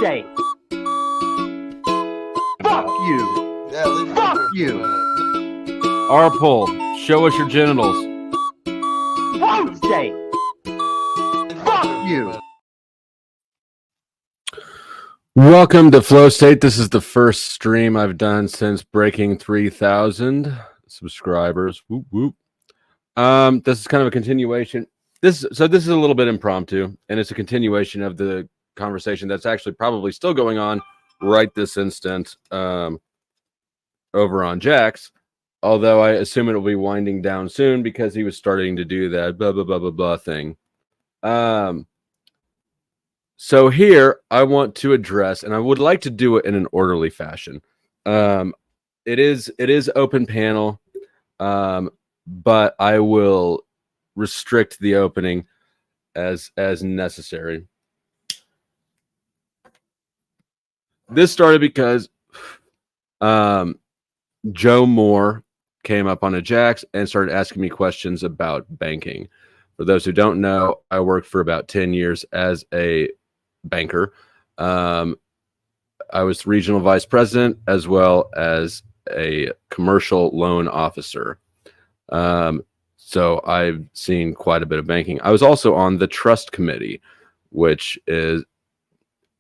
state. Fuck you. Yeah, leave Fuck it you. Arpul, show us your genitals. Won't state. Fuck you. Welcome to Flow State. This is the first stream I've done since breaking 3,000 subscribers. Whoop whoop. This is kind of a continuation. This is a little bit impromptu, and it's a continuation of the conversation that's actually probably still going on right this instant over on Jack's. Although I assume it'll be winding down soon because he was starting to do that blah blah blah blah blah thing. So here I want to address, and I would like to do it in an orderly fashion. It is open panel, but I will restrict the opening as necessary. This started because Joe Moore came up on a Jax and started asking me questions about banking. For those who don't know, I worked for about 10 years as a banker. I was regional vice president as well as a commercial loan officer. So I've seen quite a bit of banking. I was also on the trust committee, which is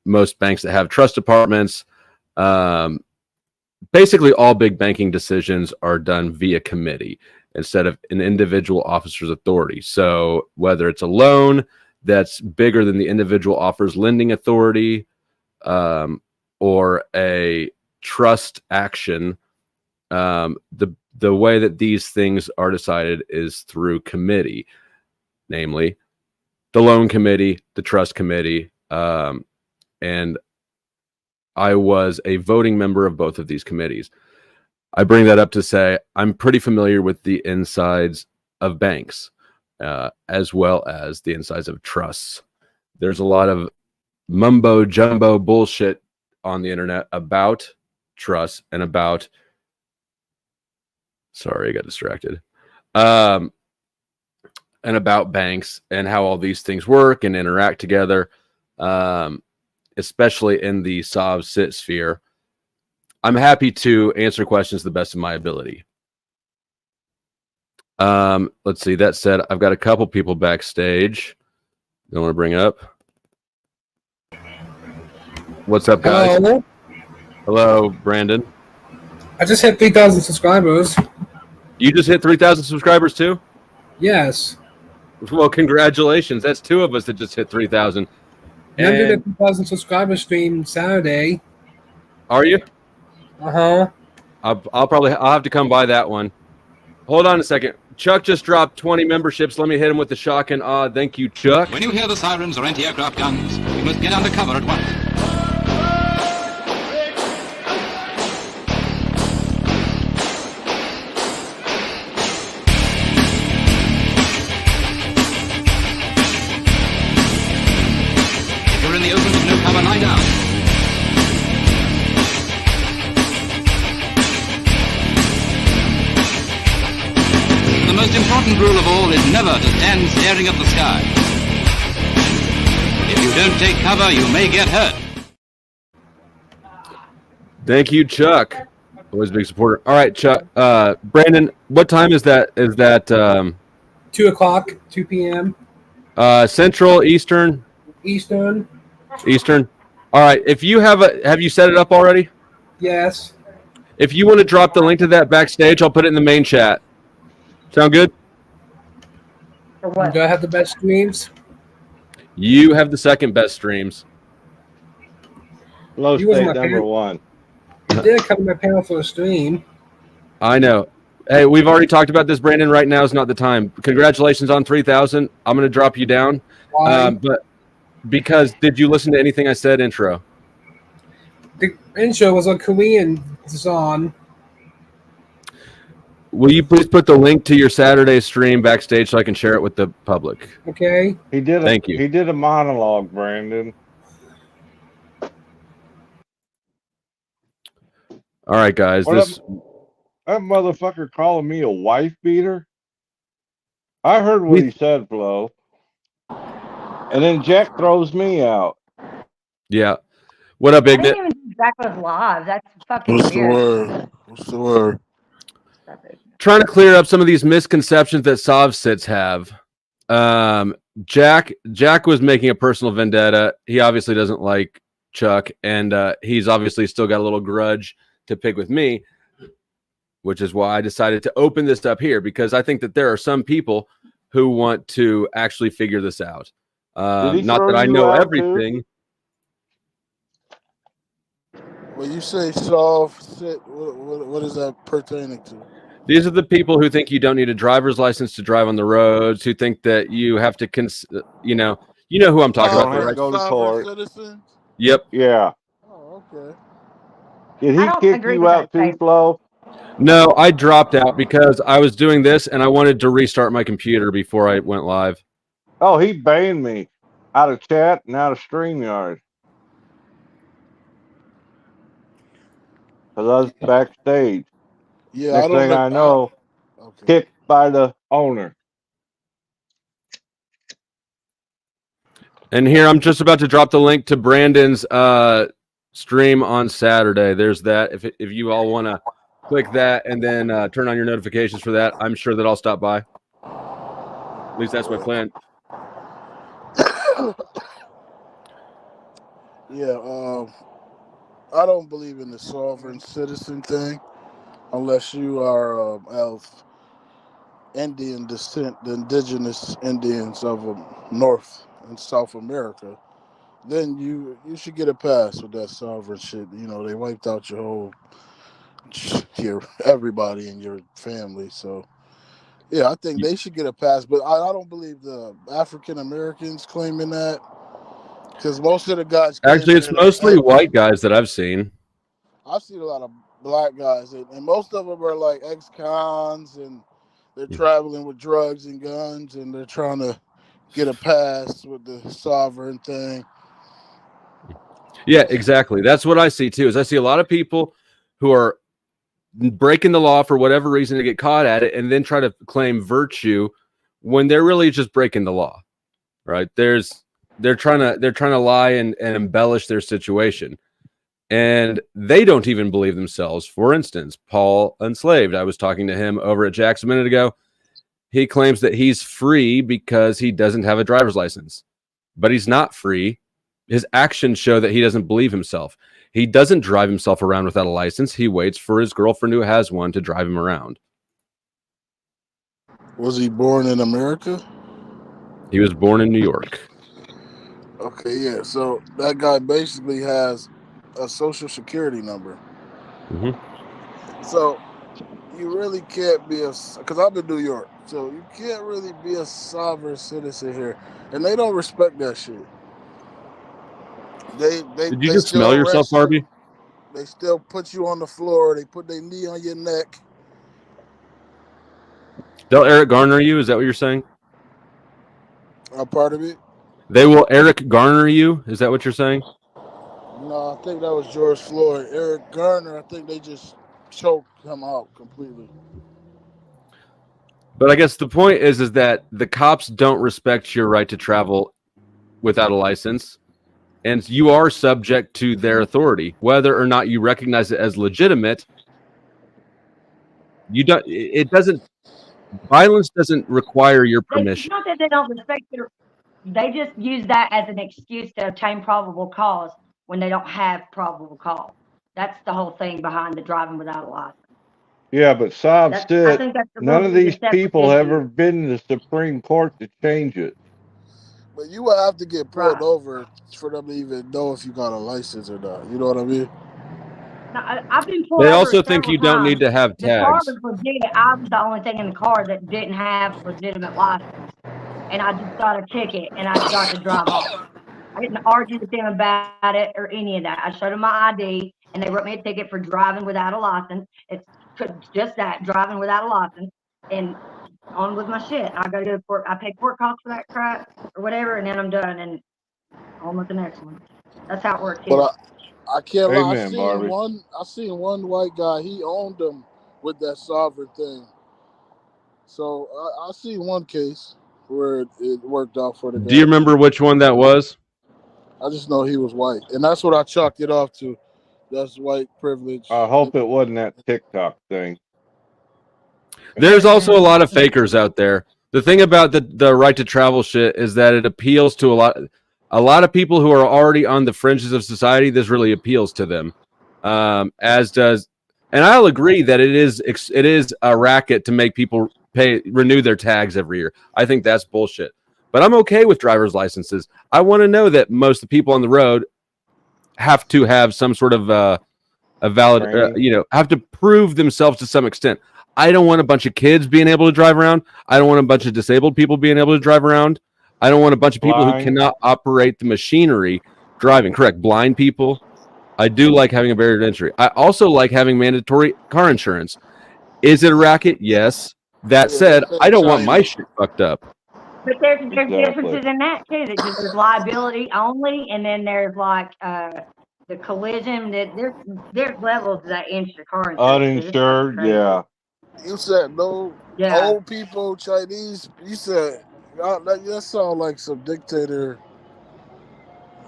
most banks that have trust departments. Basically, all big banking decisions are done via committee instead of an individual officer's authority. So whether it's a loan that's bigger than the individual offer's lending authority, or a trust action, the way that these things are decided is through committee, namely the loan committee, the trust committee, and I was a voting member of both of these committees. I bring that up to say I'm pretty familiar with the insides of banks, as well as the insides of trusts. There's a lot of mumbo jumbo bullshit on the internet about trusts and about, sorry, I got distracted, and about banks and how all these things work and interact together, especially in the Sov Sit sphere. I'm happy to answer questions to the best of my ability. Let's see. That said, I've got a couple people backstage I want to bring up. What's up, guys? Hello. Hello, Brandon. I just hit 3,000 subscribers. You just hit 3,000 subscribers too? Yes. Well, congratulations. That's two of us that just hit 3,000. And I'm doing a 3,000 subscriber stream Saturday. Are you? Uh-huh. I'll have to come by that one. Hold on a second. Chuck just dropped 20 memberships. Let me hit him with the shock and awe. Thank you, Chuck. When you hear the sirens or anti-aircraft guns, you must get under cover at once. If you're in the open with no cover, lie down. The most important rule of all is never to stand staring at the sky. If you don't take cover, you may get hurt. Thank you, Chuck. Always a big supporter. All right, Chuck. Brandon, what time is that? Is that 2 o'clock, 2 p.m. Central, Eastern? Eastern. Eastern. All right. If you have you set it up already? Yes. If you want to drop the link to that backstage, I'll put it in the main chat. Sound good? For what? Do I have the best streams? You have the second best streams. Low He was state my number favorite. one. I did come to my panel for a stream. I know. Hey, we've already talked about this, Brandon. Right now is not the time. Congratulations on 3,000. I'm going to drop you down. Why? But because did you listen to anything I said intro? The intro was a Korean song. Will you please put the link to your Saturday stream backstage so I can share it with the public? Okay. Thank you. He did a monologue, Brandon. All right, guys. That motherfucker calling me a wife beater. I heard what he said, Flo. And then Jack throws me out. Yeah. What up, I Ignat? didn't even do Jack was live. That's fucking What's the weird. word? What's the word? Trying to clear up some of these misconceptions that Sov sits have. Jack was making a personal vendetta. He obviously doesn't like Chuck, and he's obviously still got a little grudge to pick with me, which is why I decided to open this up here, because I think that there are some people who want to actually figure this out. Not throw that I you know out, too? everything. When you say soft sit, what is that pertaining to? These are the people who think you don't need a driver's license to drive on the roads, who think that you have to, you know who I'm talking about, have to right? go to sovereign court. citizens? Yep. Yeah. Oh, okay. Did I he don't kick agree you with out that too, statement. Flo? No, I dropped out because I was doing this and I wanted to restart my computer before I went live. Oh, he banned me out of chat and out of StreamYard. Because I was backstage. Yeah, Next I don't thing I know, okay. kicked by the owner. And here I'm just about to drop the link to Brandon's stream on Saturday. There's that. If you all want to click that and then turn on your notifications for that, I'm sure that I'll stop by. At least that's my plan. Yeah, I don't believe in the sovereign citizen thing unless you are of Indian descent, the indigenous Indians of North and South America. Then you should get a pass with that sovereign shit. You know, they wiped out your everybody in your family. So yeah, I think they should get a pass. But I don't believe the African Americans claiming that, because most of the guys Actually, it's mostly white guys that I've seen. I've seen a lot of black guys, and most of them are like ex-cons, and they're traveling with drugs and guns, and they're trying to get a pass with the sovereign thing. Yeah, exactly. That's what I see too. Is I see a lot of people who are breaking the law for whatever reason to get caught at it, and then try to claim virtue when they're really just breaking the law. Right? They're trying to lie and embellish their situation, and they don't even believe themselves. For instance, Paul Enslaved. I was talking to him over at Jack's a minute ago. He claims that he's free because he doesn't have a driver's license, but he's not free. His actions show that he doesn't believe himself. He doesn't drive himself around without a license. He waits for his girlfriend who has one to drive him around. Was he born in America? He was born in New York. Okay, yeah. So that guy basically has a social security number. Mm-hmm. So you really can't be because I'm in New York, so you can't really be a sovereign citizen here, and they don't respect that shit. Did you just smell yourself, Barbie? They still put you on the floor. They put their knee on your neck. They'll Eric Garner you? Is that what you're saying? A part of it? They will Eric Garner you? Is that what you're saying? No, I think that was George Floyd. Eric Garner, I think they just choked him out completely. But I guess the point is that the cops don't respect your right to travel without a license, and you are subject to their authority, whether or not you recognize it as legitimate. You don't. It doesn't. Violence doesn't require your It's permission. not that they don't respect it. They just use that as an excuse to obtain probable cause when they don't have probable cause. That's the whole thing behind the driving without a license. Yeah, but Sob I said think that's a none little of bit these separate people have issue. ever been to the Supreme Court to change it. But you would have to get pulled Right. over for them to even know if you got a license or not. You know what I mean? Now, I've been pulled They over also think several you don't times. need to have The car tags. was legit. I was the only thing in the car that didn't have a legitimate license. And I just got a ticket and I got to drive off. I didn't argue with them about it or any of that. I showed them my ID and they wrote me a ticket for driving without a license. It's just that, driving without a license, and on with my shit. I go to court. I pay court costs for that crap or whatever, and then I'm done and on with the next one. That's how it works here. But I can't lie. Amen, Barbie. I seen one white guy. He owned them with that sovereign thing. So I seen one case where it worked out for the guy. Do you remember which one that was? I just know he was white, and that's what I chalked it off to. That's white privilege. I hope it wasn't that TikTok thing. There's also a lot of fakers out there. The thing about the right to travel shit is that it appeals to a lot of people who are already on the fringes of society. This really appeals to them, as does, and I'll agree that it is a racket to make people renew their tags every year. I think that's bullshit. But I'm okay with driver's licenses. I want to know that most of the people on the road have to have some sort of a valid, have to prove themselves to some extent. I don't want a bunch of kids being able to drive around. I don't want a bunch of disabled people being able to drive around. I don't want a bunch of people who cannot operate the machinery driving. Correct. Blind people. I do like having a barrier to entry. I also like having mandatory car insurance. Is it a racket? Yes. That said, I don't want my shit fucked up. But there's differences in that too. There's liability only, and then there's like the collision. That there's levels that insure car insurance. Uninsured, yeah. You said no old people, Chinese. You said that sound like some dictator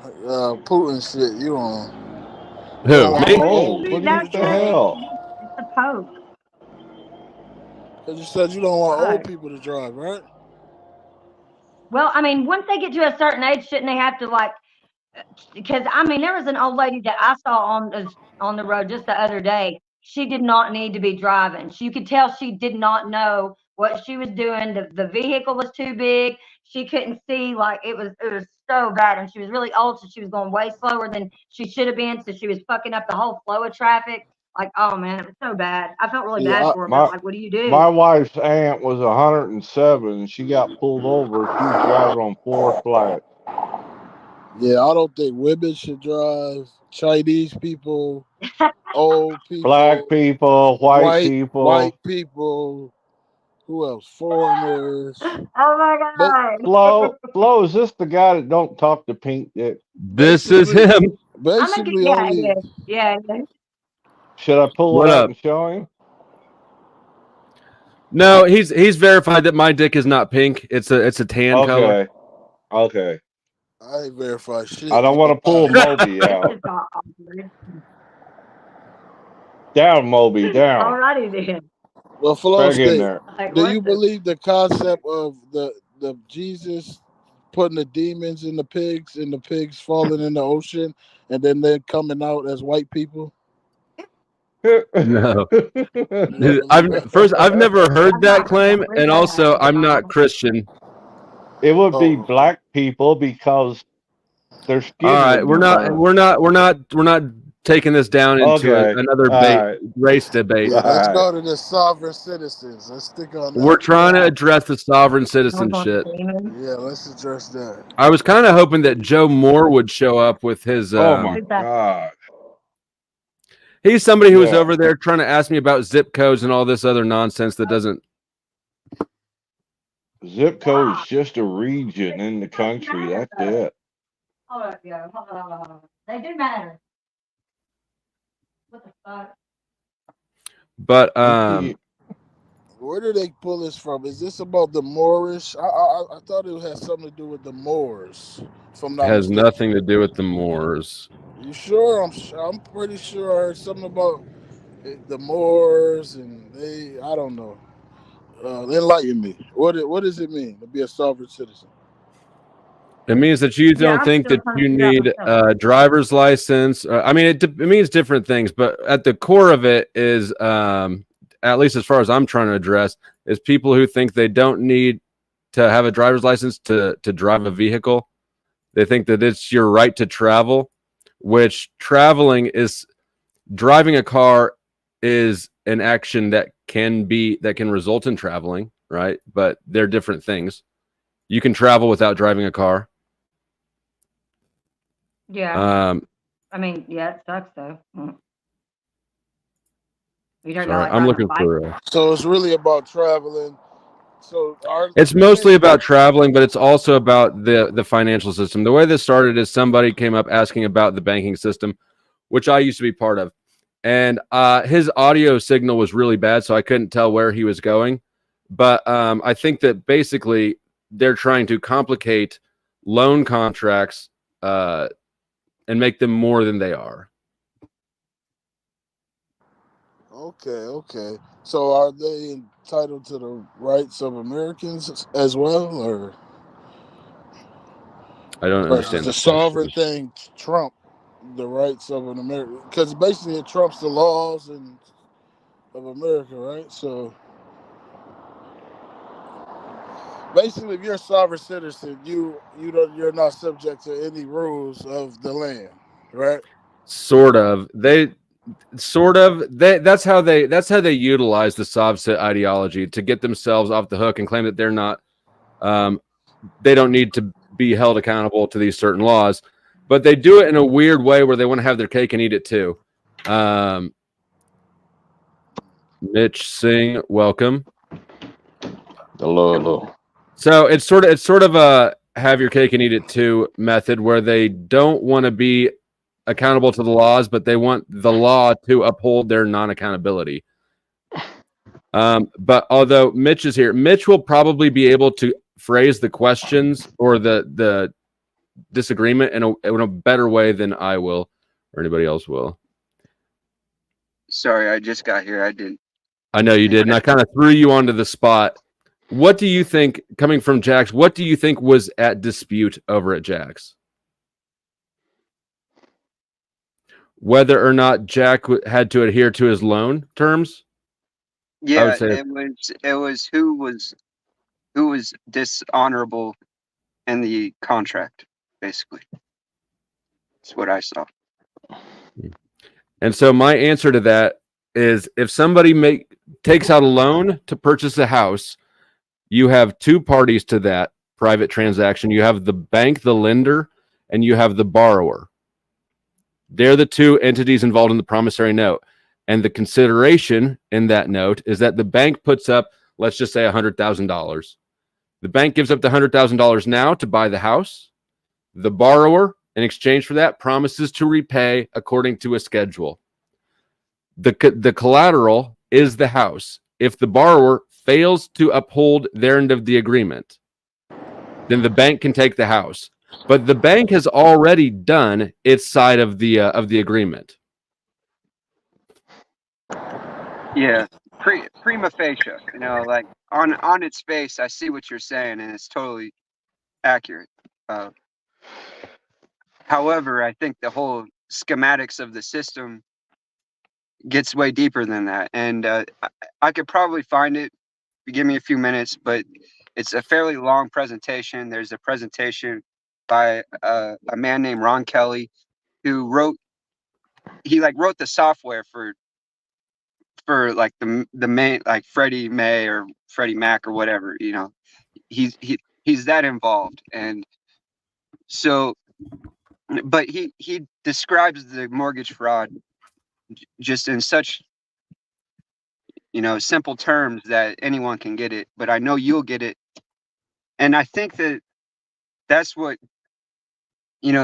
Putin shit. You on? Who? Me? What the hell? It's the Pope. Because you said you don't want old people to drive, right? Well, I mean, once they get to a certain age, shouldn't they have to because I mean, there was an old lady that I saw on the road just the other day. She did not need to be driving. You could tell she did not know what she was doing. The vehicle was too big. She couldn't see. It was so bad, and she was really old, so she was going way slower than she should have been. So she was fucking up the whole flow of traffic. Oh man, it was so bad. I felt really bad for her. What do you do? My wife's aunt was 107, and she got pulled over. She was driving on 4 flats. Yeah, I don't think women should drive. Chinese people, old people, black people, white people. Who else? Foreigners. Oh my God! Flo, is this the guy that don't talk to Pink Dick? This is him. Basically, yeah. Should I pull it up and show him? No, he's verified that my dick is not pink. It's a tan color. Okay. I ain't verified shit. I don't want to pull Moby out. Down, Moby, down. Alrighty then. Well, Flo, do you believe the concept of the Jesus putting the demons in the pigs falling in the ocean, and then they're coming out as white people? No. I've never heard that claim, and also I'm not Christian. It would be black people because they're skin. All right, we're not taking this down into another race debate. Yeah, let's go to the sovereign citizens. Let's stick on that. We're trying to address the sovereign citizen shit. Yeah, let's address that. I was kind of hoping that Joe Moore would show up with his. Oh my God. He's somebody who was over there trying to ask me about zip codes and all this other nonsense that doesn't. Zip code is just a region in the country. That's it. Hold on. They do matter. What the fuck? But where do they pull this from? Is this about the Moorish? I thought it had something to do with the Moors. It has nothing to do with the Moors. You sure? I'm pretty sure I heard something about the Moors, and I don't know. Enlighten me. What does it mean to be a sovereign citizen? It means that you don't think that you need a driver's license. I mean, it means different things, but at the core of it is, at least as far as I'm trying to address, is people who think they don't need to have a driver's license to drive a vehicle. They think that it's your right to travel, which driving a car is an action that can result in traveling, right? But they're different things. You can travel without driving a car. Yeah. I mean, yeah, it sucks though. I'm looking for. So it's really about traveling. So it's mostly about traveling, but it's also about the financial system. The way this started is somebody came up asking about the banking system, which I used to be part of. And his audio signal was really bad, so I couldn't tell where he was going. But I think that basically they're trying to complicate loan contracts and make them more than they are. Okay. So are they entitled to the rights of Americans as well, or I don't does understand the this sovereign question. thing trump the rights of an American? Because basically it trumps the laws of America, right? So basically, if you're a sovereign citizen, you're not subject to any rules of the land, right? Sort of. That's how they utilize the Sovset ideology to get themselves off the hook and claim that they're not they don't need to be held accountable to these certain laws, but they do it in a weird way where they want to have their cake and eat it too. Mitch Singh, welcome. Hello. So it's sort of a have your cake and eat it too method where they don't want to be accountable to the laws, but they want the law to uphold their non-accountability. But although Mitch is here, Mitch will probably be able to phrase the questions or the disagreement in a better way than I will or anybody else will. Sorry, I just got here. I know you did, and I kind of threw you onto the spot. What do you think, coming from Jax, what do you think was at dispute over at Jax? Whether or not Jack had to adhere to his loan terms? Yeah, it was who was dishonorable in the contract, basically. That's what I saw. And so my answer to that is if somebody takes out a loan to purchase a house, you have two parties to that private transaction. You have the bank, the lender, and you have the borrower. They're the two entities involved in the promissory note. And the consideration in that note is that the bank puts up, let's just say $100,000. The bank gives up the $100,000 now to buy the house. The borrower, in exchange for that, promises to repay according to a schedule. The collateral is the house. If the borrower fails to uphold their end of the agreement, then the bank can take the house. But the bank has already done its side of the agreement. Yeah, prima facie. Like on its face, I see what you're saying, and it's totally accurate. However, I think the whole schematics of the system gets way deeper than that, and I could probably find it. If you give me a few minutes, but it's a fairly long presentation. There's a presentation by a man named Ron Kelly, who wrote the software for like the main, like Freddie May or Freddie Mac or whatever. He's that involved, and so, but he describes the mortgage fraud just in such simple terms that anyone can get it, but I know you'll get it. And I think that's what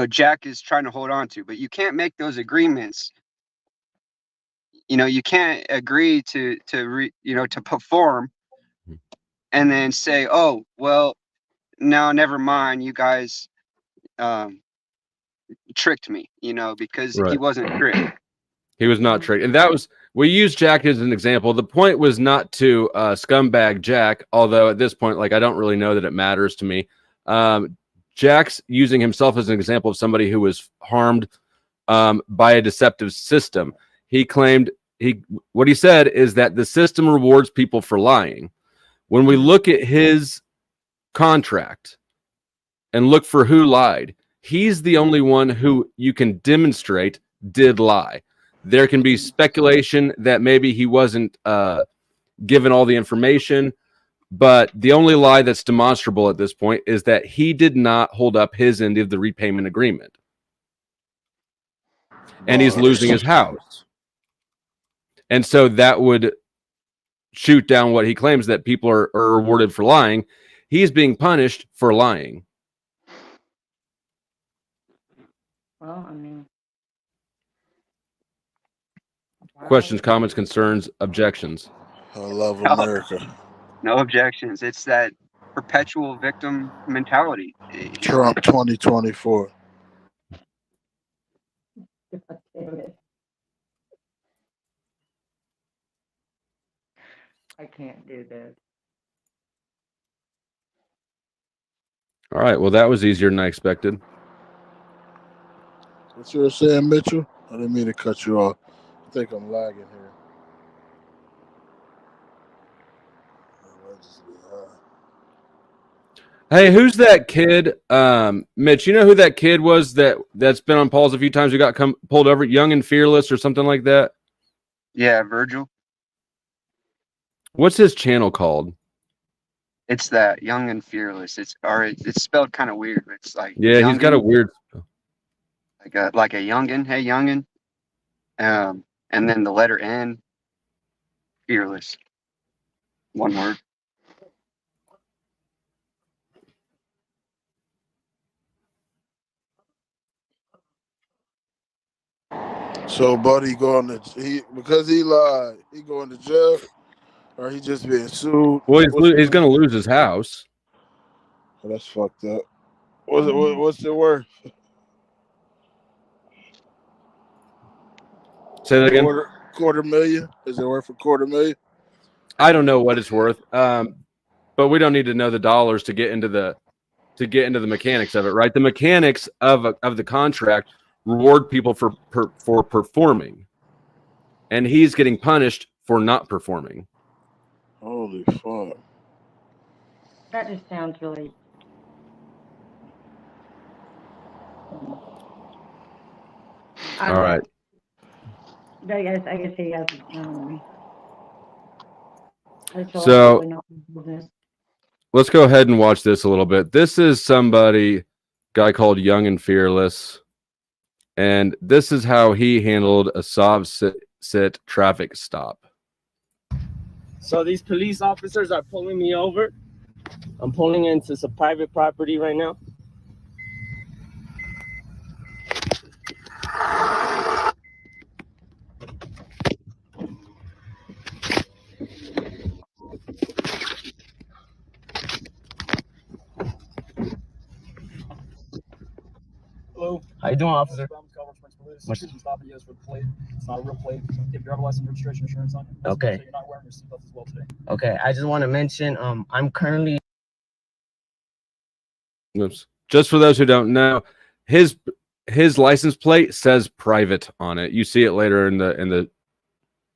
Jack is trying to hold on to, but you can't make those agreements. You can't agree to perform and then say, oh, well, no, never mind, you guys tricked me, because Right. he wasn't tricked. He was not tricked. And we used Jack as an example. The point was not to scumbag Jack, although at this point, I don't really know that it matters to me. Jack's using himself as an example of somebody who was harmed by a deceptive system. He claimed what he said is that the system rewards people for lying. When we look at his contract and look for who lied, he's the only one who you can demonstrate did lie. There can be speculation that maybe he wasn't given all the information, but the only lie that's demonstrable at this point is that he did not hold up his end of the repayment agreement. And he's losing his house. And so that would shoot down what he claims, that people are rewarded for lying. He's being punished for lying. Well, I mean. Questions, comments, concerns, objections? I love America. No objections. It's that perpetual victim mentality. Trump 2024. I can't do this. All right. Well, that was easier than I expected. What you were saying, Mitchell? I didn't mean to cut you off. I think I'm lagging here. Hey, who's that kid? Mitch, you know who that kid was that's been on Paul's a few times who got pulled over? Young and Fearless or something like that? Yeah, Virgil. What's his channel called? It's that Young and Fearless. It's spelled kind of weird. It's like Yeah, he's got a youngin, weird. like a youngin. Hey, youngin. And then the letter N. Fearless. One word. So, buddy, because he lied. He going to jail, or he just being sued. Well, he's going to lose his house. Oh, that's fucked up. What's it worth? Say that again. Quarter million? Is it worth $250,000? I don't know what it's worth, but we don't need to know the dollars to get into the mechanics of it, right? The mechanics of the contract reward people for performing, and he's getting punished for not performing. Holy fuck! That just sounds really. All right. I guess he has. So let's go ahead and watch this a little bit. This is guy called Young and Fearless, and this is how he handled a sit traffic stop. So these police officers are pulling me over. I'm pulling into some private property right now. Hello. How you doing, officer? Stopping you for the plate. It's not a real plate. You have driver license, registration, insurance on it. Okay. So you're not wearing your seatbelt as well today. Okay. I just want to mention, I'm currently. Oops. Just for those who don't know, his license plate says private on it. You see it later in the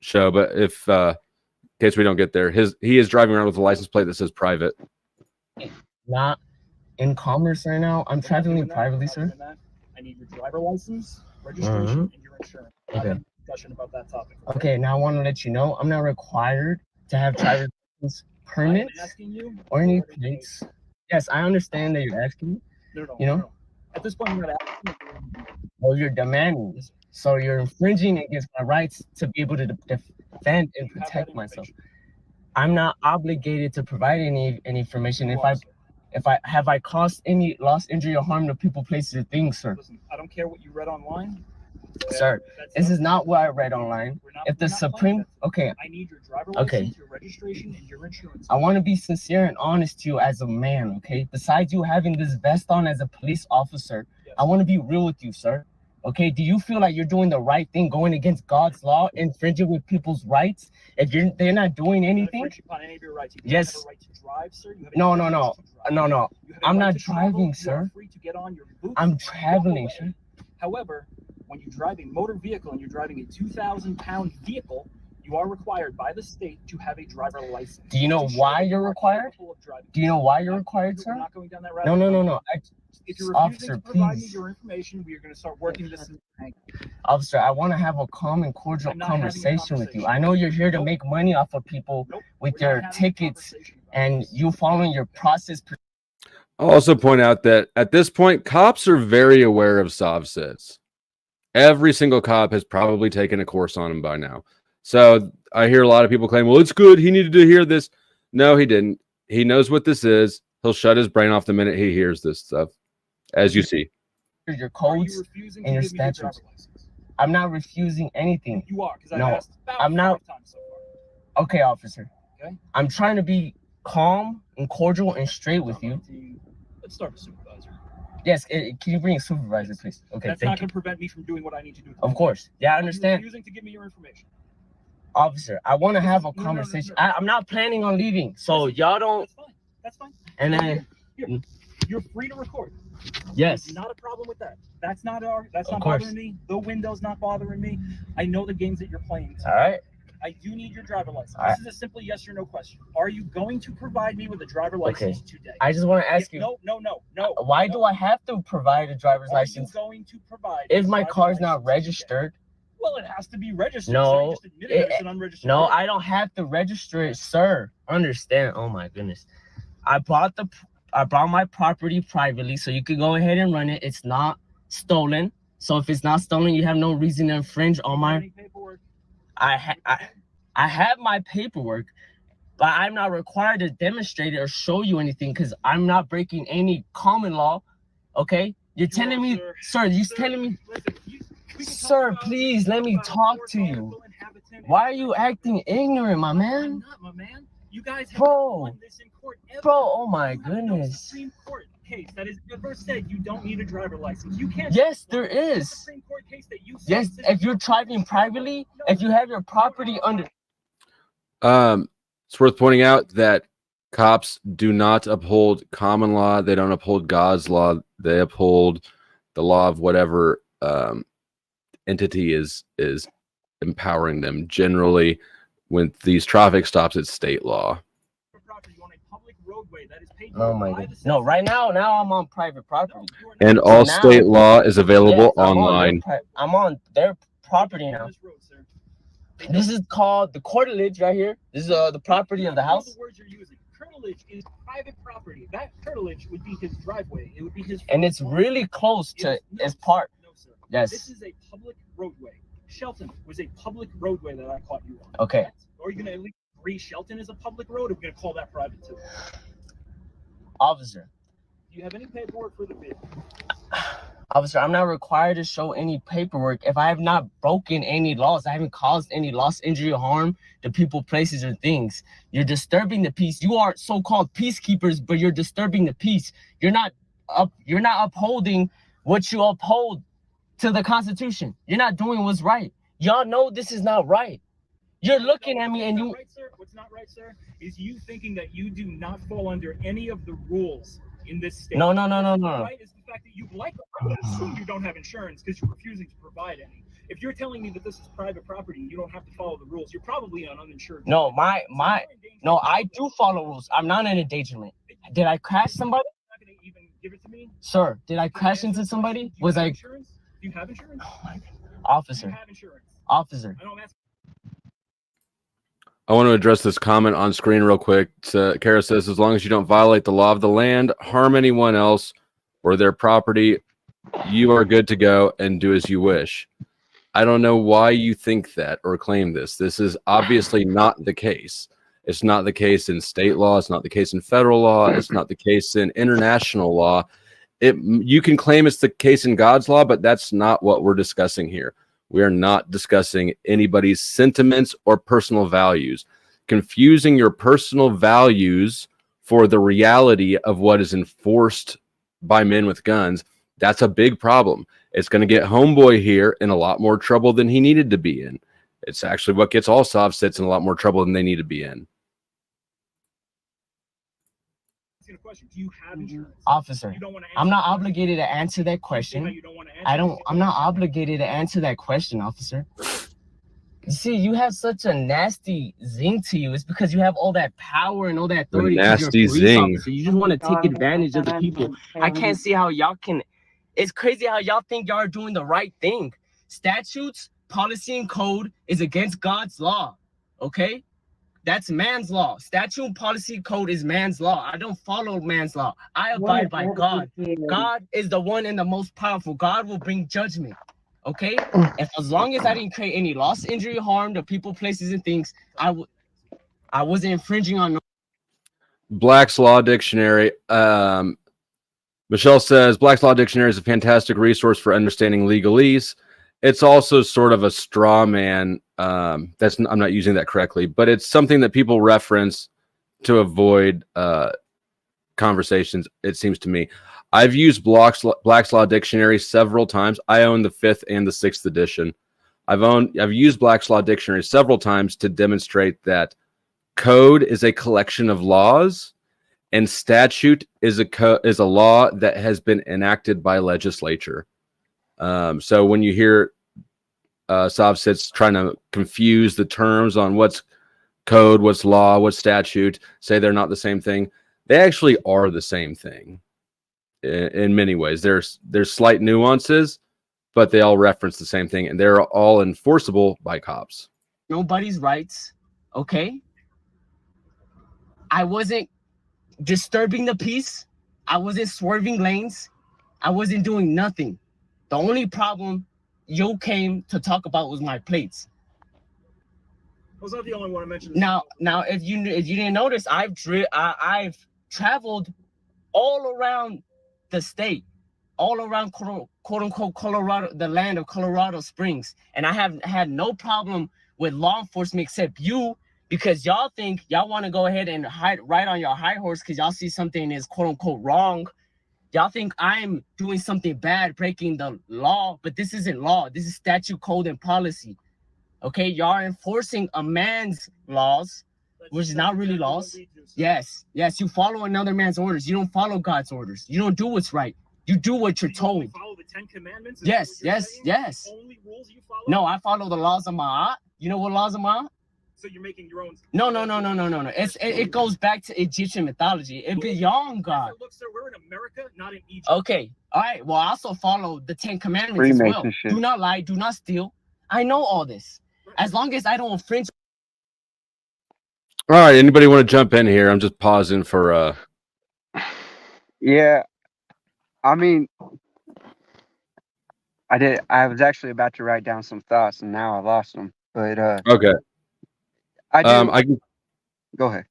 show, but if in case we don't get there, he is driving around with a license plate that says private. Not in commerce right now. I'm traveling privately, sir. I need your driver license, registration, and your insurance. Okay. Discussion about that topic. Okay. Now I want to let you know I'm not required to have driver's license permits or any plates. Yes, I understand that you're asking me. No. At this point, you're not asking. Well, you're demanding. So you're infringing against my rights to be able to defend and protect myself. I'm not obligated to provide any information. If I caused any loss, injury, or harm to people, places, or things, sir. Listen, I don't care what you read online. Sir, this is not what I read online. If the Supreme, okay, I need your driver license, your registration, and your insurance. I want to be sincere and honest to you as a man, okay? Besides you having this vest on as a police officer, yes. I want to be real with you, sir. Okay, do you feel like you're doing the right thing, going against God's law, infringing with people's rights? If they're not doing anything? Yes. No. I'm not driving, sir. I'm traveling, sir. However, when you drive a motor vehicle and you're driving a 2,000-pound vehicle, you are required by the state to have a driver license. Do you know why you're required? Do you know why you're required, sir? We're not going down that route. No. If you're refusing Officer, to provide me please. your information, we are going to start working this. Officer, I want to have a calm and cordial conversation with you. I know you're here to make money off of people with their tickets and you following your process. I'll also point out that at this point, cops are very aware of SOV-SITs. Every single cop has probably taken a course on him by now. So I hear a lot of people claim, well, it's good. He needed to hear this. No, he didn't. He knows what this is. He'll shut his brain off the minute he hears this stuff, as you see. Your codes and your statutes. I'm not refusing anything. You are, because no, I've asked about I'm not. 5 times so far. Okay, officer. Okay. I'm trying to be calm and cordial and straight with you. Let's start with supervisor. Yes, can you bring a supervisor, please? Okay, that's not going to prevent me from doing what I need to do. Of course. Yeah, I understand. You're refusing to give me your information. Officer, I want to have a conversation. I'm not planning on leaving, so y'all don't. That's fine. And then You're free to record. yes, Not a problem with that. That's not Of course. bothering me. The window's not bothering me. I know the games that you're playing. all right. I do need your driver license. All right. This is a simple yes or no question. Are you going to provide me with a driver license today? I just want to ask you. No. Why do I have to provide a driver's license Are you going to provide if a my driver's car's not license registered? today? Well, it has to be registered. No, So you just admitted that it's an unregistered No, vehicle. I don't have to register it, sir. Understand? Oh my goodness. I bought my property privately, so you could go ahead and run it. It's not stolen. So if it's not stolen, you have no reason to infringe on my. Any paperwork? I have my paperwork, but I'm not required to demonstrate it or show you anything because I'm not breaking any common law. Okay? You're telling me, sir, you're telling me, sir, please let me talk to you. Why are you acting ignorant, my man? I'm not, my man. You guys have Bro. won this in court ever. Bro, oh my You have no goodness. Supreme Court case that has ever said you don't need a driver license. You can't. Yes, there is. Supreme Court case that you Yes, said if you're driving privately, if you have your property under. It's worth pointing out that cops do not uphold common law. They don't uphold God's law. They uphold the law of whatever entity is empowering them. Generally, when these traffic stops, it's state law. property on a public roadway that is paid Oh for my by god. the No, citizens. right now I'm on private property. You are And not all now- state law is available Yes, online. I'm on their property on now. this road, sir. This is called the curtilage right here. This is the property of the All house. the words you're using. Curtilage is private property. That curtilage would be his driveway. It would be his. And it's really close to its part. No, sir. Yes. This is a public roadway. Shelton was a public roadway that I caught you on. Okay. Are you going to at least agree Shelton is a public road, or are we going to call that private too? Officer. Do you have any paperwork for the vehicle? Officer, I'm not required to show any paperwork if I have not broken any laws. I haven't caused any loss, injury, or harm to people, places, or things. You're disturbing the peace. You are so-called peacekeepers, but you're disturbing the peace. You're not upholding what you uphold to the Constitution. You're not doing what's right. Y'all know this is not right. You're looking at me and you. Right, sir? What's not right, sir, is you thinking that you do not fall under any of the rules in this state. No. Right is the fact that you I would assume you don't have insurance because you're refusing to provide any. If you're telling me that this is private property and you don't have to follow the rules, you're probably on uninsured. No, no, I do follow rules. I'm not in endangerment. Did I crash somebody? You're not going to even give it to me? Sir, did I crash into somebody? Was I? Insurance? Do you have insurance? Oh my God. Do you Officer, have insurance? officer. I don't ask. I want to address this comment on screen real quick. Kara says, as long as you don't violate the law of the land, harm anyone else or their property, you are good to go and do as you wish. I don't know why you think that or claim this. This is obviously not the case. It's not the case in state law. It's not the case in federal law. It's not the case in international law. You can claim it's the case in God's law, but that's not what we're discussing here. We are not discussing anybody's sentiments or personal values. Confusing your personal values for the reality of what is enforced by men with guns, that's a big problem. It's going to get Homeboy here in a lot more trouble than he needed to be in. It's actually what gets all soft sits in a lot more trouble than they need to be in. A question. Do you have insurance? Officer, You don't want to I'm not answer the obligated to answer that question? You say question. that you don't want to answer I'm not obligated to answer that question, officer. You see, you have such a nasty zing to you. It's because you have all that power and all that authority. 'cause you're a nasty police zing. officer. You just want to take advantage of the people. I can't see how y'all can. It's crazy how y'all think y'all are doing the right thing. Statutes, policy, and code is against God's law. Okay? That's man's law. Statute, policy, code is man's law. I don't follow man's law. I abide by God. God is the one and the most powerful. God will bring judgment. Okay? And as long as I didn't create any loss, injury, harm to people, places, and things, I wasn't infringing on no. Black's Law Dictionary. Michelle says Black's Law Dictionary is a fantastic resource for understanding legalese. It's also sort of a straw man. I'm not using that correctly, but it's something that people reference to avoid conversations, it seems to me. I've used Black's Law Dictionary several times. I own the 5th and the 6th edition. I've used Black's Law Dictionary several times to demonstrate that code is a collection of laws, and statute is a law that has been enacted by legislature. So when you hear Sovsits trying to confuse the terms on what's code, what's law, what's statute, say they're not the same thing, they actually are the same thing in many ways. There's slight nuances, but they all reference the same thing, and they're all enforceable by cops. Nobody's rights, okay? I wasn't disturbing the peace. I wasn't swerving lanes. I wasn't doing nothing. The only problem you came to talk about was my plates. I was not the only one to mention this. Now, if you didn't notice, I've traveled all around the state, all around quote unquote Colorado, the land of Colorado Springs, and I have had no problem with law enforcement except you, because y'all think y'all want to go ahead and ride on your high horse because y'all see something is quote unquote wrong. Y'all think I'm doing something bad, breaking the law, but this isn't law. This is statute, code, and policy. Okay, y'all are enforcing a man's laws, which is not really laws. Yes, you follow another man's orders. You don't follow God's orders. You don't do what's right. You do what you're told. Follow the 10 Commandments? Yes. Only rules you follow? No, I follow the laws of Ma'at. You know what laws of Ma'at? So you're making your own. No. It goes back to Egyptian mythology. It beyond God. Look, sir, we're in America, not in Egypt. Okay, all right. Well, I also follow the 10 Commandments as well. Do not lie, do not steal. I know all this. As long as I don't infringe. All right, anybody want to jump in here? I'm just pausing for Yeah, I mean, I was actually about to write down some thoughts, and now I lost them. But okay. I can go ahead.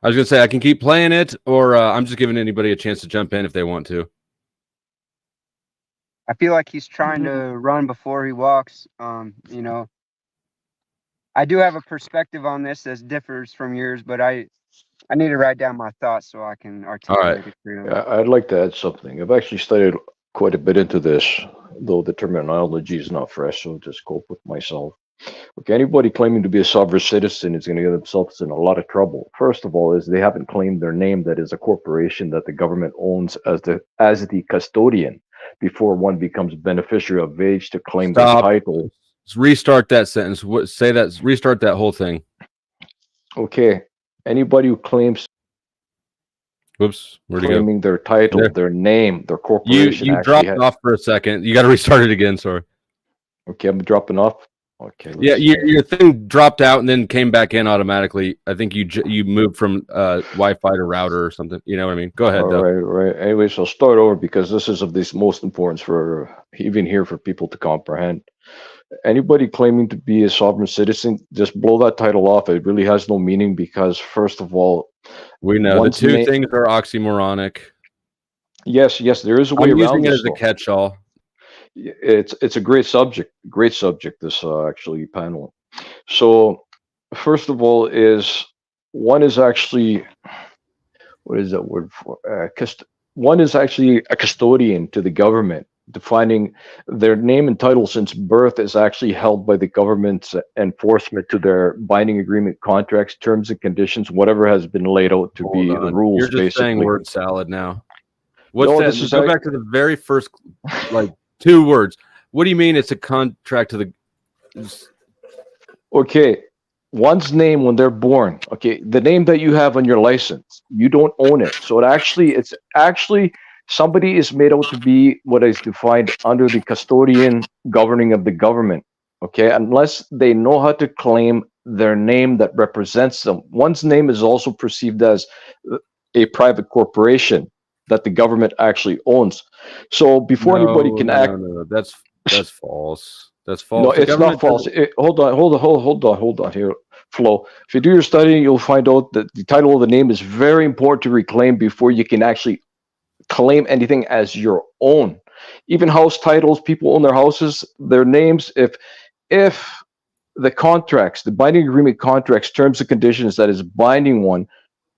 I was gonna say I can keep playing it, or I'm just giving anybody a chance to jump in if they want to. I feel like he's trying to run before he walks. You know, I do have a perspective on this that differs from yours, but I need to write down my thoughts so I can articulate it clearly. Yeah, I'd like to add something. I've actually studied quite a bit into this, though the terminology is not fresh, so just cope with myself. Okay, anybody claiming to be a sovereign citizen is going to get themselves in a lot of trouble. First of all, is they haven't claimed their name, that is a corporation that the government owns as the custodian, before one becomes beneficiary of age to claim the title. Let's restart that sentence. Restart that whole thing. Okay, anybody who claims Whoops, claiming their title, their name, their corporation. You dropped off for a second. You got to restart it again. Sorry. Okay, I'm dropping off. Okay. Yeah, your thing dropped out and then came back in automatically. I think you moved from Wi-Fi to router or something. You know what I mean? Go ahead. All right. Anyways, I'll start over because this is of the most importance for even here for people to comprehend. Anybody claiming to be a sovereign citizen, just blow that title off. It really has no meaning because, first of all, we know the two things are oxymoronic. Yes, there is a way around this. I'm using it as a catch-all. It's a great subject. This actually panel. So, first of all, one is actually, what is that word for? One is actually a custodian to the government, defining their name and title since birth is actually held by the government's enforcement to their binding agreement, contracts, terms and conditions, whatever has been laid out to be the rules. You're just basically saying word salad now. What's that? Go back to the very first, like 2 words. What do you mean it's a contract to the? Okay, one's name when they're born. Okay, the name that you have on your license, you don't own it. So it's actually somebody is made out to be what is defined under the custodian governing of the government. Okay, unless they know how to claim their name that represents them. One's name is also perceived as a private corporation that the government actually owns. So before anybody can act, that's false. That's false. No, it's not false. Hold on here, Flo. If you do your study, you'll find out that the title of the name is very important to reclaim before you can actually claim anything as your own. Even house titles, people own their houses, their names. If the contracts, the binding agreement contracts, terms and conditions that is binding one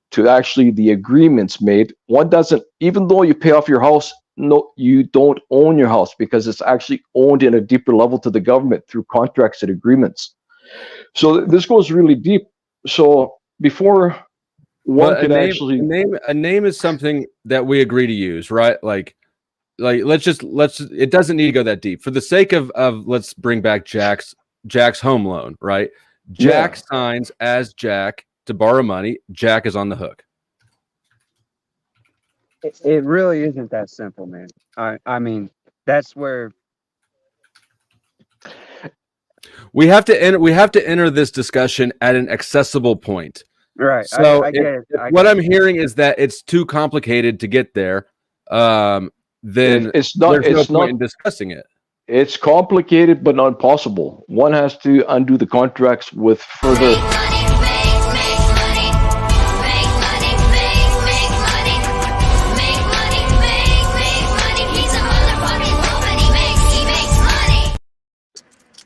to actually the agreements made, one doesn't, even though you pay off your house, no, you don't own your house because it's actually owned in a deeper level to the government through contracts and agreements. So this goes really deep. So before one But could actually a name is something that we agree to use, right? Like let's it doesn't need to go that deep. For the sake of let's bring back Jack's home loan, right? Jack signs as Jack to borrow money. Jack is on the hook. It really isn't that simple, man. I mean, that's where we have to enter this discussion at an accessible point. right. So I get it. What I'm hearing is that it's too complicated to get there. Then it's not. There's It's no point not in discussing it. It's complicated, but not impossible. One has to undo the contracts with further.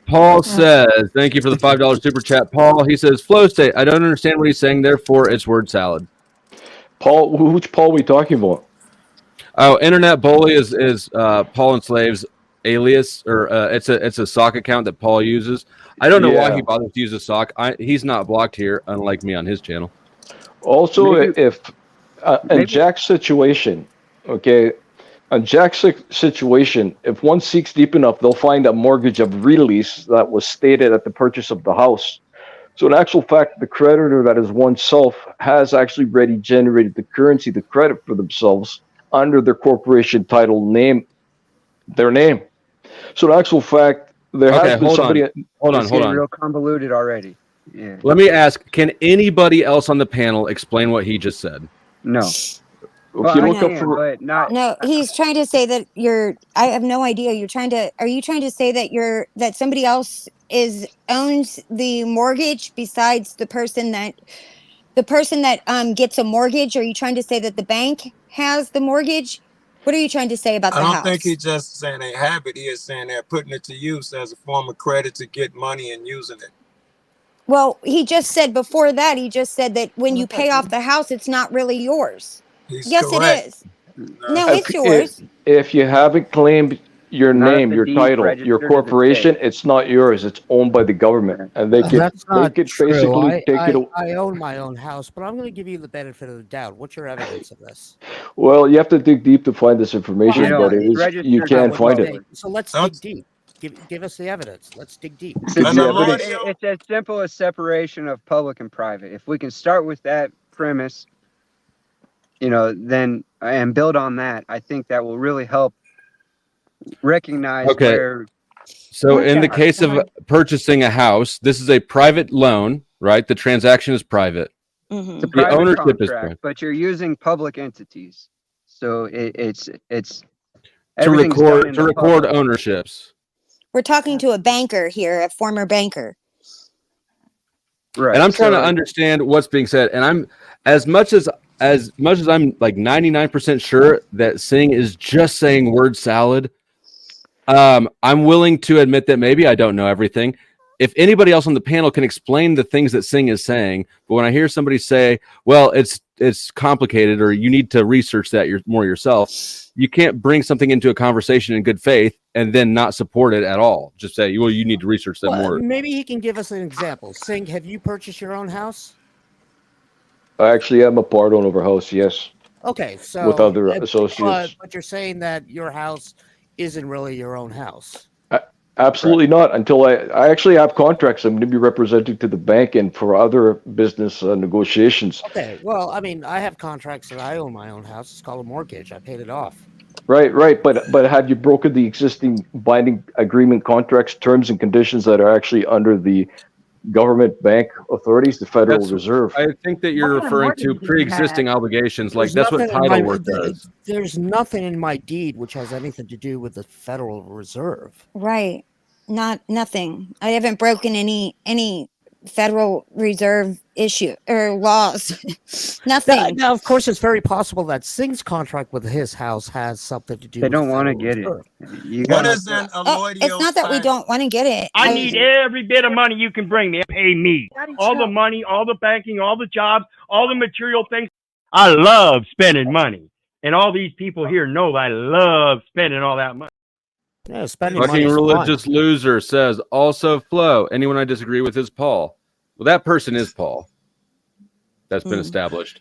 Paul says, thank you for the $5 super chat. Paul, he says, flow state. I don't understand what he's saying. Therefore, it's word salad. Paul, which Paul are we talking about? Oh, Internet Bully is Paul and Slave's alias, or it's a sock account that Paul uses. I don't know why he bothers to use a sock. He's not blocked here, unlike me on his channel. Also, if in Jack's situation, okay, in Jack's situation, if one seeks deep enough, they'll find a mortgage of release that was stated at the purchase of the house. So in actual fact, the creditor that is oneself has actually already generated the currency, the credit for themselves under their corporation title name, their name. So in actual fact, there has been somebody. Hold on. Real convoluted already. Yeah. Let me ask: can anybody else on the panel explain what he just said? No. If you look up for, No, he's trying to say that I have no idea. Are you trying to say that somebody else owns the mortgage besides the person that gets a mortgage? Are you trying to say that the bank has the mortgage? What are you trying to say about the house? I don't think he's just saying they have it. He is saying they're putting it to use as a form of credit to get money and using it. Well, he just said before that, that when you pay off the house, it's not really yours. Yes, correct. it is. No, it's yours. If you haven't claimed your name, your title, your corporation, it's not yours. It's owned by the government, and they could basically take it. I own my own house, but I'm going to give you the benefit of the doubt. What's your evidence of this? Well, you have to dig deep to find this information, but you can't find it. So let's dig deep. Give us the evidence. Let's dig deep. It's as simple as separation of public and private. If we can start with that premise, then and build on that, I think that will really help recognize where. So in the case of purchasing a house, this is a private loan, right? The transaction is private. Mm-hmm. It's a private ownership is private, but you're using public entities, so it's to record ownerships. We're talking to a banker here, a former banker. Right. And I'm trying to understand what's being said, and I'm as much as I'm like 99% sure that Singh is just saying word salad. I'm willing to admit that maybe I don't know everything. If anybody else on the panel can explain the things that Singh is saying, but when I hear somebody say, well, it's complicated, or you need to research that more yourself, you can't bring something into a conversation in good faith and then not support it at all. Just say, well, you need to research that more. Maybe he can give us an example. Singh, have you purchased your own house? I actually am a part owner of a house, yes. Okay, so with other associates. But you're saying that your house isn't really your own house. Absolutely not. Until I actually have contracts I'm going to be representing to the bank and for other business negotiations. Okay, well, I mean, I have contracts that I own my own house. It's called a mortgage. I paid it off. Right. But have you broken the existing binding agreement contracts, terms and conditions that are actually under the government bank authorities, the Federal Reserve? I think that you're referring to pre-existing obligations. Like that's what title work does. There's nothing in my deed which has anything to do with the Federal Reserve. Right. Nothing. I haven't broken any Federal Reserve issue or laws. Nothing. Now, of course, it's very possible that Singh's contract with his house has something to do. They don't want to get it. What is an it's not that we don't want to get it. I need every bit of money you can bring me. Pay me. All the money, all the banking, all the jobs, all the material things. I love spending money. And all these people here know I love spending all that money. Yeah, spending money Fucking is fun. religious loser says also Flo. Anyone I disagree with is Paul. Well, that person is Paul. That's been established.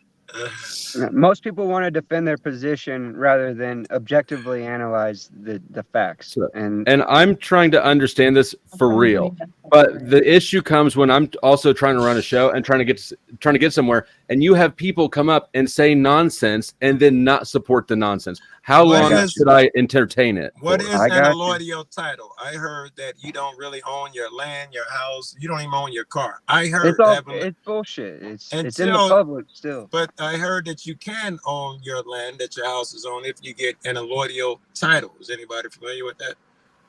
Most people want to defend their position rather than objectively analyze the facts. And I'm trying to understand this for real. But the issue comes when I'm also trying to run a show and trying to get somewhere, and you have people come up and say nonsense and then not support the nonsense. How long should I entertain it? What is an allodial title? I heard that you don't really own your land, your house. You don't even own your car. I heard it's bullshit. It's in the public still. But I heard that you can own your land that your house is on if you get an allodial title. Is anybody familiar with that?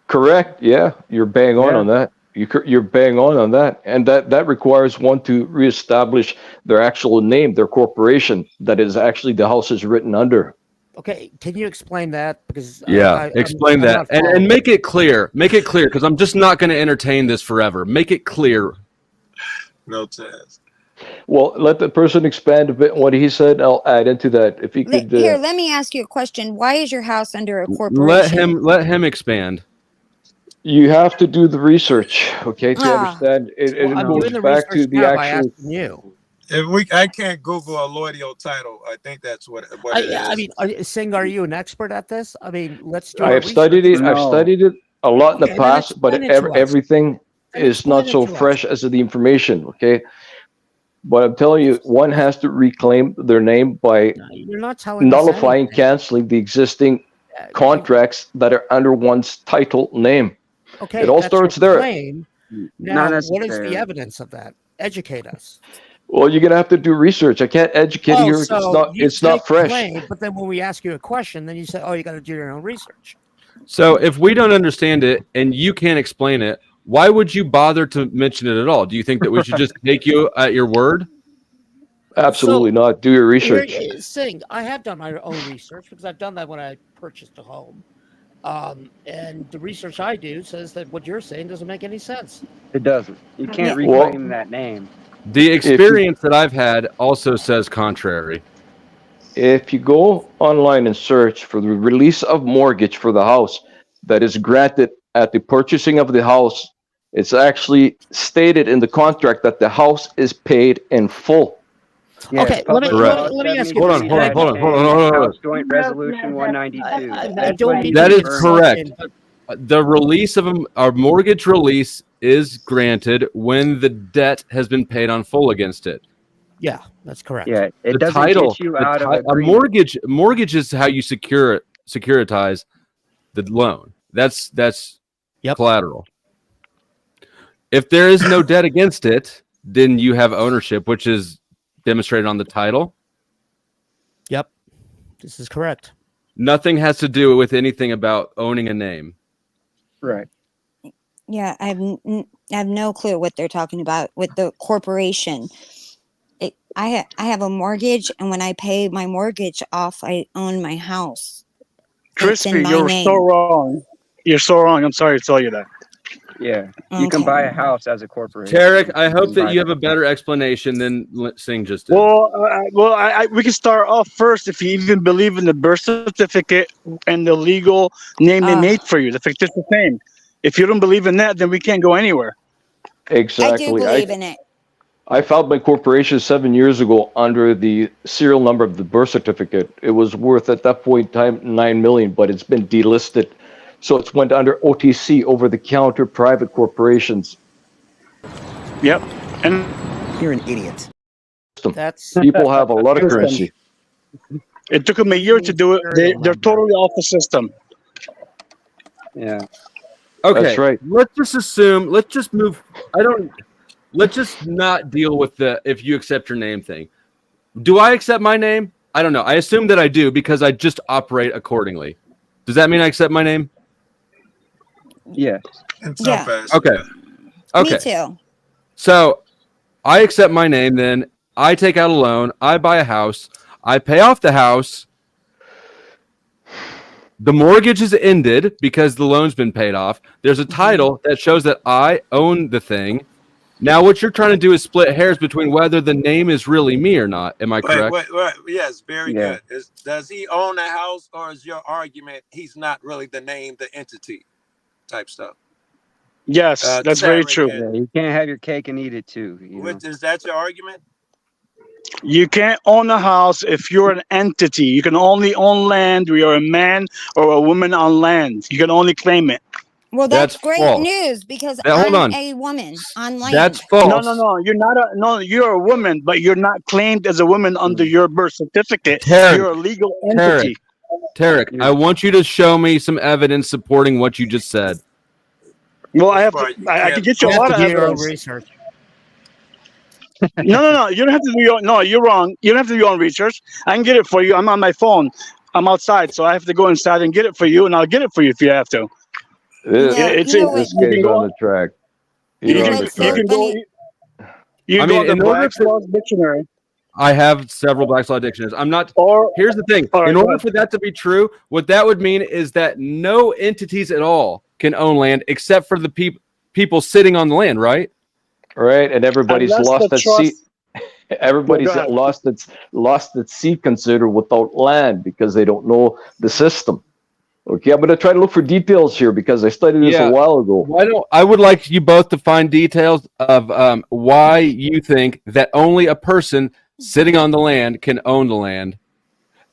Correct. Yeah, you're bang on that. You're bang on that, and that requires one to reestablish their actual name, their corporation that is actually the house is written under. Okay, can you explain that? Because explain that and make it clear. Make it clear, because I'm just not going to entertain this forever. Make it clear. No test. Well, let the person expand a bit on what he said. I'll add into that. If he could. Here, let me ask you a question. Why is your house under a corporation? Let him expand. You have to do the research, okay, to understand. It goes back to the actual. I can't Google a allodial title. I think that's what it is. I mean, Singh, are you an expert at this? I mean, let's do. I have studied it. I've studied it a lot in the past, but everything is not so fresh as the information. Okay, but I'm telling you, one has to reclaim their name by nullifying, canceling the existing contracts that are under one's title name. Okay, it all starts there. Now, what is the evidence of that? Educate us. Well, you're gonna have to do research. I can't educate you. It's not fresh. But then when we ask you a question, then you say, "Oh, you got to do your own research." So if we don't understand it and you can't explain it, why would you bother to mention it at all? Do you think that we should just take you at your word? Absolutely not. Do your research. Singh, I have done my own research because I've done that when I purchased a home. And the research I do says that what you're saying doesn't make any sense. It doesn't. You can't reclaim that name. The experience that I've had also says contrary. If you go online and search for the release of mortgage for the house that is granted at the purchasing of the house, it's actually stated in the contract that the house is paid in full. Yeah, okay, let me ask you. Hold on. Joint Resolution 192. That is correct. The release of a mortgage release is granted when the debt has been paid on full against it. Yeah, that's correct. Yeah, it The doesn't title, get you out of a agreement. mortgage is how you securitize the loan. That's collateral. If there is no debt against it, then you have ownership, which is demonstrated on the title. Yep, this is correct. Nothing has to do with anything about owning a name. Right. Yeah, I have no clue what they're talking about with the corporation. I have a mortgage, and when I pay my mortgage off, I own my house. Crispy, you're so wrong. You're so wrong. I'm sorry to tell you that. Yeah, you can buy a house as a corporation. Tarek, I hope that you have a better explanation than Singh just did. Well, we can start off first if you even believe in the birth certificate and the legal name they made for you, the fictitious name. If you don't believe in that, then we can't go anywhere. Exactly. I do believe in it. I filed my corporation 7 years ago under the serial number of the birth certificate. It was worth at that point in time $9 million, but it's been delisted. So it's went under OTC, over-the-counter private corporations. Yep. And you're an idiot. That's people have a lot of currency. It took them a year to do it. They're totally off the system. Yeah. Okay. That's right. Let's just assume. Let's just move. Let's just not deal with the if you accept your name thing. Do I accept my name? I don't know. I assume that I do because I just operate accordingly. Does that mean I accept my name? Yes. Yeah. Okay. Me too. So I accept my name, then I take out a loan, I buy a house, I pay off the house. The mortgage is ended because the loan's been paid off. There's a title that shows that I own the thing. Now, what you're trying to do is split hairs between whether the name is really me or not. Am I correct? Wait. Yes, very Yeah. good. Does he own the house, or is your argument he's not really the name, the entity type stuff? Yes, that's very Tarek, true. Yeah, you can't have your cake and eat it too. You know? Is that your argument? You can't own a house if you're an entity. You can only own land where you're a man or a woman on land. You can only claim it. Well, that's That's great false. news because Hold on. I'm a woman on land. That's false. No. You're not a no. You're a woman, but you're not claimed as a woman under your birth certificate. Tarek, You're a legal entity. Tarek, I want you to show me some evidence supporting what you just said. Well, I have to. I can get you a lot of evidence. Research. No. You don't have to do your. No, you're wrong. You don't have to do your own research. I can get it for you. I'm on my phone. I'm outside, so I have to go inside and get it for you, and I'll get it for you if you have to. This guy's on the track. You He's can, on the you track. can go. You I can mean, go to in the order Black's for- Law Dictionary. I have several Black's Law dictionaries. I'm not. Or here's the thing. all right, In go order ahead. for that to be true, what that would mean is that no entities at all can own land except for the people sitting on the land, right? Right, and everybody's Unless lost the that trust- seat. Everybody's Go ahead. lost its seat considered without land because they don't know the system. Okay, I'm gonna try to look for details here because I studied this Yeah. a while ago. I would like you both to find details of why you think that only a person sitting on the land can own the land.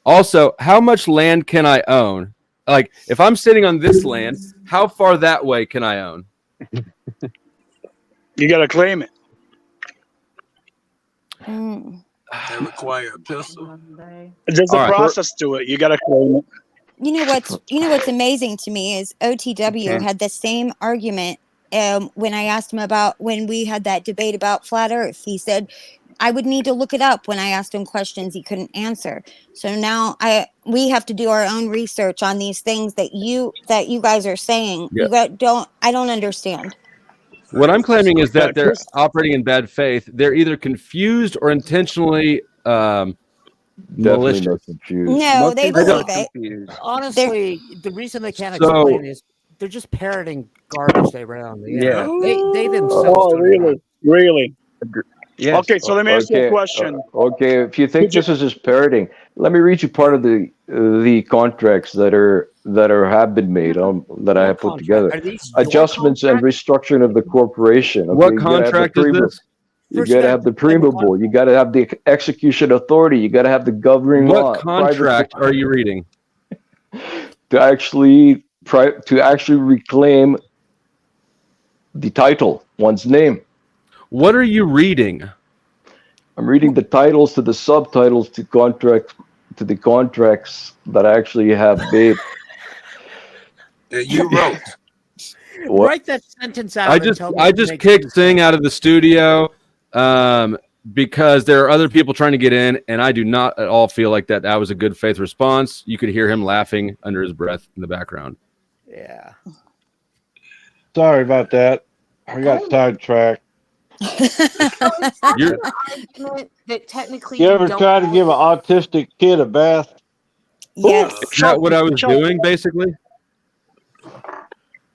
Also, how much land can I own? Like, if I'm sitting on this land, how far that way can I own? You got to claim it. They require a pistol. There's All a right. process to it. You got to claim it. You know what's amazing to me is OTW Okay. had the same argument when I asked him about when we had that debate about flat Earth. He said I would need to look it up when I asked him questions he couldn't answer. So now we have to do our own research on these things that you guys are saying. Yeah. I don't understand. What I'm claiming is that they're Chris- operating in bad faith. They're either confused or intentionally Definitely malicious. not confused. No, Most they people are believe it. confused. Honestly, the reason they can't So- explain is they're just parroting garbage they read on the Yeah. internet. They themselves. Oh, don't really? Really? Yes. Okay, so let me ask you a question. Okay, if you think this is just parroting, let me read you part of the contracts that have been made that I have put Contract. together. Are these your Adjustments and restructuring of the corporation. Okay, What you gotta have the contract is preamble- this? You First got to step, have the they were preamble. You got to have the execution authority. You got to have the governing law. What contract are you reading? to actually reclaim the title, one's name. What are you reading? I'm reading the titles to the subtitles to the contracts that I actually have made. That you wrote. What? Write that sentence out. I and just tell me I if it just makes kicked sense. Singh out of the studio because there are other people trying to get in, and I do not at all feel like that was a good faith response. You could hear him laughing under his breath in the background. Yeah. Sorry about that. I got sidetracked. You're, Argument that technically You ever don't try to give an autistic kid a bath? Yes. is that what I was doing, basically?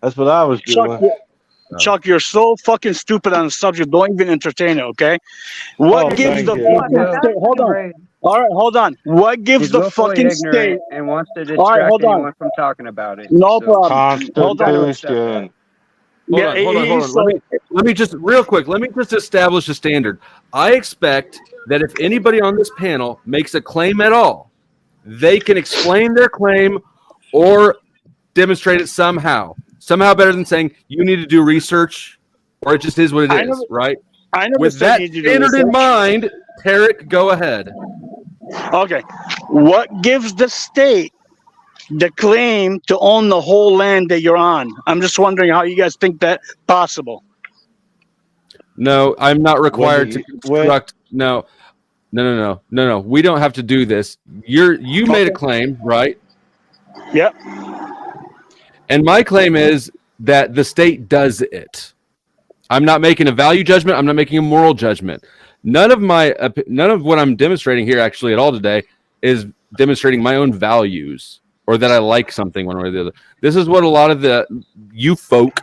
That's what I was Chuck, doing. Chuck, you're so fucking stupid on the subject. Don't even entertain it, okay? What Oh, gives thank the you. fucking state? Hold on. All right, hold on. What gives He's the willfully fucking ignorant state? and wants to All right, distract hold on. anyone from talking about it. No So, problem. Hold on. Constitution. Hold on. Let me just real quick. Let me just establish a standard. I expect that if anybody on this panel makes a claim at all, they can explain their claim or demonstrate it somehow better than saying you need to do research or it just is what it is, right? I never With said that you need to do standard in research. mind, Tarek, go ahead. Okay. What gives the state the claim to own the whole land that you're on? I'm just wondering how you guys think that possible. No, I'm not required to When- construct. No. We don't have to do this. You made a claim, right? Yep. And my claim is that the state does it. I'm not making a value judgment. I'm not making a moral judgment. None of what I'm demonstrating here actually at all today is demonstrating my own values or that I like something one way or the other. This is what a lot of you folk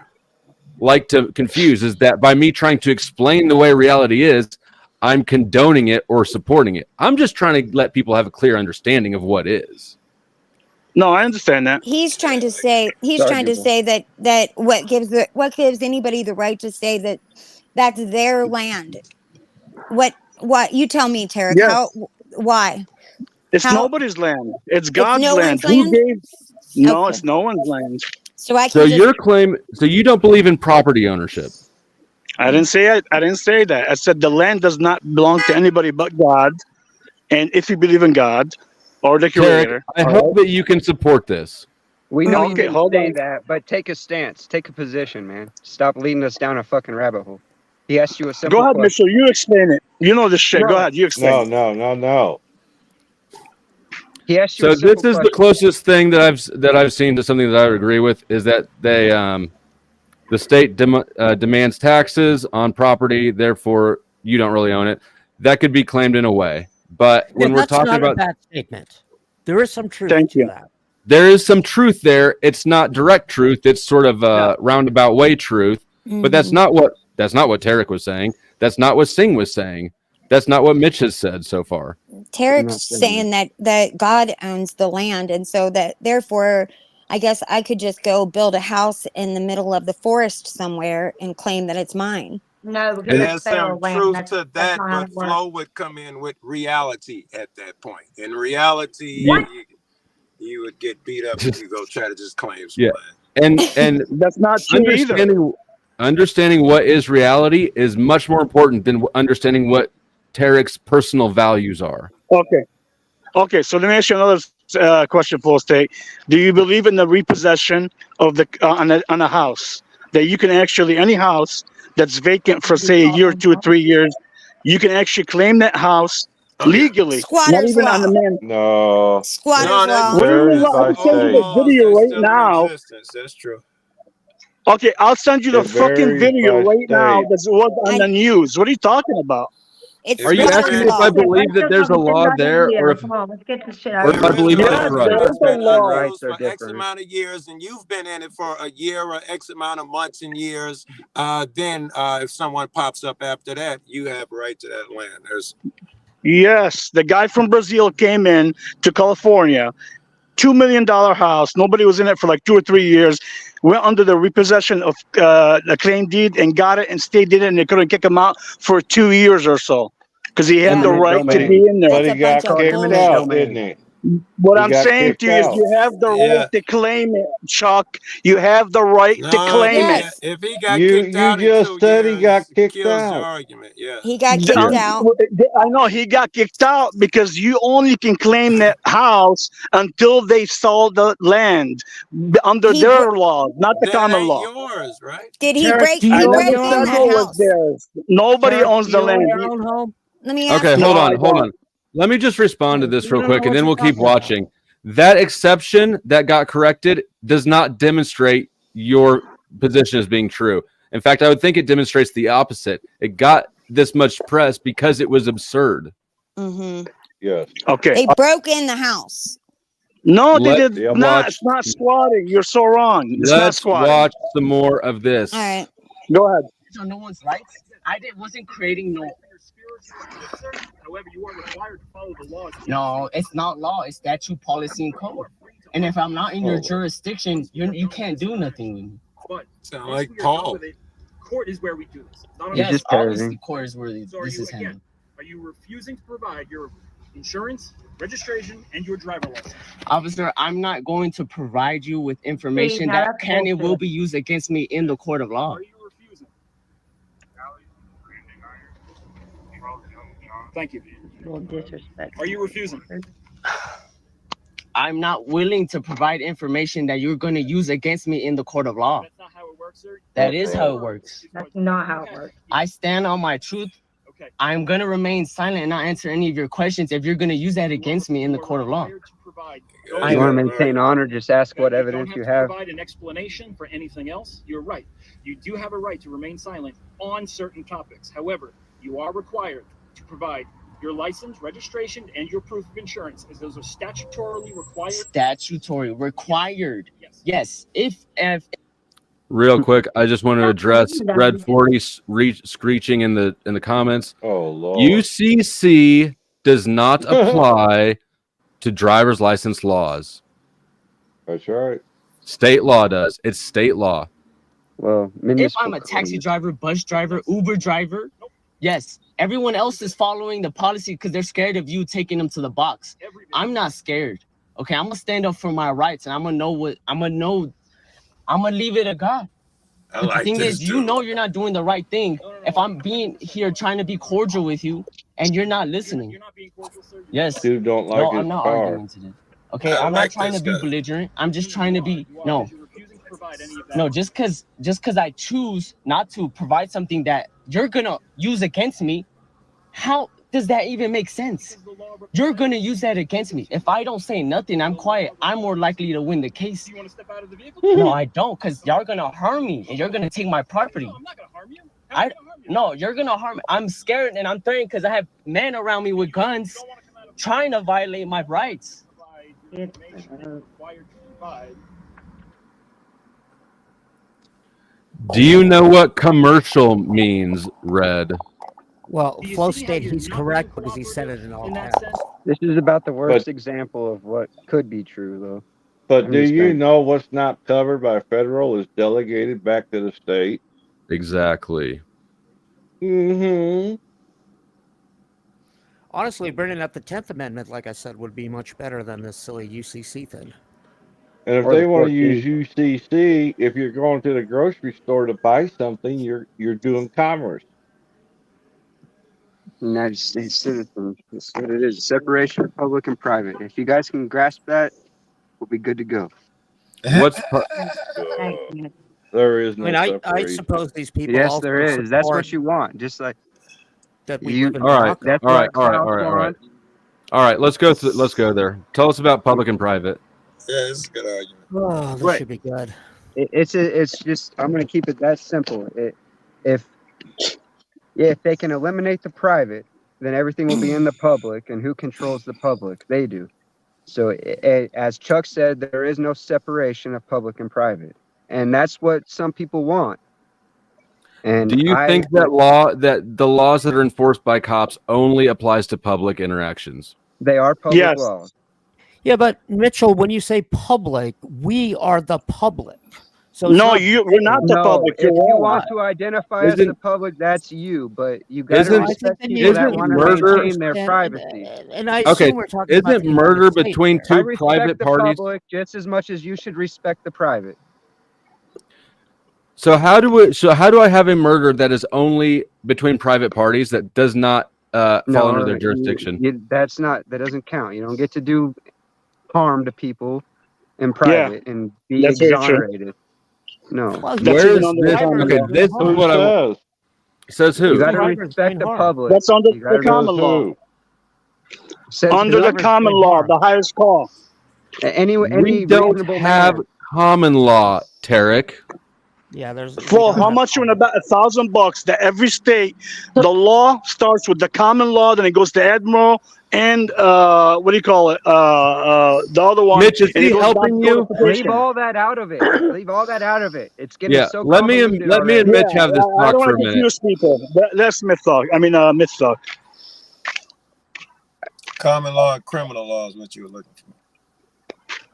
like to confuse is that by me trying to explain the way reality is, I'm condoning it or supporting it. I'm just trying to let people have a clear understanding of what is. No, I understand that. He's trying to say that what gives anybody the right to say that that's their land. What you tell me, Tarek? Yes. Why? It's How- nobody's land. It's God's no land. one's land? Who gave? No, Okay. it's no one's land. So I So can just your claim, so you don't believe in property ownership. I didn't say it. I didn't say that. I said the land does not belong to anybody but God. And if you believe in God or the Creator, Tarek, I hope that you can support this. We know you Okay, didn't hold say on. that, but take a stance, take a position, man. Stop leading us down a fucking rabbit hole. He asked you a simple Go ahead, question. Mitchell. You explain it. You know this shit. Go No. ahead. You explain. No. He asked you So a simple this is the question. closest thing that I've seen to something that I would agree with is that they the state demands taxes on property, therefore you don't really own it. That could be claimed in a way, but when we're that's talking not about a bad statement. There is some truth Thank to you. that. there is some truth there. It's not direct truth. It's sort of roundabout way truth. But that's not what Tarek was saying. That's not what Singh was saying. That's not what Mitch has said so far. Tarek's saying that God owns the land, and so that therefore, I guess I could just go build a house in the middle of the forest somewhere and claim that it's mine. No, because There's it's federal some land. truth That's to that's that, not how but it works. Flo would come in with reality at that point. In reality, you would get beat up if you go try to just claim some land. And That's not true either. understanding what is reality is much more important than understanding what Tarek's personal values are. Okay. So let me ask you another question, Full State. Do you believe in the repossession of the on a house that you can actually any house that's vacant for say a year, or 2 or 3 years, you can actually claim that house legally, not Squatter's even on the law. man. No. Squatter's No, that's law. What do you mean? Varies I'll by send you state. the video that's right still in now. existence. That's true. Okay, I'll send you the It fucking varies video by right now state. that was on the news. What are you talking about? It's Are you squatter's asking me if law. I believe Let's that just there's a fucking law send out the there, video. or if Come on, let's get this shit or over if I with. believe Yes, that's right? there's a law. Rules for X amount of years, and you've been in it for a year or X amount of months and years. Then if someone pops up after that, you have a right to that land. Yes, the guy from Brazil came in to California, $2 million house. Nobody was in it for like 2 or 3 years. Went under the repossession of the claim deed and got it and stayed in it, and they couldn't kick him out for 2 years or so because he had the Eminent right to domain. be in there. But he That's a bunch got of kicked bullshit. out, didn't he? What He I'm got saying kicked to you is out. you have the Yeah. right to claim it, Chuck. You have the right to No, claim it. Yes, if he got You kicked out in just 2 said he got years, it kicked kills your out. argument. Yeah. he got kicked out. I know he got kicked out because you only can claim that house until they sold the land under He their laws, not the That common ain't law. yours, right? Did he Tarek, break? do I He you own never broke your in own said that what home? was house. theirs. Nobody Tarek, owns do the you own land. your own home? Let me ask Okay, you. No, hold I on. don't. Let me just respond to this You real don't know quick, and what then you're we'll keep talking about. watching. That exception that got corrected does not demonstrate your position as being true. In fact, I would think it demonstrates the opposite. It got this much press because it was absurd. Mm-hmm. Yes. Okay. They broke in the house. No, they Let did Yeah, not. watch. It's not squatting. You're so wrong. It's not Let's squatting. watch some more of this. All right. Go ahead. On no one's rights. Wasn't creating no. However, you are required to follow the laws. No, it's not law. It's statute, policy, and code. And if I'm not in your Hold on. jurisdiction, you can't do nothing with me. But Sound once like we are done Paul. with it, court is where we do this. It's not on He's Yes, just obviously, parroting. court is where So are this you is again? handled. Are you refusing to provide your insurance, registration, and your driver license? Officer, I'm not going to provide you with See, information now that that's can and will bullshit. be used against me in the court of law. Are you refusing? Thank you. Little disrespect. Are you refusing? I'm not willing to provide information that you're going to use against me in the court of law. That's not how it works, sir. That is how it works. That's not how it works. I stand on my truth. Okay. I'm going to remain silent and not answer any of your questions if you're going to use that against me in the court of law. You want to maintain honor, just ask what evidence you have. Provide an explanation for anything else. You're right. You do have a right to remain silent on certain topics. However, you are required to provide your license, registration, and your proof of insurance, as those are statutorily required. Statutory required. Yes. If Real quick, I just want to address Red 40 screeching in the comments. Oh Lord. UCC does not apply to driver's license laws. That's right. State law does. It's state law. Well, If I'm a taxi driver, bus driver, Uber driver, yes, everyone else is following the policy because they're scared of you taking them to the box. I'm not scared. Okay, I'm gonna stand up for my rights, and I'm gonna leave it to God. I But like the thing this is, you know you're not doing the right thing. If I'm being here trying to be cordial with you and you're not listening. Yes. Dude don't like No, his I'm not car. arguing today. Okay, I I'm like not trying this to be guy. belligerent. I'm just trying to be no, just cause I choose not to provide something that you're gonna use against me, how does that even make sense? You're gonna use that against me. If I don't say nothing, I'm quiet, I'm more likely to win the case. Do you want to step out of the vehicle? No, I don't, because y'all gonna harm me and you're gonna take my property. No, I'm not gonna harm you. How am I gonna harm you? No, you're gonna harm me. I'm scared and I'm threatened because I have men around me with guns trying to violate my rights. Provide the information required to provide. Do you know what commercial means, Red? Well, Do you Flow see how State, you're he's not correct being because he said it in all in that caps. sense? This is about the worst But- example of what could be true, though. But I'm do just you saying. know what's not covered by federal is delegated back to the state? Exactly. Mm-hmm. Honestly, bringing up the 10th Amendment, like I said, would be much better than this silly UCC thing. And if Or they the want to 14th. use UCC, if you're going to the grocery store to buy something, you're doing commerce. United States citizens. That's what it is. Separation of public and private. If you guys can grasp that, we'll be good to go. What's Thank you. There is I no mean, I separation. suppose these people Yes, also there is. That's what support you want. Just like that we you. live in All right. democracy. That's All right. what All right. Klaus All right. All right. wants. All right. Let's go there. Tell us about public and private. Yeah, it's a good argument. Oh, this Right. should be good. It's just. I'm gonna keep it that simple. If they can eliminate the private, then everything will be in the public. And who controls the public? They do. So, as Chuck said, there is no separation of public and private, and that's what some people want. And Do you think that the laws that are enforced by cops only applies to public interactions? they are public Yes. laws? Yeah, but Mitchell, when you say public, we are the public. So it's No, not we're not the No, public. if You're you wrong. want to identify as the Isn't- public, that's you. But you got to Isn't- respect then people that isn't want to murder- maintain their privacy. And I Okay, assume we're talking about isn't the murder United States between there. two I respect private the parties? public just as much as you should respect the private. So how do I have a murder that is only between private parties that does not fall under their jurisdiction? That doesn't count. You don't get to do harm to people in private and be that's very true. exonerated. No. Well, That's Where even is under this? the common Okay, law. this is Who what I want. says? Says who? You got to Drivers respect doing the harm. public. That's under You gotta the common Says law. who? Says Under the drivers common doing law, harm. the highest call. any We don't reasonable have man. common law, Tarek. Yeah, there's we For don't how have much? You common want about $1,000 that every state, the law starts with the common law, then it goes to admiral and what do you call it? The other one. Mitch, is and it he goes down helping to you? codification. Leave all that out of it. Leave all that out of it. It's getting Yeah, so let me and convoluted already. Mitch have this I talk don't for a want to minute. confuse people. That's myth talk. I mean, myth talk. Common law and criminal law is what you were looking for.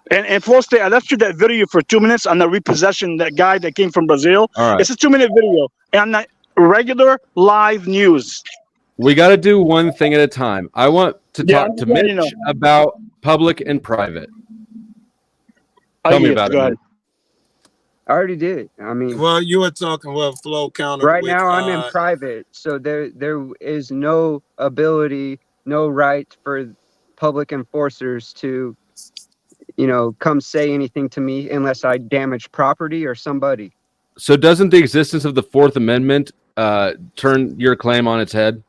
And Flow State, I left you that video for 2 minutes on the repossession, that guy that came from Brazil. All right. It's a 2-minute video and on regular live news. We got to do one thing at a time. I want to Yeah, talk I'm to just letting you Mitch know. about public and private. I Tell me yield. about Go it, ahead. Mitch. I already did. I mean, Well, you were talking flow counter right with now I'm in private, so there is no ability, no right for public enforcers to, come say anything to me unless I damage property or somebody. So doesn't the existence of the Fourth Amendment turn your claim on its head?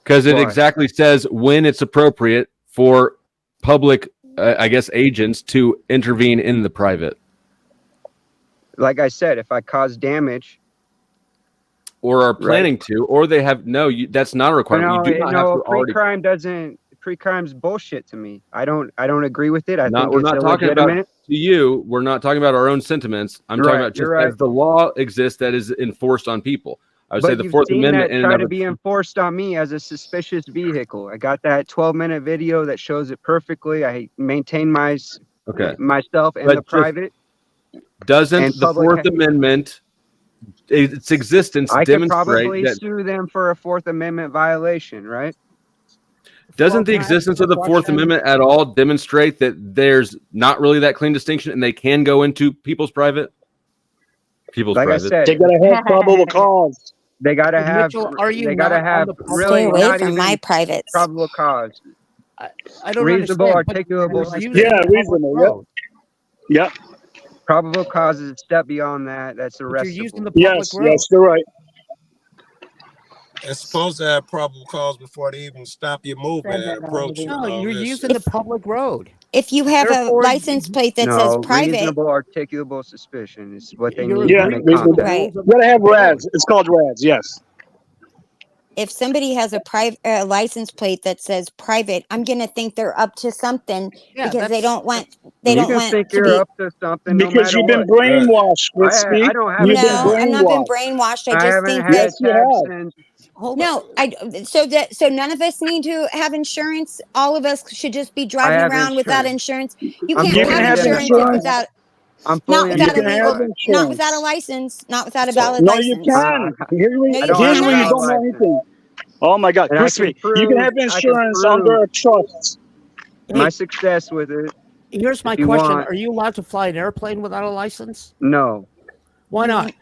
Because it Why? exactly says when it's appropriate for public, agents to intervene in the private. Like I said, if I cause damage, Or are planning to, or they have that's not a requirement. You do not have to already. pre-crime's bullshit to me. I don't agree with it. I think We're it's not talking about illegitimate. to you, we're not talking about our own sentiments. I'm talking about just as the law exists that is enforced on people. I would say But the you've Fourth seen Amendment that in and try of to be enforced on me as a suspicious vehicle. I got that 12-minute video that shows it perfectly. I maintain myself in the private. Doesn't the Fourth Amendment, its existence, I could demonstrate probably that? sue them for a Fourth Amendment violation, right? Doesn't the existence of the Fourth Amendment at all demonstrate that there's not really that clean distinction, and they can go into people's private? Like I said, they gotta have probable cause. They gotta have. Mitchell, are you They gotta not on have the public really Stay away not from even my privates. probable cause. I don't Reasonable, understand. But articulable you're suspicion. using Yeah, the public reasonable. road. Yep. Probable cause is a step beyond that. That's But you're using arrestable. the public road. Yes, you're right. They're supposed to have probable cause before they even stop you moving and approach you. No, and all you're this using shit. the public road. If you have a Therefore, license plate that says No, private, reasonable, articulable suspicion is what they You're need to Yeah, make agreeing with the contact. right? rules of You gotta have the road. RADs. It's called RADs. Yes. If somebody has a private license plate that says private, I'm gonna think they're up to something Yeah, because they that's don't want You can think to you're be. up to something no Because matter you've been what. brainwashed, Crispy. I don't have a You've been No, I'm not been brainwashed. brainwashed. I I just haven't think had that a Yes, you tag have. since. hold no, so none of us need to have insurance. All of us should just be I driving have around without insurance. insurance. You I'm can't You fully can have have insurance indemnified. insurance. I'm not fully You without a can have legal, indemnified. not without a insurance. license, not without a valid No, you license. can. No, I you don't Here's have a where you cannot. don't valid know license. anything. Oh my God, And I can Crispy, you can have insurance under a trust. my Hey, success with it. here's my If you question: want, are you allowed to fly an airplane without a license? no, Why not?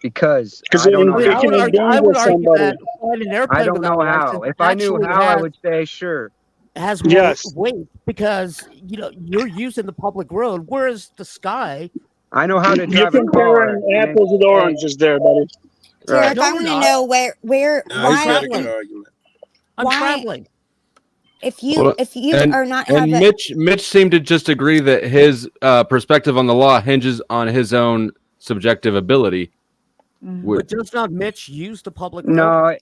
because Because I don't know it how. can I endanger would argue somebody. that flying an I airplane don't without know a how. license If I knew actually how, I would say sure. has more Yes. weight because you're using the public road, whereas the sky. I know how to You're drive a car. comparing apples with oranges there, buddy. Tara, Right. if No, I we're want to not. know where, Nah, he's got a traveling. good argument. I'm why, traveling. if you are not and having, Mitch seemed to just agree that his perspective on the law hinges on his own subjective ability. But does not Mitch use the public road? No,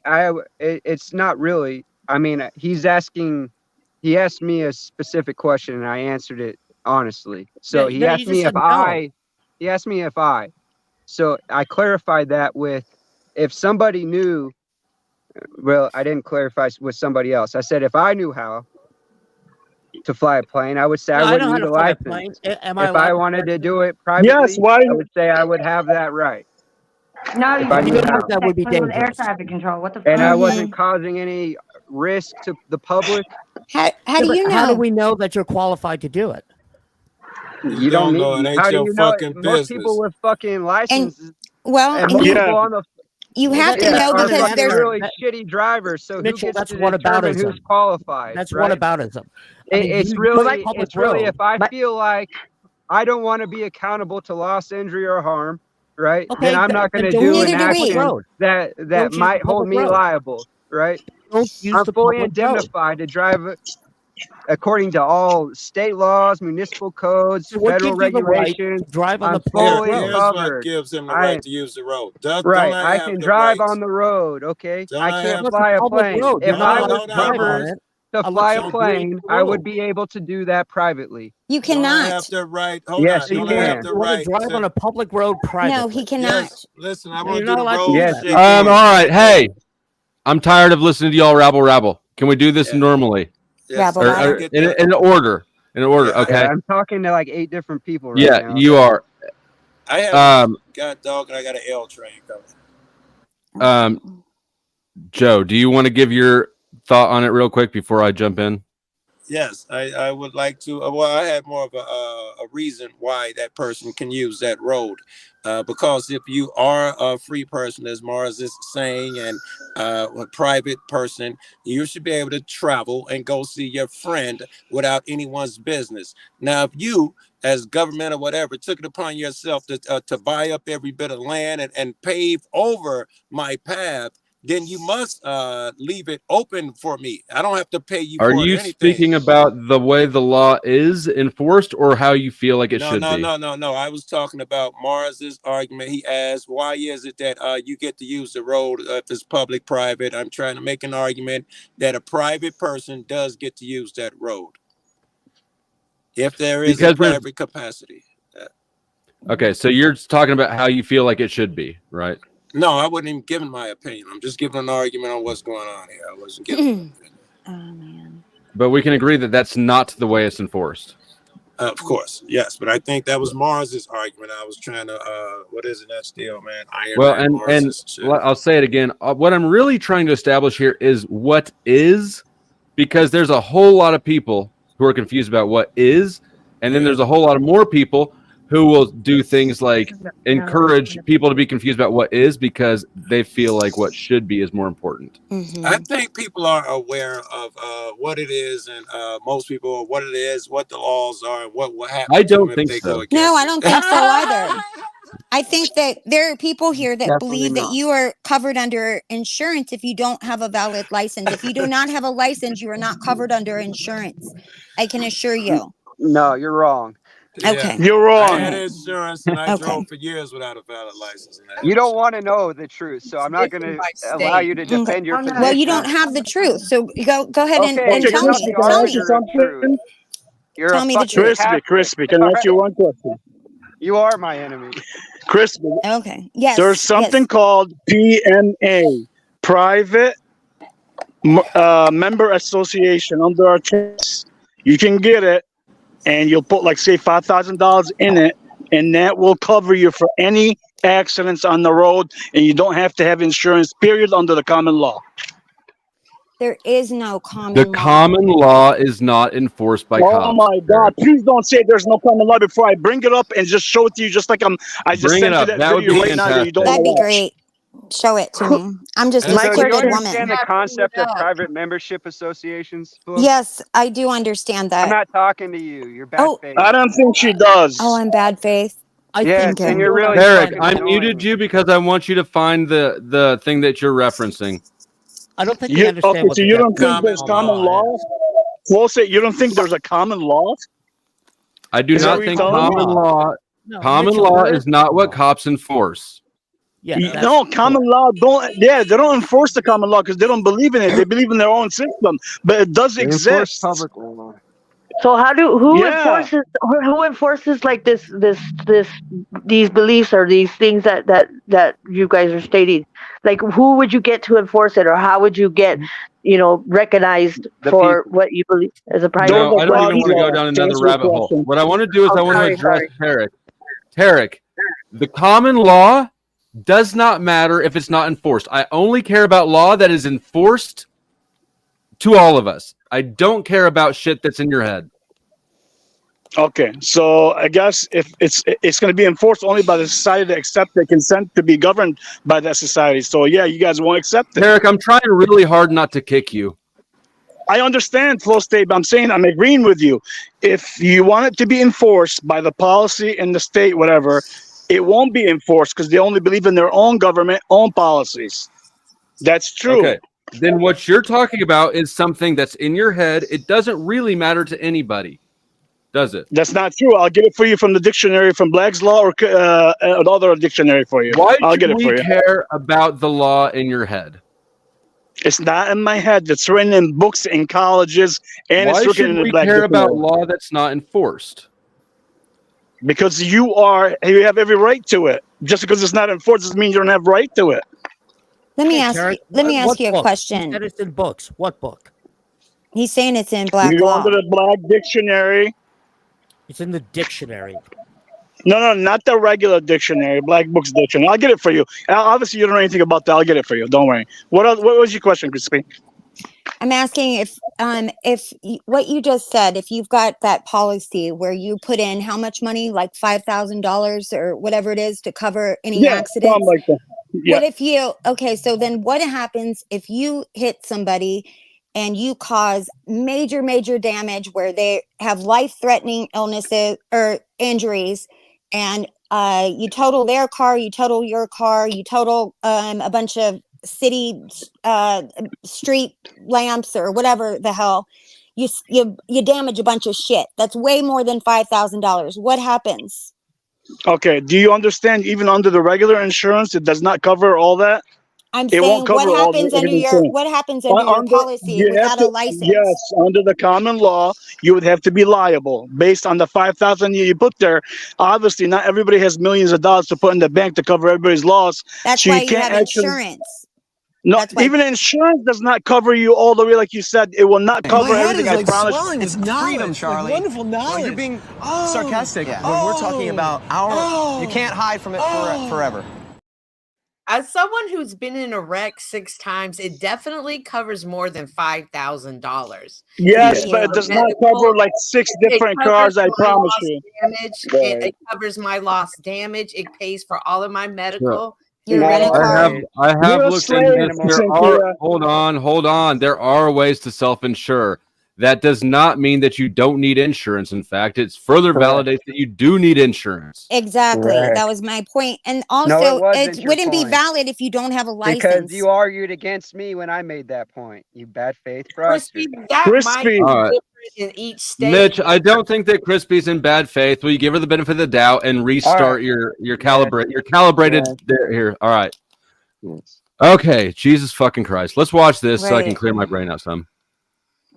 it's not really. I mean, he asked me a specific question and I answered it honestly. So Yeah, no, you just said no. he asked me if so I clarified that with, if somebody knew, well, I didn't clarify with somebody else. I said, if I knew how to fly a plane, I would say No, I I wouldn't know how need to a fly a license. plane. Am I If allowed I to wanted fly to do it Yes, privately, why? I would say I would have that right. No, If you I should knew be feel able how. like that would be technically with air dangerous? traffic control. What the And I fuck? wasn't causing any risk to the public. how Yeah, do but you how do know? we know that you're qualified to do it? You don't know. It need. ain't How do your you know? fucking Most people business. with fucking And licenses well, and and most you people on the you have to that's know are not an because fucking there's answer. really shitty drivers. So who Mitchell, gets that's to determine who's whataboutism. qualified, That's right? whataboutism. I mean, It's you use the really, public it's really, road. if I feel like I don't want to be accountable to loss, injury, or harm, right? Okay, Then I'm not going then to don't do use an neither the do public we. action road. that Don't use the might hold public me road. liable, right? Don't use I'm the fully public road. indemnified to drive according to all state laws, municipal codes, So what federal gives you the right regulations. to drive on I'm the public fully road? Here's what covered. gives him the I right to use the road. Don't Right, I I have can the drive right? on the road, okay? Don't I I can't have? It's a fly a public plane. road. You're If not I allowed was to drive on covered it to fly a unless you agree plane, to the I would rules. be able to do that privately. you Don't I have cannot. the right? Hold Yes, on. So you Don't I have can. the want to right drive to? on a public road No, privately? he cannot. Yes. Listen, I No, want you're to do not the allowed to do road Yes, that. you shit. can. All right, hey, I'm tired of listening to y'all rabble. Can we do this Yeah. normally? Yes. Rabble, Or, I or get in, that. in order? In order, Yeah. okay? I'm talking to like 8 different people right Yeah, now. you are. I have Um, got dog, and I got an L train coming. Joe, do you want to give your thought on it real quick before I jump in? Yes, I would like to. Well, I have more of a reason why that person can use that road, because if you are a free person, as Mars is saying, and a private person, you should be able to travel and go see your friend without anyone's business. Now, if you, as government or whatever, took it upon yourself to buy up every bit of land and pave over my path, then you must leave it open for me. I don't have to pay you Are for it or you anything. speaking about the way the law is enforced or how you feel like it should be? No. I was talking about Mars's argument. He asked, why is it that you get to use the road if it's public, private? I'm trying to make an argument that a private person does get to use that road. if there is Because a there's- private capacity. Okay, so you're talking about how you feel like it should be, right? No, I wasn't even giving my opinion. I'm just giving an argument on what's going on here. I wasn't giving. Oh man. But we can agree that that's not the way it's enforced. Of course, yes, but I think that was Mars's argument. I was trying to, what is it? That still, man. Iron Well, Man, and Mars's shit. I'll say it again. What I'm really trying to establish here is what is, because there's a whole lot of people who are confused about what is, and then there's a whole lot of more people who will do things like encourage people to be confused about what is because they feel like what should be is more important. I think people are aware of what it is, and most people are what it is, what the laws are, and what will happen. I to them don't if think they so. go against No, I it. don't think so either. I think that there are people here that Definitely believe that not. you are covered under insurance if you don't have a valid license. If you do not have a license, you are not covered under insurance. I can assure you. No, you're wrong. Okay. You're I had wrong. insurance, and I Okay. drove for years without a valid license. And I You don't want to know the truth, so I'm not going to allow you to defend your position. Well, you don't have the truth, so go ahead and, Okay, and Okay, tell without me. Crispy, the can I Tell ask you me. arbiter of truth, something? you're Tell a me the fucking truth. Crispy, Catholic. can I ask you one question? You are my enemy. Crispy, Okay. Yes. there's something Yes. called PMA, Private Member Association under our checks. You can get it, and you'll put like say $5,000 in it, and that will cover you for any accidents on the road, and you don't have to have insurance. Period, under the common law. There is no common The law. common law is not enforced by Oh cops. my God! Please don't say there's no common law before I bring it up and just show it to you, just like I just Bring it sent you up. that That would video be right now that you don't fantastic. That'd be want to watch. great. Show it to me. I'm just a So do you stupid understand woman. the concept of private membership associations? Book? Yes, I do understand I'm that. not talking to you. You're bad Oh, faith. I don't think she does. oh, I'm bad faith. I Yes, think and Okay. you're really Eric, fucking I annoying. muted you because I want you to find the thing that you're referencing. I don't think we understand Okay, what so the you don't think Common there's common law. law? Close it. You don't think there's a common law? I do Is that not what you're think telling me? common law. No, Common Mitchell, law there is not what cops enforce. Yeah, that's No, common law don't. Yeah, they don't enforce the common law because they don't believe in it. They believe in their own system, but it does They enforce exist. public law. So who Yeah. enforces like these beliefs or these things that you guys are stating? Like who would you get to enforce it, or how would you get recognized The for what you believe as a private? No, I don't God's even want to go law. down To another answer your rabbit hole. question. What I want to do is Oh, I want to sorry, address Tarek. The common law does not matter if it's not enforced. I only care about law that is enforced to all of us. I don't care about shit that's in your head. Okay, so I guess if it's going to be enforced only by the society that accept the consent to be governed by that society. So yeah, you guys won't accept it. Tarek, I'm trying really hard not to kick you. I understand, Flow State, but I'm saying I'm agreeing with you. If you want it to be enforced by the policy in the state, whatever, it won't be enforced because they only believe in their own government, own policies. That's true. Okay. Then what you're talking about is something that's in your head. It doesn't really matter to anybody, does it? That's not true. I'll get it for you from the dictionary, from Black's Law, or another dictionary for you. Why I'll should get it for we you. care about the law in your head? It's not in my head. It's written in books in colleges, and Why it's written should in the we Black care about Dictionary. law that's not enforced? Because you have every right to it. Just because it's not enforced doesn't mean you don't have right to it. Let me Okay, ask Tarek, you. Let me what ask you a book? question. That is in books. What book? He's saying it's in Black You go Law. under the Black Dictionary. It's in the dictionary. No, not the regular dictionary, Black Books Dictionary. I'll get it for you. Obviously, you don't know anything about that. I'll get it for you. Don't worry. What else? What was your question, Crispy? I'm asking if what you just said, if you've got that policy where you put in how much money, like $5,000 or whatever it is, to cover any Yeah, accidents. something like that. Yeah. What if you? Okay, so then what happens if you hit somebody and you cause major damage where they have life-threatening illnesses or injuries, and you total their car, you total your car, you total a bunch of city street lamps or whatever the hell, you damage a bunch of shit. That's way more than $5,000. What happens? Okay. Do you understand? Even under the regular insurance, it does not cover all that. I'm It won't saying what cover all happens under everything. your policy You have without a to, license? yes, under the common law, you would have to be liable based on the 5,000 you put there. Obviously, not everybody has millions of dollars to put in the bank to cover everybody's loss. That's So why you you can't have actually. insurance. No, That's why. even insurance does not cover you all the way, like you said. It will not cover everything. I promise. It's freedom, Charlie. Like wonderful knowledge. No, you're being sarcastic when we're talking about our. You can't hide from it forever. As someone who's been in a wreck 6 times, it definitely covers more than $5,000. Yes, but it does not cover like 6 different cars. I promise you. Damage. It covers my lost damage. It pays for all of my medical. Your rental car. I have You're a looked into slave, this. There Cynthia. are hold on. There are ways to self-insure. That does not mean that you don't need insurance. In fact, it further validates that you do need insurance. Exactly. Correct. That was my point. And No, also, it wasn't it your wouldn't be point. valid if you don't have a license. Because you argued against me when I made that point. You bad faith Crispy, fraudster. that might be All right. different in each state. Mitch, I don't think that Crispy's in bad faith. Will you give her the benefit of the doubt and restart your calibrated here? All right. Yes. Okay, Jesus fucking Christ. Let's watch this so I can Right. clear my brain out some.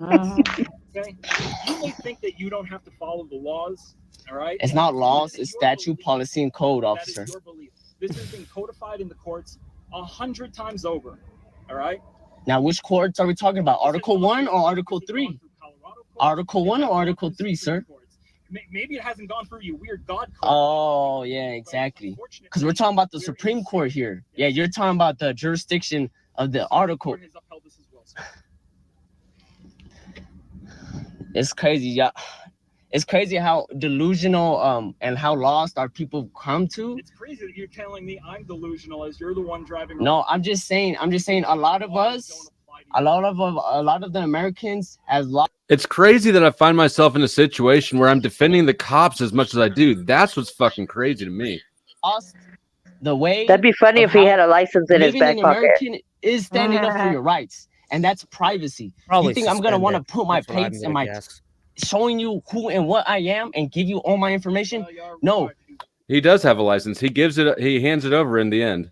Okay? You may think that you don't have to follow the laws, all right? It's not laws, it's statute, policy, and code, That officer. is your belief. This has been codified in the courts 100 times over, all right? Now, which courts are we talking about? Article 1 or Article 3? Article 1 or Article 3, sir? Maybe it hasn't gone through your weird God code. Oh, yeah, exactly. Because we're talking about the Supreme Court here. Yeah, you're talking about the jurisdiction of the article. It's crazy, yeah. It's crazy how delusional and how lost our people come to. It's crazy that you're telling me I'm delusional as you're the one driving. No, I'm just saying a lot of us, a lot of the Americans has lost. It's crazy that I find myself in a situation where I'm defending the cops as much as I do. That's what's fucking crazy to me. The way That'd be funny if he had a license in his living back in pocket. American is standing up for your rights, and that's privacy. Probably You think I'm gonna want to suspended. put my That's what I'm plates gonna and my guess. showing you who and what I am and give you all my information? No. He does have a license. He hands it over in the end.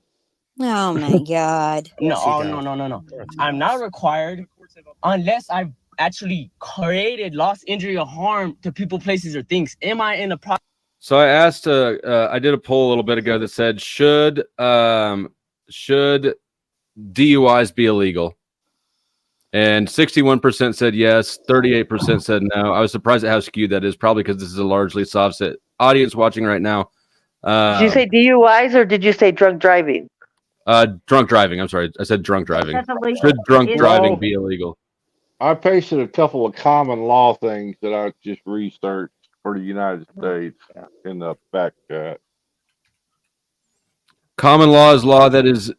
Oh my God. No. I'm not required unless I've actually created loss, injury, or harm to people, places, or things. Am I in a process? So I asked, I did a poll a little bit ago that said, should DUIs be illegal? And 61% said yes, 38% said no. I was surprised at how skewed that is, probably because this is a largely soft set audience watching right now. Did you say DUIs or did you say drunk driving? Drunk driving. I'm sorry. I said drunk driving. That's illegal. Should drunk It is. driving be illegal? I pasted a couple of common law things that I just researched for the United States in the back chat. Common law is law that is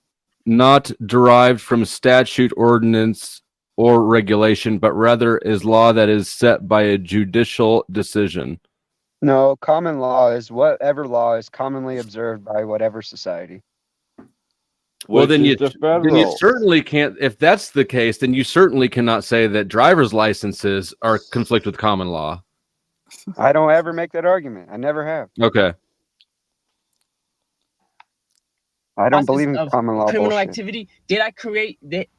not derived from statute, ordinance, or regulation, but rather is law that is set by a judicial decision. No, common law is whatever law is commonly observed by whatever society. Well, then you federal. certainly can't. If that's the case, then you certainly cannot say that driver's licenses are conflict with common law. I don't ever make that argument. I never have. Okay. I don't believe in Of common law criminal bullshit. activity.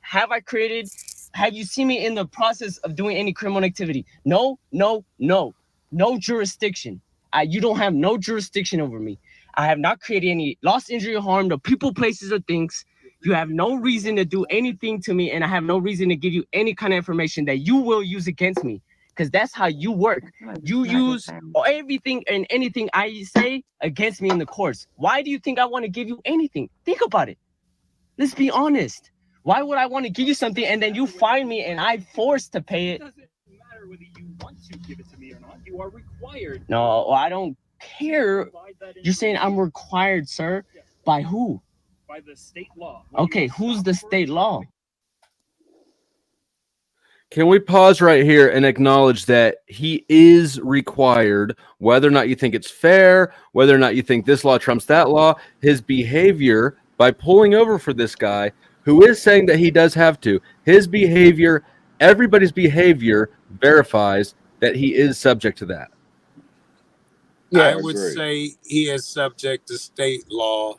Have I created? Have you seen me in the process of doing any criminal activity? No jurisdiction. You don't have no jurisdiction over me. I have not created any loss, injury, or harm to people, places, or things. You have no reason to do anything to me, and I have no reason to give you any kind of information that you will use against me, because that's how you work. You use everything and anything I say against me in the courts. Why do you think I want to give you anything? Think about it. Let's be honest. Why would I want to give you something and then you fine me and I'm forced to pay it? It doesn't matter whether you want to give it to me or not. You are required. No, I don't care. You're saying I'm required, sir. By who? By the state law. Okay, who's the state law? Can we pause right here and acknowledge that he is required, whether or not you think it's fair, whether or not you think this law trumps that law, his behavior by pulling over for this guy who is saying that he does have to, his behavior, everybody's behavior verifies that he is subject to that. I would say he is subject to state law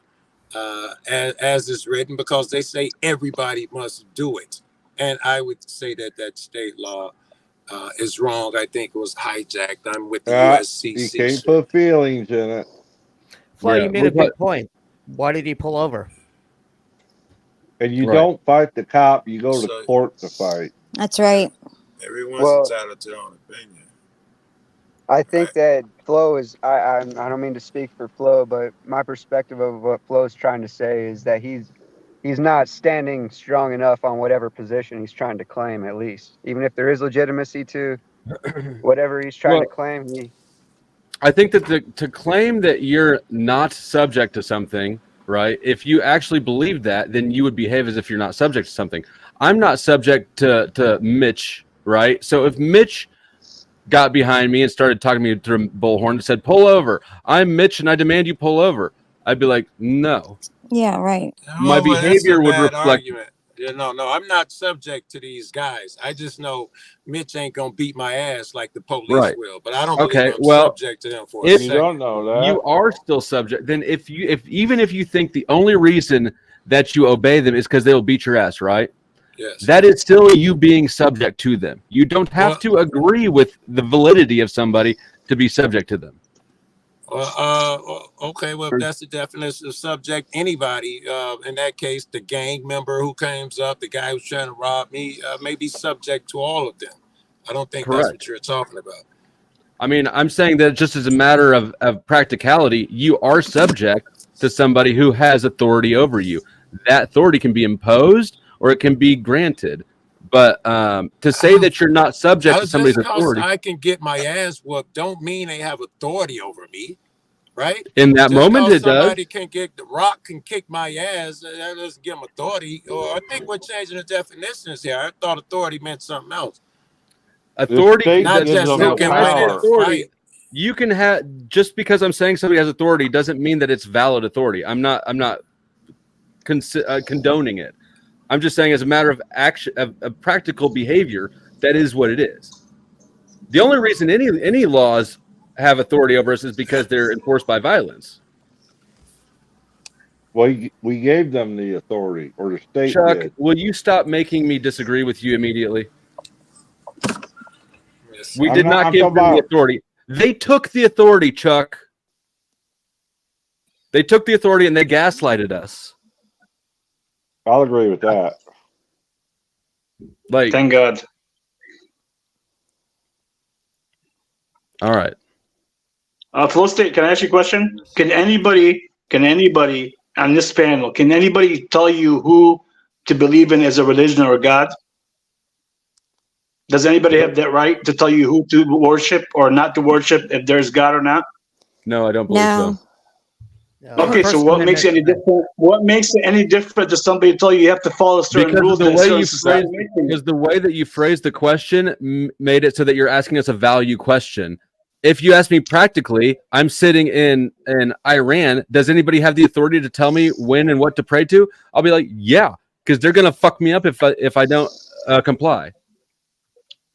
as is written, because they say everybody must do it. And I would say that state law is wrong. I think it was hijacked. I'm with the You USCC. can't put feelings in it. Flo, Yeah, you made a good point. Why did he pull over? And you Right. don't fight the cop, you go to So- court to fight. That's right. Everyone's Well- entitled to their own opinion. I think that Flo is. I don't mean to speak for Flo, but my perspective of what Flo is trying to say is that he's not standing strong enough on whatever position he's trying to claim. At least, even if there is legitimacy to whatever he's trying to claim, I think that to claim that you're not subject to something, right? If you actually believe that, then you would behave as if you're not subject to something. I'm not subject to Mitch, right? So if Mitch got behind me and started talking to me through a bullhorn and said, "Pull over. I'm Mitch and I demand you pull over," I'd be like, "No." Yeah, right. My well, that's a behavior would bad reflect. argument. Yeah, no, I'm not subject to these guys. I just know Mitch ain't gonna beat my ass like the police Right. will. But I don't Okay, believe I'm well, subject to them for a if You second. don't know that. you are still subject, then if even if you think the only reason that you obey them is because they will beat your ass, right? Yes. That is still you being subject to them. You don't have to agree with the validity of somebody to be subject to them. Okay, well, if that's the definition of subject, anybody, in that case, the gang member who comes up, the guy who's trying to rob me, may be subject to all of them. I don't think that's Correct. what you're talking about. I mean, I'm saying that just as a matter of practicality, you are subject to somebody who has authority over you. That authority can be imposed or it can be granted. But to say that you're not subject to somebody's Just 'cause authority I can get my ass whooped don't mean they have authority over me, right? in that Just moment, 'cause it does. somebody can get the rock can kick my ass, that doesn't give them authority. Or I think we're changing the definitions here. I thought authority meant something else. Authority, state Not gives just them who the can when I win say in a power. authority, fight. you can have just because I'm saying somebody has authority doesn't mean that it's valid authority. I'm not condoning it. I'm just saying as a matter of action of practical behavior, that is what it is. The only reason any laws have authority over us is because they're enforced by violence. Well, we gave them the authority, or the state Chuck, did. will you stop making me disagree with you immediately? Yes. We I'm did not- not I'm give talking them the about- authority. They took the authority, Chuck. They took the authority and they gaslighted us. I'll agree with that. Like, Thank God. all right. Flow State, can I ask you a question? Can anybody on this panel, can anybody tell you who to believe in as a religion or a God? Does anybody have that right to tell you who to worship or not to worship, if there's God or not? No, I don't believe No. so. Okay, so what makes it any different? What makes it any different to somebody tell you have to follow certain Because rules of the that way certain you society phrased, makes you? because the way that you phrased the question made it so that you're asking us a value question. If you ask me practically, I'm sitting in Iran. Does anybody have the authority to tell me when and what to pray to? I'll be like, yeah, because they're gonna fuck me up if I don't comply.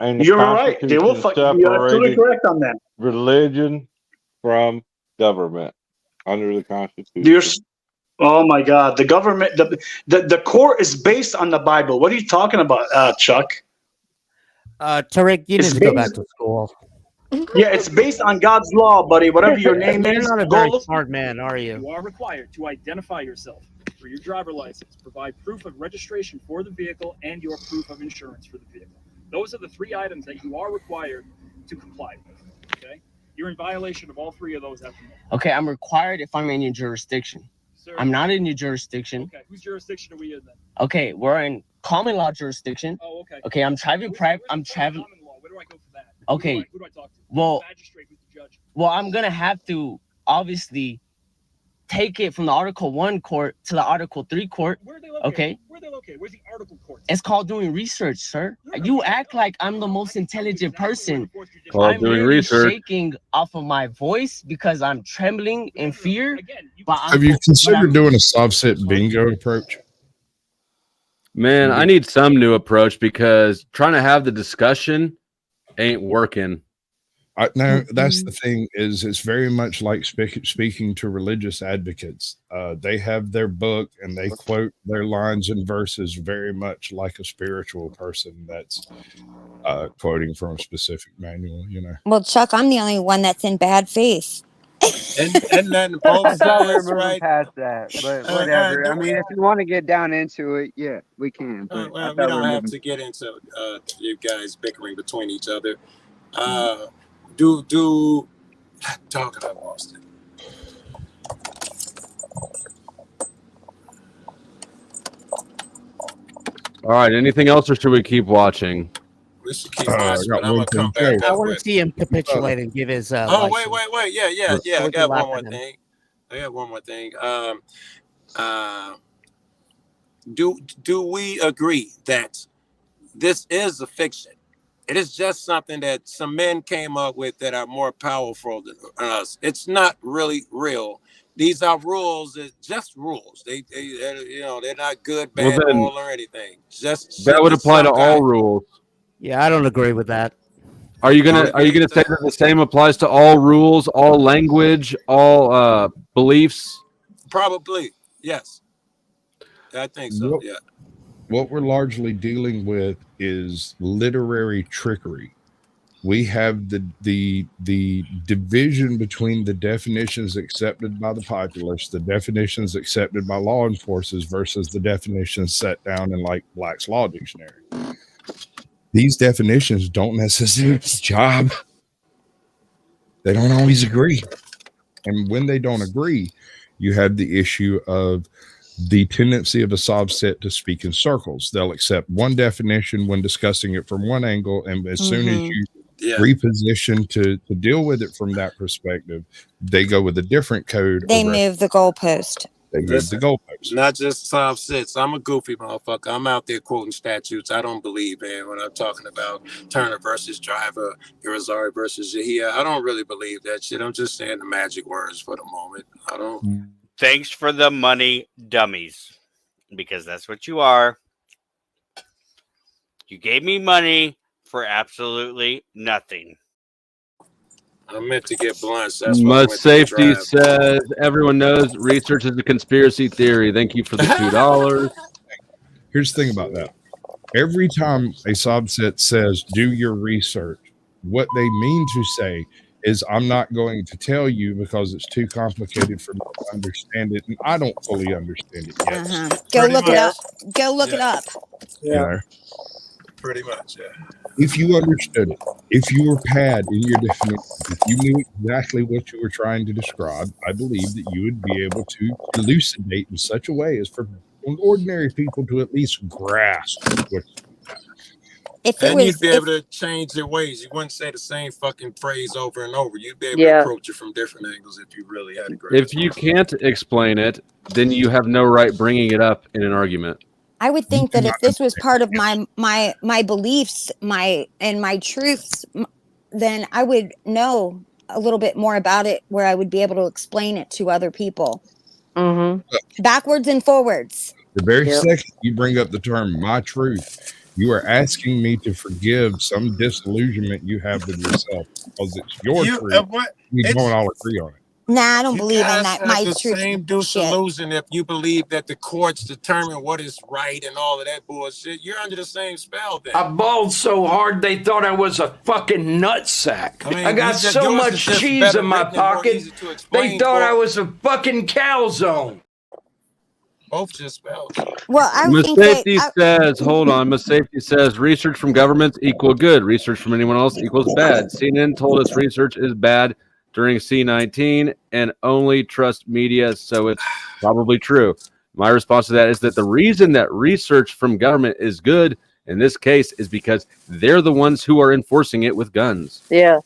And the You're right. They will Constitution fuck you. You're absolutely separated correct on that. religion from government under the Constitution. There's, oh my God, the government, the court is based on the Bible. What are you talking about, Chuck? Tariq, you It's need to go back based- to school. Yeah, it's based on God's law, buddy. Whatever your name You're is, not a very go. smart man, are you? You are required to identify yourself for your driver license, provide proof of registration for the vehicle, and your proof of insurance for the vehicle. Those are the three items that you are required to comply with. Okay? You're in violation of all three of those at the moment. Okay, I'm required if I'm in your jurisdiction. Sir, I'm not in your jurisdiction. okay, whose jurisdiction are we in then? Okay, we're in common law jurisdiction. Oh, okay. Okay, I'm traveling private. I'm traveling. Common law. Where do I go for that? Okay. Who do I talk to? Well, Magistrate, who's the judge? well, I'm gonna have to obviously take it from the Article 1 court to the Article 3 court. Where are they located? Okay. Where are they located? Where's the article court? It's called doing research, sir. You act like I'm the most intelligent person. Called I'm doing literally research. shaking off of my voice because I'm trembling in fear. But Have you considered doing a soft sit bingo approach? Man, I need some new approach because trying to have the discussion ain't working. No, that's the thing. Is it's very much like speaking to religious advocates. They have their book and they quote their lines and verses very much like a spiritual person that's quoting from a specific manual. You know. Well, Chuck, I'm the only one that's in bad faith. And then both I thought we were sides, moving right? past that, but whatever. I mean, if you want to get down into it, yeah, we can. But I Well, thought we we don't were have moving. to get into you guys bickering between each other. Do talking I lost it. All right. Anything else, or should we keep watching? We should keep watching, but I'm gonna come back I up want to with. see him capitulate and give his. Oh, license. wait. Yeah. So I we can got laugh one at more him. thing. Do we agree that this is a fiction? It is just something that some men came up with that are more powerful than us. It's not really real. These are rules. It's just rules. They they're not good, Well, bad, then, moral, or anything. Just that shit would that apply to some all guy. rules. Yeah, I don't agree with that. Are you gonna say that the same applies to all rules, all language, all beliefs? Probably, yes. I think so. Yeah. What we're largely dealing with is literary trickery. We have the division between the definitions accepted by the populace, the definitions accepted by law enforcement versus the definitions set down in like Black's Law Dictionary. These definitions don't necessarily do the job. They don't always agree. And when they don't agree, you have the issue of the tendency of a sob set to speak in circles. They'll accept one definition when discussing it from one angle, and as soon as you reposition to deal with it from that perspective, they go with a different code. They move the goalpost. They move the goalpost. Not just soft sits. I'm a goofy motherfucker. I'm out there quoting statutes. I don't believe in when I'm talking about Turner versus Driver, Irizarry versus Yahia. I don't really believe that shit. I'm just saying the magic words for the moment. I don't. Thanks for the money, dummies, because that's what you are. You gave me money for absolutely nothing. I meant to get blunts. That's what I Must went to Safety drive. says everyone knows research is a conspiracy theory. Thank you for the $2. Here's the thing about that. Every time a subset says, do your research, what they mean to say is, I'm not going to tell you because it's too complicated for me to understand it. And I don't fully understand it yet. Go look it up. Go look it up. You know? Pretty much, yeah. If you understood it, if you were pad in your definition, if you knew exactly what you were trying to describe, I believe that you would be able to elucidate in such a way as for ordinary people to at least grasp what. You'd be able to change your ways. You wouldn't say the same fucking phrase over and over. You'd be able to approach it from different angles if you really had a grasp. If you can't explain it, then you have no right bringing it up in an argument. I would think that if this was part of my beliefs, my truths, then I would know a little bit more about it, where I would be able to explain it to other people, backwards and forwards. The very second you bring up the term "my truth," you are asking me to forgive some disillusionment you have with yourself because it's your truth. We don't all agree on it. Nah, I don't believe in guys that. have My the truth. same disillusion if you believe that the courts determine what is right and all of that bullshit. You're under the same spell then. I bawled so hard they thought I was a fucking nutsack. I mean, I got yours so is much just cheese better in my written and more pocket, easy to explain they thought for- I was a fucking calzone. Both just spells. Well, I Miss think Safety that says, hold on. Miss Safety says research from governments equal good. Research from anyone else equals bad. CNN told us research is bad during C-19 and only trust media, so it's probably true. My response to that is that the reason that research from government is good in this case is because they're the ones who are enforcing it with guns. Yeah.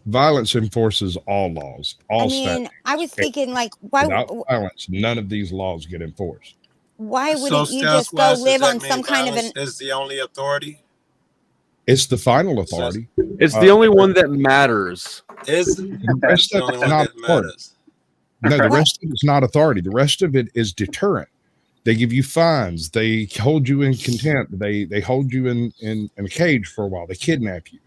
Violence enforces all laws, all statutes. I was thinking, like, why Without violence, none of these laws get enforced. wouldn't you Scouts just go West, live does that on mean some kind of an? violence is the only authority? It's the final authority. It's the only one that matters. Is the rest the of only it's one not that authority. matters? No, the rest of it's not authority. The rest of it is deterrent. They give you fines. They hold you in contempt. They hold you in a cage for a while. They kidnap you.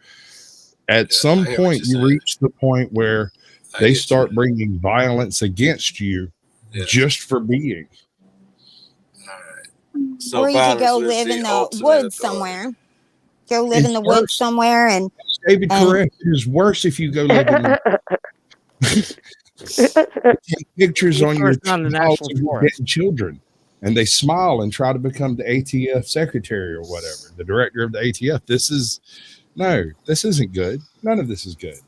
At some point, you reach the point where they start bringing violence against you just for being. So Or you could go violence is live the in the ultimate woods authority. somewhere. Go live in It's the woods worse. somewhere and David, correct. It is worse if you go live in the take pictures on your It's not an walls actual of your forest. dead children, and they smile and try to become the ATF secretary or whatever, the director of the ATF. This isn't good. None of this is good.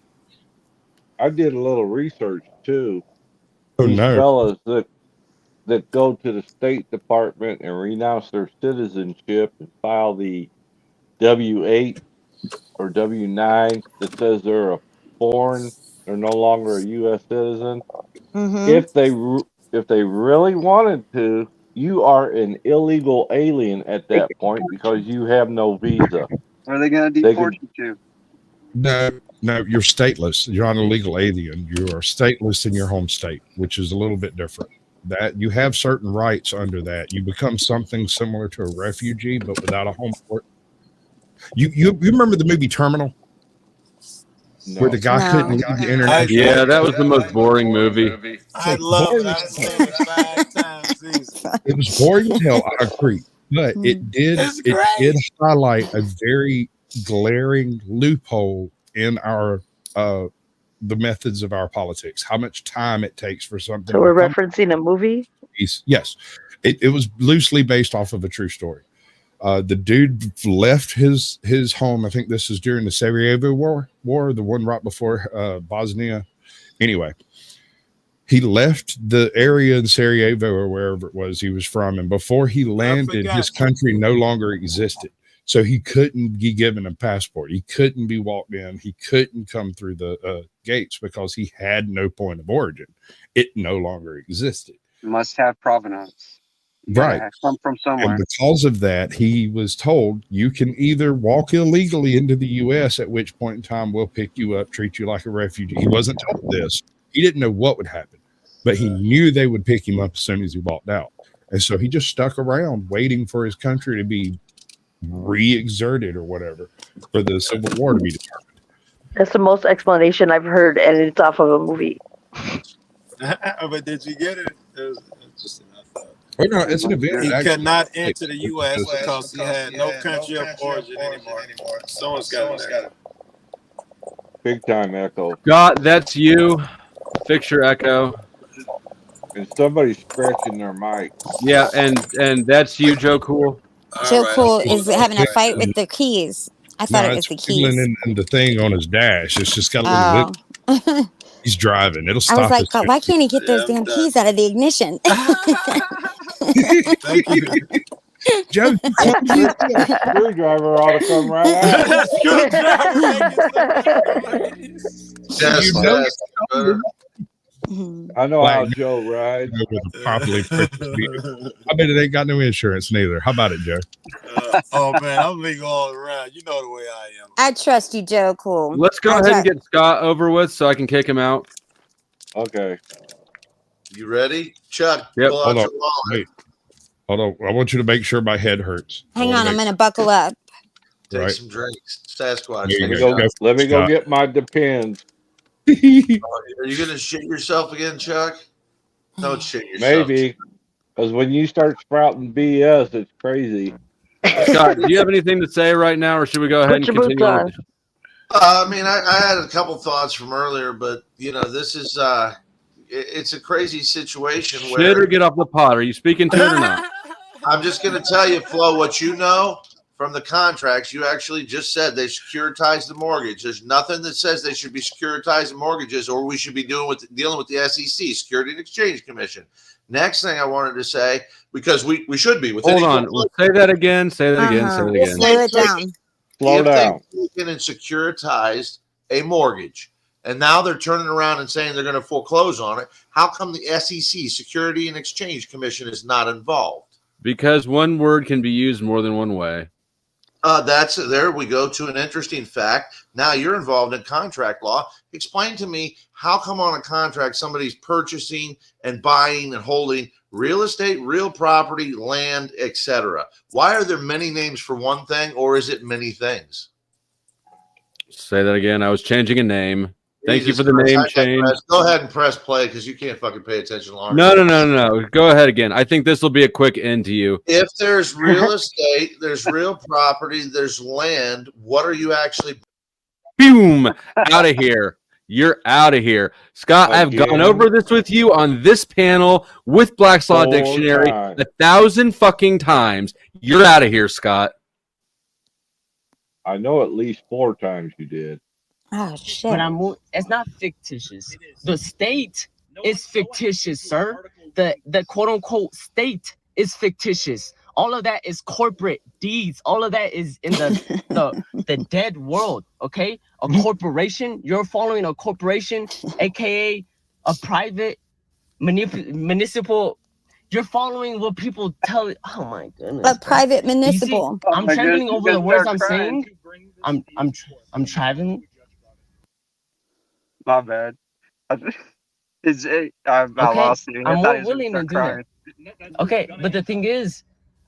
I did a little research too. Oh These no. fellas that go to the State Department and renounce their citizenship and file the W-8 or W-9 that says they're a foreign, they're no longer a U.S. citizen. If they really wanted to, you are an illegal alien at that point because you have no visa. Where are they going to deport you to? No, you're stateless. You're not a legal alien. You are stateless in your home state, which is a little bit different. That you have certain rights under that. You become something similar to a refugee, but without a home court. You remember the movie Terminal? No. Where the guy couldn't leave the internet. Yeah, that was the most boring movie. I love it. I've seen it 5 times. It was boring as hell, I agree. But it did highlight a very glaring loophole in our the methods of our politics, how much time it takes for something. So we're referencing a movie? Yes. It was loosely based off of a true story. The dude left his home. I think this is during the Sarajevo war, the one right before Bosnia. Anyway, he left the area in Sarajevo or wherever it was he was from, and before he landed, his country no longer existed. So he couldn't be given a passport. He couldn't be walked in. He couldn't come through the gates because he had no point of origin. It no longer existed. Must have provenance. Right. Come from somewhere. And because of that, he was told you can either walk illegally into the U.S., at which point in time we'll pick you up, treat you like a refugee. He wasn't told this. He didn't know what would happen, but he knew they would pick him up as soon as he walked out. And so he just stuck around waiting for his country to be re-exerted or whatever, for the Civil War to be determined. That's the most explanation I've heard, and it's off of a movie. But did you get it? It was just Oh, no, it's an event. He could not enter the U.S. because he had no country of origin anymore. Someone's got it. Big time echo. Scott, that's you. Fix your echo. And somebody's scratching their mic. Yeah, and that's you, Joe Cool. Joe Cool is having a fight with the keys. I thought it was the keys. In the thing on his dash. It's just got a little lip. He's driving. It'll stop. I was like, God, why can't he get those damn keys out of the ignition? Thank you. Joe, screwdriver ought to come right out. I know how Joe rides. With a properly purchased vehicle. I bet it ain't got no insurance neither. How about it, Joe? Oh man, I'm legal all around. You know the way I am. I trust you, Joe Cool. Let's go ahead and get Scott over with so I can kick him out. Okay. You ready? Chuck, Yep. pull out Hold on. your wallet. Wait. Hold on. I want you to make sure my head hurts. Hang on, I'm going to buckle up. Take Right. some drinks. Sasquatch. There you Chuck. go. Let me go Scott. get my Depends. Are you gonna shit yourself again, Chuck? Don't shit yourself. Maybe. Because when you start sprouting BS, it's crazy. Scott, do you have anything to say right now, or should we go ahead and continue on? with I mean, I had a couple thoughts from earlier, but this is it's a crazy situation Shit where or get off the pot? Are you speaking to it or not? I'm just going to tell you, Flo, what you know from the contracts. You actually just said they securitized the mortgage. There's nothing that says they should be securitizing mortgages, or we should be dealing with the SEC, Security and Exchange Commission. Next thing I wanted to say, because we should be with. Hold on. Say that again. Say that again. Say that again. Slow it down. Slow down. They've taken and securitized a mortgage, and now they're turning around and saying they're going to foreclose on it. How come the SEC, Security and Exchange Commission, is not involved? Because one word can be used more than one way. There we go to an interesting fact. Now you're involved in contract law. Explain to me, how come on a contract somebody's purchasing and buying and holding real estate, real property, land, etc.? Why are there many names for one thing, or is it many things? Say that again. I was changing a name. Thank you Jesus for the Christ, name I change. digress. Go ahead and press play because you can't fucking pay attention longer. No. Go ahead again. I think this will be a quick end to you. If there's real estate, there's real property, there's land, what are you actually? Boom! Out of here. You're out of here. Scott, I've gone Again. over this with you on this panel with Black's Law 4 Dictionary times. 1,000 fucking times. You're out of here, Scott. I know at least 4 times you did. Oh shit! But it's not fictitious. The state is fictitious, sir. The quote unquote state is fictitious. All of that is corporate deeds. All of that is in the dead world. Okay, a corporation. You're following a corporation, aka a private municipal. You're following what people tell you. Oh my goodness. A private municipal. I'm traveling over the words I'm saying. I'm traveling. My bad. I lost you. I'm more willing to do that. Okay, but the thing is,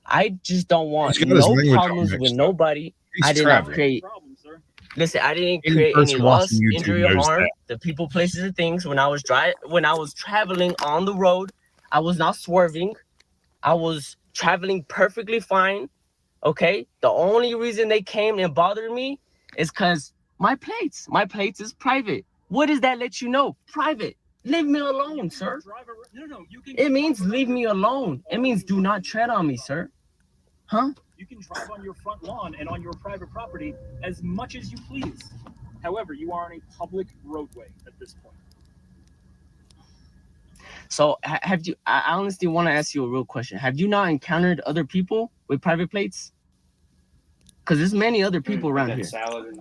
I just don't want He's got his no language all problems mixed with up. nobody. He's I did traveling. not create. Listen, I didn't Any create any person loss, watching YouTube injury, or knows harm. that. The people, places, and things. When I was traveling on the road, I was not swerving. I was traveling perfectly fine. Okay. The only reason they came and bothered me is because my plates is private. What does that let you know? Private. Leave me alone, sir. It means leave me alone. It means do not tread on me, sir. Huh? You can drive on your front lawn and on your private property as much as you please. However, you are on a public roadway at this point. So have you? I honestly want to ask you a real question. Have you not encountered other people with private plates? Because there's many other people around here.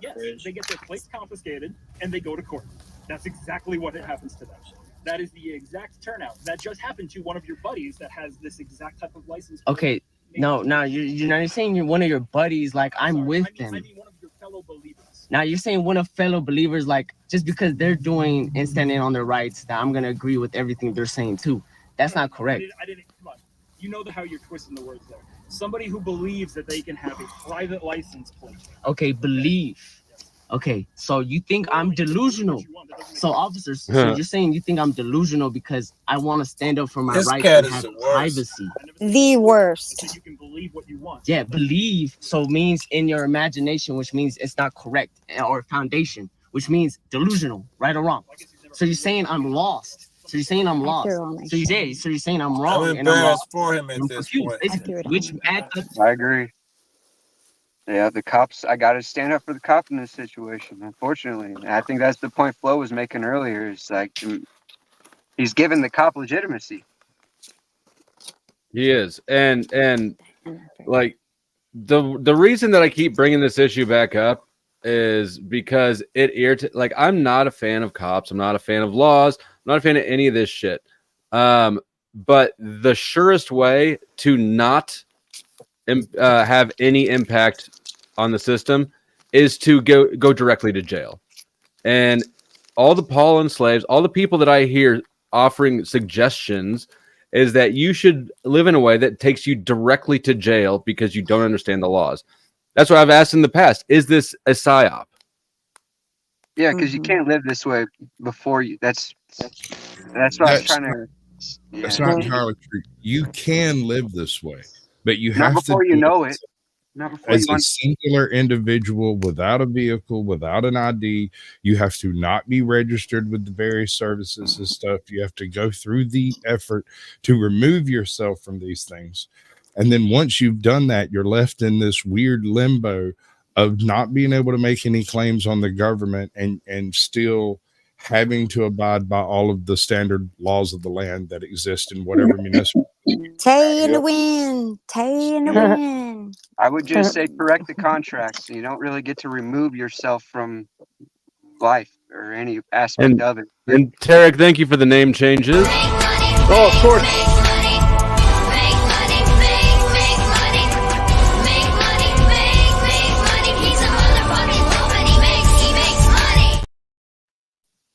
Yes, they get their plates confiscated and they go to court. That's exactly what happens to them. That is the exact turnout. That just happened to one of your buddies that has this exact type of license. Okay, no, you're saying you're one of your buddies, like I'm with them. I mean one of your fellow believers. Now you're saying one of fellow believers, like just because they're doing and standing on their rights, that I'm gonna agree with everything they're saying too. That's not correct. I didn't come on. You know how you're twisting the words there. Somebody who believes that they can have a private license plate. Okay, believe. Okay, so you think I'm delusional? So officers, so you're saying you think I'm delusional because I want to stand up for my This rights cat and is have the worst. privacy? The worst. You can believe what you want. Yeah, believe so means in your imagination, which means it's not correct, or foundation, which means delusional, right or wrong. So you're saying I'm lost. So you're saying I'm lost. So you're saying I'm wrong. I'm and I'm embarrassed lost. for him at I'm this confused, point. basically, which adds up. I agree. Yeah, the cops. I got to stand up for the cop in this situation. Unfortunately, and I think that's the point Flo was making earlier. Is like he's giving the cop legitimacy. He is, and like the reason that I keep bringing this issue back up is because it irritates. Like, I'm not a fan of cops. I'm not a fan of laws. I'm not a fan of any of this shit. But the surest way to not have any impact on the system is to go directly to jail. And all the Paul slaves, all the people that I hear offering suggestions is that you should live in a way that takes you directly to jail because you don't understand the laws. That's what I've asked in the past. Is this a psyop? Yeah, because you can't live this way before you. That's what I was trying to. That's not entirely true. You can live this way, but you Not have before to you do know it it. Not before as you a singular individual without a vehicle, without an ID. You have to not be registered with the various services and stuff. You have to go through the effort to remove yourself from these things. And then once you've done that, you're left in this weird limbo of not being able to make any claims on the government and still having to abide by all of the standard laws of the land that exist in whatever municipality. Tay in the wind. Tay in the wind. I would just say correct the contracts. You don't really get to remove yourself from life or any aspect of it. And Tarek, thank you for the name changes. Oh, of course.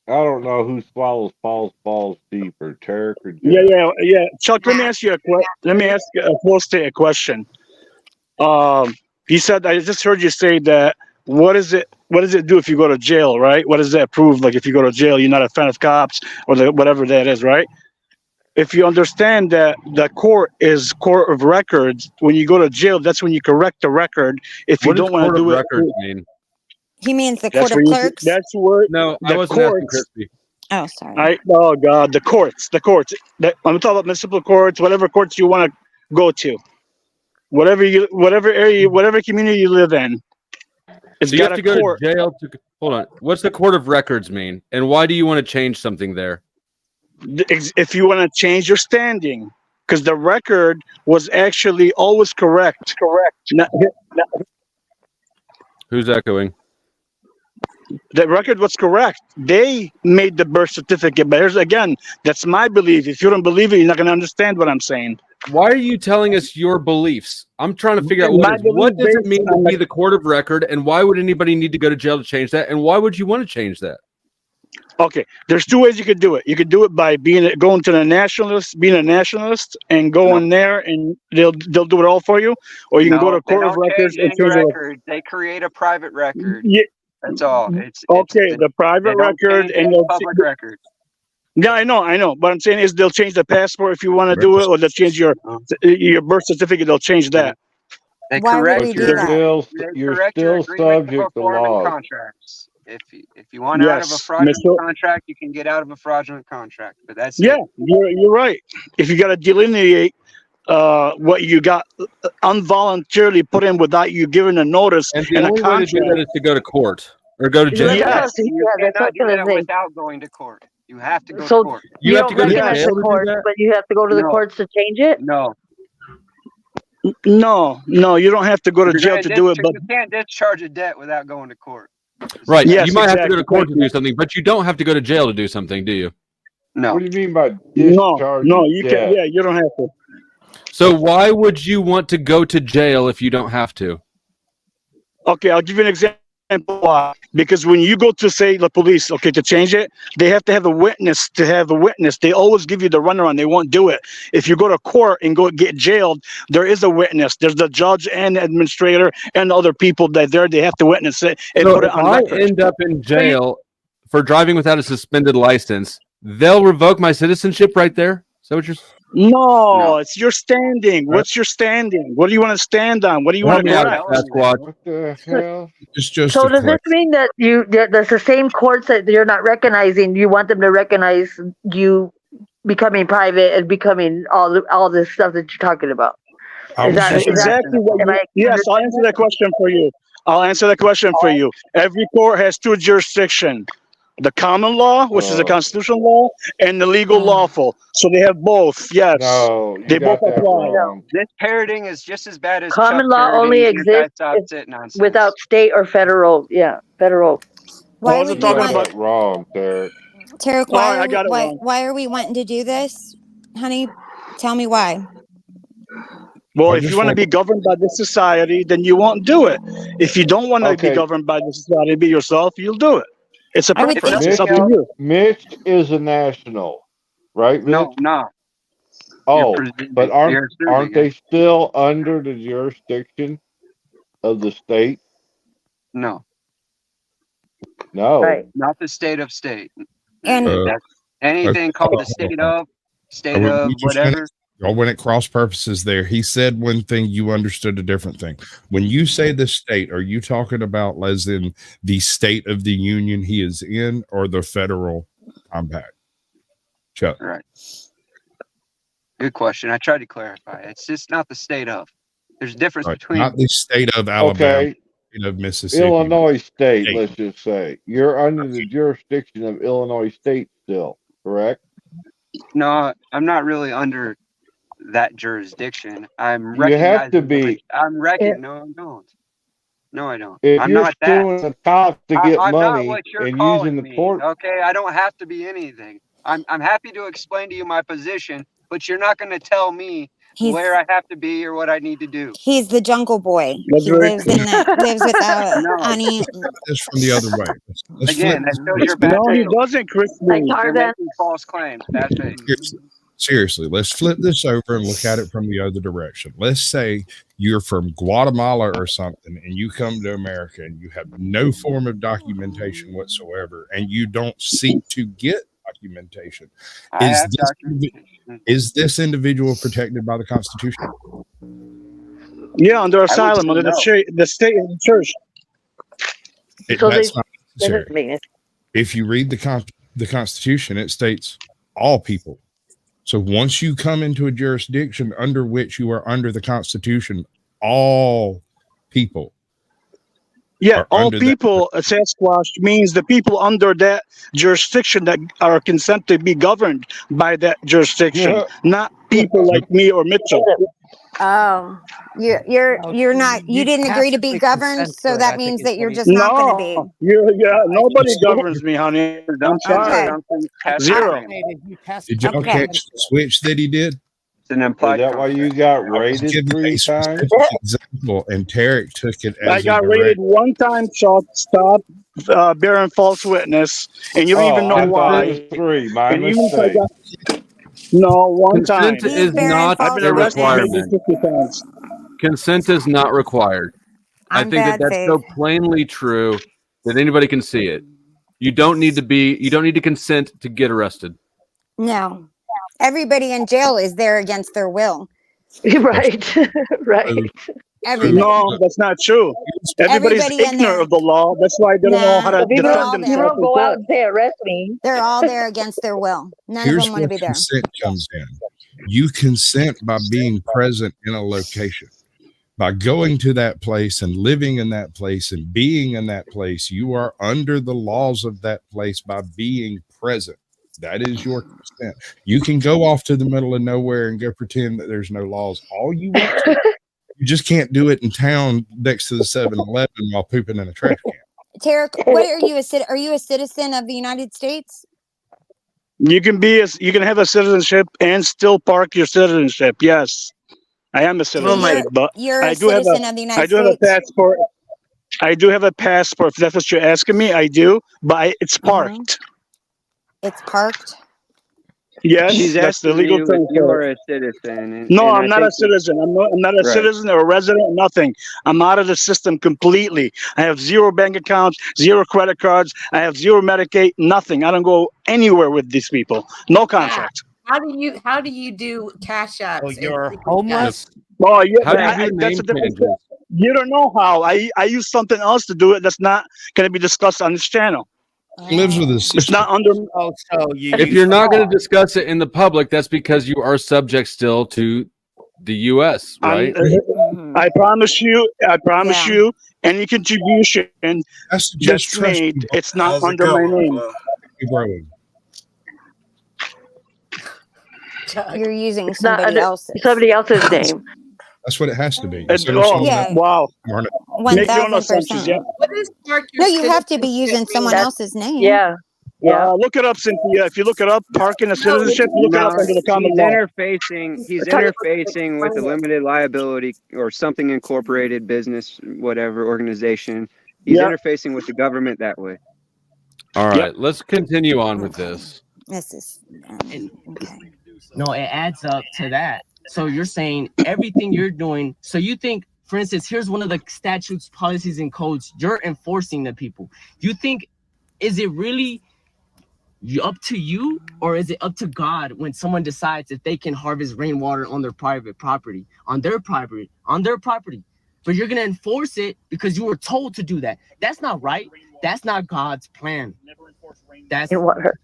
I don't know who swallows Paul's balls deeper, Tarek or Yeah, Jeff. yeah. Chuck, let me ask you let me ask a question. You said I just heard you say that. What does it do if you go to jail, right? What does that prove? Like if you go to jail, you're not a fan of cops or whatever that is, right? If you understand that the court is court of records, when you go to jail, that's when you correct the record. If you What does don't want court to of do it, records mean? He means the that's court of where clerks. that's where No, I the wasn't asking courts. Crispy. Oh, sorry. Oh God, the courts. I'm talking about municipal courts, whatever courts you want to go to, whatever area, whatever community you live in. It's So you got have a to go court. to jail to hold on. What's the court of records mean, and why do you want to change something there? If you want to change your standing, because the record was actually always correct. Who's echoing? The record was correct. They made the birth certificate, but here's again, that's my belief. If you don't believe it, you're not going to understand what I'm saying. Why are you telling us your beliefs? I'm trying to figure out what does it mean to be the court of record, and why would anybody need to go to jail to change that, and why would you want to change that? Okay, there's two ways you could do it. You could do it by going to the nationalist, being a nationalist, and going there, and they'll do it all for you. Or you can go to they court of don't records change and any change it. record. They create a private record. Yeah. That's all. It's Okay, the private they don't record change and any they'll public records. Yeah, I know. But I'm saying is they'll change the passport if you want to do it, or they'll change your birth certificate. They'll change that. They Why would correct we do your that? You're correct your still agreement of subject to performance laws. contracts. If you want out of a Yes, fraudulent contract, you can get out of a fraudulent contract. But that's yeah, it. you're right. If you got to delineate what you got involuntarily put in without you giving a notice And the and a only way to do that contract. is to go to court or go to jail. Yes. You that's cannot what do I was that gonna say. without going to court. You have to go to So court. You you have don't to go to recognize jail the to do courts, that? but you have to go to the No. courts to change it. No. No, you don't have to go to You're jail gonna to do it. But you can't discharge a debt without going to court. Right. Yes, You might have to go to exactly. court to do something, but you don't have to go to jail to do something, do you? No. What do you mean by no, discharge? you can. Yeah, you don't have to. So why would you want to go to jail if you don't have to? Okay, I'll give you an example. Why? Because when you go to say the police, okay, to change it, they have to have a witness. To have a witness, they always give you the runaround. They won't do it. If you go to court and go get jailed, there is a witness. There's the judge and the administrator and other people that they have to witness it and So put it if on I record. end up in jail for driving without a suspended license, they'll revoke my citizenship right there? Is that what you're saying? No, it's your standing. What's your standing? What do you want to stand on? What do you Help want me to out, correct? Sasquatch. What the hell? It's just So a does this question. mean that that's the same courts that you're not recognizing? You want them to recognize you becoming private and becoming all this stuff that you're talking about? I was just Exactly what am I yes, I'll answer that question for you. Every court has two jurisdictions. The common law, which is the constitutional law, and the legal lawful. So they have both. Yes. No, They both apply. This parroting is just as bad as Common Chuck law parroting only exists anti-sit nonsense. without state or federal. Yeah, federal. Why was would it you talking want, That wrong, Tarek. Tarek? Oh, I got it wrong. Why are we wanting to do this, honey? Tell me why. Well, I if you just want to be governed by this society, then you won't do it. If you don't want to be Okay. governed by this society, be yourself, you'll do it. It's a I would preference. think- It's up to you. Mitch is a national, right, Mitch? No. Oh, presuming- but you're assuming aren't they still under the jurisdiction of the state? No. No. Right. Not the state of state. And That's anything called the state of, state We of, just whatever. finished. Y'all went at cross purposes there. He said one thing, you understood a different thing. When you say the state, are you talking about as in the state of the union he is in, or the federal compact? Chuck. Right. Good question. I tried to clarify. It's just not the state of. There's a difference Right. between Not the state of Alabama, Okay. state of Mississippi. Illinois state, State. let's just say. You're under the jurisdiction of Illinois state still, correct? No, I'm not really under that jurisdiction. I'm You have to recognizing be. I'm recognizing. No, I don't. No, I don't. If I'm you're not that. suing the cops to get I'm not money what you're and calling using the me. court, Okay, I don't have to be anything. I'm happy to explain to you my position, but you're not going to tell me He's where I have to be or what I need to do. he's the jungle boy. That's He very lives true. in the lives without No, any. This from the other way. Let's flip again, that this. shows you're a bad No, he faith. doesn't, Chris. Like You're Tarzan. making false claims. Bad faith. Seriously, let's flip this over and look at it from the other direction. Let's say you're from Guatemala or something, and you come to America and you have no form of documentation whatsoever, and you don't seek to get documentation. I Is have this, documentation. is this individual protected by the Constitution? Yeah, under I would asylum, say under no. the state and the church. So That's not that necessary. doesn't make sense. If you read the Constitution, it states all people. So once you come into a jurisdiction under which you are under the Constitution, all people. Yeah, are all under that. people, Sasquatch means the people under that jurisdiction that are consent to be governed by that jurisdiction, Yeah. not people like me or Mitchell. Oh, you're not. You didn't agree to be governed, so that means that you're just not going to be. No, nobody governs me, honey. I'm sorry. Zero. Did y'all Okay. catch the switch that he did? It's an Is implied that why you got I was raided giving 3 a times? specific example, and Tarek took it as I got a raided direct. one time, Chuck. Stop bearing false witness, and you don't even Oh, know I thought it why. was 3. My And even if I mistake. got one time, Consent is bearing not I've been a arrested maybe requirement. 50 times. Consent is not required. I I'm think bad that's so faith. plainly true that anybody can see it. You don't need to consent to get arrested. No, everybody in jail is there against their will. Right. Right. Everybody. No, that's not true. Everybody's Everybody in ignorant there. of the law. That's why they don't know how Nah, to People they're defend all don't, there. people themselves don't in go out court. and say arrest me. They're all there against their will. None of Here's them want to where be there. consent comes in. You consent by being present in a location. By going to that place and living in that place and being in that place, you are under the laws of that place by being present. That is your consent. You can go off to the middle of nowhere and go pretend that there's no laws all you want to. You just can't do it in town next to the 7-Eleven while pooping in a trash can. Tarek, what are you are you a citizen of the United States? You can have a citizenship and still park your citizenship. Yes, I am a citizenship, but You're I a do have citizen of the I United do have a States. passport. I do have a passport. If that's what you're asking me, I do, but it's parked. It's parked. Yes, She's that's the asking legal you if term you for are it. a citizen. No, and I'm I not a think citizen. I'm not a right. citizen or a resident, nothing. I'm out of the system completely. I have zero bank accounts, zero credit cards. I have zero Medicaid, nothing. I don't go anywhere with these people. No contract. How do you do cash apps? Oh, and you're secret homeless? Oh, yeah, How do you do that's name a different. changes? You don't know how. I use something else to do it. That's not going to be discussed on this channel. He lives with his It's sister. not under. Oh, so you If you're not going to discuss it in the public, that's because you are subject still to the U.S., right? I promise you. Yeah. You. Any contribution That's just that's trust made, you. it's not How's it under my going? name. Keep rolling. You're using It's not somebody under else's. somebody else's name. That's what it has to be. It's, Instead of oh, someone Yeah. wow. else's. Make your own assumptions. 1000%. Yeah. What is park your No, you have to be citizenship using someone mean? else's name. Yeah. Yeah. Look it up, Cynthia. If you look it up, parking a No, citizenship, look it up No, under the common he's law. interfacing with a limited liability or something incorporated business, whatever organization. He's Yeah. interfacing with the government that way. All right, let's continue on with this. This is okay. No, it adds up to that. So you're saying everything you're doing. So you think, for instance, here's one of the statutes, policies, and codes you're enforcing the people. You think, is it really up to you, or is it up to God when someone decides if they can harvest rainwater on their private property, on their property? But you're gonna enforce it because you were told to do that. That's not right. That's not God's plan. That's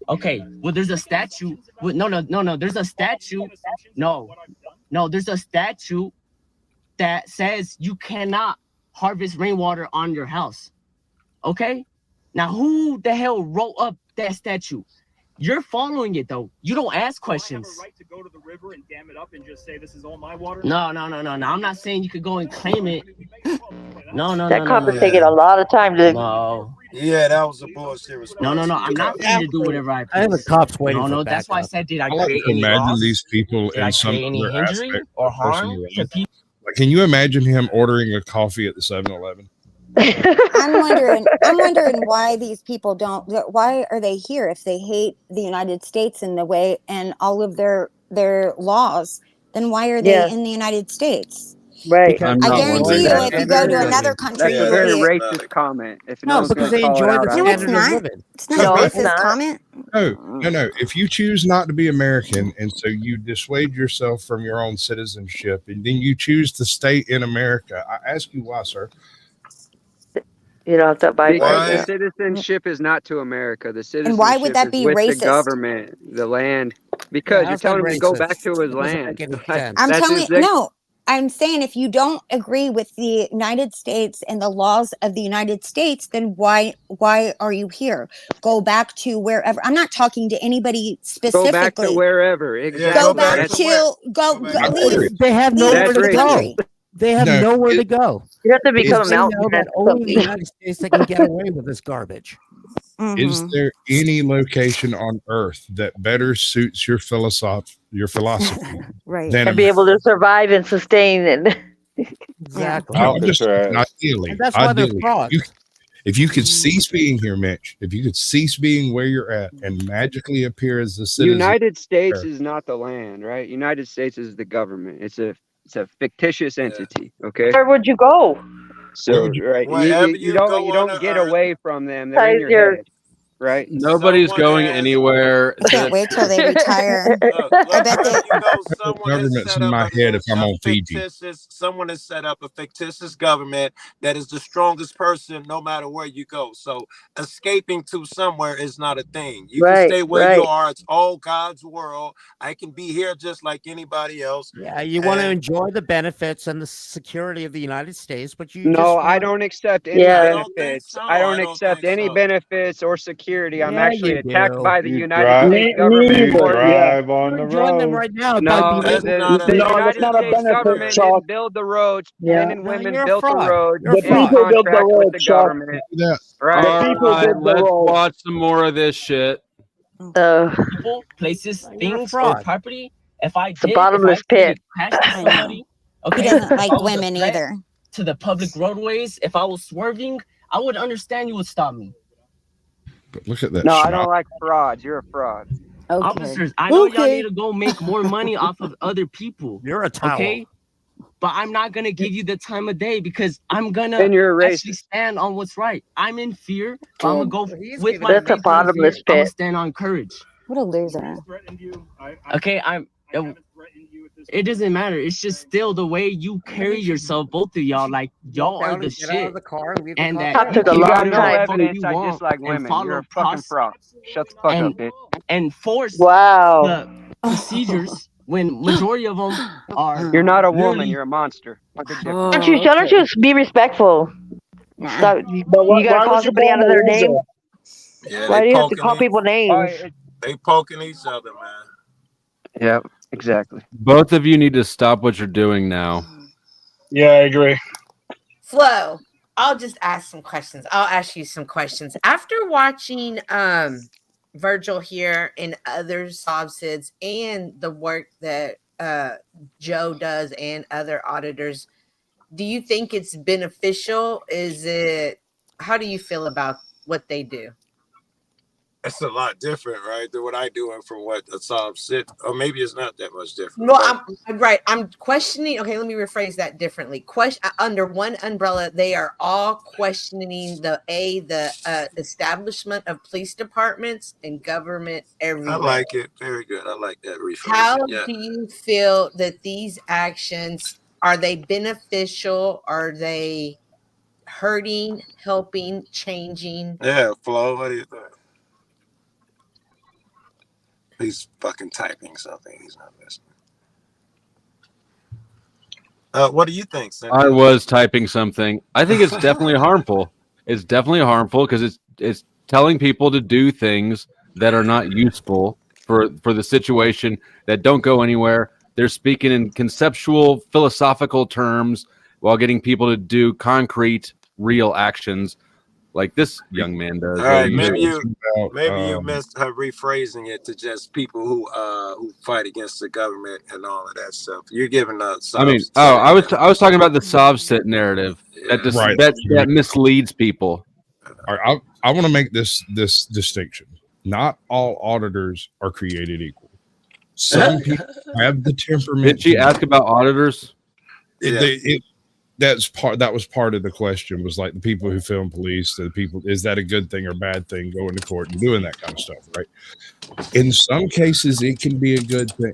okay. Well, there's a statute. No. There's a statute. No. There's a statute that says you cannot harvest rainwater on your house. Okay. Now, who the hell wrote up that statute? You're following it though. You don't ask questions. Do I have a right to go to the river and dam it up and just say this is all my water? No. I'm not saying you could go and claim it. No. That cop is taking a lot of time to. No. Yeah, that was a bullshit response. No. I'm not free to do whatever I please. I have the cops waiting for No. That's why I backup. said, did I I like create to any imagine loss? these people Did I in some create any other injury aspect or of the person harm you're to with. people? Like, can you imagine him ordering a coffee at the 7-Eleven? I'm wondering why these people don't. Why are they here if they hate the United States in the way and all of their laws? Then why are they Yeah. in the United States? Right. I'm I not guarantee wondering you, that. if you go to That's another country, a you will very be. racist comment. If no No, one's because going to they call it enjoy out, the I No, it's standard of not. living. It's not a No, it's racist not. comment. No. If you choose not to be American, and so you dissuade yourself from your own citizenship, and then you choose to stay in America, I ask you why, sir. You don't have to abide by because the that. citizenship is not to America. The And why would citizenship that is be with the racist? government, the land. Because Yeah, you're how's that telling him to go back racist? to his That doesn't land. make any Like, sense. I'm that's telling his. no. I'm saying if you don't agree with the United States and the laws of the United States, then why are you here? Go back to wherever. I'm not talking to anybody Go back to specifically. wherever. Exactly. Go back That's, to go My leave point They have nowhere that's to the go. racist. country. They have No, nowhere to go. You have to become a Because they mountain know man that or only the something. United States that can get away with this garbage. is there any location on Earth that better suits your philosophy Right. than And be able to survive and sustain and Exactly. I'm just ideally. And that's why they're Ideally, frauds. if you could cease being here, Mitch, if you could cease being where you're at and magically appear as a citizen, United States is not the land, right? United States is the government. It's a fictitious entity. Okay. where would you go? So right, Wherever you you go don't on the get earth, away from them. They're in Besides your your head, right? Nobody's someone going has. anywhere. Can't wait till they retire. Look, I bet wherever that you go, someone has government's set in up my head if I'm on Fiji. someone has set up a fictitious government that is the strongest person no matter where you go. So escaping to somewhere is not a thing. You can stay where you are. It's all God's world. I can be here just like anybody else. Yeah, you want to enjoy the benefits and the security of the United States, but you No, just I want... don't accept any benefits. I don't accept any benefits or security. I'm Yeah, actually you attacked do. by the You United drive, States government. you for- drive on the You're enjoying them road. right now by No, being the able to... United States government didn't build the roads. Men and No, women you're a built the fraud. roads You're a in fraud. contract with the government. Right. All right, let's watch some more of this shit. People, places, You're a things, or fraud. property. If I It's a did, bottomless if I pit. crashed to somebody, okay, He doesn't if like I was a women threat either. to the public roadways, if I was swerving, I would understand you would stop me. But look at that. No, I schmuck. don't like frauds. You're a fraud. Officers, I know y'all need to go make more money off of other people. You're a towel. Okay? But I'm not gonna give you the time of day because I'm gonna And you're a actually stand on what's right. I'm in fear, but I'm gonna go He's with giving my That's a faith and fear. bottomless I'm gonna pit. stand on courage. What a loser. Okay, it doesn't matter. It's just still the way you carry yourself, both of y'all. Like y'all are the Get out shit. of the car and leave the And car. that That took a you long can do No time. whatever evidence. you I want dislike and women. follow You're a fucking fraud. Shut the fuck up, bitch. and force Wow. the procedures when majority of them are. You're not a woman. literally- You're a monster. Big difference. Why don't you be respectful? Stop. You gotta call somebody out of their name. Yeah, Why they do you have to poking call people names? They poking each other, man. Yeah, exactly. Both of you need to stop what you're doing now. Yeah, I agree. Flo, I'll just ask some questions. I'll ask you some questions. After watching Virgil here and other SOBSIDs and the work that Joe does and other auditors, do you think it's beneficial? How do you feel about what they do? It's a lot different, right, than what I do and from what a Psalm sit, or maybe it's not that much different. No, but I'm right. I'm questioning. Okay, let me rephrase that differently. Under one umbrella, they are all questioning the establishment of police departments and government everywhere. I like it. Very good. I like that rephrasing. How Yeah. do you feel that these actions, are they beneficial? Are they hurting, helping, changing? Yeah, Flo, what do you think? He's fucking typing something. He's not listening. What do you think, Cynthia? I was typing something. I think it's definitely harmful. It's definitely harmful because it's telling people to do things that are not useful for the situation, that don't go anywhere. They're speaking in conceptual, philosophical terms while getting people to do concrete, real actions like this young man does. All right, maybe About, you missed her rephrasing it to just people who fight against the government and all of that stuff. You're giving us. I mean, I was talking about the Sovset narrative Right. that misleads people. All right, I want to make this distinction. Not all auditors are created equal. Some people have the temperament. Did she ask about auditors? That was part of the question, was like the people who film police, the people, is that a good thing or bad thing, going to court and doing that kind of stuff, right? In some cases, it can be a good thing.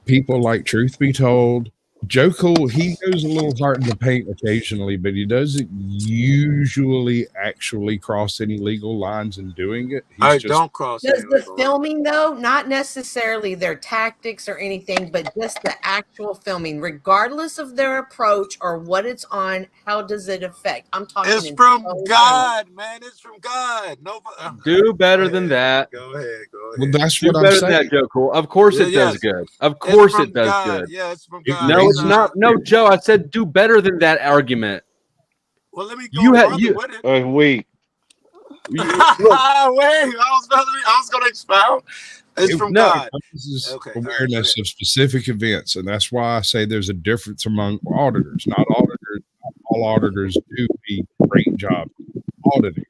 People like, truth be told, Joe Cool, he goes a little hard in the paint occasionally, but he doesn't usually actually cross any legal lines in doing it. Don't cross. Does the filming, though, not necessarily their tactics or anything, but just the actual filming, regardless of their approach or what it's on, how does it affect? I'm talking. It's from God, man. It's from God. Nobody. Do better than that. Go ahead. Well, that's Do what I'm better than saying. that, Joe Cool. Of course it does good. Of course it does good. Yeah, it's from God. No, it's not. No, Joe, I said do better than that argument. Well, let me go. You had you. With it. Wait. Wait, I was going to expound. It's from God. This is awareness of specific events, and that's why I say there's a difference among auditors. Not all auditors do a great job auditing.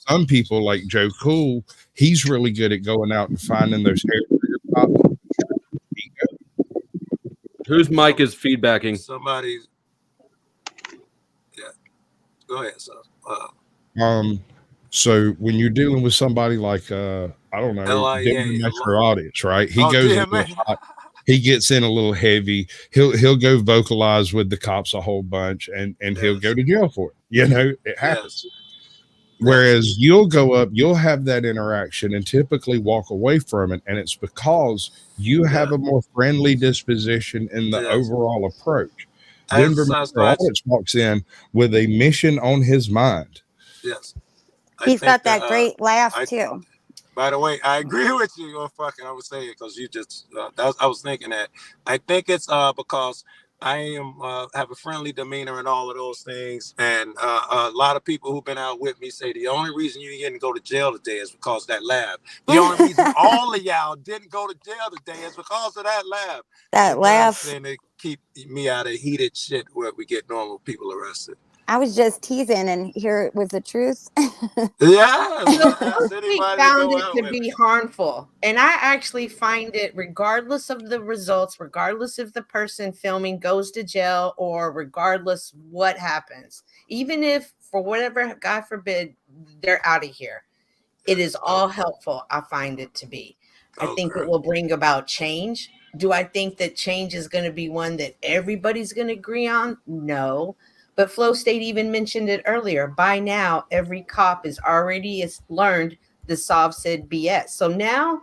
Some people, like Joe Cool, he's really good at going out and finding those hair trigger pops. Whose mic is feedbacking? Somebody's. Yeah. Go ahead, so. So when you're dealing with somebody like I don't know, your audience, right? He goes a little hot. He gets in a little heavy. He'll go vocalize with the cops a whole bunch, and he'll go to jail for it. You know, it happens. Whereas you'll go up, you'll have that interaction and typically walk away from it. And it's because you have a more friendly disposition in the overall approach. Denver Audits walks in with a mission on his mind. Yes. He's got that great laugh too. By the way, I agree with you. I was saying it because you just, I was thinking that. I think it's because I have a friendly demeanor and all of those things, and a lot of people who've been out with me say the only reason you didn't go to jail today is because of that laugh. The only reason all of y'all didn't go to jail today is because of that laugh. That laugh. And to keep me out of heated shit where we get normal people arrested. I was just teasing, and here it was the truth. Yeah, we found it to be harmful, and I actually find it, regardless of the results, regardless if the person filming goes to jail, or regardless what happens, even if for whatever, God forbid, they're out of here, it is all helpful. I find it to be. I think it will bring about change. Do I think that change is going to be one that everybody's going to agree on? No. But Flow State even mentioned it earlier. By now, every cop is already learned the Sovset BS. So now,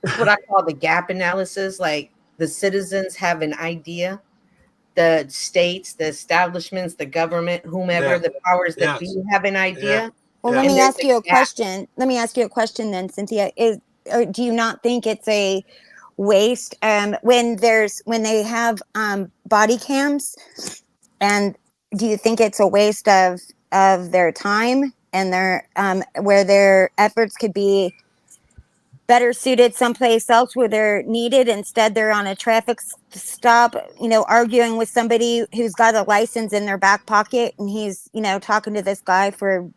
it's what I call the gap analysis. Like, the citizens have an idea. The states, the establishments, the government, whomever, the powers that be have an idea. Well, let me ask you a question. Let me ask you a question then, Cynthia. Do you not think it's a waste when they have body cams? And do you think it's a waste of their time and their where their efforts could be better suited someplace else where they're needed? Instead, they're on a traffic stop, arguing with somebody who's got a license in their back pocket, and he's, talking to this guy for,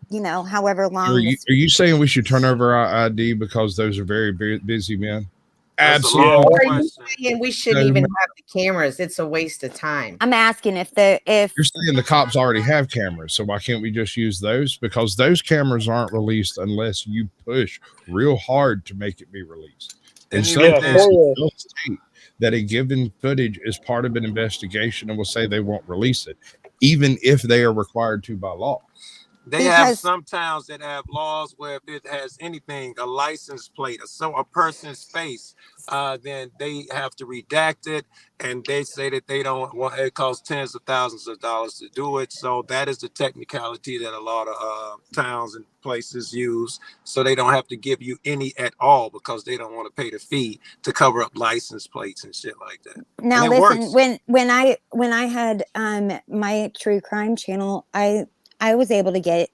however long. Are you saying we should turn over our ID because those are very busy men? Absolutely. Or are you saying we shouldn't even have the cameras? It's a waste of time. I'm asking if you're saying the cops already have cameras, so why can't we just use those? Because those cameras aren't released unless you push real hard to make it be released. And some cases they'll state that a given footage is part of an investigation and will say they won't release it, even if they are required to by law. They have Because some towns that have laws where if it has anything, a license plate, a person's face, then they have to redact it, and they say that they don't want. It costs tens of thousands of dollars to do it. So that is the technicality that a lot of towns and places use. So they don't have to give you any at all because they don't want to pay the fee to cover up license plates and shit like that. now And it listen, works. when I had my true crime channel, I was able to get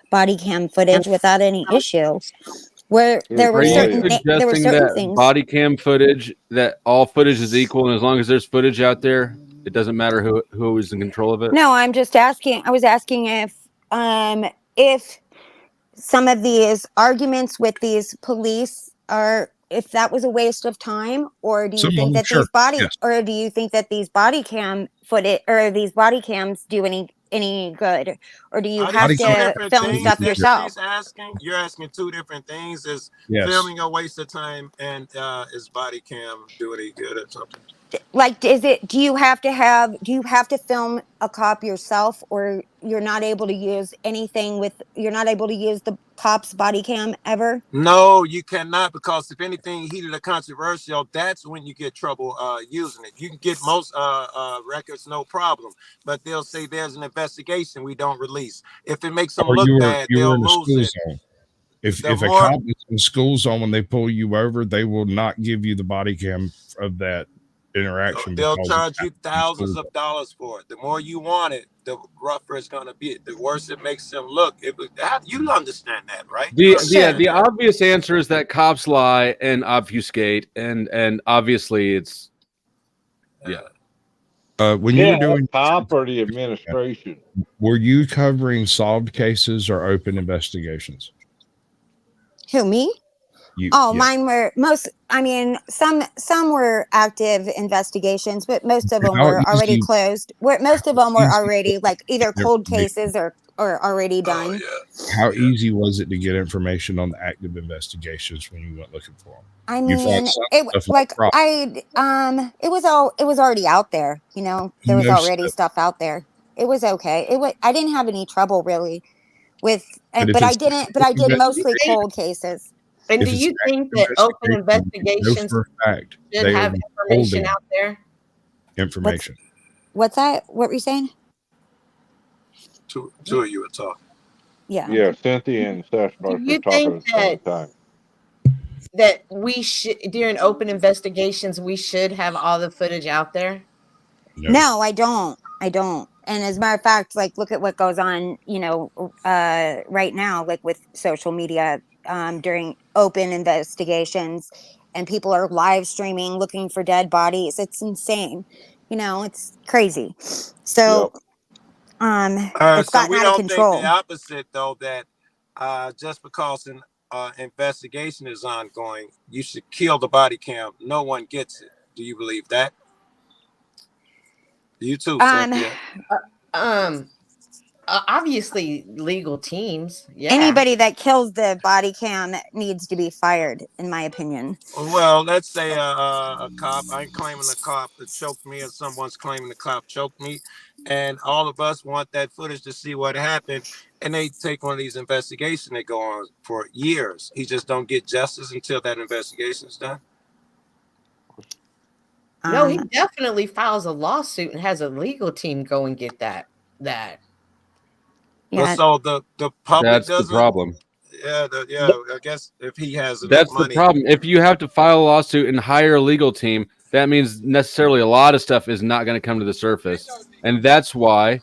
body cam footage without any issue. Where there were Are you there were suggesting certain that things. body cam footage, that all footage is equal, and as long as there's footage out there, it doesn't matter who is in control of it? No, I'm just asking. I was asking if some of these arguments with these police are, if that was a waste of time, or do you Some of think them, that sure. Yes. or do you think that these body cam footage or these body cams do any good, or do you Are have these two to different film things stuff that yourself? she's asking? You're asking two different things. Is Yes. filming a waste of time, and is body cam do any good or something? Like, do you have to film a cop yourself, or you're not able to use you're not able to use the cop's body cam ever? No, you cannot, because if anything heated or controversial, that's when you get trouble using it. You can get most records no problem, but they'll say there's an investigation we don't release. If it makes them Or look you bad, were they'll in a lose school it. zone. If The a more- cop is in school zone, when they pull you over, they will not give you the body cam of that interaction. They'll because charge it's you in school thousands zone. of dollars for it. The more you want it, the rougher it's going to be. The worse it makes them look. You understand that, right? The obvious answer is that cops lie and obfuscate, and obviously it's When you were doing cop or the administration, were you covering solved cases or open investigations? Who, me? You, Oh, yeah. mine were some were active investigations, but most of them How were already easy- closed. Most of them were easy already like either cold information. cases or already done. How easy was it to get information on the active investigations when you went looking for them? I You thought mean, some it stuff like wrong. it was already out there. You know, there was Most already of- stuff out there. It was okay. I didn't have any trouble really with, But if but I it's didn't. But I did mostly investigation- cold cases. And If do it's you an think active that open investigation, you know investigations for a fact should they have are information withholding out there? information. What's that? What were you saying? Two of you are talking. Yeah. Yeah, Cynthia and Sasha Do are you talking think at the same time. that we should, during open investigations, we should have all the footage out there? No, I don't. And as a matter of fact, like, look at what goes on, right now, like with social media, during open investigations, and people are live streaming looking for dead bodies. It's insane. It's crazy. So, it's So gotten we out of don't think control. the opposite, though, that just because an investigation is ongoing, you should kill the body cam. No one gets it. Do you believe that? You too, Cynthia. Obviously legal teams. Yeah. Anybody that kills the body cam needs to be fired, in my opinion. Well, let's say a cop. I ain't claiming a cop that choked me, or someone's claiming the cop choked me, and all of us want that footage to see what happened. And they take one of these investigations. They go on for years. He just don't get justice until that investigation is done. No, he definitely files a lawsuit and has a legal team go and get that. Well, so the public that's the doesn't. problem. Yeah, I guess if he has enough That's money. the problem. If you have to file a lawsuit and hire a legal team, that means necessarily a lot of stuff is not going to come to the surface, and that's why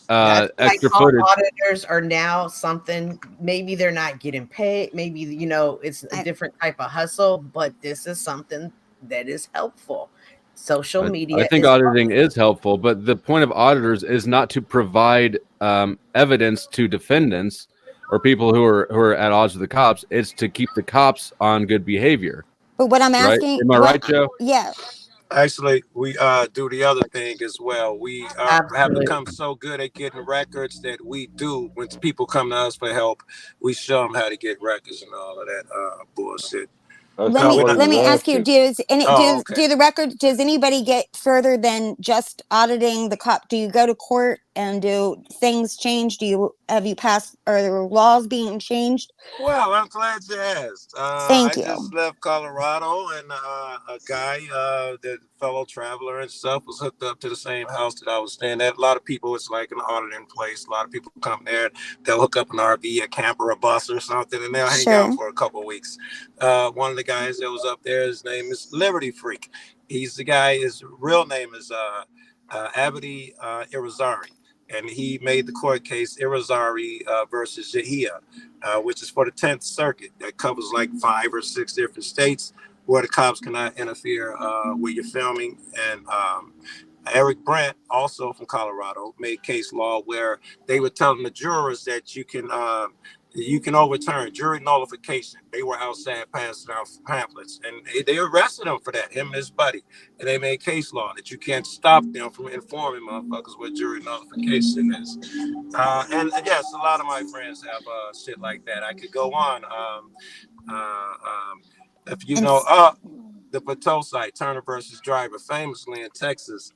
That's extra like footage. auditors are now something. Maybe they're not getting paid. Maybe it's a different type of hustle. But this is something that is helpful. Social media. I think auditing is helpful, but the point of auditors is not to provide evidence to defendants or people who are at odds with the cops. It's to keep the cops on good behavior. But what I'm Right? asking, Am I right, Joe? Yeah. Actually, we do the other thing as well. We have Absolutely. become so good at getting records that we do, when people come to us for help, we show them how to get records and all of that bullshit. That's let not me what he let me was ask you, asking. do the record, does anybody get further than just auditing the cop? Do you go to court and do things change? Have you passed, are there laws being changed? Well, I'm glad you asked. Thank I you. just left Colorado, and a guy, that fellow traveler and stuff, was hooked up to the same house that I was staying at. A lot of people, it's like an auditing place. A lot of people come there, they'll hook up an RV, a camper, a bus or something, and they'll hang out Sure. for a couple of weeks. One of the guys that was up there, his name is Liberty Freak. He's the guy, his real name is Abdi Irizarry. And he made the court case Irizarry versus Yahia, which is for the 10th Circuit. That covers like 5 or 6 different states where the cops cannot interfere with your filming. And Eric Brandt, also from Colorado, made case law where they were telling the jurors that you can overturn jury nullification. They were outside passing out pamphlets, and they arrested him for that, him and his buddy. And they made case law that you can't stop them from informing motherfuckers what jury nullification is. And yes, a lot of my friends have shit like that. I could go on. If you know, the Pateau site, Turner versus Driver, famously in Texas,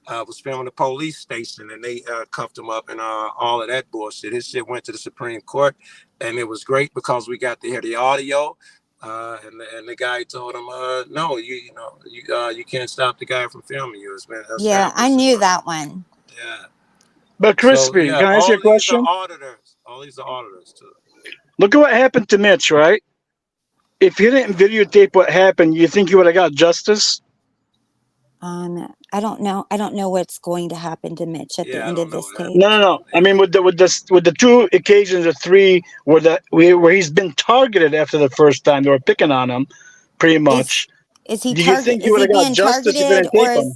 was filming a police station, and they cuffed him up and all of that bullshit. His shit went to the Supreme Court, and it was great because we got to hear the audio. And the guy told him, no, you can't stop the guy from filming you. It's been Yeah, I knew that one. Yeah. But Crispy, So, can I ask you a question? All these are auditors too. Look at what happened to Mitch, right? If you didn't videotape what happened, you think you would have got justice? I don't know. I don't know what's going to happen to Mitch at the end of this case. No. I mean, with the 2 occasions or 3 where he's been targeted after the first time, they were picking on him, pretty much. Is he Do you think you would have got being justice if you targeted, didn't or tape him?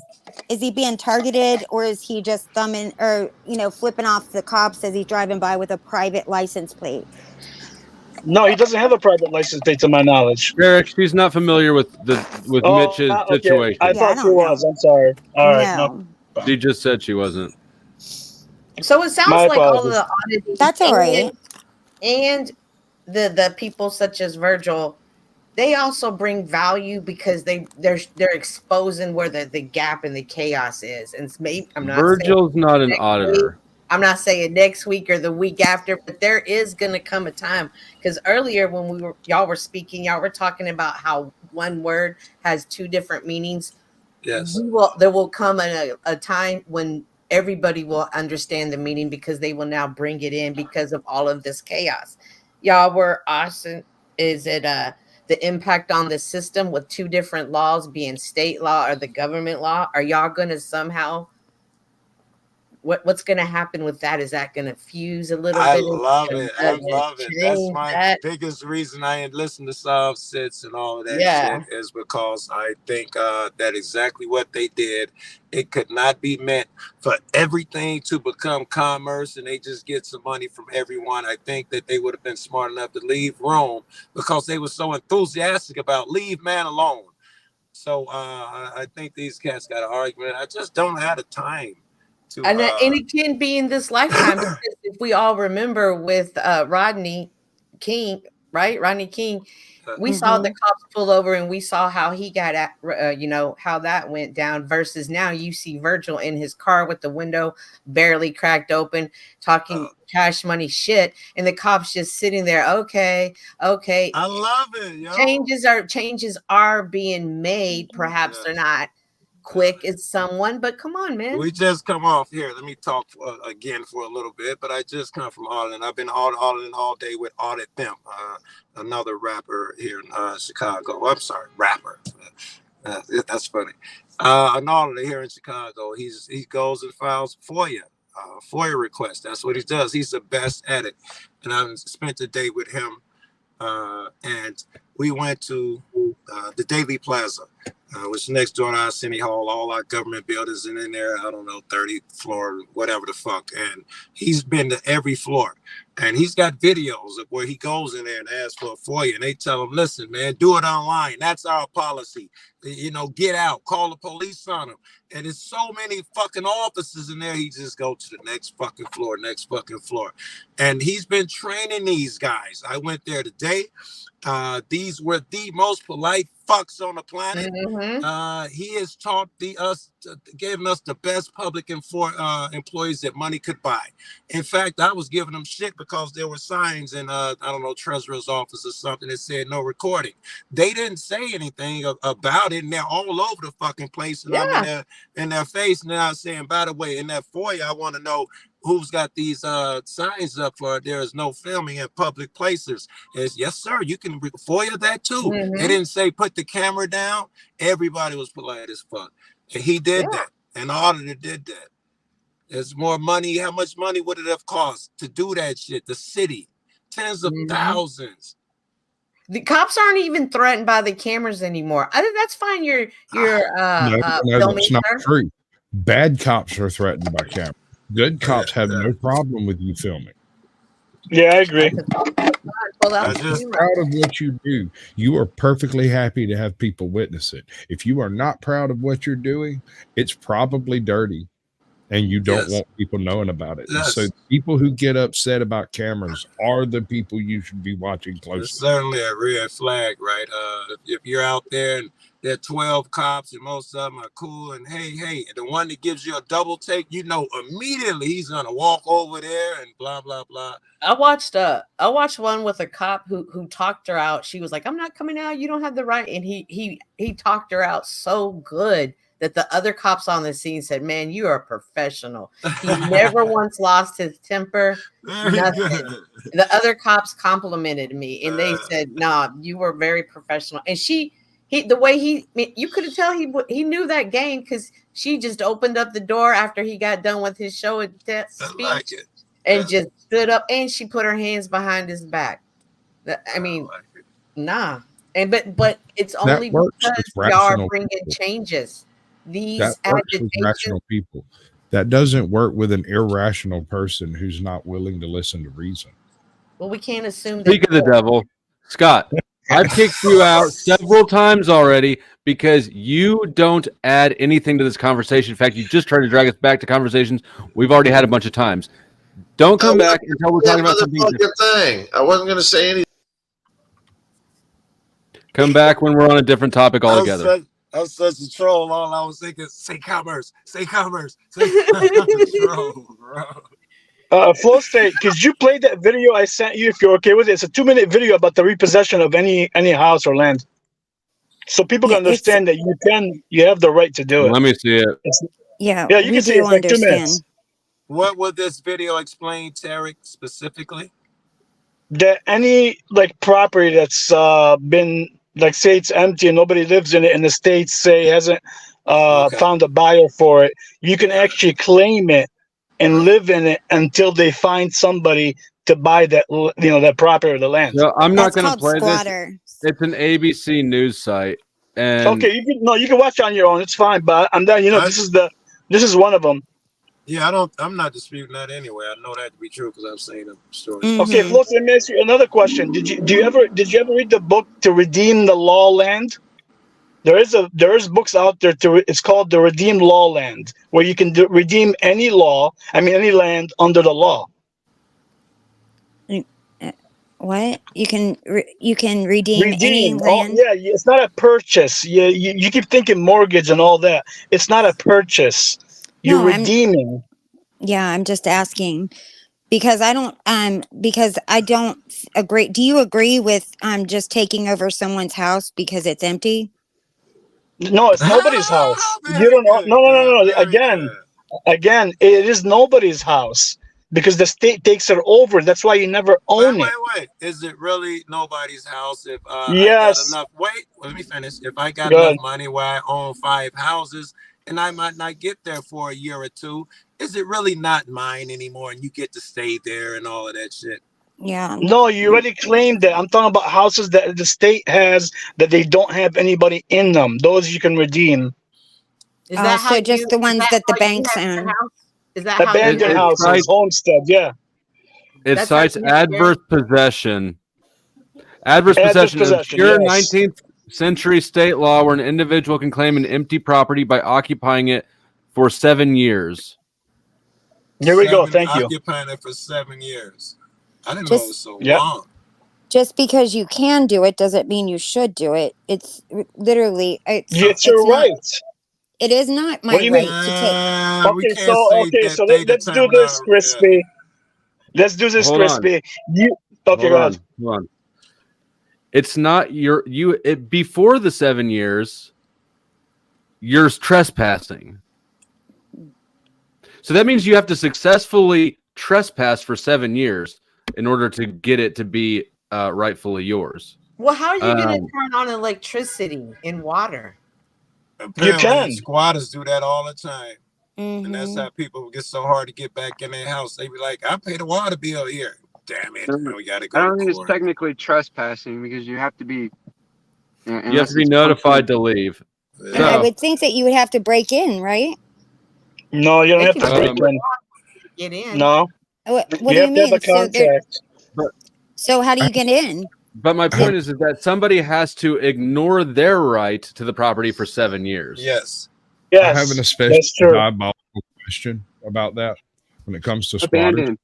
is he being targeted, or is he just thumbing or flipping off the cops as he's driving by with a private license plate? No, he doesn't have a private license plate, to my knowledge. Eric, she's not familiar with Mitch's Okay. situation. I thought she was. I'm sorry. All right. No. She just said she wasn't. So it sounds My like all of apologies. the auditing, That's all right. and the people such as Virgil, they also bring value because they're exposing where the gap and the chaos is. And it's maybe Virgil's not an auditor. I'm not saying next week or the week after, but there is going to come a time, because earlier when y'all were speaking, y'all were talking about how one word has 2 different meanings. Yes. There will come a time when everybody will understand the meaning, because they will now bring it in because of all of this chaos. Y'all were awesome. Is it the impact on the system with 2 different laws being state law or the government law? Are y'all going to somehow, what's going to happen with that? Is that going to fuse a little bit? I love it. That's my biggest reason I ain't listen to Soft Sits and all of that shit, is because I think that exactly what they did, it could not be meant for everything to become commerce and they just get some money from everyone. I think that they would have been smart enough to leave Rome because they were so enthusiastic about leave man alone. So I think these cats got an argument. I just don't have the time. And it can be in this lifetime, because if we all remember with Rodney King, right? Rodney King, we saw the cops pull over and we saw how he got at, how that went down, versus now you see Virgil in his car with the window barely cracked open, talking cash money shit, and the cops just sitting there. Okay. I love it. Yo. Changes are being made. Perhaps they're not quick as someone, but come on, man. We just come off here. Let me talk again for a little bit, but I just come from auditing. I've been auditing all day with Audit Them, another rapper here in Chicago. I'm sorry, rapper. That's funny. An auditor here in Chicago. He goes and files FOIA requests. That's what he does. He's the best at it. And I spent a day with him, and we went to the Daily Plaza, which is next door to our City Hall. All our government buildings in there, I don't know, 30th floor, whatever the fuck. And he's been to every floor. And he's got videos of where he goes in there and asks for a FOIA, and they tell him, listen, man, do it online. That's our policy. You know, get out, call the police on him. And there's so many fucking officers in there, he just go to the next fucking floor. And he's been training these guys. I went there today. These were the most polite fucks on the planet. He has taught given us the best public employees that money could buy. In fact, I was giving them shit because there were signs in I don't know, Treasurer's office or something that said no recording. They didn't say anything about it, and they're all over the fucking place, and I'm in their face now saying, by the way, in that FOIA, I want to know who's got these signs up for there is no filming in public places. Is yes, sir, you can FOIA that too. They didn't say put the camera down. Everybody was polite as fuck. And he did that. And the auditor did that. There's more money. How much money would it have cost to do that shit? The city, tens of thousands. The cops aren't even threatened by the cameras anymore. I think that's fine. You're No, filming, that's not sir. true. Bad cops are threatened by cameras. Good cops have no problem with you filming. Yeah, I agree. If you're proud of what you do, you are perfectly happy to have people witness it. If you are not proud of what you're doing, it's probably dirty, and you don't want people knowing about it. Yes. So people who get upset about cameras are the people you should be watching closely. It's certainly a red flag, right? If you're out there and there are 12 cops and most of them are cool, and hey, the one that gives you a double take, you know immediately he's gonna walk over there and blah blah blah. I watched one with a cop who talked her out. She was like, "I'm not coming out. You don't have the right." And he talked her out so good that the other cops on the scene said, "Man, you are a professional." He never once lost his temper. Nothing. The other cops complimented me, and they said, "Nah, you were very professional." And the way you could tell he knew that game because she just opened up the door after he got done with his show and speech, and just stood up, and she put her hands behind his back. I mean, nah. And but it's only because y'all are bringing changes. These That works with rational people. That doesn't work with an irrational person who's not willing to listen to reason. Well, we can't assume that. Speak of the devil, Scott. I've kicked you out several times already because you don't add anything to this conversation. In fact, you just tried to drag us back to conversations we've already had a bunch of times. Don't come back until we're talking about something different. Thing. I wasn't going to say anything. Come back when we're on a different topic altogether. I was such a troll. All I was thinking, say commerce. Troll, bro. Flow State, could you play that video I sent you if you're okay with it? It's a 2-minute video about the repossession of any house or land, so people can understand that you have the right to do it. Let me see it. Yeah, you can see it. It's like 2 minutes. What would this video explain, Tarek, specifically? That any property that's been say it's empty and nobody lives in it, and the state hasn't found a buyer for it, you can actually claim it and live in it until they find somebody to buy that that property or the land. No, I'm not going to play this. It's an ABC news site, and okay, you can watch it on your own. It's fine, but I'm done. This is one of them. Yeah, I'm not disputing that anyway. I know that to be true because I've seen the story. Okay, Flo, let me ask you another question. Did you ever read the book To Redeem the Law Land? There is books out there it's called The Redeemed Law Land, where you can redeem any land under the law. What? You can redeem any land? Yeah, it's not a purchase. You keep thinking mortgage and all that. It's not a purchase. You're redeeming. I'm just asking because I don't agree. Do you agree with just taking over someone's house because it's empty? No, it's nobody's house. You don't know. No. Again, it is nobody's house because the state takes it over. That's why you never own it. Wait. Is it really nobody's house if yes. I got enough? Wait, let me finish. If I got enough money where I own 5 houses and I might not get there for a year or two, is it really not mine anymore and you get to stay there and all of that shit? Yeah. No, you already claimed that. I'm talking about houses that the state has that they don't have anybody in them. Those you can redeem. Is that so just the ones that the banks own? Is that abandoned houses, homestead? Yeah. It That's cites not necessary. adverse possession. Adverse possession is possession, pure yes. 19th century state law where an individual can claim an empty property by occupying it for 7 years. Here we go. Thank you. Occupying it for 7 years. I didn't know it was Just so Yep. long. just because you can do it doesn't mean you should do it. It's literally It's your not right. it is not What do my you right mean? to take. We Okay, can't so say okay, that so they let's do determine this, our. Crispy. Let's do this, Hold on. Crispy. You okay? Hold Go ahead. on. It's not before the 7 years, you're trespassing. So that means you have to successfully trespass for 7 years in order to get it to be rightfully yours. Well, how are you going to Um, turn on electricity and water? Apparently, can. squatters do that all the time. And that's Mm-hmm. how people get so hard to get back in their house. They be like, I paid a water bill here. Damn it. No, We got to I go don't to think it's court. technically trespassing because you have to be. You have Unless to be it's notified posted. to leave. And I So, would think that you would have to break in, right? No, you don't They have can to break break in. get in. No, What you do you have to have a mean? contract. So how do you get in? but my point is that somebody has to ignore their right to the property for 7 years. Yes. I have an Yes, especially that's true. diabolical question about that when it comes to squatters. Abandon,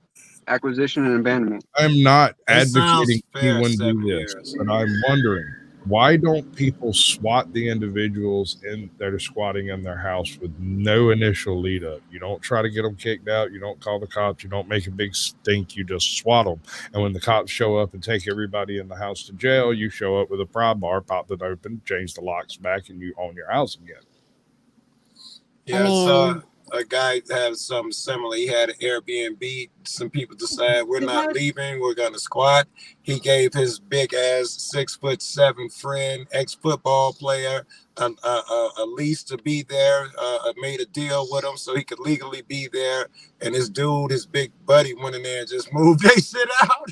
acquisition and abandonment. I'm not It sounds advocating fair, anyone 7 do this, years. but I'm wondering why don't people swat the individuals that are squatting in their house with no initial lead up? You don't try to get them kicked out. You don't call the cops. You don't make a big stink. You just swat them. And when the cops show up and take everybody in the house to jail, you show up with a pry bar, pop it open, change the locks back, and you own your house again. Yeah, I saw a guy have something similar. He had an Airbnb. Some people decide we're not leaving. We're gonna squat. He gave his big ass 6'7" friend, ex-football player, a lease to be there. Made a deal with him so he could legally be there. And his dude, his big buddy, went in there and just moved they shit out.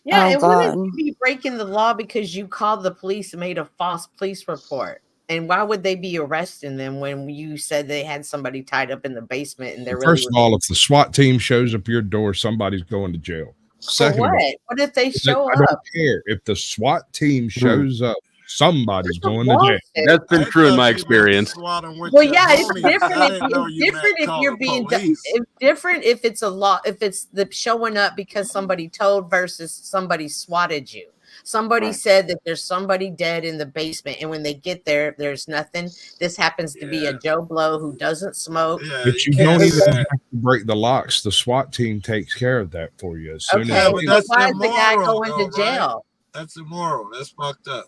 Yeah, Oh, and God. wouldn't you be breaking the law because you called the police and made a false police report? And why would they be arresting them when you said they had somebody tied up in the basement and they're really First of all, if the SWAT team shows up your door, somebody's going to jail. for Second what? of all, What if they show I don't up? care if the SWAT team shows up. Somebody's going to bullshit. jail. That's been true in my experience. Well, yeah, it's different. It's different if you're being. It's different if it's a law. If it's the showing up because somebody told versus somebody swatted you. Somebody said that there's somebody dead in the basement, and when they get there, there's nothing. This happens to be a Joe Blow who doesn't smoke. But you don't even have to break the locks. The SWAT team takes care of that for you. As soon Okay, as so they- why is the guy going to jail? That's immoral. That's fucked up.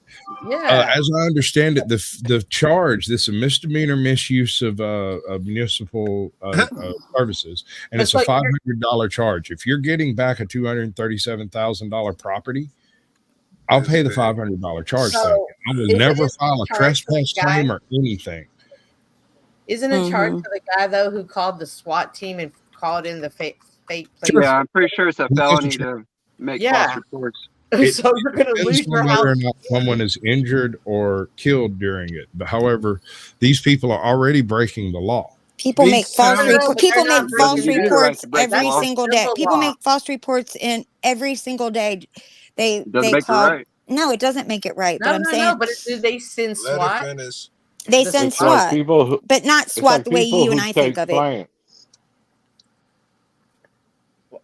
Yeah. as I understand it, the charge, this is a misdemeanor misuse of municipal services, and it's a $500 charge. If you're getting back a $237,000 property, I'll pay the $500 charge. So, thing. I will isn't never it file a charged to the trespass guy? claim or anything. Isn't it charged to the guy though who called the SWAT team and called in the fake place? Yeah, I'm pretty sure it's a felony to make Yeah. false reports. So you're gonna lose Depends your on whether or house. not someone is injured or killed during it. But however, these people are already breaking the law. People make false No, reports. but People they're not make false breaking the law. reports to break the every law. single day. Civil People law. make false reports in every single day. They Doesn't make it call. right. No, it doesn't make it right. No, but I'm no, saying no. But do they send Let her SWAT? finish. they the send It's like SWAT, people who, but not it's SWAT like the way people you and who I think take of it. plants.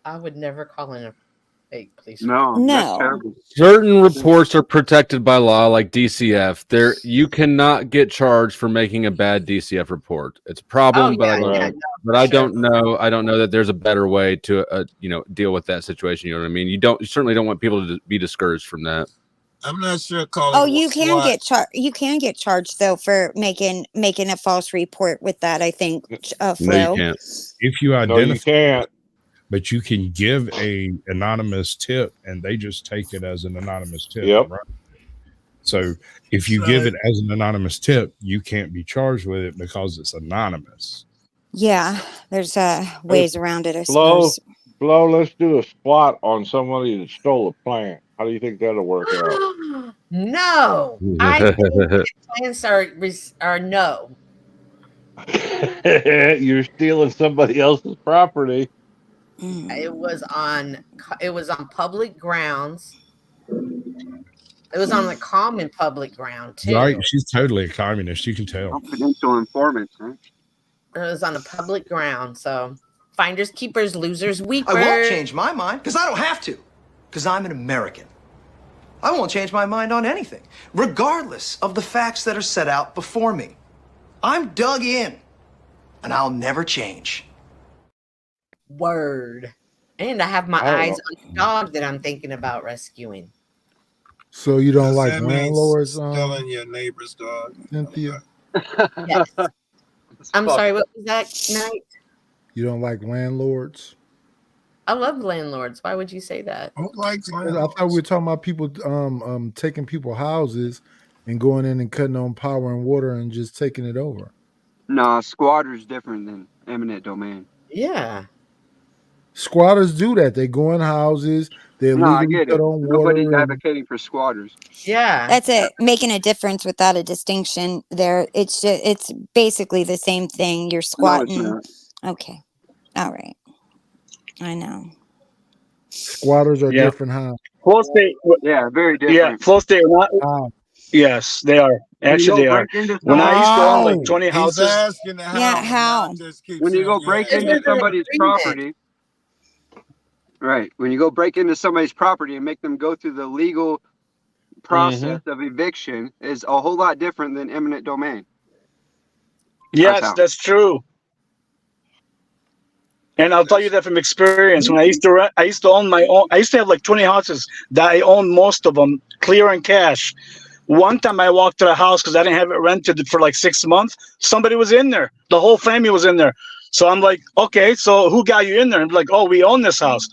I would never call in a fake police. No, that's No. terrible. Certain reports are protected by law, like DCF. There, you cannot get charged for making a bad DCF report. It's a problem, Oh, but yeah, I don't. yeah, Right. no, But I sure. don't know. I don't know that there's a better way to, deal with that situation. You know what I mean? You certainly don't want people to be discouraged from that. I'm not sure calling Oh, you can SWAT. get charged. You can get charged though for making a false report with that. I think, No, Flo. you can't. If you No, you identify, can't. but you can give a anonymous tip, and they just take it as an anonymous tip. Yep. Right? So if you give it as an anonymous tip, you can't be charged with it because it's anonymous. Yeah, there's ways around it. I Flo, suppose. Flo, let's do a squat on somebody that stole a plant. How do you think that'll work out? No, I think the plans are no. You're stealing somebody else's property. It was on public grounds. It was on the common public ground too. Right, she's totally a communist. You can tell. Confidential informants, huh? It was on a public ground. So finders, keepers, losers, weepers. I won't change my mind because I don't have to, because I'm an American. I won't change my mind on anything, regardless of the facts that are set out before me. I'm dug in, and I'll never change. Word. And I have my eyes on the dog that I'm thinking about rescuing. So you don't Does like that mean landlords, stealing your neighbor's dog? Cynthia? Yes. I'm sorry, what was that, Knight? You don't like landlords? I love landlords. Why would you say that? Who likes I thought we were talking about people taking people's houses and going in and cutting on power and water and just taking it over. Nah, squatter's different than eminent domain. Yeah. Squatters do that. They go in houses, they No, I illegally get it. cut on Nobody's water. advocating for squatters. Yeah. That's it. Making a difference without a distinction there. It's basically the same thing. You're squatting. not. Okay. All right. I know. Squatters are different, huh? Flow state. Yeah, very different. Yeah, flow state. Yes, they are. Actually, they are. When I used to own like 20 houses. Yeah, how? When you go break into somebody's property, right? When you go break into somebody's property and make them go through the legal process of eviction, is a whole lot different than eminent domain. Yes, that's true. And I'll tell you that from experience. When I used to rent, I used to own my own. I used to have like 20 houses that I owned, most of them clear and cash. One time I walked to the house because I didn't have it rented for like 6 months. Somebody was in there. The whole family was in there. So I'm like, okay, so who got you in there? And like, oh, we own this house.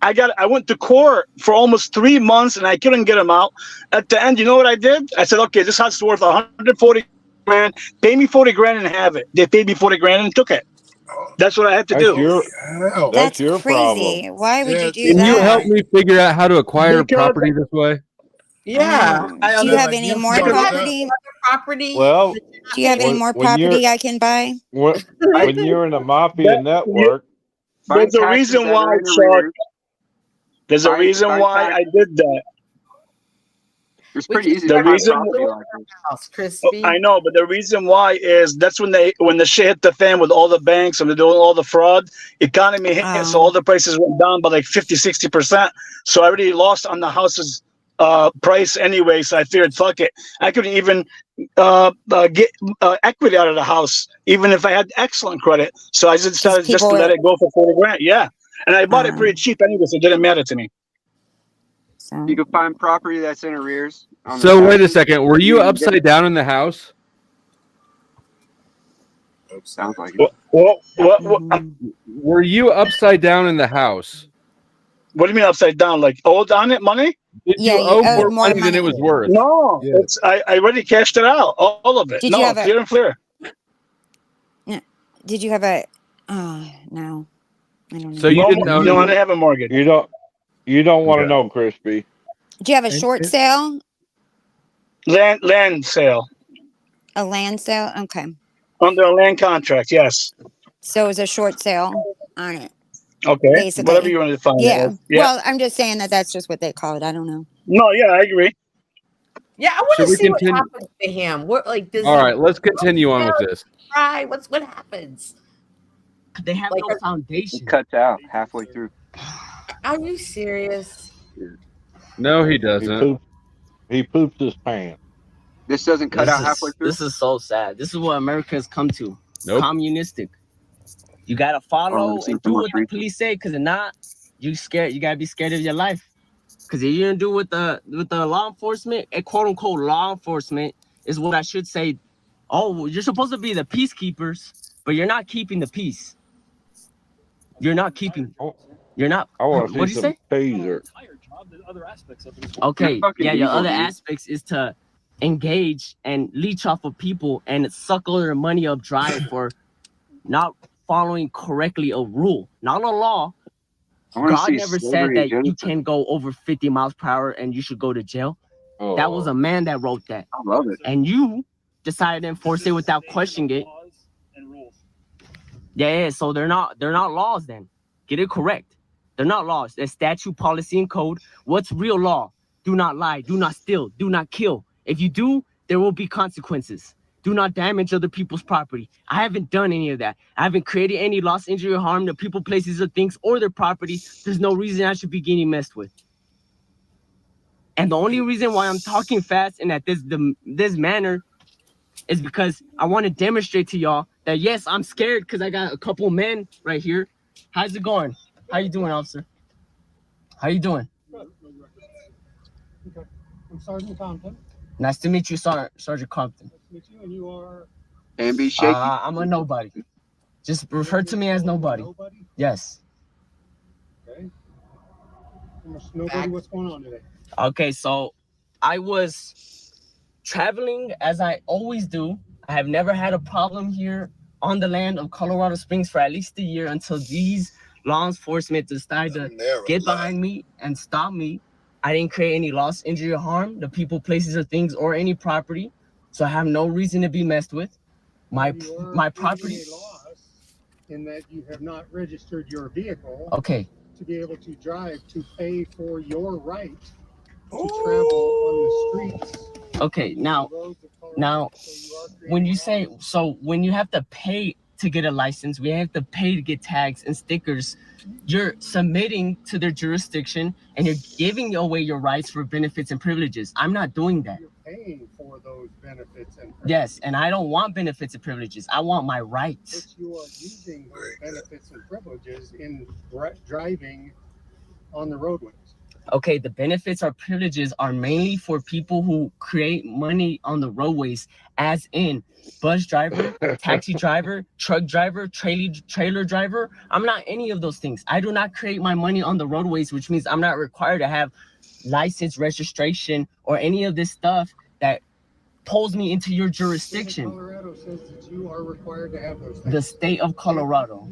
I went to court for almost 3 months and I couldn't get them out. At the end, you know what I did? I said, okay, this house is worth 140 grand. Pay me 40 grand and have it. They paid me 40 grand and took it. That's what I had to do. That's your crazy. problem. Why would you do Can that? you help me figure out how to acquire property this way? Yeah. Do you have any more property? Well, Do you have any more when you're- property I can buy? when you're in a mafia network, There's a reason why, Chuck. There's a reason why I did that. It's pretty easy The to find reason- property like this. I know, but the reason why is that's when the shit hit the fan with all the banks and they're doing all the fraud, economy hit, so all the prices went down by like 50-60%. So I already lost on the house's price anyway. So I figured, fuck it, I couldn't even get equity out of the house, even if I had excellent credit. So I just decided just to let it go for 40 grand. Yeah, and I bought it pretty cheap anyway, so it didn't matter to me. You can find property that's in arrears. So wait a second. Were you upside down in the house? Sounds like it. What? Were you upside down in the house? What do you mean upside down? Like owed on it money? Did you owe more money than it was worth? No, it's I already cashed it out, all of it. Did no, you have a- clear and clear. Did you have a? No, I don't know. So you didn't own No, I it? didn't have a mortgage. You don't want to know, Crispy. Do you have a short sale? Land sale A land sale? Okay. under a land contract. Yes. So it was a short sale on it. Okay. Basically. Whatever you want to define. it Yeah. as. Yeah. Well, I'm just saying that's just what they call it. I don't know. No. Yeah, I agree. Yeah, I want Should to we see what continue? happens to him. What does All he right, let's continue on with this. cry? What happens? They have Like, no foundation. It cuts out halfway through. Are you serious? No, he doesn't. He poops his pants. This doesn't cut out halfway through. This is so sad. This is what America has come to. Nope. Communistic. You gotta follow I've seen and too do much what the research. police say, because if not, you scared. You gotta be scared of your life. Because if you don't do with the law enforcement, a quote unquote law enforcement is what I should say. Oh, you're supposed to be the peacekeepers, but you're not keeping the peace. You're not keeping. You're not. I want What to do see you some say? taser. Okay, fucking yeah, your evil, other dude. aspects is to engage and leech off of people and suck all their money up dry for not following correctly a rule, not a law. I wanna God see never said slavery that and you genocide. can go over 50 miles per hour and you should go to jail. That was a man that wrote that. I love it. And you decided to enforce it without questioning it. Yeah, so they're not laws then. Get it correct. They're not laws. They're statute, policy, and code. What's real law? Do not lie. Do not steal. Do not kill. If you do, there will be consequences. Do not damage other people's property. I haven't done any of that. I haven't created any loss, injury, or harm to people, places, or things, or their property. There's no reason I should be getting messed with. And the only reason why I'm talking fast and at this manner is because I want to demonstrate to y'all that yes, I'm scared because I got a couple men right here. How's it going? How you doing, officer? How you doing? Okay. I'm Sergeant Compton. Nice to meet you, Sergeant Compton. Nice to meet you, and you are? And be shaky. I'm a nobody. Just refer to me as nobody. Nobody? Yes. Okay. Nobody, what's going on today? Okay, so I was traveling as I always do. I have never had a problem here on the land of Colorado Springs for at least a year until these law enforcement decided to get behind me and stop me. I didn't create any loss, injury, or harm to people, places, or things, or any property. So I have no reason to be messed with. My property. In that you have not registered your vehicle. Okay. To be able to drive, to pay for your right to travel on the streets. Okay, now, when you say, so when you have to pay to get a license, we have to pay to get tags and stickers, you're submitting to their jurisdiction and you're giving away your rights for benefits and privileges. I'm not doing that. You're paying for those benefits and privileges. Yes, and I don't want benefits and privileges. I want my rights. But you are using those benefits and privileges in driving on the roadways. Okay, the benefits or privileges are mainly for people who create money on the roadways, as in bus driver, taxi driver, truck driver, trailer driver. I'm not any of those things. I do not create my money on the roadways, which means I'm not required to have license, registration, or any of this stuff that pulls me into your jurisdiction. Colorado says that you are required to have those things. The state of Colorado.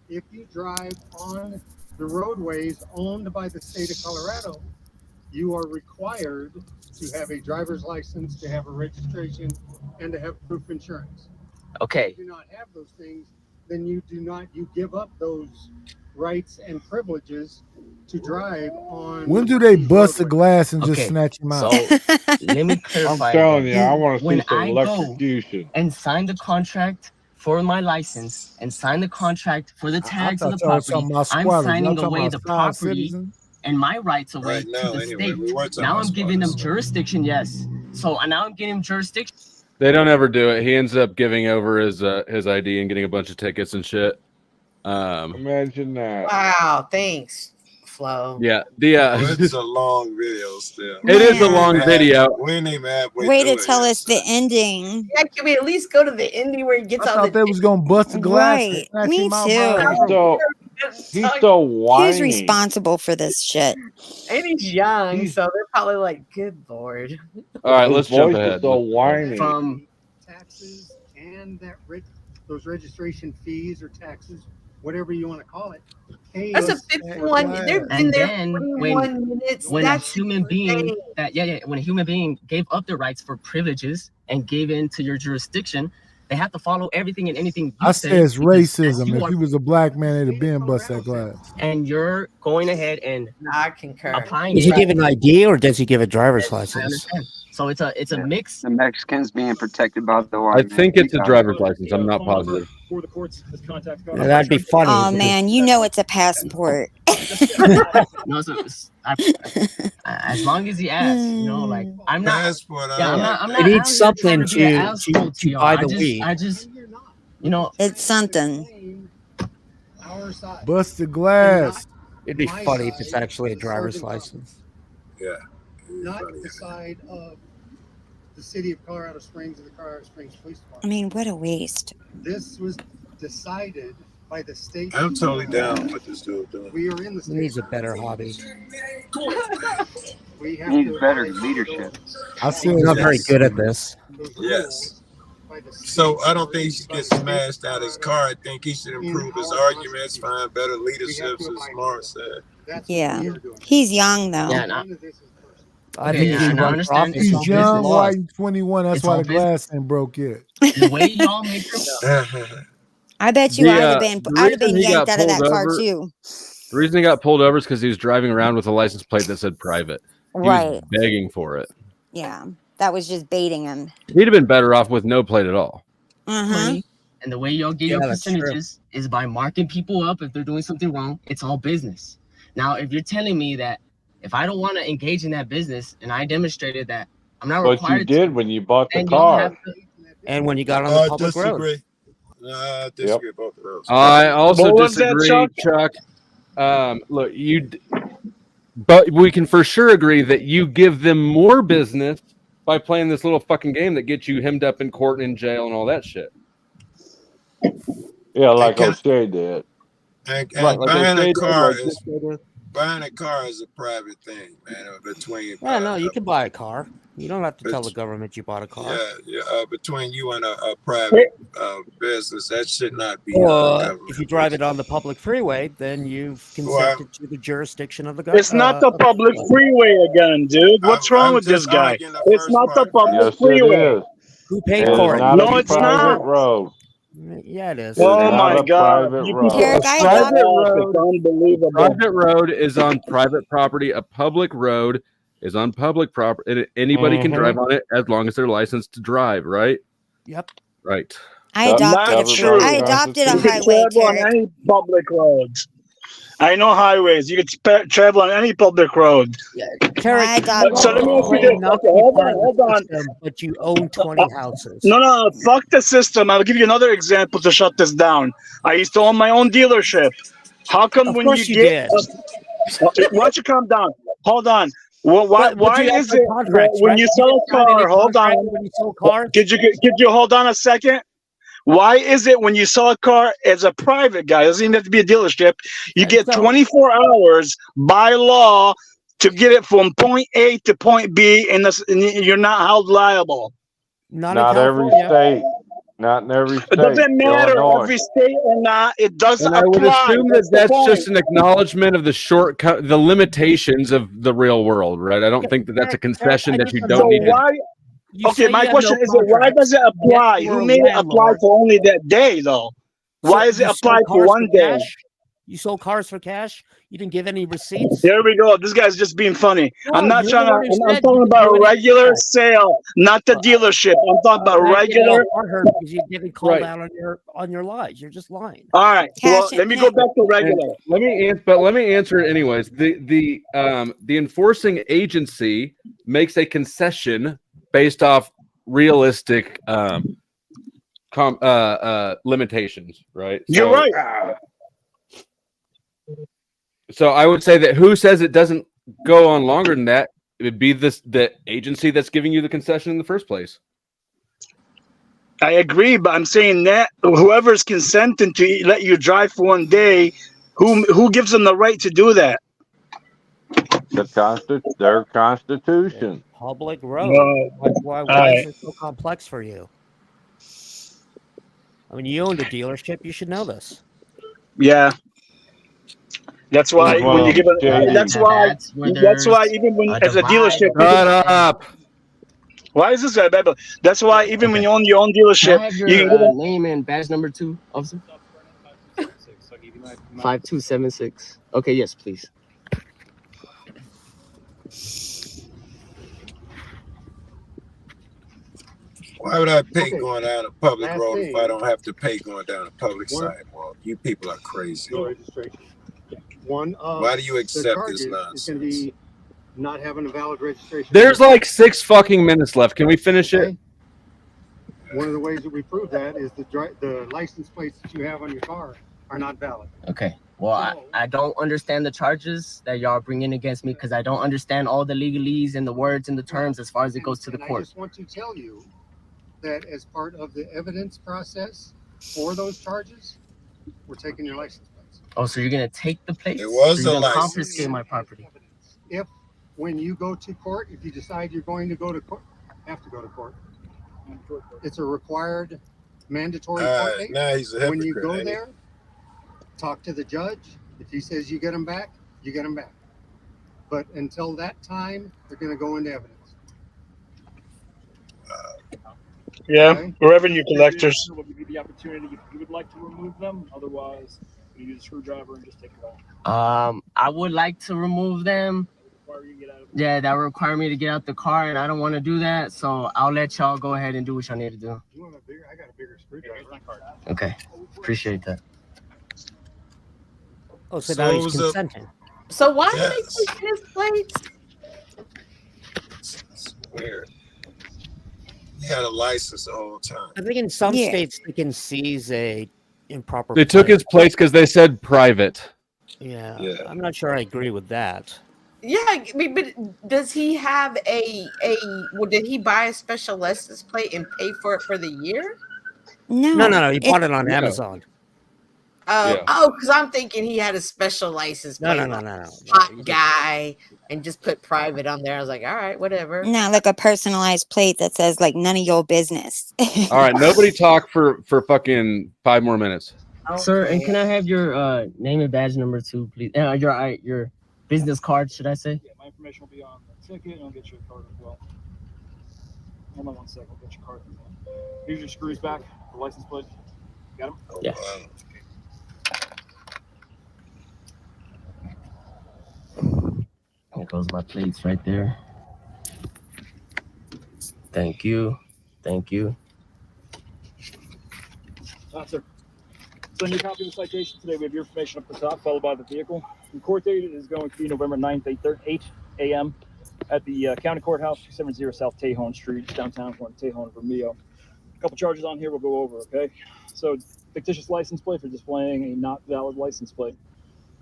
If you drive on the roadways owned by the state of Colorado, you are required to have a driver's license, to have a registration, and to have proof of insurance. Okay. If you do not have those things, then you give up those rights and privileges to drive on. When do they bust the glass and just snatch him out? So let me clarify. I'm telling you, I want to see when some I electrocution. go and sign the contract for my license and sign the contract for the tags of the property, I'm signing away the property and my rights away to the state. Now I'm giving them jurisdiction, yes. So now I'm getting jurisdiction. They don't ever do it. He ends up giving over his ID and getting a bunch of tickets and shit. Imagine that. Wow, thanks, Flo. Yeah, it's a long video still. It is a long video. We ain't even halfway Way through to it tell yet. us the ending. Yeah, can we at least go to the ending where he gets I all thought the they was gonna bust the glass and Right. snatch Me him out too. by He's so whiny. Who's responsible for this shit? And he's young, so they're probably like, good lord. All right, His let's jump voice is ahead. so whiny. From taxes and that those registration fees or taxes, whatever you want to call it. That's a 51. They've been And there then 41 minutes. when a That's human being insane. when a human being gave up their rights for privileges and gave in to your jurisdiction, they have to follow everything and anything you I say. say it's because racism. you If are- he was a black man, it'd have been bust that glass. and you're going ahead and I concur. applying. Does he it. give an ID or does he give a driver's I license? understand. So it's a mix. The Mexicans being protected by the I think it's a driver's license. I'm not positive. For the courts, this contact Yeah, that'd be funny. Oh man, you know it's a passport. No, so as long as he asks, like I'm not. Passport, Yeah, I'm not. It needs out here something trying be an to asshole to y'all. buy the weed. I just, It's something. Our side. Bust the glass. It'd be My funny if side it's actually a is driver's Sergeant license. Yeah. Not the side of the city of Colorado Springs and the Colorado Springs Police I Department. mean, what a waste. This was decided by the state. I'm totally down with this dude doing. We are in the He state. needs a better hobby. We have Needs to better abide by leadership. I said He's not very yes. good at this. those Yes. by the state. So I don't think he should get smashed out his car. I think he should improve his arguments, find better leadership, as Mark said. That's what Yeah. we are doing. He's young though. Yeah, None of this is personal. I Okay, think yeah, he and I runs understand. off It's He's all young, business. white, and 21. That's It's why all the glass ain't broke yet. The way y'all make your I bet you The, I'd have been the I'd have been reason he got yanked out of that pulled car over- too. The reason he got pulled over is because he was driving around with a license plate that said private. He Right. was begging for it. Yeah. That was just baiting him. He'd have been better off with no plate at all. Mm-hmm. And the way y'all get Yeah, your that's true. percentages is by marking people up if they're doing something wrong. It's all business. Now, if you're telling me that if I don't want to engage in that business and I demonstrated that I'm not But you required did to, when you bought the then y'all car. have to. And when you got on the public road. Disagree. I disagree with both of those. I also What was that, disagree, Chuck. Look, but we can for sure agree that you give them more business by playing this little fucking game that gets you hemmed up in court and in jail and all that shit. Yeah, like O'Shea did. And Right, like buying O'Shea a did, car like is this guy did. buying a car is a private thing, man. Between Yeah, no, you can buy a car. You don't have to tell the government you bought a car. between you and a private business, that should not be. Or if you drive it on the public freeway, then you've consented to the jurisdiction of the government. It's not the public freeway again, dude. What's wrong with this guy? It's not the public Yes, freeway. it is. Who paid It for is it? not No, a it's private not. road. Yeah, it is. It is Oh not my a God! private You road. people are so off. It's unbelievable. Private road is on private property. A public road is on public property. Anybody can drive on it as long as they're licensed to drive, right? Yep. Right. I adopted Not true. I adopted a You can highway, travel on Tarek. any public roads. I know highways. You can travel on any public road. I adopted So let me ask you this. Okay, hold on. But you own 20 houses. No, fuck the system. I'll give you another example to shut this down. I used to own my own dealership. How come Of when course you you get... why don't you calm down? Hold on. Well, why you have is no it contracts, when right? you You sell didn't a sign any car? Hold on. contract when you sell cars? Could you hold on a second? Why is it when you sell a car as a private guy, it doesn't even have to be a dealership, you get 24 hours by law to get it from point A to point B, and you're not held liable? Not every state. Not in every state. It doesn't matter Illinois. every state or not. It does And apply. I would assume That's the that's point. just an acknowledgement of the shortcut, the limitations of the real world, right? I don't think that that's a concession that you So don't need to. why? Okay, my question is: why contracts, does it apply? yet you're Who a made it apply landlord. for only that day, though? Why is it you sold applied for cars one day? cash? You sold cars for cash? You didn't give any receipts? There we go. This guy's just being funny. No, I'm not you're trying the to. one who I'm said talking you about a didn't do anything regular like that. sale, not the dealership. I'm talking about Now you're getting regular. all hurt because you're getting called Right. out on your lies. You're just lying. All right. Well, let me go back to And regular. let me answer it anyways. The enforcing agency makes a concession based off realistic limitations, right? You're So, right. So I would say that who says it doesn't go on longer than that? It would be the agency that's giving you the concession in the first place. I agree, but I'm saying that whoever's consenting to let you drive for one day, who gives them the right to do that? Their constitution. Public road. No. Why is it so complex for you? I mean, you owned a dealership. You should know this. Yeah. That's why when you give it, that's why even when as a dealership, Shut up. Why is this a bad? That's why even when you own your own Can I dealership, have you your can give it. name and badge number 2, officer? 5276. Okay, yes, please. Why would I pay Okay. going down a public Last road if I thing. don't have to pay going down a public One- sidewalk? You people are crazy. No registration. One of Why do you the accept charges this is nonsense? going to be not having a valid registration. There's like 6 fucking minutes left. Can we finish it? One of the ways that we prove that is the license plates that you have on your car are not valid. Okay. Well, I don't understand the charges that y'all are bringing against me because I don't understand all the legalese and the words and the terms as far as it goes to the And I court. just want to tell you that as part of the evidence process for those charges, we're taking your license plates. Oh, so you're gonna take the plates? It was Or you're a gonna license. confiscate my property. If when you go to court, if you decide you're going to go to court, have to go to court. It's a required mandatory court date. now he's a When you hypocrite, go ain't he? there, talk to the judge. If he says you get them back, you get them back. But until that time, they're going to go into evidence. Yeah, revenue collectors. We'll give you the opportunity if you would like to remove them. Otherwise, You use a screwdriver and just take it off. I would like to remove them. Yeah, that would require me to get out the car, and I don't want to do that. So I'll let y'all go ahead and do what y'all need to do. You want a bigger? I got a bigger screwdriver. Okay, appreciate that. Oh, so now he's was consenting. So why are they taking his plates? It's weird. He had a license the whole time. I think in some Yeah. states they can seize a improper. They took plate. his place because they said private. Yeah, Yeah. I'm not sure I agree with that. Yeah, I mean, but does he have well, did he buy a special license plate and pay for it for the year? No, He bought it on No. Amazon. Yeah. Oh, because I'm thinking he had a special license plate. No. Hot guy, and just put private on there. I was like, all right, whatever. No, like a personalized plate that says like none of your business. All right, nobody talk for fucking 5 more minutes. Sir, and can I have your name and badge number too, please? Your business card, should I say? Yeah, my information will be on the ticket, and I'll get you a card as well. Hold on 1 second. I'll get your card. Here's your screws back, the license plate. Got them? Yeah. Here goes my plates right there. Thank you. Thank you. Sir. Send you a copy of the citation today. We have your information up the top, followed by the vehicle. The court date is going to be November 9th, 8 a.m. at the County Courthouse, 270 South Tejon Street, downtown Tejon, Vermillo. A couple charges on here we'll go over, okay? So, fictitious license plate for displaying a not valid license plate.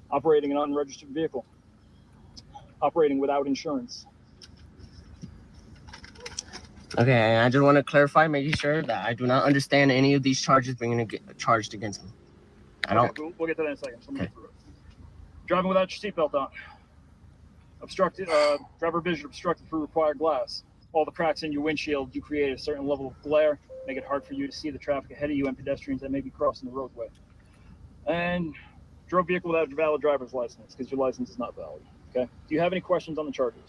Operating an unregistered vehicle. Operating without insurance. Okay, and I just want to clarify, making sure that I do not understand any of these charges being charged against me. I don't. Okay, we'll get to that in a second. So driving without your seatbelt on. Obstructed, driver vision obstructed through required glass. All the cracks in your windshield do create a certain level of glare, make it hard for you to see the traffic ahead of you and pedestrians that may be crossing the roadway. And drove vehicle without a valid driver's license because your license is not valid. Okay. Do you have any questions on the charges?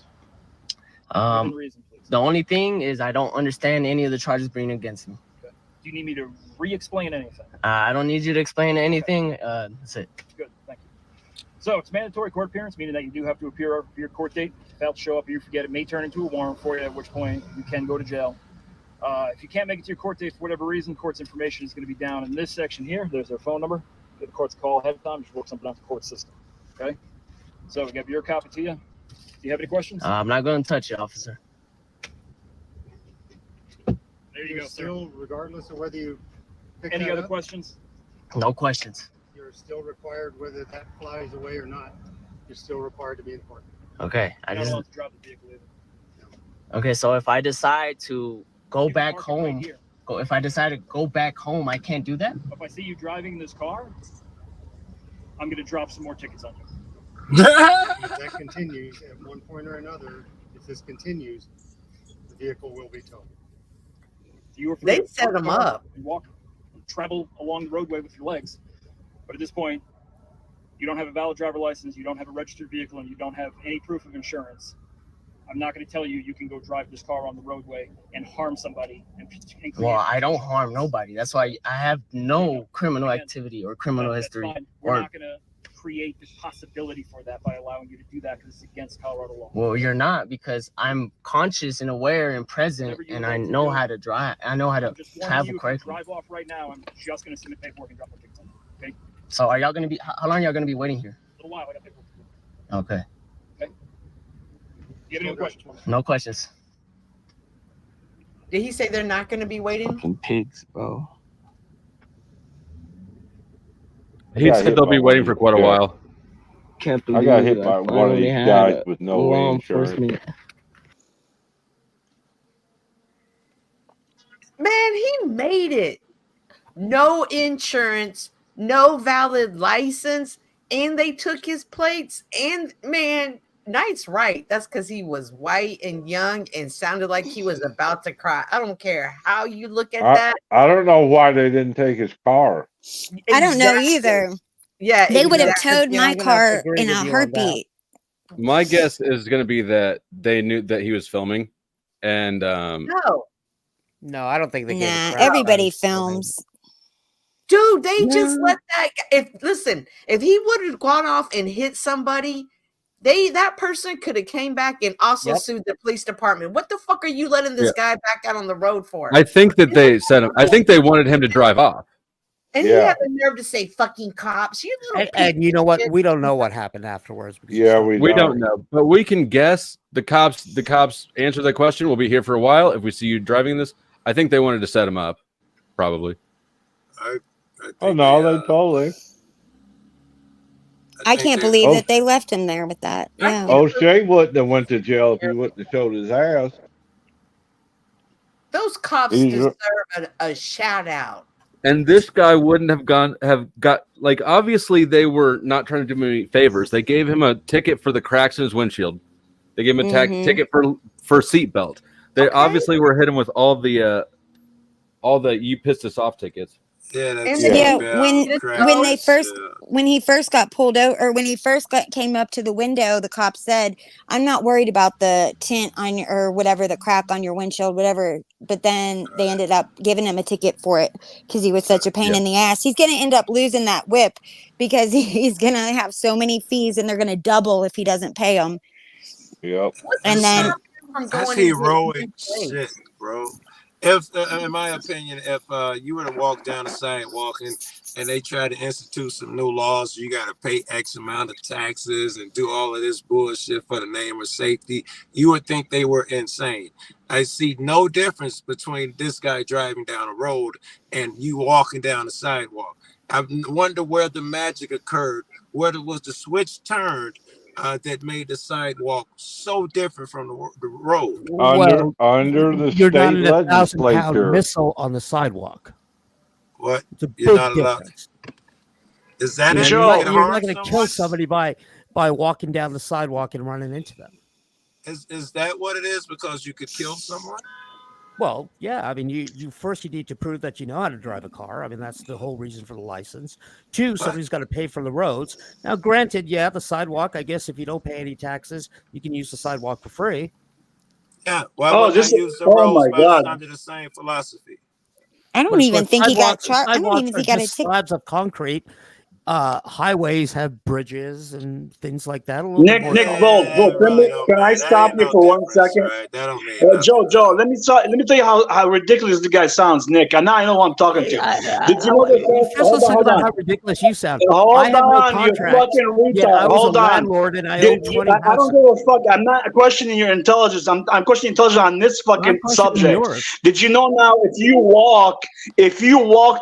Within reason, please. The only thing is I don't understand any of the charges being against me. Okay. Do you need me to re-explain anything? I don't need you to explain anything. That's it. Good, thank you. So it's mandatory court appearance, meaning that you do have to appear for your court date. If you fail to show up or you forget, it may turn into a warrant for you, at which point you can go to jail. If you can't make it to your court date for whatever reason, court's information is going to be down in this section here. There's their phone number. Give the court's call ahead of time. Just work something out the court system. Okay? So we got your copy to you. Do you have any questions? I'm not going to touch it, officer. There you go, Still, regardless of whether you pick Any that other up, questions? No questions. you're still required, whether that flies away or not, you're still required to be in court. Okay. You're not allowed to drive the vehicle either. Okay, so if I decide to go You can back park it right home, here. if I decide to go back home, I can't do that? If I see you driving this car, I'm going to drop some more tickets on you. If that continues at one point or another, if this continues, the vehicle will be towed. You were free They to set park the them car up. and walk, travel along the roadway with your legs. But at this point, you don't have a valid driver license, you don't have a registered vehicle, and you don't have any proof of insurance. I'm not going to tell you you can go drive this car on the roadway and harm somebody. And Well, I don't harm nobody. That's why I have no criminal activity or criminal That's history. fine. We're Or not going to create the possibility for that by allowing you to do that because it's against Colorado law. well, you're not, because I'm conscious and aware and present, Whatever you and would I like to know do. how to drive. I know how to I'm just warning travel you, if you correctly. drive off right now, I'm just going to submit paperwork and drop my tickets on you. Okay? So are y'all gonna be? How long are y'all gonna be waiting here? A little while. I got paperwork to do. Okay. Okay. Do you have any other questions for me? No questions. Did he say they're not going to be waiting? Fucking pigs, bro. He said they'll be waiting for quite a while. Can't I got hit by one of these guys with no insurance. Man, he made it. No insurance, no valid license, and they took his plates. And man, Knight's right. That's because he was white and young and sounded like he was about to cry. I don't care how you look at that. I don't know why they didn't take his car. I don't know either. Yeah, They would have exactly. towed Yeah, my I'm gonna have to car agree in with a you on that. heartbeat. My guess is going to be that they knew that he was filming, and No. No, I don't think they gave a Nah, crap. everybody films. Dude, they just let that. If he would have gone off and hit somebody, that person could have came back and also sued the police department. What the fuck are you letting this guy back out on the road for? I think that they said him. I think they wanted him to drive off. And he had the nerve to say "fucking cops." You little And you know what? We don't know what happened afterwards. Yeah, we don't know, but we can guess. The cops answer that question. We'll be here for a while. If we see you driving this, I think they wanted to set him up, probably. Oh no, they totally. I can't believe that they left him there with that. Yeah. O'Shea wouldn't have went to jail if he wouldn't have showed his ass. Those cops deserve a shout out. And this guy wouldn't have got like, obviously they were not trying to do him any favors. They gave him a ticket for the cracks in his windshield. They gave him a ticket for seatbelt. They obviously were hitting with all the you pissed us off tickets. Yeah, when he first got pulled over, or when he first came up to the window, the cop said, "I'm not worried about the tint on your, or whatever, the crack on your windshield, whatever." But then they ended up giving him a ticket for it because he was such a pain in the ass. He's gonna end up losing that whip because he's gonna have so many fees, and they're gonna double if he doesn't pay them. Yep. And then that's heroic shit, bro. If, in my opinion, if you were to walk down the sidewalk and they try to institute some new laws, you got to pay X amount of taxes and do all of this bullshit for the name of safety, you would think they were insane. I see no difference between this guy driving down a road and you walking down the sidewalk. I wonder where the magic occurred, where it was the switch turned that made the sidewalk so different from the road. Under the you're state not a 1,000-pound legislature. missile on the sidewalk. What? It's a big You're not allowed. difference. Is that it? You're You not going to kill somebody by walking down the sidewalk and running into them. Is that what it is? Because you could kill someone? Well, yeah. I mean, you need to prove that you know how to drive a car. I mean, that's the whole reason for the license. 2, somebody's got to pay for the roads. Now, granted, the sidewalk, I guess if you don't pay any taxes, you can use the sidewalk for free. Yeah. Why would I use the roads under the same philosophy? I don't even think he got charged. I don't even think he got a ticket. Slabs of concrete. Highways have bridges and things like that. Nick, Bo, can I stop you for 1 second? Joe, let me tell you how ridiculous the guy sounds, Nick. And now I know who I'm talking to. Did you know that? First, let's talk about how ridiculous you sound. Hold on, you fucking retard. Hold on. Landlord and I own 20 I don't give a fuck. I'm not questioning your intelligence. I'm questioning intelligence on this fucking subject. Did you know now if you walk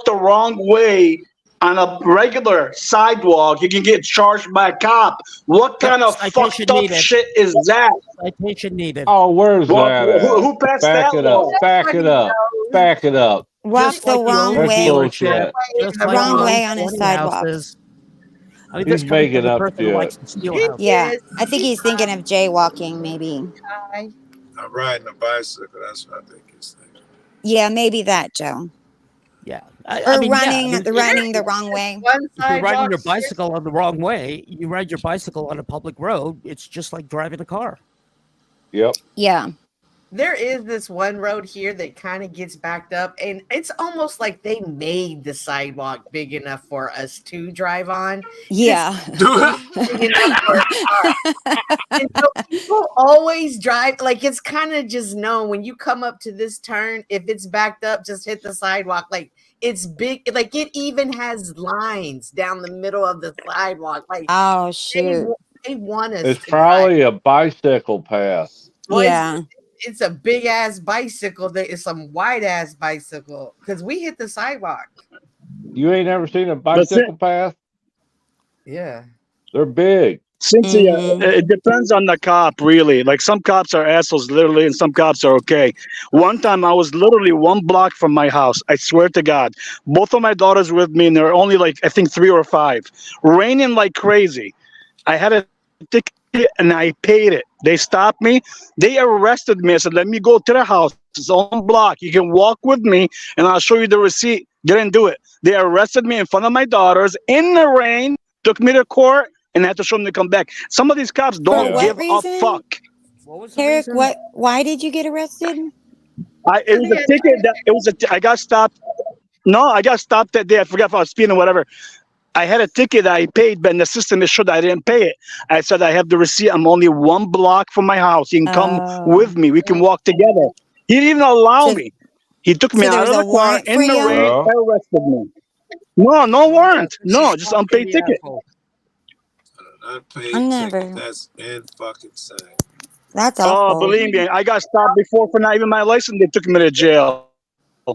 the wrong way on a regular sidewalk, you can get charged by a cop? What kind of fucked up shit is that? Citation needed. Oh, where's that? Who passed that law? Back it up. Walk the wrong way. Bullshit. Wrong way on a sidewalk. I mean, He's making up shit. Yeah, I think he's thinking of jaywalking, maybe. I'm riding a bicycle. That's what I think he's thinking. Yeah, maybe that, Joe. Yeah. Or running the wrong way. If you're riding your bicycle on the wrong way, you ride your bicycle on a public road, it's just like driving a car. Yep. Yeah. There is this one road here that kind of gets backed up, and it's almost like they made the sidewalk big enough for us to drive on. Yeah. And so people always drive, like it's kind of just known when you come up to this turn, if it's backed up, just hit the sidewalk. Like it's big, like it even has lines down the middle of the sidewalk. Like, oh shoot, they want us. It's probably a bicycle path. Well, yeah. It's a big ass bicycle. That is some wide ass bicycle because we hit the sidewalk. You ain't ever seen a bicycle path? Yeah, they're big. Cynthia, it depends on the cop, really. Like some cops are assholes, literally, and some cops are okay. One time, I was literally 1 block from my house. I swear to God, both of my daughters with me, and they're only like I think 3 or 5. Raining like crazy. I had a ticket and I paid it. They stopped me. They arrested me. I said, "Let me go to the house. It's on block. You can walk with me, and I'll show you the receipt." Didn't do it. They arrested me in front of my daughters in the rain. Took me to court. And I had to show them to come back. Some of these cops don't give a fuck. Eric, why did you get arrested? It was a ticket. I got stopped. No, I got stopped that day. I forgot if I was speeding or whatever. I had a ticket I paid, but in the system it showed I didn't pay it. I said I have the receipt. I'm only 1 block from my house. You can come with me. We can walk together. He didn't even allow me. He took me so there out was of a the car warrant for in the you? rain, arrested me. No warrant. No, just unpaid ticket. Unpaid I'm ticket. never. That's fucking insane. That's Oh, awful. believe me, I got stopped before for not even my license. They took me to jail.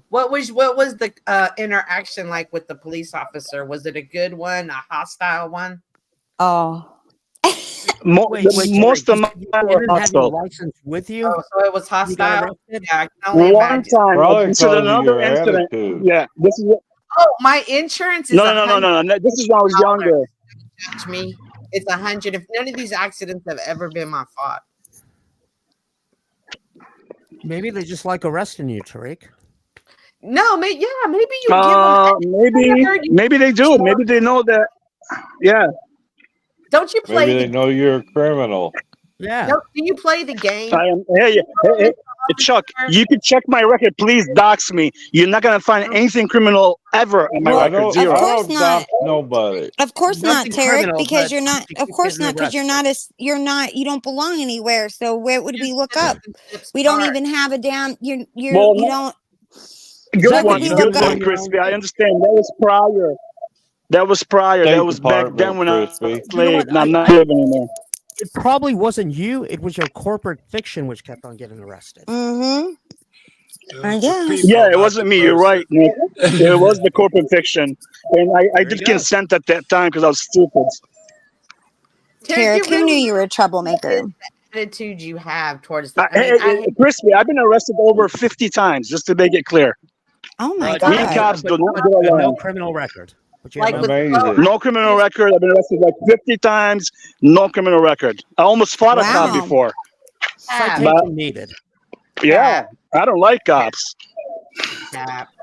What was the interaction like with the police officer? Was it a good one, a hostile one? Oh. Most of mine were didn't have your hostile. license with you? Oh, so it was You got hostile. arrested? Yeah, I can only One imagine. time, Probably this is because of another your incident. attitude. Yeah, this is Oh, my insurance is no. This is when I was younger. Judge me. It's 100. If none of these accidents have ever been my fault. Maybe they just like arresting you, Tariq. No, maybe you give them. Maybe they do. Maybe they know that. Yeah. Don't you play? Maybe they know you're a criminal. Yeah. Do you play the game? I am. Hey, Chuck, you can check my record. Please dox me. You're not gonna find anything criminal ever on my I record. don't, Zero. I don't dox nobody. Of course not, Nothing Tarek, criminal, because but you're not. you Of keep course getting not, because you don't belong anywhere. So where would we look up? We don't even have a damn. You don't. Good Where one, would we good look one, up? Crispy. I understand. That was prior. That was prior. State That was back then Department, when I was Crispy. a slave. Now I'm I not slave anymore. It probably wasn't you. It was your corporate fiction which kept on getting arrested. Mm-hmm. I guess. Yeah, it wasn't me. You're right, Nick. It was the corporate fiction, and I did consent at that time because I was stupid. Tarek, who knew you were a troublemaker? Attitude you have towards the. Crispy, I've been arrested over 50 times, just to make it clear. Oh my Me God. and cops do not get No along. criminal record. But you Like have with No criminal record. I've been arrested like 50 times. No criminal record. I almost fought a cop Wow. before. citation needed. Yeah, I don't like cops.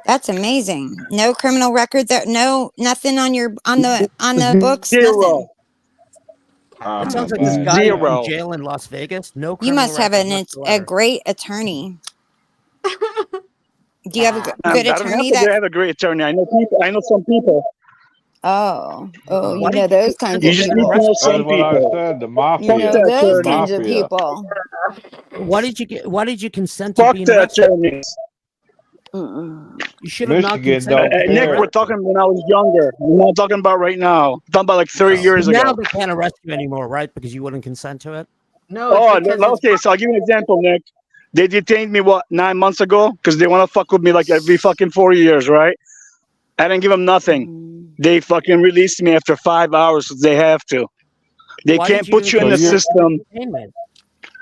That's amazing. No criminal record. Nothing on the books. Zero. Nothing. It sounds like this guy Zero. in jail in Las Vegas. No You criminal must have record a whatsoever. great attorney. Do you have a good I don't attorney have to that? have a great attorney. I know people. I know some people. Oh, you Why know did you those kinds You of just need people. to know That's some what I people. said. The You mafia. know that those attorney. kinds of Mafia. people. Why did you consent to Fuck being the arrested? attorneys. You should have not Michigan consented don't to being Nick, care. we're arrested. talking when I was younger. We're not talking about right now. We're talking about like 30 years Now ago. they can't arrest you anymore, right? Because you wouldn't consent to it. No, Oh, it's because okay. So I'll give you an example, Nick. They detained me 9 months ago because they want to fuck with me like every fucking 4 years, right? I didn't give them nothing. They fucking released me after 5 hours because they have to. They Why can't did you put you in So the you're- system. Detainment?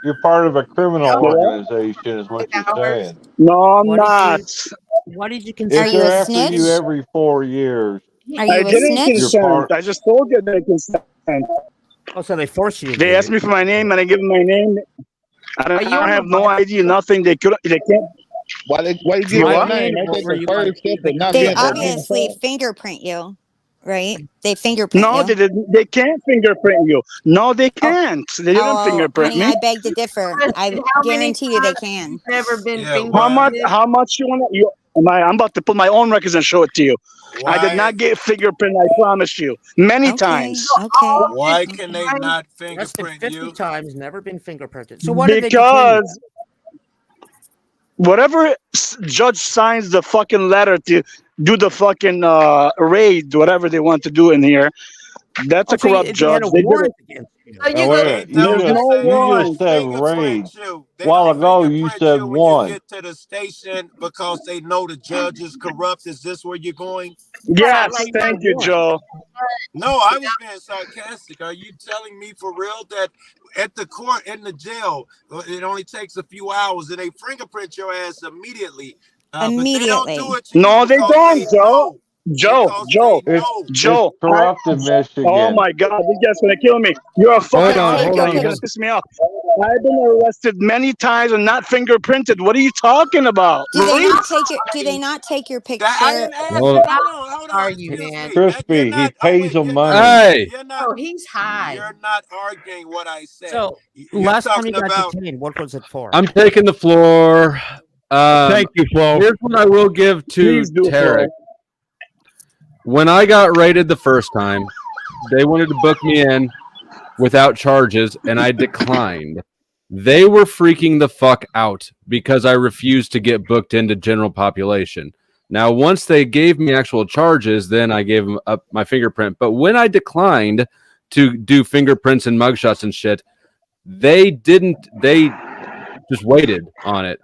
You're part of a criminal Yeah. organization, is what you're saying. No, I'm Why not. did you If consent? Are you they're a after you snitch? every 4 years, Are I you a didn't snitch? you're consent. part. I just told you that I consent. Oh, so they forced you to They do asked it. me for my name and I give them my name. I Are you don't on have the no ID, nothing. They can't. Why you give You your what? name? Driving, That's or were the you first like step the of not They being obviously identified. fingerprint you, right? They fingerprint No, you. they can't fingerprint you. No, they can't. They didn't Oh, fingerprint honey, me. I beg to differ. I how many guarantee you they times can. you've never been Yeah, fingerprinted? How much you want to? I'm about to put my own records and show it to you. I did why not get fingerprint. I promise you, many Okay, times. okay. why can they Okay. not Arrested fingerprint 50 you? times, never been fingerprinted. So why did they detain you? Because whatever judge signs the fucking letter to do the fucking raid, whatever they want to do in here, that's Oh, a so corrupt they judge. had a They did it. warrant against you. So Now you wait go a to minute. They There's don't no say You they warrant. just said raid. fingerprint you. They While don't ago, you fingerprint said you when you one. get to the station because they know the judge is corrupt. Is this where you're going? Yes, like thank you, Joe. No, I was being sarcastic. Are you telling me for real that at the court, in the jail, it only takes a few hours and they fingerprint your ass immediately? But they don't do Immediately. it to you No, they because don't, they Joe. know. Joe, Because Joe, they know. It's corrupt in oh Michigan. my God, this guy's gonna kill me. You're a fucking on, psycho. hold on, You're gonna piss me off. I've been arrested many times and not fingerprinted. What are you talking about? Do they Really? not take your? Do they not take your I picture? didn't ask Hold you. on. Hold are on. you, Excuse man? me. Crispy, You're he not. Oh pays wait, them you're money. not. Hey, You're not. Oh, he's high. You're not arguing what I said. So You're last time you talking got about. detained, what was it for? I'm taking the floor. Thank you, Flo. Here's what I will give to Please do, Tarek. when I got raided the first time, they wanted to book me in without charges, and I declined. They were freaking the fuck out because I refused to get booked into general population. Now, once they gave me actual charges, then I gave them up my fingerprint. But when I declined to do fingerprints and mugshots and shit, they didn't. They just waited on it.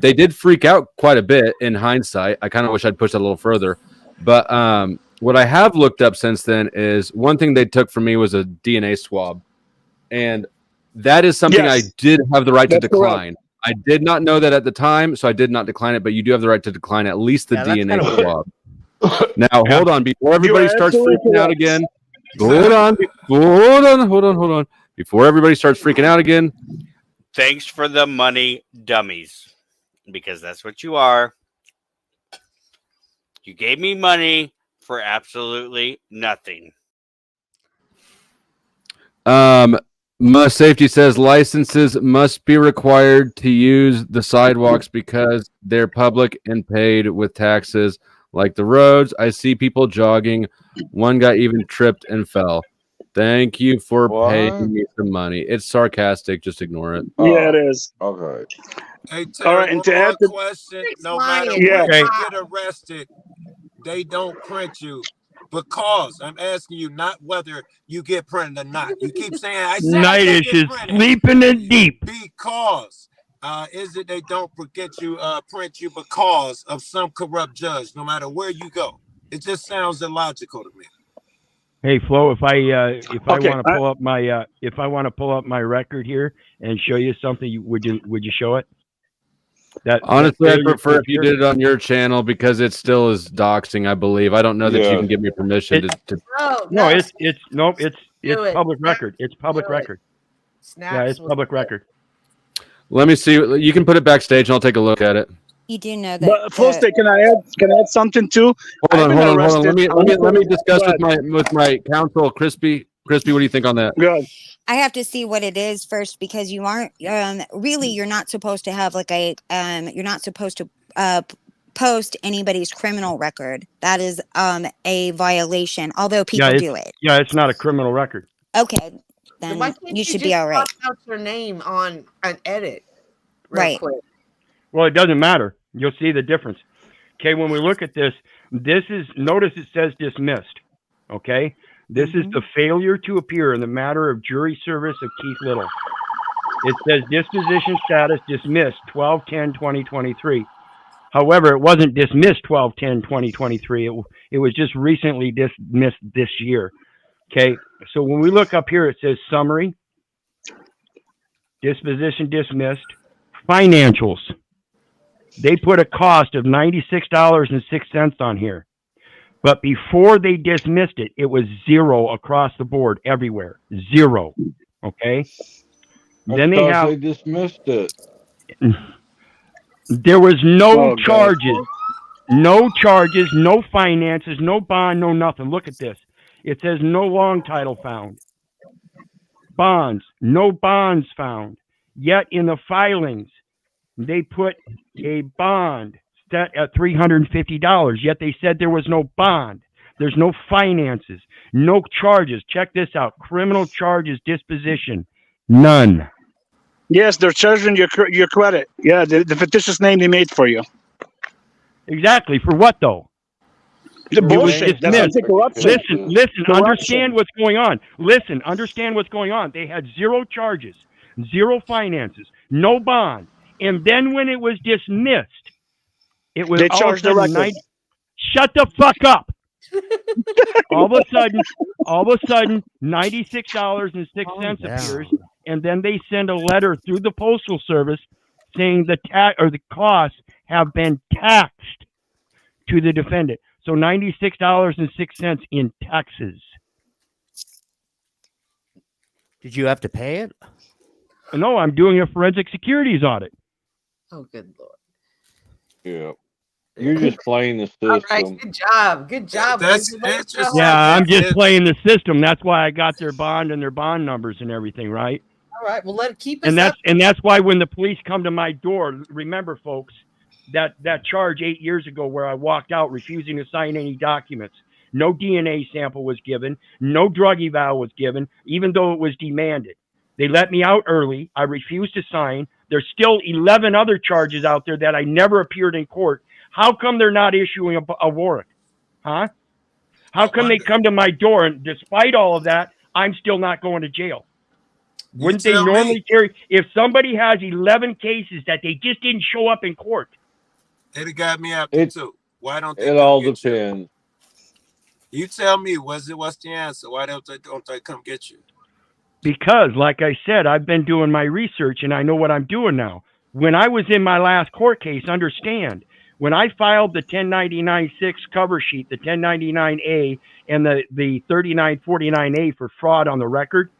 They did freak out quite a bit in hindsight. I kind of wish I'd pushed it a little further. But what I have looked up since then is one thing they took from me was a DNA swab. And that is something I did have the right to decline. Correct. I did not know that at the time, so I did not decline it, but you do have the right to decline at least the DNA swab. Now, hold on. Before everybody starts freaking out again, hold on. Before everybody starts freaking out again. Thanks for the money, dummies, because that's what you are. You gave me money for absolutely nothing. Must Safety says licenses must be required to use the sidewalks because they're public and paid with taxes like the roads. I see people jogging. One guy even tripped and fell. Thank you for paying me some money. It's sarcastic. Just ignore it. Yeah, it is. Okay. Hey, All right, and to add the question, no matter when you get arrested, they don't print you. Because I'm asking you not whether you get printed or not. You keep saying I said Nightish is sleeping in deep. Because is it they don't print you because of some corrupt judge, no matter where you go. It just sounds illogical to me. Hey Flo, if I want to pull up my record here and show you something, would you show it? Honestly, I prefer if you did it on your channel because it still is doxing, I believe. I don't know that you can give me permission to. No, it's public record. It's public record. Yeah, it's public record. Let me see. You can put it backstage, and I'll take a look at it. You do know that. But Foste, can I add something too? Hold on. Let me discuss with my counsel, Crispy. Crispy, what do you think on that? Good. I have to see what it is first because you aren't really. You're not supposed to have like a. You're not supposed to post anybody's criminal record. That is a violation. Although people do it. Yeah, it's not a criminal record. Okay, then you should be all right. Out your name on an edit, right? Quick. Well, it doesn't matter. You'll see the difference. Okay, when we look at this, notice it says dismissed. Okay, this is the failure to appear in the matter of jury service of Keith Little. It says disposition status dismissed 12/10/2023. However, it wasn't dismissed 12/10/2023. It was just recently dismissed this year. Okay, so when we look up here, it says summary, disposition dismissed, financials. They put a cost of $96.06 on here. But before they dismissed it, it was zero across the board everywhere. Zero. Okay? Then they dismissed it. There was no charges. No charges, no finances, no bond, no nothing. Look at this. It says no long title found. Bonds, no bonds found. Yet in the filings, they put a bond set at $350, yet they said there was no bond. There's no finances, no charges. Check this out. Criminal charges disposition, none. Yes, they're charging your credit. Yeah, the fictitious name they made for you. Exactly. For what, though? The bullshit. That's Listen, understand what's going on. Listen, understand what's going on. They had zero charges, zero finances, no bond. And then when it was dismissed, it was they charged the record. Shut the fuck up. all of a sudden, $96.06 appears, and then they send a letter through the Postal Service saying the costs have been taxed to the defendant. So $96.06 in taxes. Did you have to pay it? No, I'm doing a forensic securities audit. Oh, good Lord. Yeah. You're just playing the system. All right, good job. Good job. Yeah, I'm just playing the system. That's why I got their bond and their bond numbers and everything, right? All right, well, keep us up. And that's why when the police come to my door, remember, folks, that charge 8 years ago where I walked out refusing to sign any documents. No DNA sample was given. No drug eval was given, even though it was demanded. They let me out early. I refused to sign. There's still 11 other charges out there that I never appeared in court. How come they're not issuing a warrant? Huh? How come they come to my door and despite all of that, I'm still not going to jail? Wouldn't they normally carry, if somebody has 11 cases that they just didn't show up in court? They'd have got me after too. Why don't they? It all depends. You tell me, what's the answer? Why don't they come get you? Because, like I said, I've been doing my research and I know what I'm doing now. When I was in my last court case, understand, when I filed the 1099-6 cover sheet, the 1099-A, and the 3949-A for fraud on the record,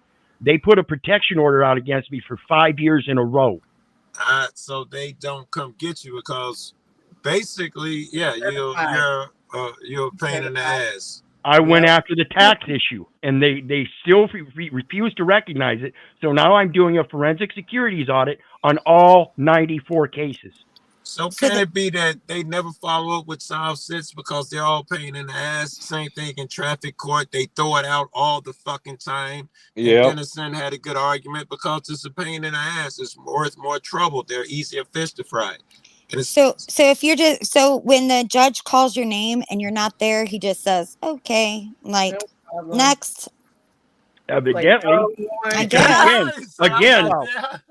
they put a protection order out against me for 5 years in a row. So they don't come get you because basically, yeah, you're a pain in the ass. I went after the tax issue, and they still refuse to recognize it. So now I'm doing a forensic securities audit on all 94 cases. So can it be that they never follow up with solve sits because they're all pain in the ass? Same thing in traffic court. They throw it out all the fucking time. Yeah. Dennison had a good argument because it's a pain in the ass. It's worth more trouble. They're easier fish to fry. So if you're when the judge calls your name and you're not there, he just says, okay, like next. Evidently. I guess.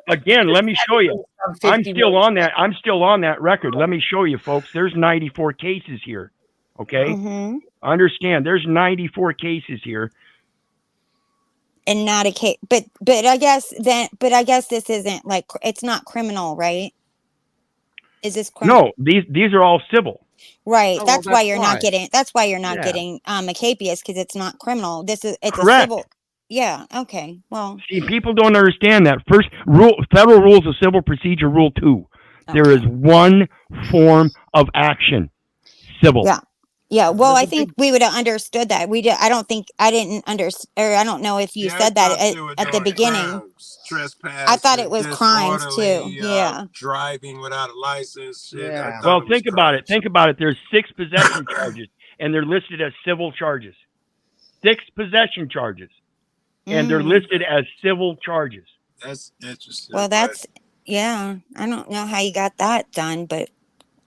Again, let me show you. I'm still on that record. Let me show you, folks. There's 94 cases here. Okay? Mm-hmm. Understand, there's 94 cases here. And not a case, but I guess this isn't like, it's not criminal, right? Is this criminal? No, these are all civil. Right. Oh, that's well, why you're not why. getting. That's why you're not getting a capias, because it's not criminal. It's Correct. a civil. Yeah. Okay. Well. See, people don't understand that. First, Federal Rules of Civil Procedure, Rule 2. There is one form of action, civil. Yeah. Yeah. Well, I think we would have understood that. I don't think I didn't understand, or I don't know if you said that at the beginning. Trespass. I thought it was crimes too. Yeah. Driving without a license. Shit. Yeah. Well, think about it. Think about it. There's 6 possession charges, and they're listed as civil charges. 6 possession charges, and they're listed as civil charges. That's interesting. Well, yeah. I don't know how you got that done, but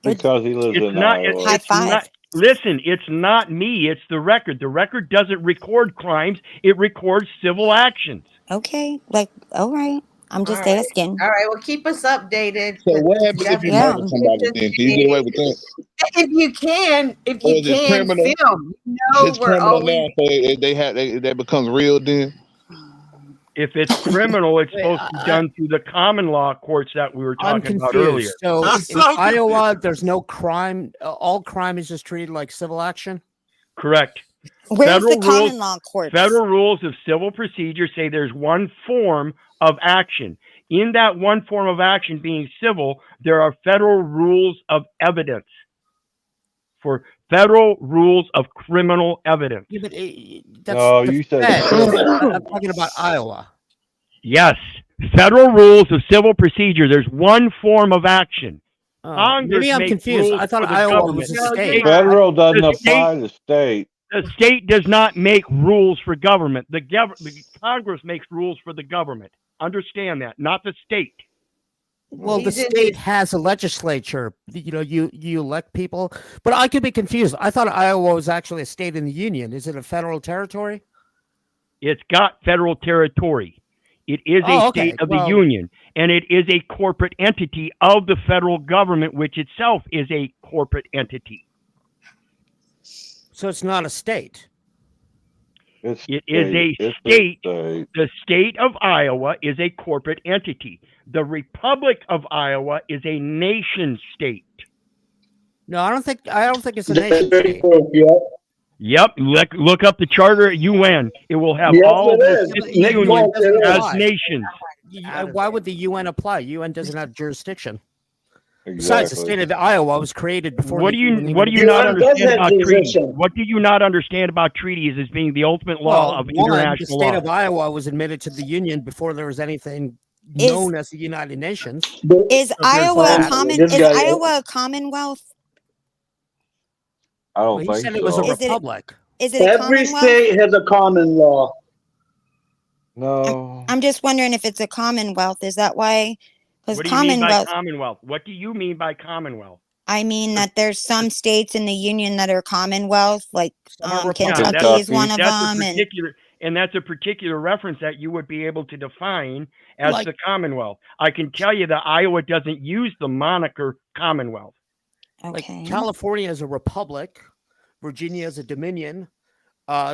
because he lives in Iowa. High five. Listen, it's not me. It's the record. The record doesn't record crimes. It records civil actions. Okay. Like, all right. I'm just asking. All right. Well, keep us updated. So what happens if you murder somebody? Then can you get away with that? If you can criminal? film, It's criminal now, so that becomes real then. If it's criminal, it's supposed to be done through the common law courts that we were I'm talking about confused. earlier. So in Iowa, there's no crime. All crime is just treated like civil action. Correct. Where's the common law courts? Federal Rules of Civil Procedure say there's one form of action. In that one form of action being civil, there are federal rules of evidence for federal rules of criminal evidence. Yeah, but you said I'm talking about Iowa. Yes. Federal Rules of Civil Procedure. There's one form of action. Congress Maybe I'm makes confused. rules I thought for the Iowa government. was a state. Federal doesn't The apply to state. The state does not make rules for government. The Congress makes rules for the government. Understand that, not the state. Well, the state has a legislature. You know, you elect people. But I could be confused. I thought Iowa was actually a state in the union. Is it a federal territory? It's got federal territory. It is a state of the union, and it is a corporate entity of the federal government, which itself is a corporate entity. So it's not a state. It is a state. The state of Iowa is a corporate entity. The Republic of Iowa is a nation state. No, I don't think it's a nation state. Yep, look up the charter at UN. It will have all of the unions as nations. Why would the UN apply? UN doesn't have jurisdiction. Besides, the state of Iowa was created before. What do you not understand about treaties? What do you not understand about treaties as being the ultimate law of international the state law? of Iowa was admitted to the Union before there was anything known as the United Nations. Is Iowa a commonwealth? I don't He think said it was a so. republic. Is it a Every commonwealth? state has a common law. No. I'm just wondering if it's a commonwealth. Is that why? Because What do you mean by commonwealth, Commonwealth? What do you mean by Commonwealth? I mean that there's some states in the union that are commonwealth, like Yeah, Kentucky is one of them, and that's a particular reference that you would be able to define as Like- the Commonwealth. I can tell you that Iowa doesn't use the moniker Commonwealth. Like California is a republic, Virginia is a dominion.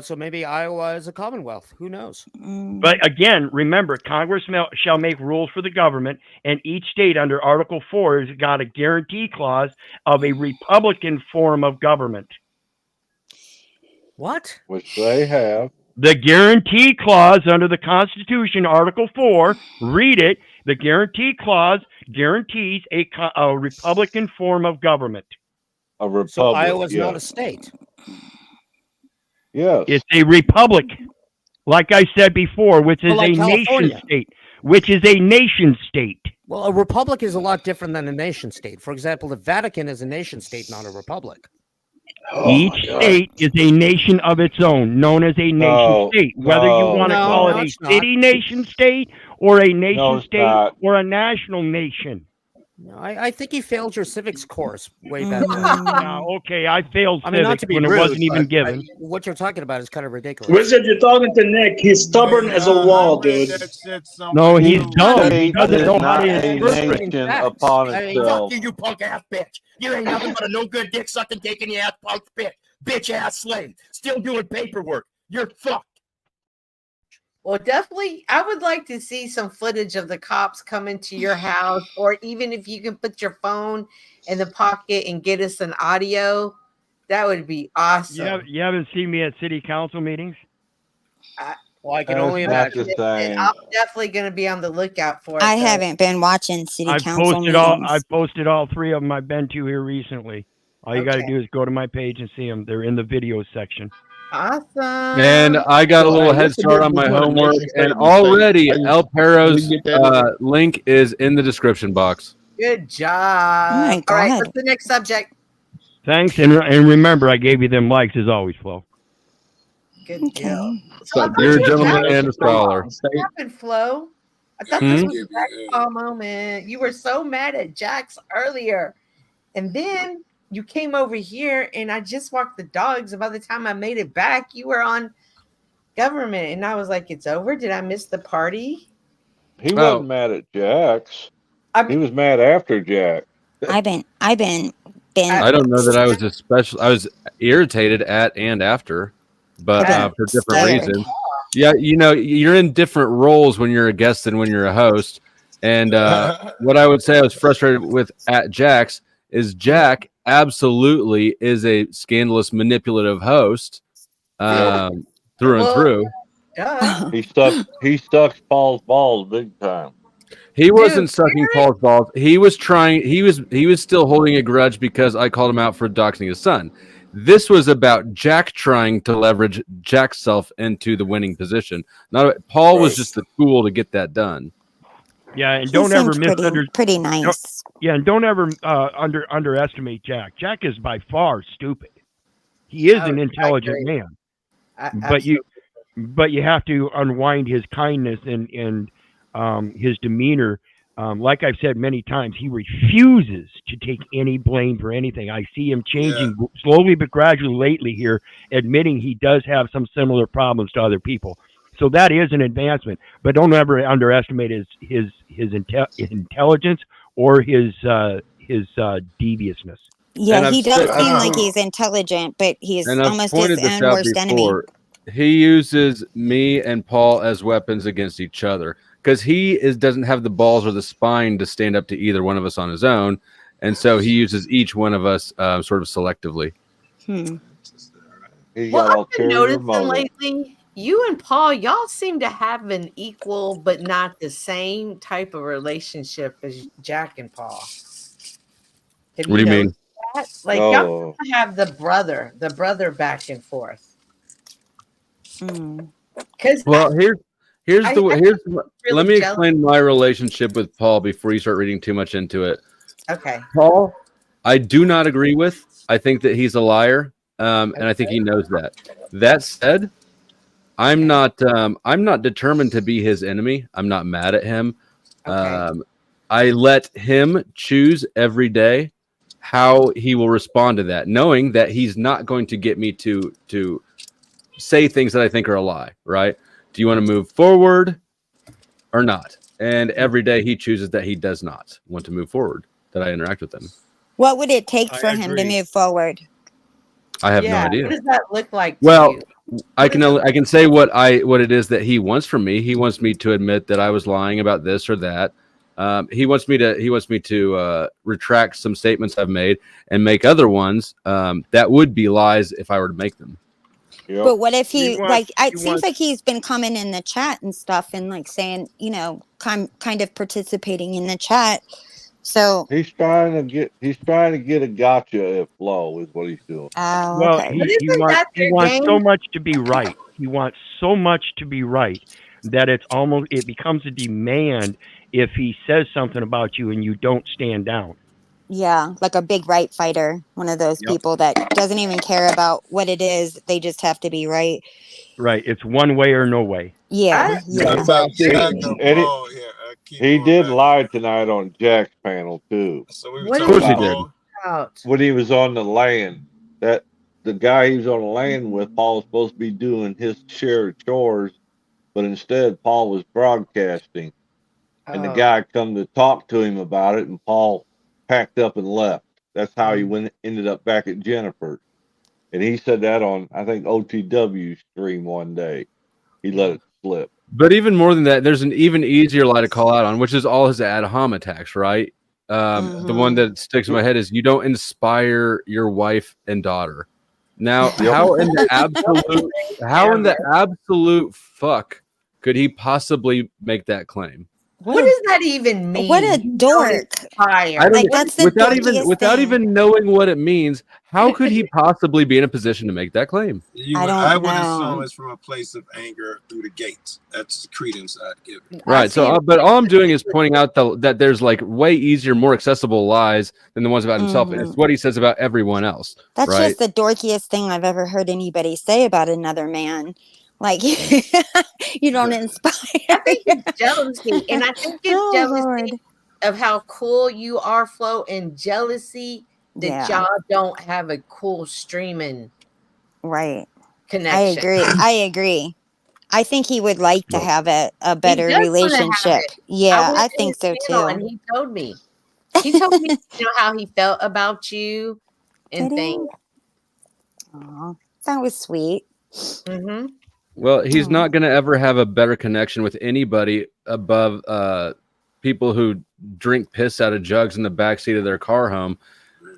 So maybe Iowa is a commonwealth. Who knows? But again, remember, Congress shall make rules for the government, and each state under Article 4 has got a guarantee clause of a Republican form of government. What? Which they have. The guarantee clause under the Constitution, Article 4, read it. The guarantee clause guarantees a Republican form of government. A republic. So Iowa's yes. not a state. Yes. It's a republic, like I said before, which is Well, like a nation California. state. Which is a nation state. Well, a republic is a lot different than a nation state. For example, the Vatican is a nation state, not a republic. Each state is a nation of its own, known as a nation No, state. Whether you want to no, call no, it it's a not. city nation state or a nation No, it's state not. or a national nation. No, I think you failed your civics course way back then. Okay, I failed I mean, not civics to be when rude, it wasn't even but given. what you're talking about is kind of ridiculous. Wizard, you're talking to Nick. He's stubborn as a wall, dude. No, he's dumb. He State doesn't is know how not to a interpret. nation upon I mean, itself. fuck you punk ass bitch. You ain't nothing but a no good dick sucking, taking your ass punk bitch ass slave. Still doing paperwork. You're fucked. Well, definitely, I would like to see some footage of the cops coming to your house, or even if you can put your phone in the pocket and get us an audio, that would be awesome. You haven't seen me at city council meetings? Well, I can That's only not imagine. the same. I'm definitely going to be on the lookout for it. I though. haven't been watching city I've council posted all. meetings. I've posted all three of them I've been to here recently. All you got to Okay. do is go to my page and see them. They're in the video section. Awesome. And I got a little Well, head what's the start on difference my between a homework, nation state and and a state? already Are you- El Pero's we get that link is in the description box. Good job. Oh my All right, God. what's the next subject? Thanks, and remember, I gave you them likes as always, Flo. Good Okay. deal. So I thought You're a you were gentleman back- and a scholar. What happened, Flo? I thought this Hmm? was a basketball moment. You were so mad at Jax earlier. And then you came over here and I just walked the dogs. And by the time I made it back, you were on government. And I was like, it's over. Did I miss the party? He Oh. wasn't mad at Jax. He was mad after Jack. I've been I don't know that I was especially. I was irritated at and after, but for different Same. reasons. Yeah, you know, you're in different roles when you're a guest than when you're a host. And what I would say I was frustrated with at Jack's is Jack absolutely is a scandalous, manipulative host through and through. Duh. He sucks Paul's balls big time. He wasn't sucking Paul's balls. He was trying. He was still holding a grudge because I called him out for doxing his son. This was about Jack trying to leverage Jack's self into the winning position. Not Paul was just the tool to get that done. Yeah, and He don't ever seemed pretty, misunderstand. pretty nice. Yeah, and don't ever underestimate Jack. Jack is by far stupid. He is an intelligent man, but you have to unwind his kindness and his demeanor. Like I've said many times, he refuses to take any blame for anything. I see him changing slowly but gradually lately here, admitting he does have some similar problems to other people. So that is an advancement, but don't ever underestimate his intelligence or his deviousness. Yeah, he does I've seem like said- he's intelligent, but he's And I've almost pointed his this own out worst enemy. before. He uses me and Paul as weapons against each other because he doesn't have the balls or the spine to stand up to either one of us on his own, and so he uses each one of us sort of selectively. Well, I've been noticing lately, you and Paul, y'all seem to have an equal but not the same type of relationship as Jack and Paul. Have What do you mean? noticed that? Like y'all have the brother back and forth. Because Well, here's I- the I here's really let me jealous. explain my relationship with Paul before you start reading too much into it. Okay. Paul, I do not agree with. I think that he's a liar. and I think he knows that. That said, I'm not determined to be his enemy. I'm not mad at him. I let him choose every day how he will respond to that, knowing that he's not going to get me to say things that I think are a lie, right? Do you want to move forward or not? And every day he chooses that he does not want to move forward, that I interact with him. What would it take for him to move forward? I have no idea. What does that look like to Well, you? I can say what it is that he wants from me. He wants me to admit that I was lying about this or that. He wants me to retract some statements I've made and make other ones that would be lies if I were to make them. But what if it seems like he's been coming in the chat and stuff and like saying, kind of participating in the chat. So he's trying to get a gotcha at Flo is what he's doing. Oh, Well, okay. he wants so much to be right. He wants so much to be right that it becomes a demand if he says something about you and you don't stand down. Yeah, like a big right fighter, one of those people that doesn't even care about what it is. They just have to be right. Right. It's one way or no way. Yeah. He did lie tonight on Jack's panel too. So we were What talking is about about? When he was on the land, that the guy he was on the land with, Paul was supposed to be doing his share of chores, but instead Paul was broadcasting. And the guy come to talk to him about it, and Paul packed up and left. That's how he ended up back at Jennifer's. And he said that on, I think, OTW stream one day. He let it slip. But even more than that, there's an even easier lie to call out on, which is all his ad hom attacks, right? The one that sticks in my head is you don't inspire your wife and daughter. Now, how in the absolute fuck could he possibly make that claim? What does that even mean? What a dork! Like that's the without even knowing what it means, how could he possibly be in a position to make that claim? I would assume it's from a place of anger through the gates. That's the credence I'd give it. Right. So, but all I'm doing is pointing out that there's like way easier, more accessible lies than the ones about himself. It's what he says about everyone else. That's right? just the dorkiest thing I've ever heard anybody say about another man. Like you don't inspire. I think it's jealousy, and I think it's jealousy of how cool you are, Flo, and jealousy that y'all don't have a cool streaming connection. I agree. I think he would like to have a better relationship. Yeah, I think so too. And he told me how he felt about you and things. Oh, that was sweet. Mm-hmm. Well, he's not going to ever have a better connection with anybody above people who drink piss out of jugs in the backseat of their car home.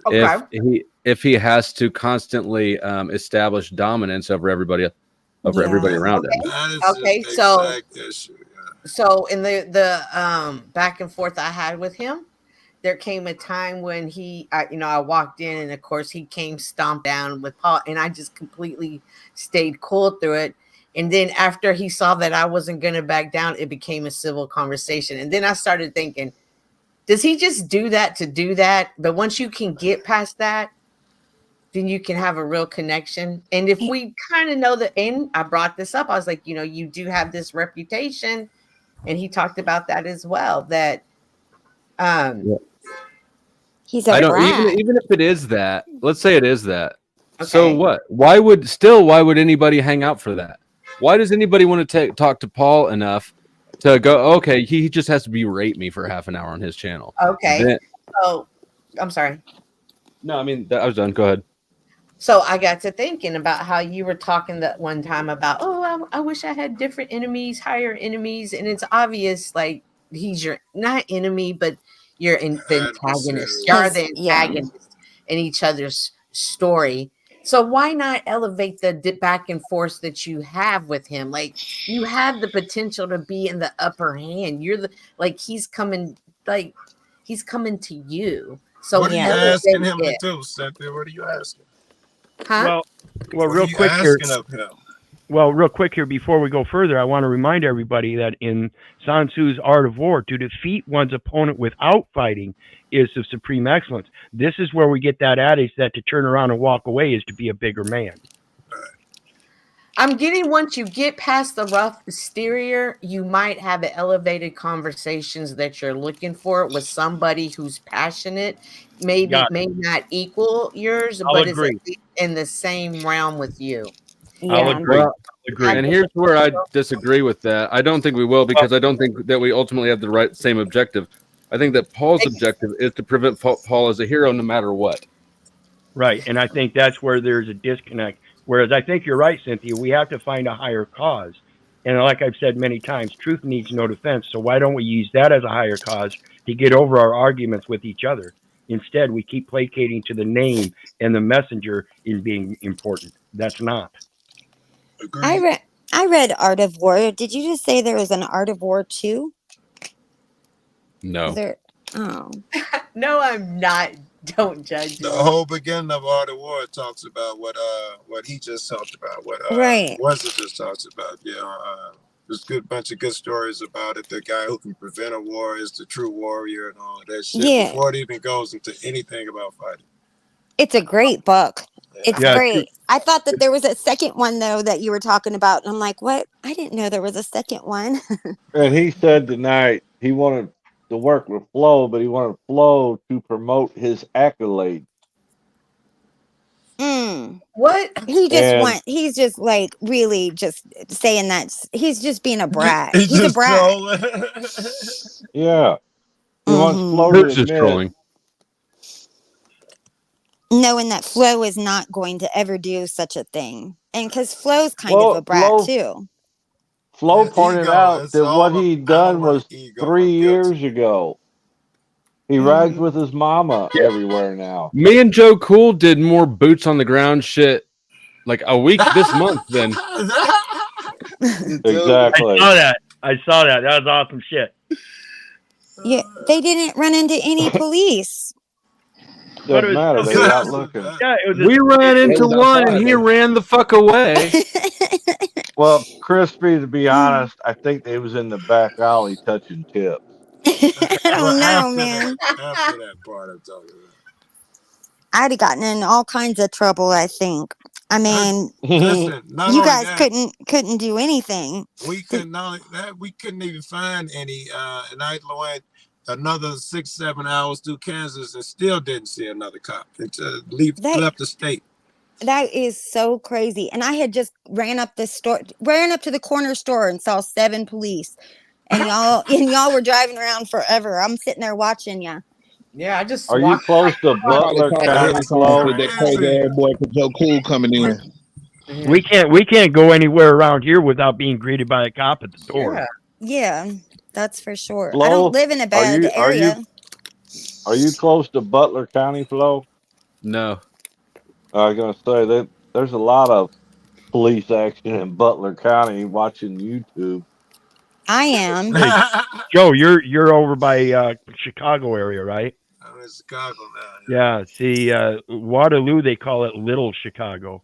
Okay. If he has to constantly establish dominance over everybody around him. Okay, so in the back and forth I had with him, there came a time when I walked in, and of course he came stomped down with Paul, and I just completely stayed cool through it. And then after he saw that I wasn't going to back down, it became a civil conversation. And then I started thinking, does he just do that to do that? But once you can get past that, then you can have a real connection. And if we kind of know and I brought this up, I was like, you do have this reputation. And he talked about that as well, that he's a rat. Even if it is that, let's say it is that. Okay. So what? Why would anybody hang out for that? Why does anybody want to talk to Paul enough to go, okay, he just has to berate me for half an hour on his channel? Okay. So I'm sorry. No, I mean, I was done. Go ahead. So I got to thinking about how you were talking that one time about, I wish I had different enemies, higher enemies. And it's obvious, like, he's your not enemy, but you're the antagonist. You're the antagonist in each other's story. So why not elevate the back and forth that you have with him? Like, you have the potential to be in the upper hand. He's coming to you. So what are you asking him to do, Cynthia? What are you asking? Huh? Well, real what are you quick here. Asking of him? Well, real quick here, before we go further, I want to remind everybody that in Sun Tzu's Art of War, to defeat one's opponent without fighting is of supreme excellence. This is where we get that adage that to turn around and walk away is to be a bigger man. I'm getting once you get past the rough exterior, you might have elevated conversations that you're looking for with somebody who's passionate. Maybe may not equal yours, I'll but agree. is in the same realm with you. I'll agree. Well, agree. and here's where I disagree with that. I don't think we will, because I don't think that we ultimately have the same objective. I think that Paul's objective is to prevent Paul as a hero no matter what. Right, and I think that's where there's a disconnect. Whereas I think you're right, Cynthia. We have to find a higher cause. And like I've said many times, truth needs no defense. So why don't we use that as a higher cause to get over our arguments with each other? Instead, we keep placating to the name and the messenger in being important. That's not. I read Art of War. Did you just say there was an Art of War 2? No. Oh. No, I'm not. Don't judge The me. whole beginning of Art of War talks about what he just talked about, what Right. Wesley just talks about. There's a good bunch of good stories about it. The guy who can prevent a war is the true warrior and all of that shit. Yeah. Before it even goes into anything about fighting. It's a great book. It's Yeah. great. I thought that there was a second one though that you were talking about, and I'm like, what? I didn't know there was a second one. And he said tonight he wanted to work with Flo, but he wanted Flo to promote his accolades. What? He's just like really just saying that he's just being a brat. He's He's a just brat. trolling. Yeah. He wants Flo to Who's just admit. trolling? Knowing that Flo is not going to ever do such a thing. And because Flo's kind of a brat too. Flo pointed ego. out It's that what all he'd done power was and ego. 3 years ago. He rides with his mama everywhere now. Me and Joe Cool did more boots on the ground shit like a week this month than Exactly. I saw that. That was awesome shit. Yeah, they didn't run into any police. Doesn't matter. They were out looking. Yeah, we ran into one and he ran the fuck away. Well, Crispy, to be honest, I think they was in the back alley touching tips. I don't know, man. After that part I'm talking about. I'd have gotten in all kinds of trouble, I think. I mean, Listen, not you only guys that, couldn't do anything. we couldn't only that we couldn't even find any and I went another 6-7 hours through Kansas and still didn't see another cop. It left the state. That is so crazy. And I had just ran up to the corner store and saw 7 police. And y'all were driving around forever. I'm sitting there watching you. Yeah, I just Are you close to Butler County, Flo? That crazy ass boy for Joe Cool coming in. We can't go anywhere around here without being greeted by a cop at the door. Yeah, that's for sure. Flo, I don't live in a bad area. Are you close to Butler County, Flo? No. I was gonna say that there's a lot of police action in Butler County watching YouTube. I am. Hey, Joe, you're over by Chicago area, right? I'm in Chicago now. Yeah. See, Waterloo, they call it Little Chicago,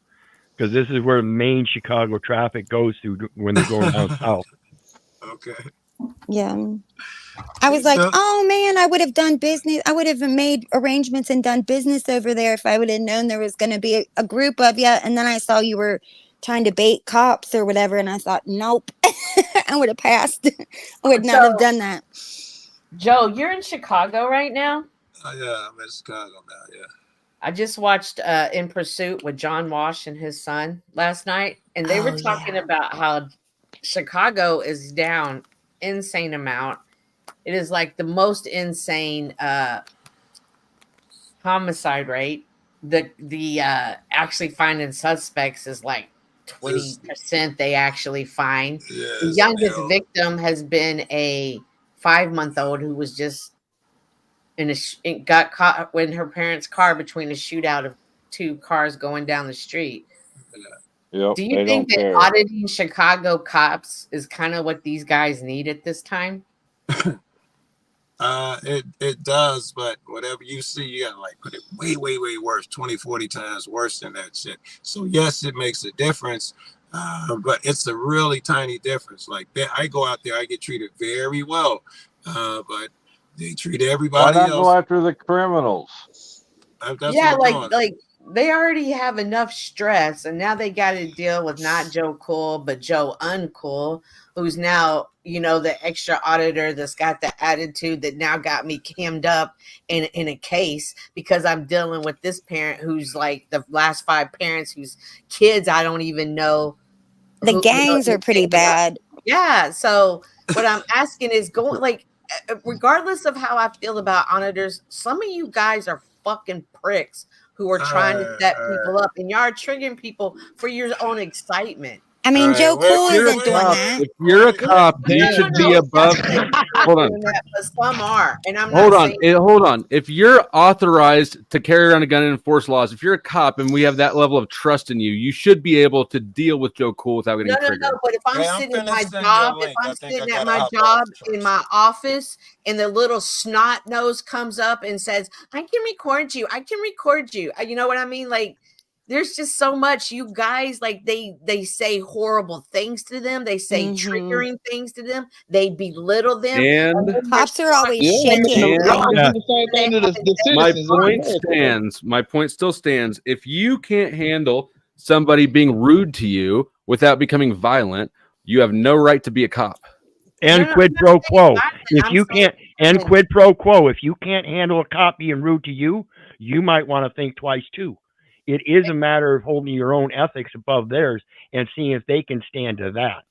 because this is where main Chicago traffic goes through when they're going down south. Okay. Yeah. I was like, oh man, I would have done business. I would have made arrangements and done business over there if I would have known there was going to be a group of you. And then I saw you were trying to bait cops or whatever. And I thought, nope, I would have passed. I would not have done that. Joe, you're in Chicago right now? Yeah, I'm in Chicago now, yeah. I just watched In Pursuit with John Walsh and his son last night. And they were talking about how Chicago is down insane amount. It is like the most insane homicide rate. The actually finding suspects is like 20% they actually find. The youngest victim has been a 5-month-old who was just got caught in her parents' car between a shootout of 2 cars going down the street. Yep, Do you think that auditing Chicago cops is kind of what these guys need at this time? It does, but whatever you see, you gotta like put it way, way, way worse, 20, 40 times worse than that shit. So yes, it makes a difference. But it's a really tiny difference. Like I go out there, I get treated very well, but they treat Why everybody not go else. after the criminals? That's Yeah, what I'm doing. like they already have enough stress, and now they got to deal with not Joe Cool, but Joe Uncool, who's now, you know, the extra auditor that's got the attitude that now got me cammed up in a case because I'm dealing with this parent who's like the last 5 parents whose kids I don't even know. The gangs are pretty bad. Yeah. So what I'm asking is going like, regardless of how I feel about auditors, some of you guys are fucking pricks who are trying to set people up, and y'all are triggering people for your own excitement. I mean, Joe Cool isn't doing that. If you're a cop, you should be above. Hold on. But some are, and I'm Hold not on, saying hold on. If you're authorized to carry around a gun and enforce laws, if you're a cop and we have that level of trust in you, you should be able to deal with Joe Cool without getting triggered. No. But if I'm sitting at my job, if I'm sitting at my job in my office, and the little snot nose comes up and says, "I can record you. I can record you." You know what I mean? Like, there's just so much. You guys, like, they say horrible things to them. They say triggering things to them. They belittle them. And cops are always shaking. And My point still stands. If you can't handle somebody being rude to you without becoming violent, you have no right to be a cop. And quid pro quo. If you can't, and quid pro quo. If you can't handle a cop being rude to you, you might want to think twice too. It is a matter of holding your own ethics above theirs and seeing if they can stand to that.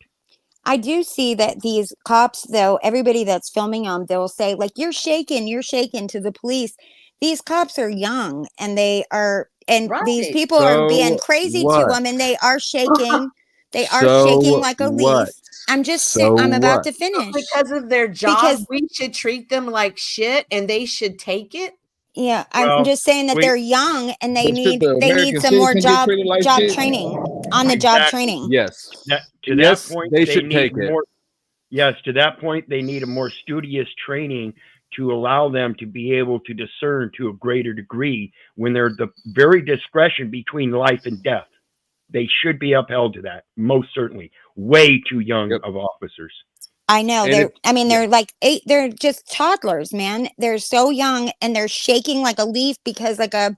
I do see that these cops, though, everybody that's filming them, they'll say, like, you're shaking to the police. These cops are young, and they are, and these people are being crazy to them, and they are shaking. They are shaking like a leaf. I'm just, I'm about to finish. Because of their job, we should treat them like shit, and they should take it. Yeah, I'm just saying that they're young and they need some more job training on the job training. Yes. To that point, they should take it. Yes, to that point, they need a more studious training to allow them to be able to discern to a greater degree when they're the very discretion between life and death. They should be upheld to that, most certainly. Way too young of officers. I know. They're like 8. They're just toddlers, man. They're so young and they're shaking like a leaf because like a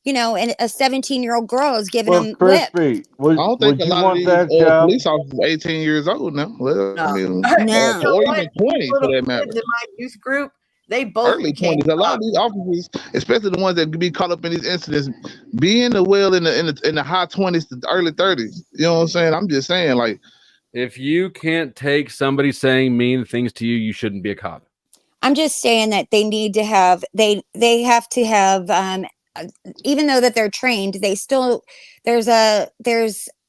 17-year-old girl is giving them lip. I don't think a lot of these police officers are 18 years old now. Well, I mean, or even 20 for that matter. In my youth group, they both early 20s. A lot of these officers, especially the ones that be caught up in these incidents, be in the high 20s to early 30s. You know what I'm saying? I'm just saying, like, if you can't take somebody saying mean things to you, you shouldn't be a cop. I'm just saying that they need to have they have to have even though that they're trained, they still there's some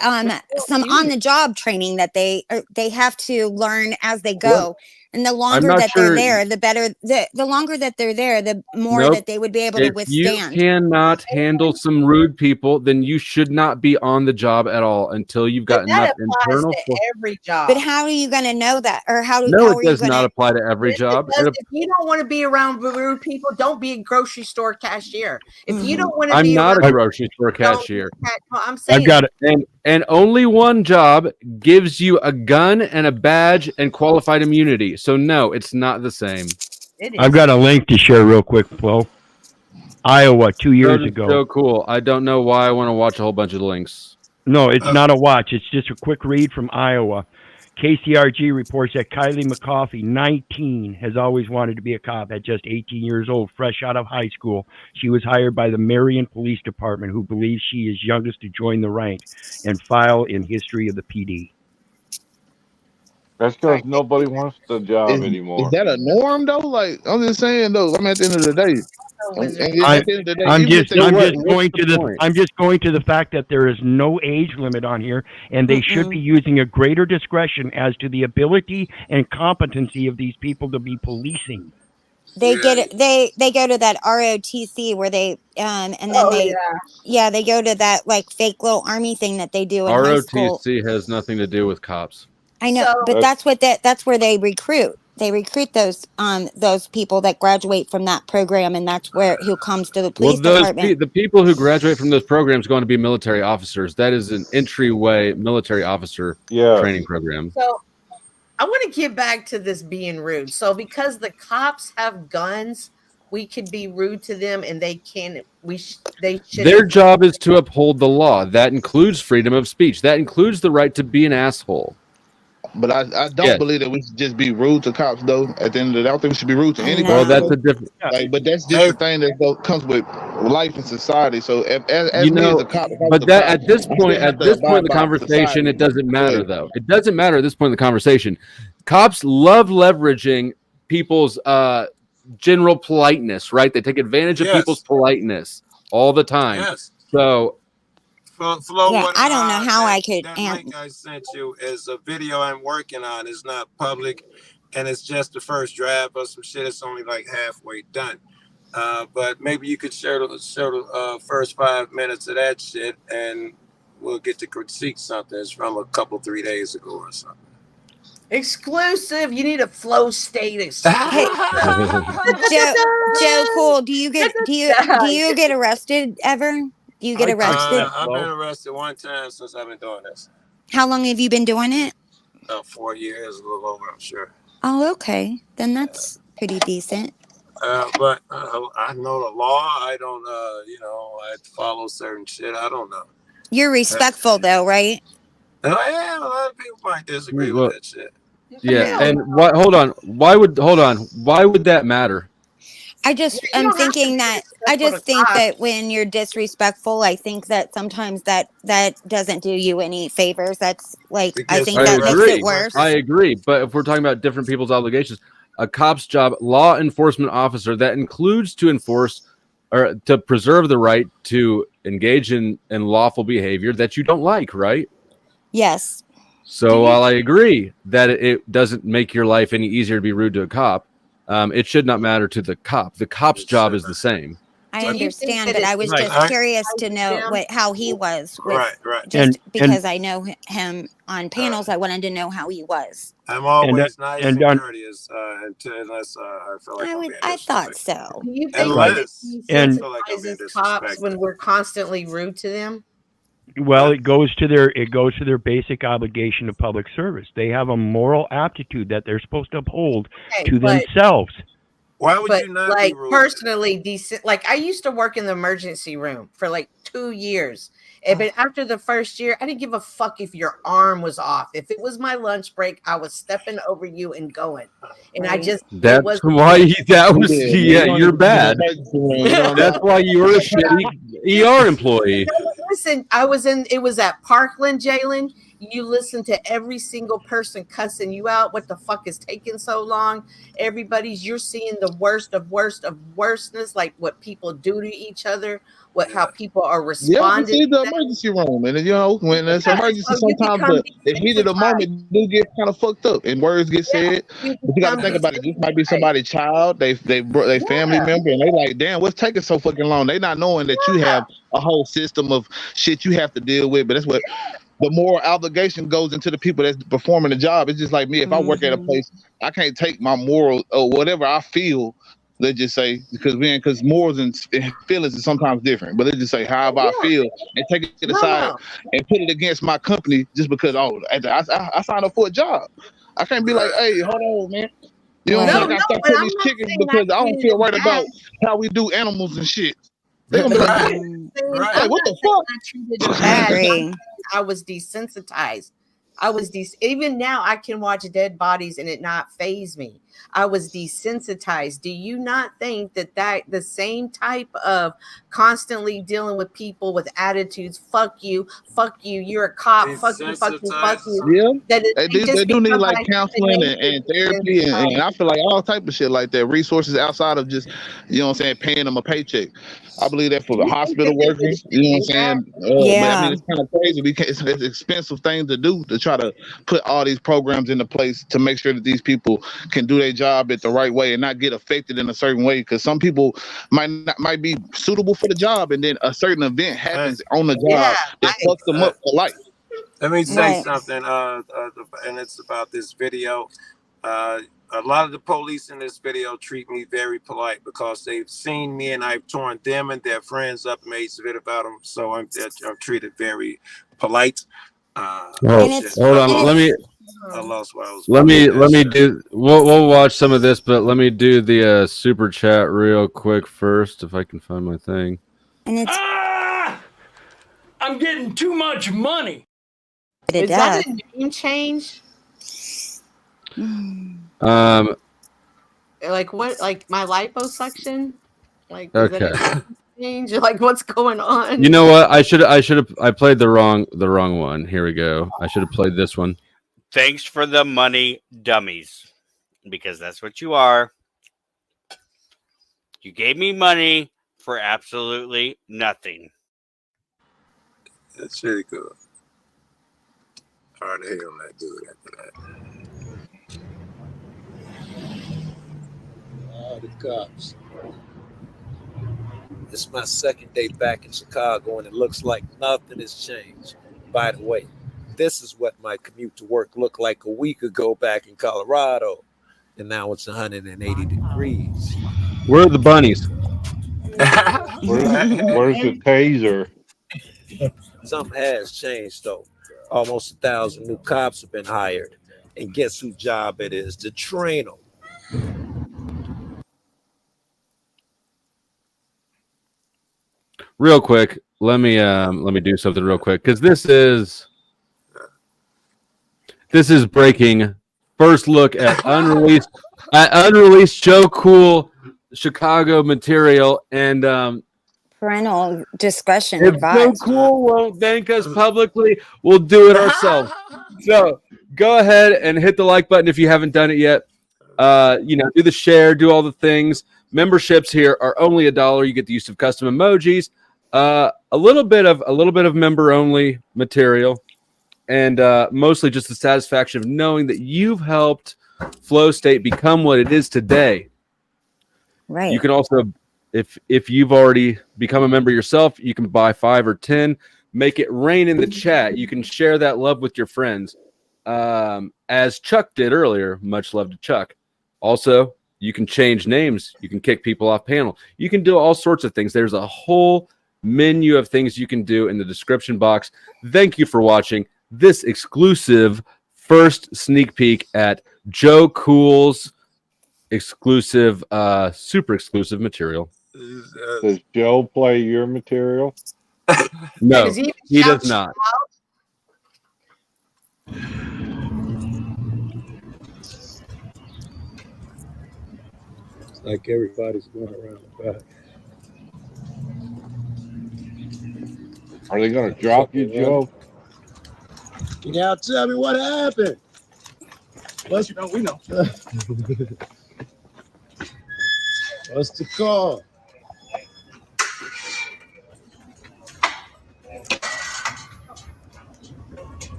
on the job training that they have to learn as they go. And the longer that they're there, the better. The longer that they're there, the more that they would be able to withstand. If you cannot handle some rude people, then you should not be on the job at all until you've got enough internal. To every job. But how are you going to know that? Or how? No, it does not apply to every job. If you don't want to be around rude people, don't be a grocery store cashier. If you don't want to, I'm not a grocery store cashier. I'm saying I've got it. And only one job gives you a gun and a badge and qualified immunity. So no, it's not the same. I've got a link to share real quick, Flo. Iowa 2 years ago. So cool. I don't know why I want to watch a whole bunch of links. No, it's not a watch. It's just a quick read from Iowa. KCRG reports that Kylie McCoffey, 19, has always wanted to be a cop. At just 18 years old, fresh out of high school, she was hired by the Marion Police Department, who believes she is youngest to join the rank and file in history of the PD. That's because nobody wants the job anymore. Is that a norm though? Like, I'm just saying though. I'm at the end of the day. I'm just going to the fact that there is no age limit on here, and they should be using a greater discretion as to the ability and competency of these people to be policing. They get it. They go to that ROTC where they and then they go to that like fake little army thing that they do in high school. ROTC has nothing to do with cops. I know, but that's where they recruit. those people that graduate from that program, and that's who comes to the Well, police department. the people who graduate from those programs going to be military officers. That is an entryway military officer training program. So I want to get back to this being rude. So because the cops have guns, we could be rude to them, and they should. Their job is to uphold the law. That includes freedom of speech. That includes the right to be an asshole. But I don't believe that we should just be rude to cops, though. At the end of the day, I don't think we should be rude to anybody. Well, that's a different. But that's just the thing that comes with life and society. So as me as a cop, but that at this point in the conversation, it doesn't matter though. It doesn't matter at this point in the conversation. Cops love leveraging people's general politeness, right? They take advantage of people's politeness all the time. Yes. So. Flo, Yeah, what, I don't know how I could. That link I sent you is a video I'm working on. It's not public, and it's just the first draft of some shit. It's only like halfway done. But maybe you could share the first 5 minutes of that shit, and we'll get to critique something. It's from 3 days ago or something. Exclusive. You need a flow state exclusive. Joe, cool. Do you get arrested ever? Do you get arrested? I've been arrested one time since I've been doing this. How long have you been doing it? About 4 years, a little over, I'm sure. Oh, okay. Then that's pretty decent. But I know the law. I don't, I follow certain shit. I don't know. You're respectful, though, right? I am. A lot of people might disagree with that shit. Yeah, and hold on. Why would that matter? I'm thinking that when you're disrespectful, I think that sometimes that doesn't do you any favors. That's like, I think that makes it worse. I agree. But if we're talking about different people's obligations, a cop's job, law enforcement officer, that includes to enforce or to preserve the right to engage in lawful behavior that you don't like, right? Yes. So while I agree that it doesn't make your life any easier to be rude to a cop, it should not matter to the cop. The cop's job is the same. I understand, but I was just curious to know how he was. Right. Just because I know him on panels, I wanted to know how he was. I'm always nice and courteous unless I feel like I thought so. Do you think that he sensitivizes cops when we're constantly rude to them? Well, it goes to their basic obligation of public service. They have a moral aptitude that they're supposed to uphold to themselves. Why would you not like be rude? Personally decent? Like I used to work in the emergency room for like 2 years. But after the first year, I didn't give a fuck if your arm was off. If it was my lunch break, I was stepping over you and going. And I just you're bad. That's why you were a shitty ER employee. Listen, it was at Parkland, Jalen. You listen to every single person cussing you out. What the fuck is taking so long? You're seeing the worst of worstness, like what people do to each other, how people are responding. Yeah, the emergency room, and when it's emergency, sometimes the heat of the moment do get kind of fucked up, and words get said. But you got to think about it. This might be somebody's child, they family member, and they like, damn, what's taking so fucking long? They not knowing that you have a whole system of shit you have to deal with. But that's what the moral obligation goes into the people that's performing the job. It's just like me. If I work at a place, I can't take my moral or whatever I feel. Let's just say, because morals and feelings is sometimes different, but let's just say however I feel and take it aside and put it against my company just because I signed up for a job. I can't be like, hey, hold on, man. You know what I'm saying? I start putting these chickens because I don't feel right about how we do animals and shit. They're gonna be like, hey, what the fuck? I was desensitized. Even now I can watch dead bodies and it not faze me. I was desensitized. Do you not think that the same type of constantly dealing with people with attitudes, fuck you, you're a cop, fuck you. Yeah, they do need like counseling and therapy and I feel like all type of shit like that. Resources outside of just, paying them a paycheck. I believe that for the hospital workers, you know what I'm saying? But I mean, it's kind of crazy. It's an expensive thing to do to try to put all these programs into place to make sure that these people can do their job at the right way and not get affected in a certain way. Because some people might be suitable for the job, and then a certain event happens on the job that fucks them up for life. Let me say something, and it's about this video. A lot of the police in this video treat me very polite because they've seen me and I've torn them and their friends up and made a bit about them. So I'm treated very polite. Hold on. I lost what I was. Let me do. We'll watch some of this, but let me do the super chat real quick first, if I can find my thing. And it's I'm getting too much. Is that a name change? Like what? Like my liposuction? Like is Okay. that a change? Like what's going on? You know what? I played the wrong one. Here we go. I should have played this one. Thanks for the money, dummies, because that's what you are. You gave me money for absolutely nothing. That's really good. Hard to hate on that dude after that. Oh, the cops. It's my second day back in Chicago, and it looks like nothing has changed. By the way, this is what my commute to work looked like a week ago back in Colorado, and now it's 180 degrees. Where are the bunnies? Where's the taser? Something has changed, though. Almost 1,000 new cops have been hired, and guess whose job it is to train them. Real quick, let me do something real quick, because this is breaking. First look at unreleased Joe Cool Chicago material, and parental discretion if advised. Joe Cool won't thank us publicly, we'll do it ourselves. So go ahead and hit the like button if you haven't done it yet. Do the share, do all the things. Memberships here are only $1. You get the use of custom emojis, a little bit of member only material, and mostly just the satisfaction of knowing that you've helped Flow State become what it is today. Right. You can also, if you've already become a member yourself, you can buy 5 or 10. Make it rain in the chat. You can share that love with your friends, as Chuck did earlier. Much love to Chuck. Also, you can change names. You can kick people off panel. You can do all sorts of things. There's a whole menu of things you can do in the description box. Thank you for watching this exclusive first sneak peek at Joe Cool's exclusive, super exclusive material. Does Joe play your material? No, he does not. It's like everybody's going around the back. Are they going to drop you, Joe? Can y'all tell me what happened? Unless you know, we know. What's the call?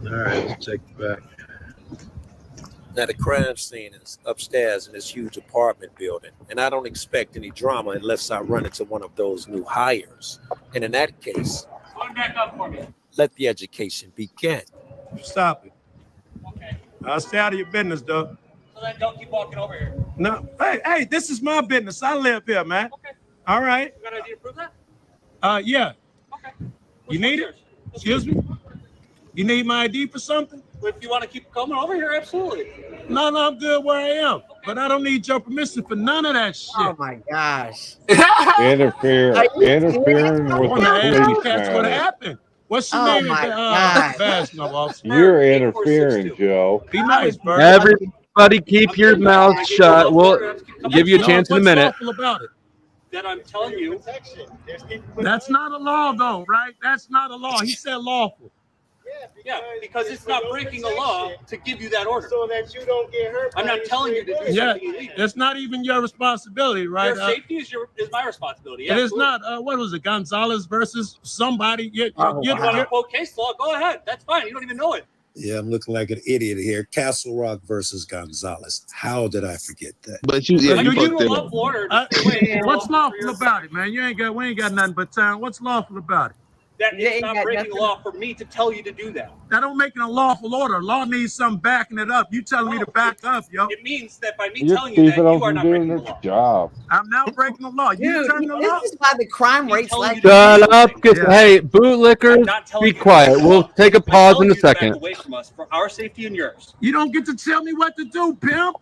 All right, let's check it back. Now, the crime scene is upstairs in this huge apartment building, and I don't expect any drama unless I run into one of those new hires. And in that case, Back up for me. let the education begin. Stop it. Okay. I'll stay out of your business, though. So then don't keep walking over here. No, hey, this is my business. I live here, man. Okay. All right. You got ID to prove that? Yeah. Okay. You need it? Excuse me? You need my ID for something? If you want to keep coming over here, absolutely. No, I'm good where I am. Okay. But I don't need your permission for none of that shit. Oh my gosh. Interfering with the police. That's what happened. What's your name? Basketball officer. You're interfering, Joe. Be nice, Bert. Everybody keep your mouth shut. We'll give you a chance in a minute. What's lawful about it? That I'm telling you. That's not a law, though, right? That's not a law. He said lawful. Yeah, because it's not breaking the law to give you that order. So that you don't get hurt. I'm not telling you to do something illegal. It's not even your responsibility, right? Your safety is my responsibility. It is not. What was it? Gonzalez versus somebody? You want to quote case law? Go ahead. That's fine. You don't even know it. Yeah, I'm looking like an idiot here. Castle Rock versus Gonzalez. How did I forget that? But you lawful order. What's lawful about it, man? We ain't got nothing but time. What's lawful about it? that it's not breaking the law for me to tell you to do that. That don't make it a lawful order. Law needs something backing it up. You telling me to back up, yo. It means that by me You're telling you that, keeping you them are from not doing breaking the their law. job. I'm now breaking the law. You Dude, turn the law. this is why the crime rate's like. Shut up. Hey, bootlickers, I'm not telling be you to quiet. break the We'll law. take a I'm pause telling in a you to back second. away from us for our safety and yours. You don't get to tell me what to do, pimp.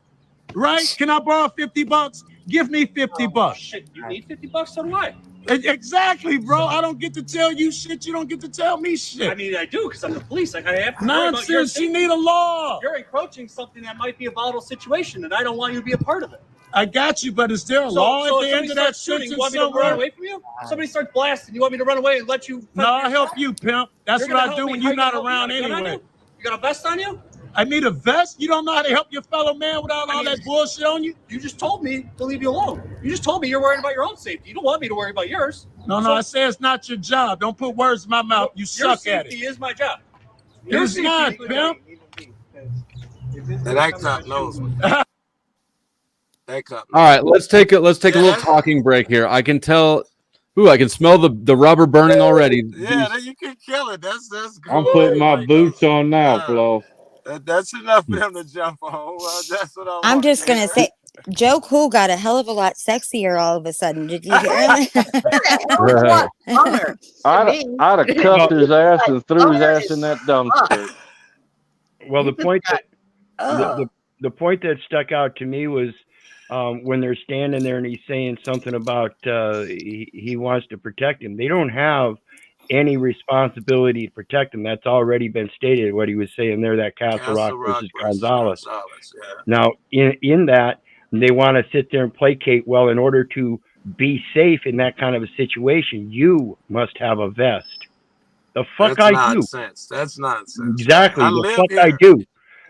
Right? Can I borrow $50? Give me $50. Shit, you need $50? So do I. Exactly, bro. I don't get to tell you shit. You don't get to tell me shit. I mean, I do because I'm the police. Like, I have to worry about your Nonsense. You safety. need a law. You're encroaching something that might be a volatile situation, and I don't want you to be a part of it. I got you, but is there a law So at if the end somebody of that starts shooting, sentence you want me to run somewhere? away from you? Somebody starts blasting, you want me to run away and let you? No, I'll help you, pimp. That's You're what gonna I help do me. when How you're you gonna not help me? around You got a gun on anyway. you got a vest on you? I need a vest? You don't know how to help your fellow man without all that bullshit on you? You just told me to leave you alone. You just told me you're worried about your own safety. You don't want me to worry about yours. No, I say it's not your job. Don't put words in my mouth. You Your suck at safety it. is my job. It's not, pimp. That cop knows me. That cop. All right, let's take a little talking break here. I can tell. Ooh, I can smell the rubber burning already. Yeah, you can kill it. That's I'm cool. putting my boots on now, Flo. That's enough for him to jump on. Well, that's what I I'm want. just gonna say, Joe Cool got a hell of a lot sexier all of a sudden. Did you hear him? I'd have cuffed his ass and threw his ass in that dumpster. Well, the point that the point that stuck out to me was when they're standing there and he's saying something about he wants to protect him. They don't have any responsibility to protect him. That's already been stated. What he was saying there, that Castle Rock versus Gonzalez. Now, in that, they want to sit there and placate. Well, in order to be safe in that kind of a situation, you must have a vest. The fuck That's I do. nonsense. That's nonsense. Exactly. I The live fuck here. I do.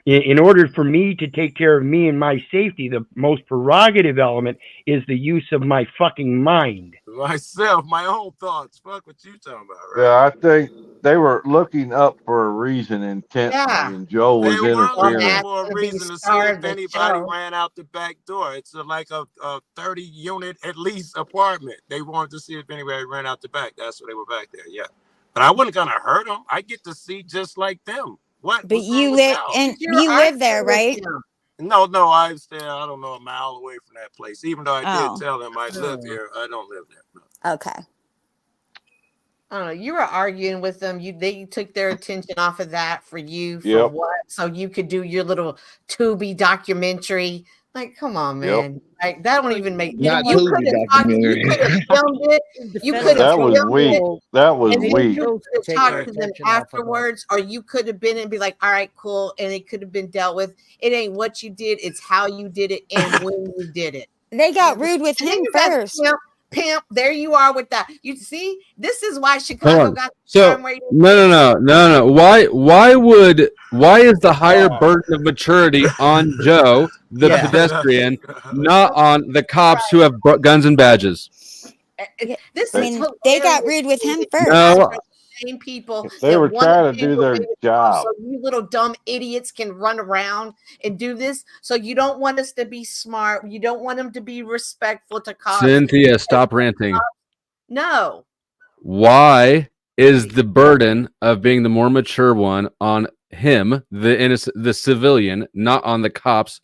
In order for me to take care of me and my safety, the most prerogative element is the use of my fucking mind. Myself, my own thoughts. Fuck what you talking about, right? Yeah, I think they were looking up for a reason intently, and Joe was They were looking interfering. for a reason to see if anybody ran out the back door. It's like a 30-unit at least apartment. They wanted to see if anybody ran out the back. That's why they were back there. Yeah, but I wasn't gonna hurt them. I get to see just like them. What? But you live and you live there, right? No, I stay. I don't know, a mile away from that place. Even though I did tell them I live here, I don't live there. No. Okay. I don't know. You were arguing with them. They took their attention off of that for you for Yep. what? So you could do your little Tubi documentary. Like, come on, man. Yep. Like that don't even make Not you Tubi could have documentary. filmed it. You could have That was filmed weak. it. That was And then weak. you could Take talk their to them attention off of that. afterwards, or you could have been and be like, all right, cool. And it could have been dealt with. It ain't what you did, it's how you did it and when you did it. They got rude with And then him you got first. Pimp, there you are with that. You see, this is why Hold Chicago on. got the So crime rating. no. Why is the higher burden of maturity on Joe, the Yeah. pedestrian, not on the cops who have guns and badges? This I is mean, they got hilarious rude with to me him that first. you No. guys are the same people They that were want trying to take do their away the job. So you little dumb idiots can run around and do this. So you don't want us to be smart. You don't want them to be respectful to cops. Cynthia, stop ranting. No. Why is the burden of being the more mature one on him, the innocent, the civilian, not on the cops?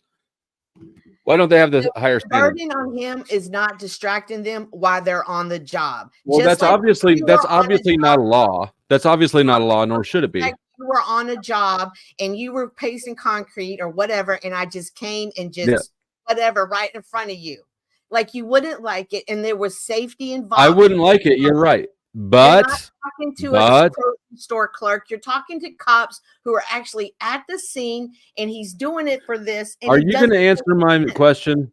Why don't they have the higher The standard? burden on him is not distracting them while they're on the job. Well, Just that's like obviously you were on a not a law. That's obviously not a law, nor should it be. like you were on a job and you were pacing concrete or whatever, and I just came and just Yeah. whatever right in front of you. Like you wouldn't like it, and there was safety involved. I wouldn't like it. You're right, You're but not talking to a but grocery store clerk. You're talking to cops who are actually at the scene, and he's doing it for this. And are it you going to doesn't- answer my question?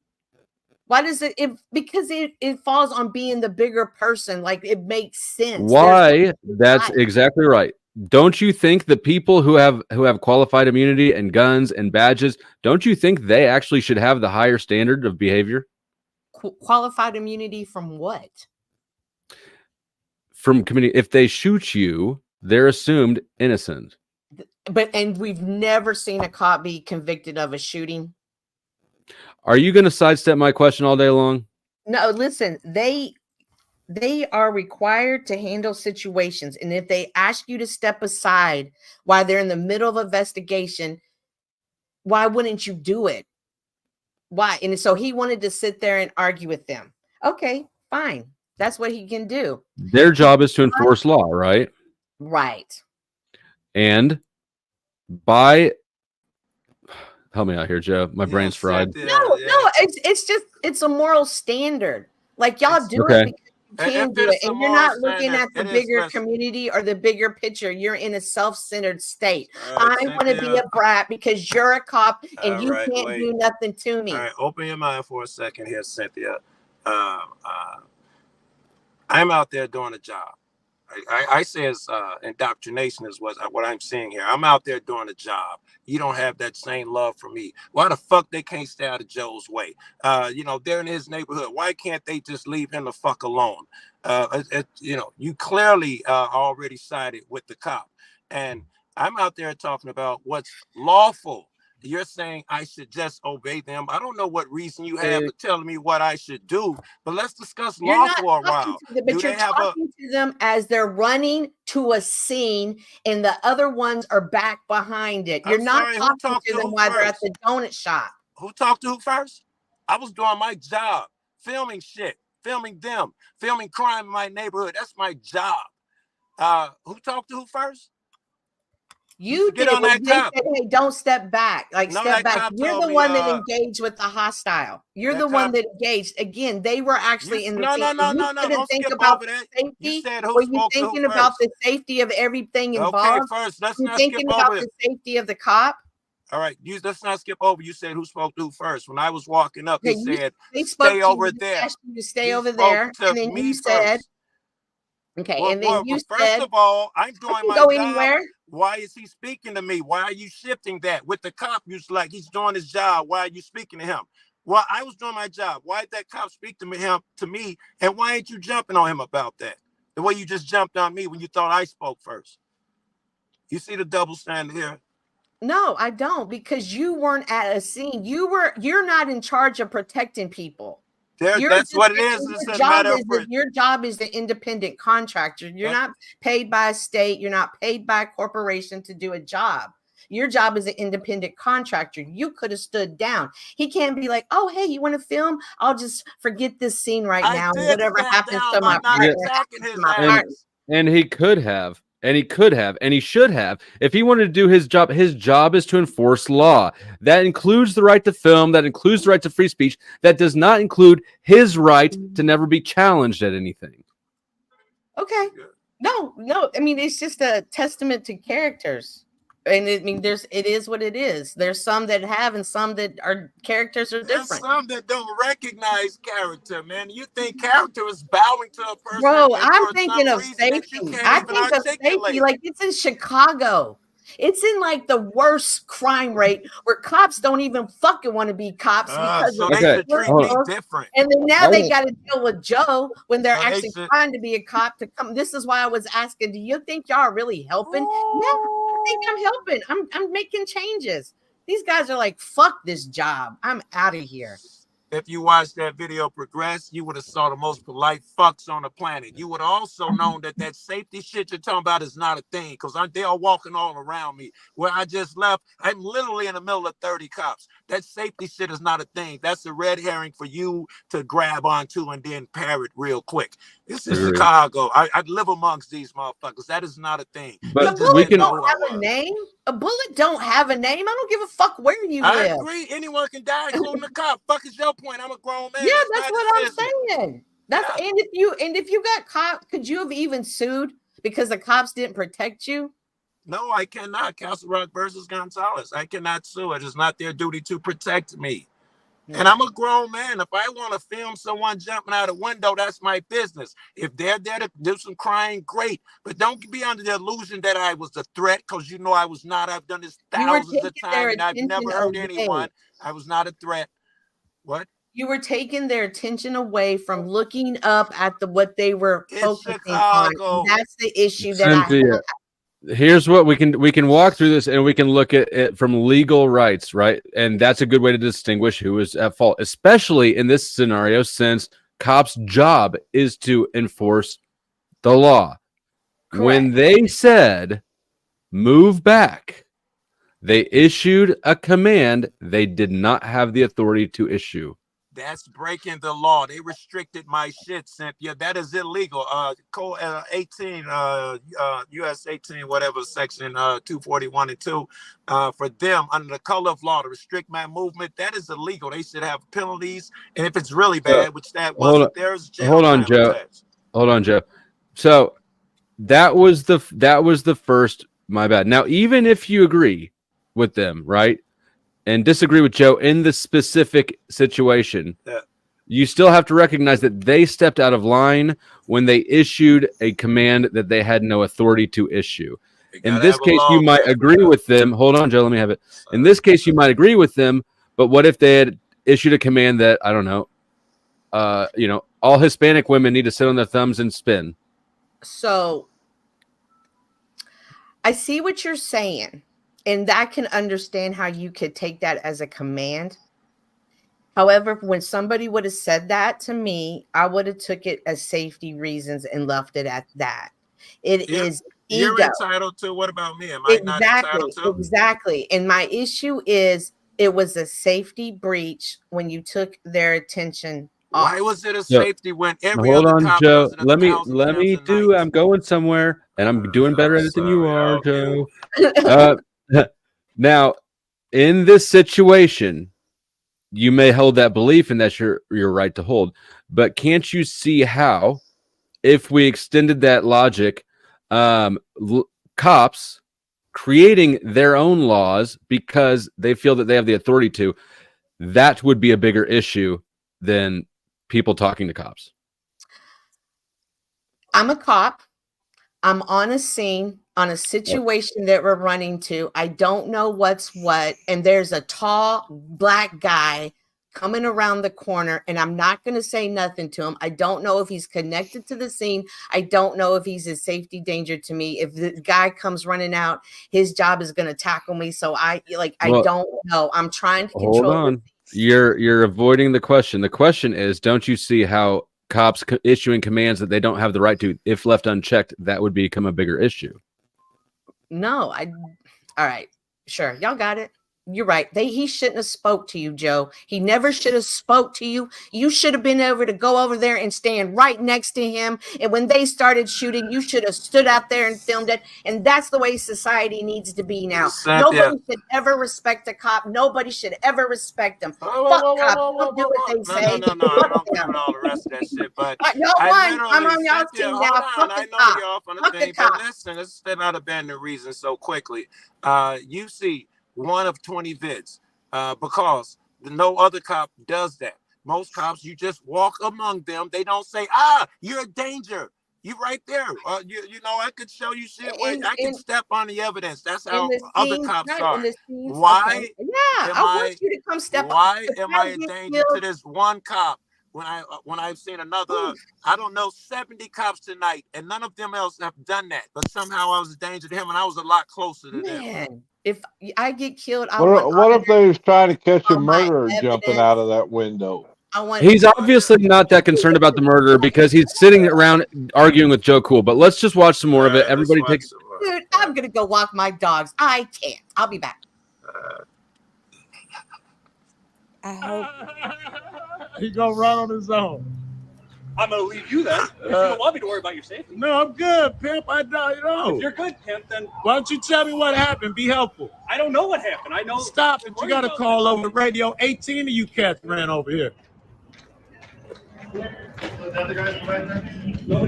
Why does it? Because it falls on being the bigger person. Like it makes sense. Why? That's exactly right. Don't you think the people who have qualified immunity and guns and badges, don't you think they actually should have the higher standard of behavior? Qualified immunity from what? From community, if they shoot you, they're assumed innocent. And we've never seen a cop be convicted of a shooting. Are you going to sidestep my question all day long? No, listen, They are required to handle situations. And if they ask you to step aside while they're in the middle of investigation, why wouldn't you do it? Why? And so he wanted to sit there and argue with them. Okay, fine. That's what he can do. Their job is to enforce law, right? Right. And by help me out here, Joe. My brain's fried. No, it's a moral standard. Like y'all do Okay. it because you can do it, and you're not looking at the bigger community or the bigger picture. You're in a self-centered state. I want to be a brat because you're a cop and you can't do nothing to me. All right, open your mind for a second here, Cynthia. I'm out there doing a job. I say it's indoctrination is what I'm seeing here. I'm out there doing a job. You don't have that same love for me. Why the fuck they can't stay out of Joe's way? They're in his neighborhood. Why can't they just leave him the fuck alone? You clearly already sided with the cop. And I'm out there talking about what's lawful. You're saying I should just obey them. I don't know what reason you have for telling me what I should do, but let's discuss law for a while. But you're talking to them as they're running to a scene and the other ones are back behind it. You're not talking to them while they're at the donut shop. Who talked to who first? I was doing my job, filming shit, filming them, filming crime in my neighborhood. That's my job. Who talked to who first? You Get did on that when they cop. said, hey, don't step back. Like, No, step that back. cop You're told the me, one that engaged with the hostile. You're the one that engaged. Again, they were actually in the scene. No. Don't think skip about over that. safety. You said who Were you spoke to who thinking about first? the safety of everything involved? Okay, first, let's you not thinking skip about over the it. safety of the cop? All right, let's not skip over. You said who spoke to who first. When I was walking up, he said, They spoke stay to over you, there. asked you to stay He over spoke there, to and then me you said, first. okay, Well, and then you first said, of all, I'm doing I can my go job. anywhere. Why is he speaking to me? Why are you shifting that? With the cop, you like he's doing his job. Why are you speaking to him? Well, I was doing my job. Why did that cop speak to me? And why ain't you jumping on him about that? The way you just jumped on me when you thought I spoke first. You see the double standard here? No, I don't, because you weren't at a scene. You're not in charge of protecting people. That's what it is. It's a matter of Your job is the independent contractor. You're not paid by a state. You're not paid by a corporation to do a job. Your job is an independent contractor. You could have stood down. He can't be like, oh, hey, you want to film? I'll just forget this scene right now. Whatever happens to my partner. And he could have. And he could have, and he should have. If he wanted to do his job is to enforce law. That includes the right to film. That includes the right to free speech. That does not include his right to never be challenged at anything. Okay. No. I mean, it's just a testament to characters. And it is what it is. There's some that have, and some that are characters are different. There's some that don't recognize character, man. You think character is bowing to a person? Bro, I'm thinking of safety. I think of safety like it's in Chicago. It's in like the worst crime rate where cops don't even fucking want to be cops because so of they should treat me different. And then now they got to deal with Joe when they're actually trying to be a cop to come. This is why I was asking, do you think y'all are really helping? Yeah, I think I'm helping. I'm making changes. These guys are like, fuck this job. I'm out of here. If you watched that video progress, you would have saw the most polite fucks on the planet. You would have also known that safety shit you're talking about is not a thing, because they are walking all around me. Where I just left, I'm literally in the middle of 30 cops. That safety shit is not a thing. That's a red herring for you to grab onto and then parrot real quick. This is Chicago. I live amongst these motherfuckers. That is not a thing. But we don't have a name. A bullet don't have a name. I don't give a fuck where you live. I agree. Anyone can die, including the cop. Fuck is your point? I'm a grown man. Yeah, that's what I'm saying. And if you got caught, could you have even sued because the cops didn't protect you? No, I cannot. Castle Rock versus Gonzalez. I cannot sue. It is not their duty to protect me. And I'm a grown man. If I want to film someone jumping out a window, that's my business. If they're there to do some crying, great. But don't be under the illusion that I was a threat, because you know I was not. I've done this thousands of times, and I've never hurt anyone. I was not a threat. What? You were taking their attention away from looking up at what they were focusing on. That's the issue that Cynthia, here's what we can walk through this, and we can look at it from legal rights, right? And that's a good way to distinguish who is at fault, especially in this scenario, since Cops' job is to enforce the law. When they said move back, they issued a command they did not have the authority to issue. That's breaking the law. They restricted my shit, Cynthia. That is illegal. Code 18, US 18, whatever, section 241 and 2. For them, under the color of law, to restrict my movement, that is illegal. They should have penalties. And if it's really bad, which that wasn't, there's jail Hold on, time Joe. attached. Hold on, Joe. So that was the first. My bad. Now, even if you agree with them, right, and disagree with Joe in the specific situation, you still have to recognize that they stepped out of line when they issued a command that they had no authority to issue. In this case, you might agree with them. Hold on, Joe. Let me have it. In this case, you might agree with them. But what if they had issued a command that, I don't know, all Hispanic women need to sit on their thumbs and spin? So I see what you're saying, and I can understand how you could take that as a command. However, when somebody would have said that to me, I would have took it as safety reasons and left it at that. You're entitled to. What about me? Am I not entitled to? Exactly. And my issue is it was a safety breach when you took their attention off. Why was it a safety when every Hold other on, cop Joe. does it Let me do. I'm going somewhere, and I'm doing better at it than you are, Joe. Now, in this situation, you may hold that belief, and that's your right to hold. But can't you see how, if we extended that logic, cops creating their own laws because they feel that they have the authority to, that would be a bigger issue than people talking to cops? I'm a cop. I'm on a scene, on a situation that we're running to. I don't know what's what. And there's a tall black guy coming around the corner, and I'm not going to say nothing to him. I don't know if he's connected to the scene. I don't know if he's a safety danger to me. If the guy comes running out, his job is going to tackle me. So I don't know. I'm trying to control. Hold on. You're avoiding the question. The question is, don't you see how cops issuing commands that they don't have the right to, if left unchecked, that would become a bigger issue? No, all right, sure. Y'all got it. You're right. He shouldn't have spoke to you, Joe. He never should have spoke to you. You should have been able to go over there and stand right next to him. And when they started shooting, you should have stood out there and filmed it. And that's the way society needs to be now. Nobody should ever respect a cop. Nobody should ever respect them. Fuck cops. Don't do what they say. No, I don't give all the rest of that shit. But I'm on y'all's team now. I know y'all from the thing, but listen, let's not abandon the reason so quickly. You see one of 20 vids because no other cop does that. Most cops, you just walk among them. They don't say, you're a danger. You right there. You know, I could show you shit. I can step on the evidence. That's how other cops are. Why? Okay. Yeah, I want you to come step. Why am I a danger to this one cop when I've seen another, I don't know, 70 cops tonight, and none of them else have done that. But somehow I was a danger to him, and I was a lot closer to them. If I get killed, what if they was trying to catch a murderer jumping out of that window? He's obviously not that concerned about the murderer because he's sitting around arguing with Joe Cool. But let's just watch some more of it. Everybody take. Dude, I'm gonna go walk my dogs. I can't. I'll be back. I hope he gonna run on his own. I'm gonna leave you then. If you don't want me to worry about your safety. No, I'm good, pimp. I don't know. If you're good, pimp, then why don't you tell me what happened? Be helpful. I don't know what happened. I know. Stop it. You got to call over the radio. 18 of you cats ran over here. Nobody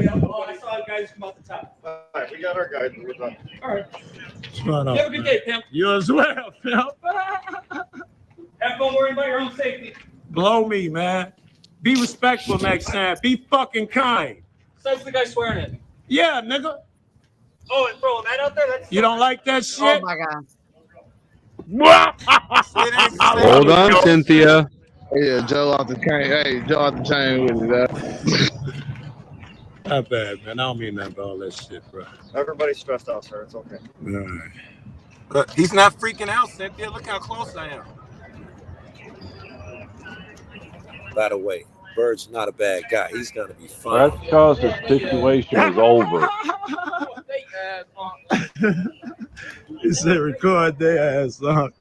else. Oh, I saw guys come out the top. All right, we got our guys. We're done. All right. What's going on, Have a good day, pimp. You as well, pimp. Have fun worrying about your own safety. Blow me, man. Be respectful next time. Be fucking kind. Besides the guy swearing at me. Yeah, nigga. Oh, and throwing that out there? That's you don't like that shit? Oh, my God. Hold on, Cynthia. Yeah, Joe off the chain. Hey, Joe off the chain with it. Not bad, man. I don't mean nothing about all that shit, bro. Everybody's stressed out, sir. It's okay. All right. But he's not freaking out, Cynthia. Look how close I am. By the way, Bird's not a bad guy. He's gonna be fine. Well, that's because the situation is over. He said, record their ass on.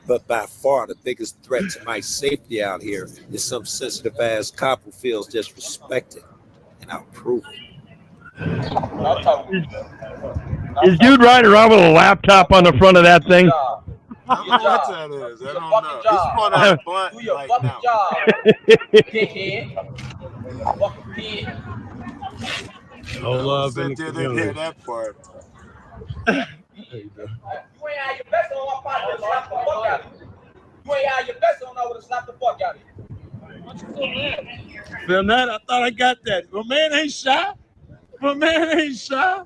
But by far the biggest threat to my safety out here is some sensitive ass cop who feels disrespected, and I'll prove it. Is dude riding around with a laptop on the front of that thing? How much that is? I don't know. He's pulling out a blunt right now. No love in the Cynthia didn't hear community. that part. There you go. You ain't had your best on my partner, slap the fuck out of you. You ain't had your best on, I would have slapped the fuck out of you. Feel that? I thought I got that. My man ain't shy. My man ain't shy.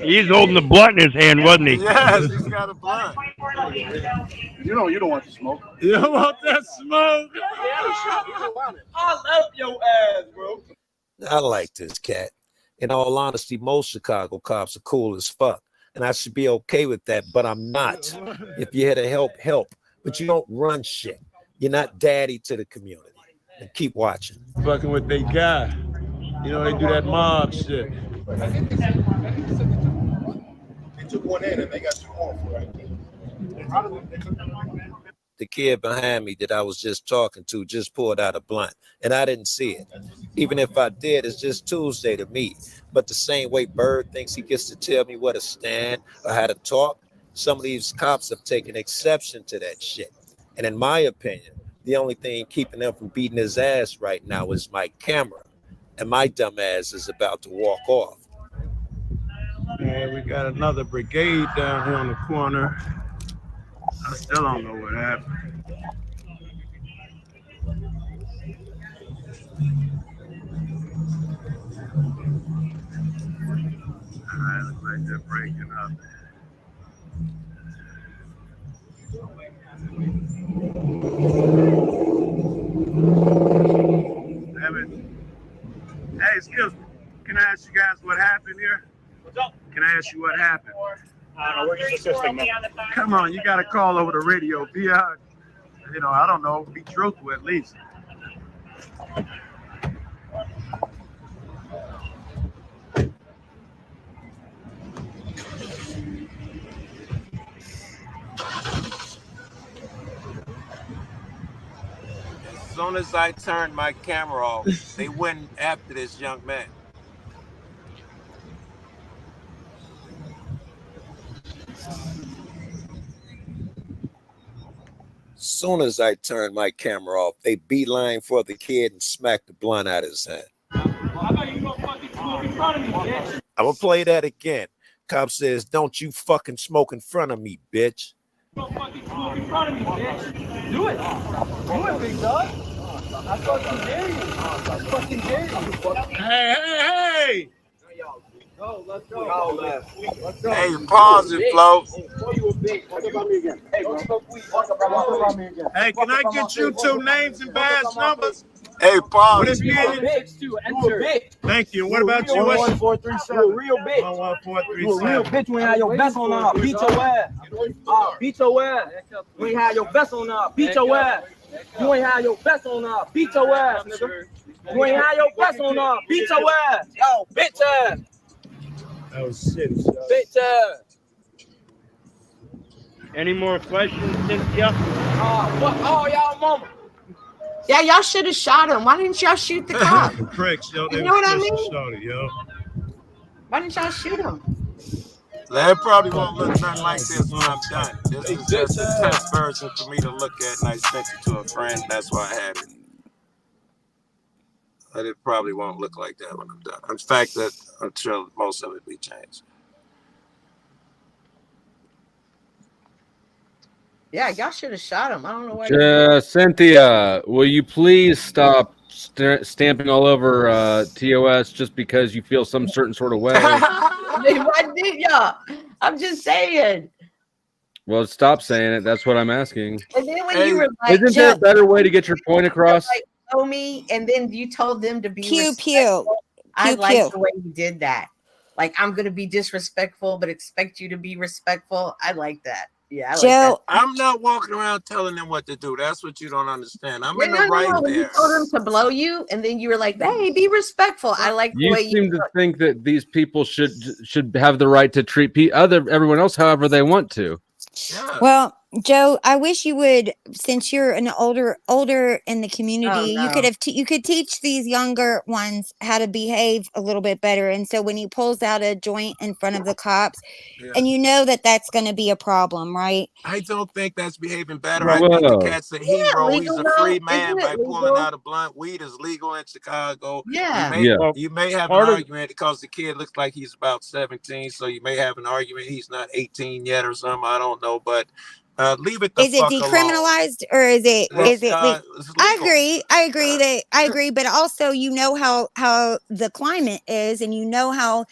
He's holding the blunt in his hand, wasn't he? Yes, he's got a blunt. You know you don't want the smoke. You don't want that smoke. I love your ass, bro. I like this cat. In all honesty, most Chicago cops are cool as fuck, and I should be okay with that, but I'm not. If you're here to help, help, but you don't run shit. You're not daddy to the community. And keep watching. Fucking with they guy. You know, they do that mob shit. They took one in and they got 2 more for it. The kid behind me that I was just talking to just pulled out a blunt, and I didn't see it. Even if I did, it's just Tuesday to me. But the same way Bird thinks he gets to tell me where to stand or how to talk, some of these cops have taken exception to that shit. And in my opinion, the only thing keeping them from beating his ass right now is my camera. And my dumb ass is about to walk off. Man, we got another brigade down here on the corner. I still don't know what happened. All right, looks like they're breaking up. Damn it. Hey, excuse me. Can I ask you guys what happened here? What's up? Can I ask you what happened? We're just assisting them. Come on, you got to call over the radio. Be out, you know, I don't know, be truthful at least. As soon as I turned my camera off, they went after this young man. Soon as I turned my camera off, they beeline for the kid and smacked the blunt out of his hand. I'm gonna play that again. Cop says, "Don't you fucking smoke in front of me, bitch." Do it. Do it, big dog. I fucking dare you. I fucking dare you. Hey! Go, let's go. Let's go. Hey, pause it, Flo. Hey, can I get you 2 names and badge numbers? Hey, pause. What is Thank you. What about you? What's 1437? You a real bitch. 11437. You a real bitch. You ain't had your best on now. Beat your ass. Beat your ass. You ain't had your best on now. Beat your ass. You ain't had your best on now. Beat your ass, nigga. You ain't had your best on now. Beat your ass. Yo, bitch ass. That was shit. Bitch ass. Any more questions, Cynthia? What? Oh, y'all mama. Yeah, y'all should have shot him. Why didn't y'all shoot the cop? The pricks, yo. You know what I mean? Shorty, yo. Why didn't y'all shoot him? That probably won't look nothing like this when I'm done. This is just a test version for me to look at, and I sent it to a friend. That's why I had it. But it probably won't look like that when I'm done. In fact, that I'm sure most of it be changed. Yeah, y'all should have shot him. I don't know why. Cynthia, will you please stop stamping all over TOS just because you feel some certain sort of way? Why did y'all? I'm just saying. Well, stop saying it. That's what I'm asking. And then when you were like, isn't there a better way to get your point across? Like, know me, and then you told them to be Pew, respectful. I pew, like pew. the way you did that. Like, I'm gonna be disrespectful, but expect you to be respectful. I like that. Yeah, I like that. Joe, I'm not walking around telling them what to do. That's what you don't understand. I'm in the No. right When you there. told him to blow you, and then you were like, "Hey, be respectful." I like the You way you. seem to think that these people should have the right to treat everyone else however they want to. Yeah. well, Joe, I wish you would, since you're an older in the community, Oh, you could no. have you could teach these younger ones how to behave a little bit better. And so when he pulls out a joint in front of the cops, Yeah. and you know that that's going to be a problem, right? I don't think that's behaving better. Right. I think the Whoa. cat's a Isn't hero. it He's legal a though? free man Isn't by it pulling legal? out a blunt. Weed is legal in Chicago. Yeah. Yeah. Well, You may have an part of argument because the kid looks like he's about 17, so you may have an argument he's not 18 yet or something. I don't know, but leave it the Is it fuck alone. decriminalized or is it It's I legal. I agree, but also you know how the climate is, and you know how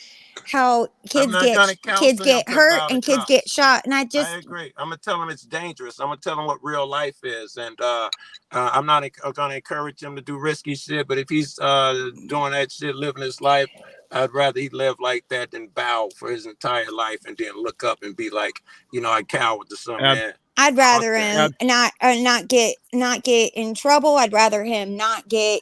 I'm kids not gonna counsel him get to hurt bow to and kids get cops. shot, and I agree. I'm gonna tell him it's dangerous. I'm gonna tell him what real life is, and I'm not gonna encourage him to do risky shit. But if he's doing that shit, living his life, I'd rather he live like that than bow for his entire life and then look up and be like, I cowered to some man. I'd rather Fuck him that. not get in trouble. I'd rather him not get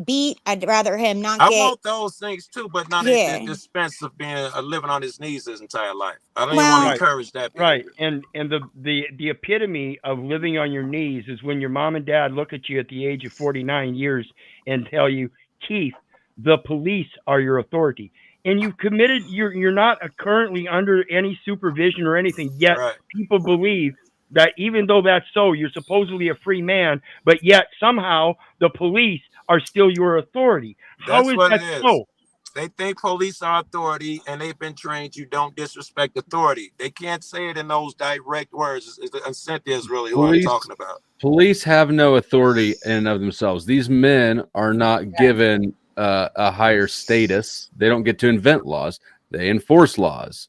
beat. I'd rather him not I get want those things too, but not at the yeah. expense of being living on his knees his entire life. I don't even want to Well, encourage that. right. And the epitome of living on your knees is when your mom and dad look at you at the age of 49 years and tell you, Keith, the police are your authority. And you've committed, you're not currently under any supervision or anything, yet Right. people believe that even though that's so, you're supposedly a free man, but yet somehow the police are still your authority. How That's is what that it is. so? They think police are authority, and they've been trained you don't disrespect authority. They can't say it in those direct words. Cynthia is really who I'm talking about. Police have no authority in and of themselves. These men are not given a higher status. They don't get to invent laws. They enforce laws.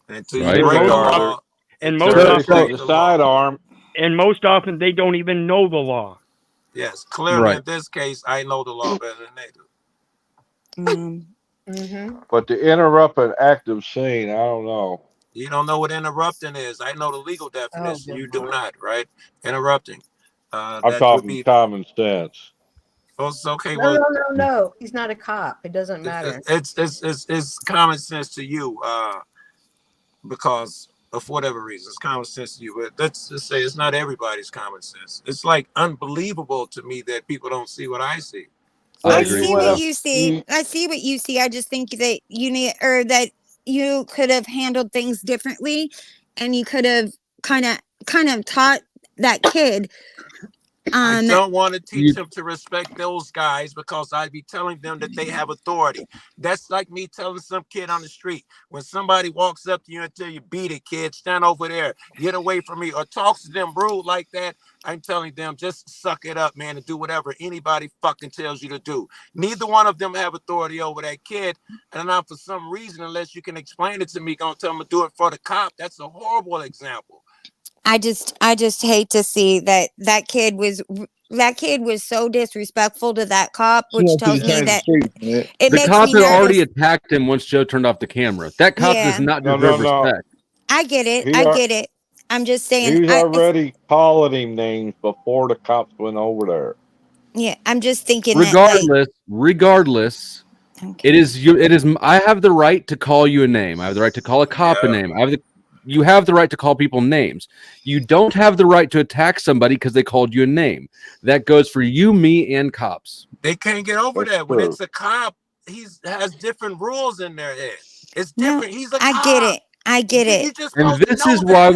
Until right? you break the law. And until most you often, break the law. and most often they don't even know the law. Yes, clearly Right. in this case, I know the law better than they do. But to interrupt an active scene, I don't know. You don't know what interrupting is. I know the legal definition. You do not, right? Interrupting. I'm That would talking be. common sense. Oh, it's okay. No, Well, no. He's not a cop. It doesn't matter. it's common sense to you, because of whatever reason, it's common sense to you. But let's just say it's not everybody's common sense. It's like unbelievable to me that people don't see what I see. I see what you see. I see what you see. I just think that you need, or that you could have handled things differently, and you could have kind of taught that kid. I don't want to teach them to respect those guys because I'd be telling them that they have authority. That's like me telling some kid on the street, when somebody walks up to you and tell you, beat it, kid, stand over there, get away from me, or talks to them rude like that, I'm telling them, just suck it up, man, and do whatever anybody fucking tells you to do. Neither one of them have authority over that kid, and I'm, for some reason, unless you can explain it to me, gonna tell them to do it for the cop. That's a horrible example. I just hate to see that kid was so disrespectful to that cop, which tells me that it the makes cop me had already nervous. attacked him once Joe turned off the camera. That cop does Yeah. not No, deserve no. respect. I get it. I'm just saying. He's already calling him names before the cops went over there. Yeah, I'm just thinking Regardless, it is. I have the right to call you a name. I have the right to call a cop a name. You have the right to call people names. You don't have the right to attack somebody because they called you a name. That goes for you, me, and cops. They can't get over that. When it's a cop, has different rules in their head. It's different. He's a cop. I get it. And this is why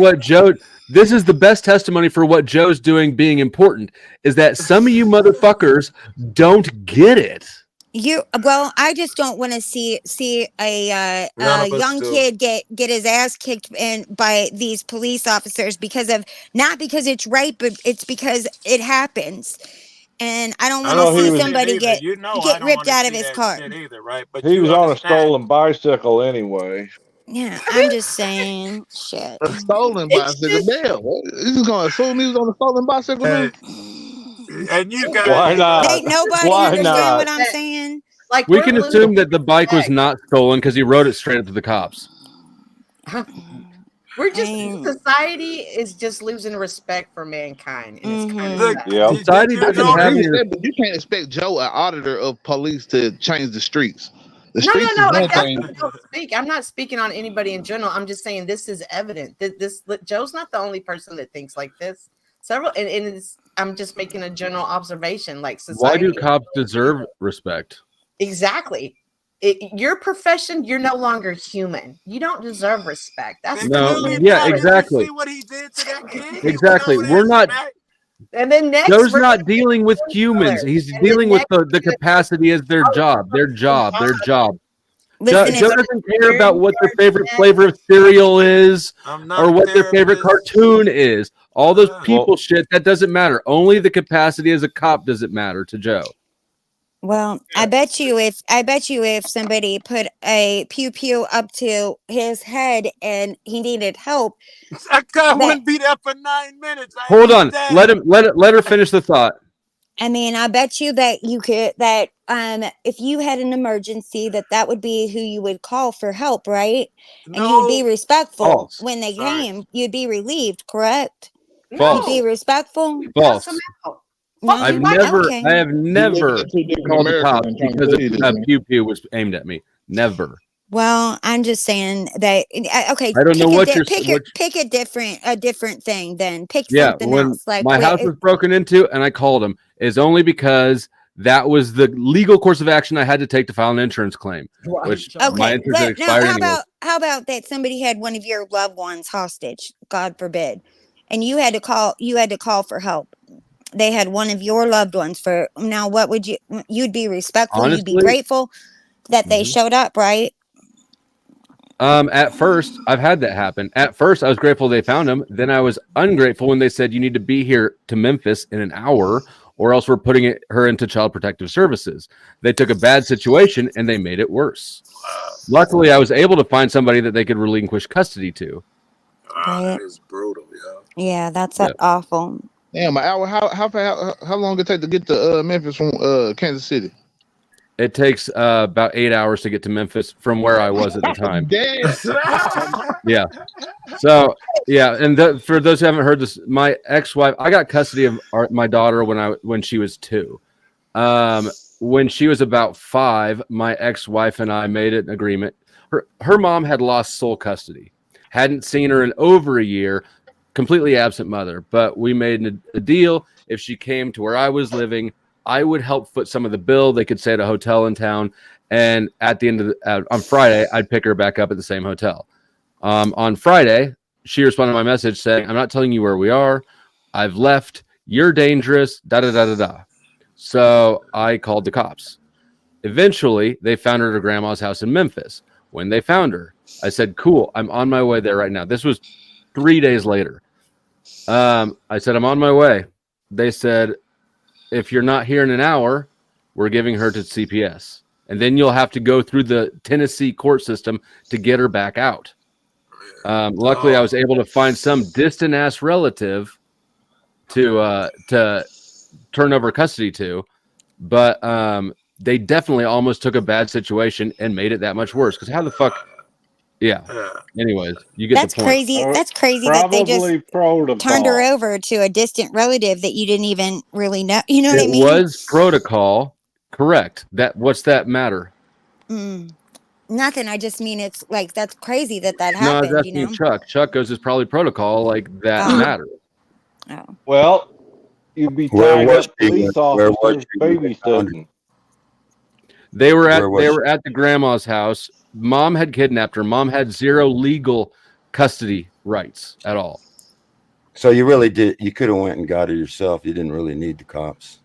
this is the best testimony for what Joe's doing being important, is that some of you motherfuckers don't get it. I just don't want to see a young kid get his ass kicked by these police officers not because it's right, but it's because it happens. And I don't want to see somebody get ripped out of his car. Either, right? But he was on a stolen bicycle anyway. Yeah, I'm just saying shit. A stolen bicycle. Damn. He's going to assume he was on a stolen bicycle now? And you guys, why not? Ain't nobody understand what I'm saying. Like, we can assume that the bike was not stolen because he rode it straight up to the cops. We're just society is just losing respect for mankind, and it's kind of Look, sad. Society doesn't have your. But you can't expect Joe, an auditor of police, to change the streets. The No, streets no, is no. one That's thing. what I don't speak. I'm not speaking on anybody in general. I'm just saying this is evident. This Joe's not the only person that thinks like this. Several, and it's, I'm just making a general observation. Like Why society. do cops deserve respect? Exactly. Your profession, you're no longer human. You don't deserve respect. That's No, yeah, exactly. See what he did to that kid? Exactly. We're not. And then next, Joe's we're not dealing with humans. He's dealing with the capacity as their job. Their job. Their job. Joe doesn't care about what their favorite flavor of cereal is or what their favorite cartoon is. All those people shit, that doesn't matter. Only the capacity as a cop doesn't matter to Joe. Well, I bet you if somebody put a pew pew up to his head and he needed help, that guy wouldn't be there for 9 minutes. Hold on. Let her finish the thought. I mean, I bet you that you could if you had an emergency that would be who you would call for help, right? And you'd be respectful False. when they came. You'd be relieved, correct? False. You'd be respectful. False. No, I have you- never okay. called the cops because a pew pew was aimed at me. Never. Well, I'm just saying that. Okay, I don't know what you're- pick a different thing. Then pick Yeah, something when else. Like my house was broken into and I called him, is only because that was the legal course of action I had to take to file an insurance claim, which my okay. insurance had expired anyway. How about that somebody had one of your loved ones hostage, God forbid, and you had to call for help. They had one of your loved ones for now. What would you'd be respectful? You'd be Honestly- grateful that they showed up, right? At first, I've had that happen. At first, I was grateful they found him. Then I was ungrateful when they said you need to be here to Memphis in an hour, or else we're putting her into Child Protective Services. They took a bad situation and they made it worse. Luckily, I was able to find somebody that they could relinquish custody to. Right. That is brutal, yo. Yeah, that's Yeah. awful. Damn, an hour. How long it take to get to Memphis from Kansas City? It takes about 8 hours to get to Memphis from where I was at the time. Damn. Yeah. So yeah, and for those who haven't heard this, my ex-wife, I got custody of my daughter when she was 2. When she was about 5, my ex-wife and I made an agreement. Her mom had lost sole custody, hadn't seen her in over a year, completely absent mother. But we made a deal. If she came to where I was living, I would help foot some of the bill. They could stay at a hotel in town, and at the end of on Friday, I'd pick her back up at the same hotel. On Friday, she responded to my message saying, "I'm not telling you where we are. I've left. You're dangerous. Da da da da da." So I called the cops. Eventually, they found her at her grandma's house in Memphis. When they found her, I said, "Cool, I'm on my way there right now." This was 3 days later. I said, "I'm on my way." They said, "If you're not here in an hour, we're giving her to CPS. And then you'll have to go through the Tennessee court system to get her back out." Luckily, I was able to find some distant ass relative to turn over custody to, but they definitely almost took a bad situation and made it that much worse. Because how the fuck? Yeah. Anyways, you get That's the point. crazy. That's crazy that they just protocol. turned her over to a distant relative that you didn't even really know. You know what I mean? It was protocol, correct? What's that matter? Nothing. I just mean it's like that's crazy that No, I was happened. asking You know? Chuck. Chuck goes, "It's probably protocol, like that matter." Oh. Well, you'd be Where tying was up she police when- where was officers she when they found babysitting. They were Where was she? at the grandma's house. Mom had kidnapped her. Mom had zero legal custody rights at all. So you really did. You could have went and got her yourself. You didn't really need the cops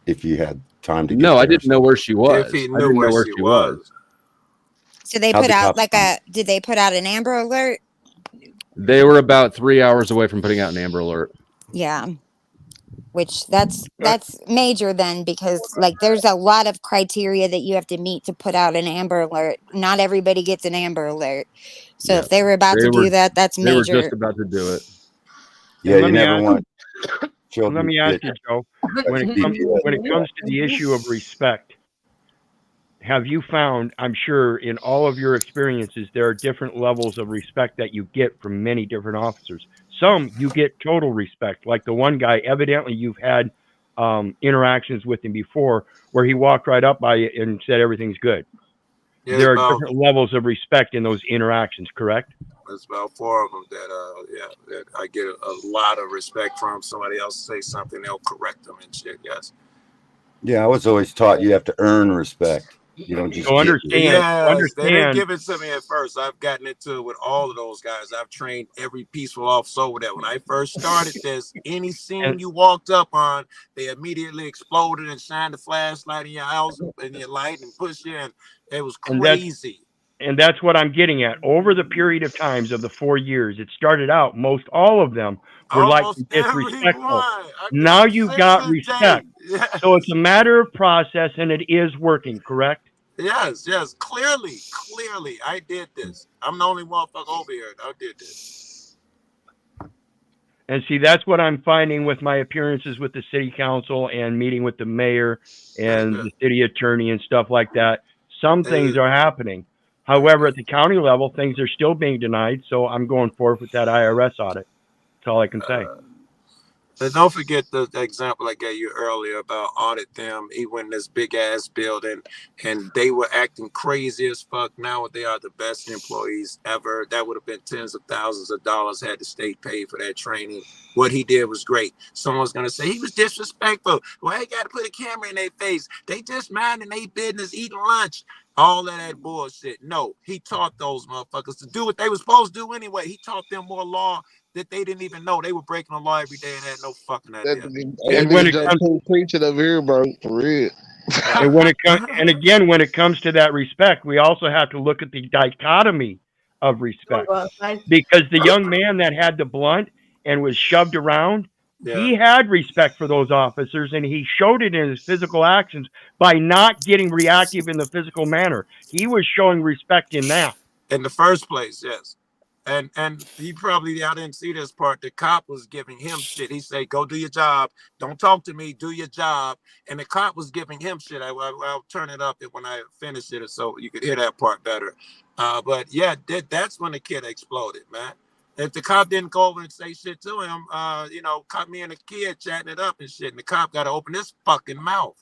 if you had time to. No, I didn't know where she was. If he I knew didn't know where where she she was. So they How'd put the out cops like did they put out an Amber Alert? They were about 3 hours away from putting out an Amber Alert. Yeah. Which that's major then, because like there's a lot of criteria that you have to meet to put out an Amber Alert. Not everybody gets an Amber Alert. So if they were about to do that, that's They were major. just about to do it. Yeah, Let you me never ask- want Let children me to ask get you, Joe, when it comes to the issue of respect, have you found, I'm sure in all of your experiences, there are different levels of respect that you get from many different officers. Some you get total respect, like the one guy, evidently you've had interactions with him before where he walked right up by you and said everything's good. Yeah, There are about different levels of respect in those interactions, correct? there's about 4 of them that I get a lot of respect from. Somebody else say something, they'll correct them and shit. Yes. Yeah, I was always taught you have to earn respect. You don't just So get it. Yes, they didn't give it to me at first. I've gotten into it with all of those guys. I've trained every peaceful officer over there. When I first started this, any scene you walked up on, they immediately exploded and shined the flashlight in your house and your light and pushed you in. It was crazy. And that's what I'm getting at. Over the period of times of the 4 years, it started out, most all of them were like Almost disrespectful. everyone. Now you've got respect. Yes. So it's a matter of process and it is working, correct? Yes, clearly, I did this. I'm the only motherfucker over here. I did this. And see, that's what I'm finding with my appearances with the city council and meeting with the mayor and the city attorney and stuff like that. Some things are happening. However, at the county level, things are still being denied. So I'm going forward with that IRS audit. That's all I can say. But don't forget the example I gave you earlier about audit them. He went in this big ass building and they were acting crazy as fuck. Now they are the best employees ever. That would have been tens of thousands of dollars had the state paid for that training. What he did was great. Someone's gonna say he was disrespectful. Well, he got to put a camera in their face. They just minding their business, eating lunch. All of that bullshit. No, he taught those motherfuckers to do what they were supposed to do anyway. He taught them more law that they didn't even know. They were breaking the law every day and had no fucking idea. And when it comes to preaching up here, bro, for real. And when it comes, and again, when it comes to that respect, we also have to look at the dichotomy of respect. Because the young man that had the blunt and was shoved around, he had respect for those officers, and he showed it in his physical actions by not getting reactive in the physical manner. He was showing respect in that. In the first place, yes. And he probably, I didn't see this part, the cop was giving him shit. He said, go do your job. Don't talk to me. Do your job. And the cop was giving him shit. I'll turn it up when I finish it so you could hear that part better. But yeah, that's when the kid exploded, man. If the cop didn't go over and say shit to him, caught me and the kid chatting it up and shit, and the cop got to open his fucking mouth.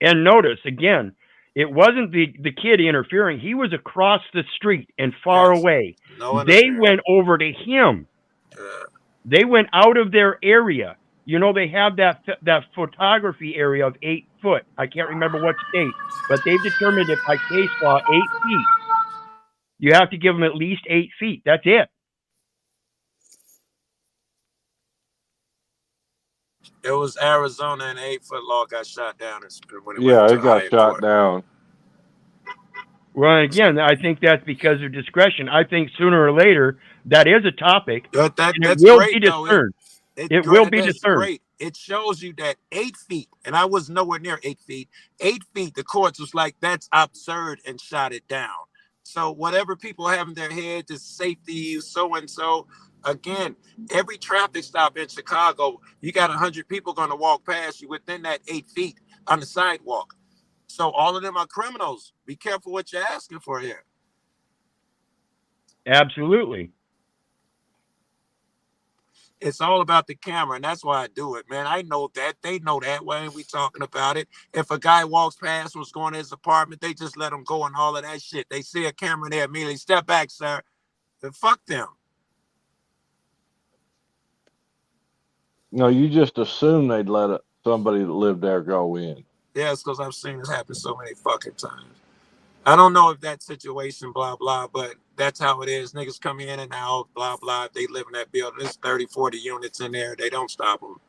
And notice, again, it wasn't the kid interfering. He was across the street and far away. They went over to him. They went out of their area. You know, they have that photography area of 8 foot. I can't remember what state, but they've determined it by case law 8 feet. You have to give them at least 8 feet. That's it. It was Arizona, and 8 foot law got shot down. When it got shot down. Well, again, I think that's because of discretion. I think sooner or later that is a topic. But and that's it will great, be discerned. It will be discerned. Great. It shows you that 8 feet, and I was nowhere near 8 feet. 8 feet, the courts was like, that's absurd, and shot it down. So whatever people have in their head, the safety, so and so. Again, every traffic stop in Chicago, you got 100 people going to walk past you within that 8 feet on the sidewalk. So all of them are criminals. Be careful what you're asking for here. Absolutely. It's all about the camera, and that's why I do it, man. I know that. They know that. Why ain't we talking about it? If a guy walks past what's going to his apartment, they just let him go and all of that shit. They see a camera there immediately. Step back, sir. Then fuck them. No, you just assume they'd let somebody that lived there go in. Yeah, it's because I've seen this happen so many fucking times. I don't know if that situation, blah, blah, but that's how it is. Niggas come in and out, blah, blah. If they live in that building, there's 30, 40 units in there. They don't stop them.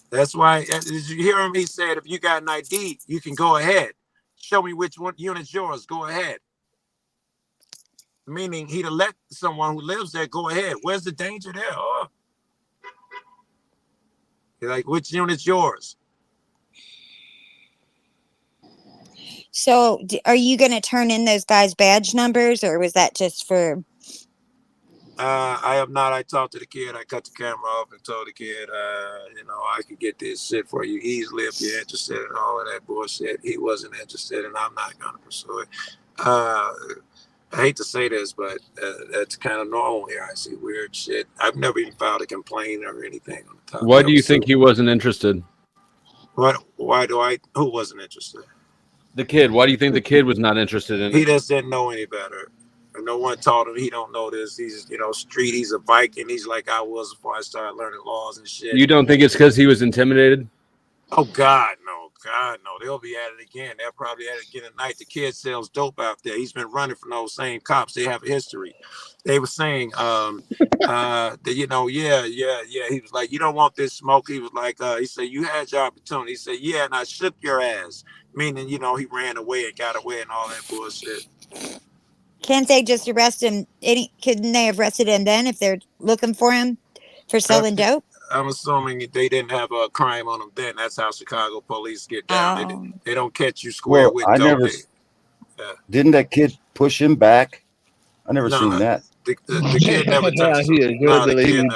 That's why, did you hear him? He said, if you got an ID, you can go ahead. Show me which one unit's yours. Go ahead. Meaning he'd have let someone who lives there go ahead. Where's the danger there? Oh. You're like, which unit's yours? So are you going to turn in those guys' badge numbers, or was that just for I have not. I talked to the kid. I cut the camera off and told the kid, I could get this shit for you easily if you're interested in all of that bullshit. He wasn't interested, and I'm not going to pursue it. I hate to say this, but that's kind of normal here. I see weird shit. I've never even filed a complaint or anything on the top. Why do you think he wasn't interested? Why do I? Who wasn't interested? The kid. Why do you think the kid was not interested in He it? just didn't know any better. And no one taught him. He don't know this. He's, street. He's a Viking. He's like I was before I started learning laws and shit. You don't think it's because he was intimidated? Oh, God, no. God, no. They'll be at it again. They'll probably at it again tonight. The kid sells dope out there. He's been running from those same cops. They have a history. They were saying, that, He was like, you don't want this smoke. He was like, he said, you had your opportunity. He said, yeah, and I shook your ass. Meaning, he ran away and got away and all that bullshit. Can't they just arrest him? Couldn't they have arrested him then if they're looking for him for selling dope? I'm assuming they didn't have a crime on them then. That's how Chicago police get down. They don't catch you square with dope. Didn't that kid push him back? I never seen that. The kid never touched him.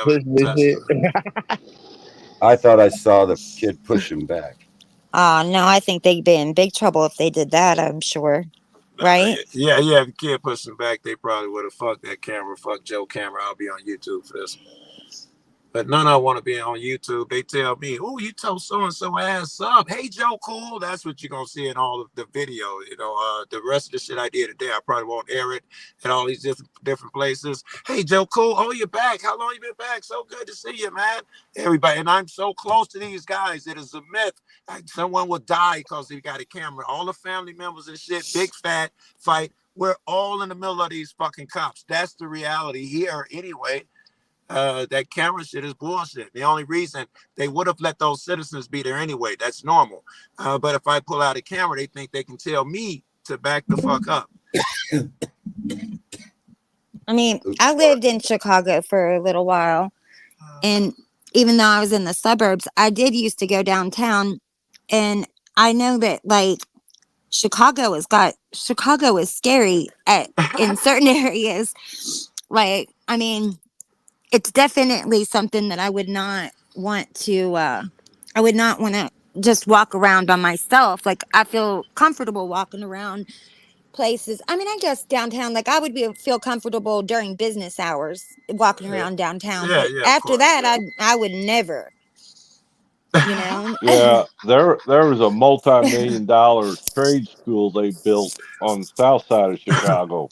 I thought I saw the kid push him back. No, I think they'd be in big trouble if they did that, I'm sure. Right? Yeah. If the kid pushed him back, they probably would have fucked that camera. Fuck Joe camera. I'll be on YouTube for this. But none of them want to be on YouTube. They tell me, oh, you told so-and-so ass up. Hey, Joe Cool. That's what you're going to see in all of the video. The rest of the shit I did today, I probably won't air it at all these different places. Hey, Joe Cool. Oh, you're back. How long you been back? So good to see you, man. Everybody. And I'm so close to these guys. It is a myth. Someone will die because they got a camera. All the family members and shit, big fat fight. We're all in the middle of these fucking cops. That's the reality here anyway. That camera shit is bullshit. The only reason they would have let those citizens be there anyway. That's normal. But if I pull out a camera, they think they can tell me to back the fuck up. I mean, I lived in Chicago for a little while. And even though I was in the suburbs, I did used to go downtown. And I know that, like, Chicago is scary in certain areas. Like, I mean, it's definitely something that I would not want to just walk around by myself. Like, I feel comfortable walking around places. I mean, I guess downtown, like I would feel comfortable during business hours walking around downtown. Yeah, but after that, I would never, Yeah, there was a multi-million-dollar trade school they built on the south side of Chicago.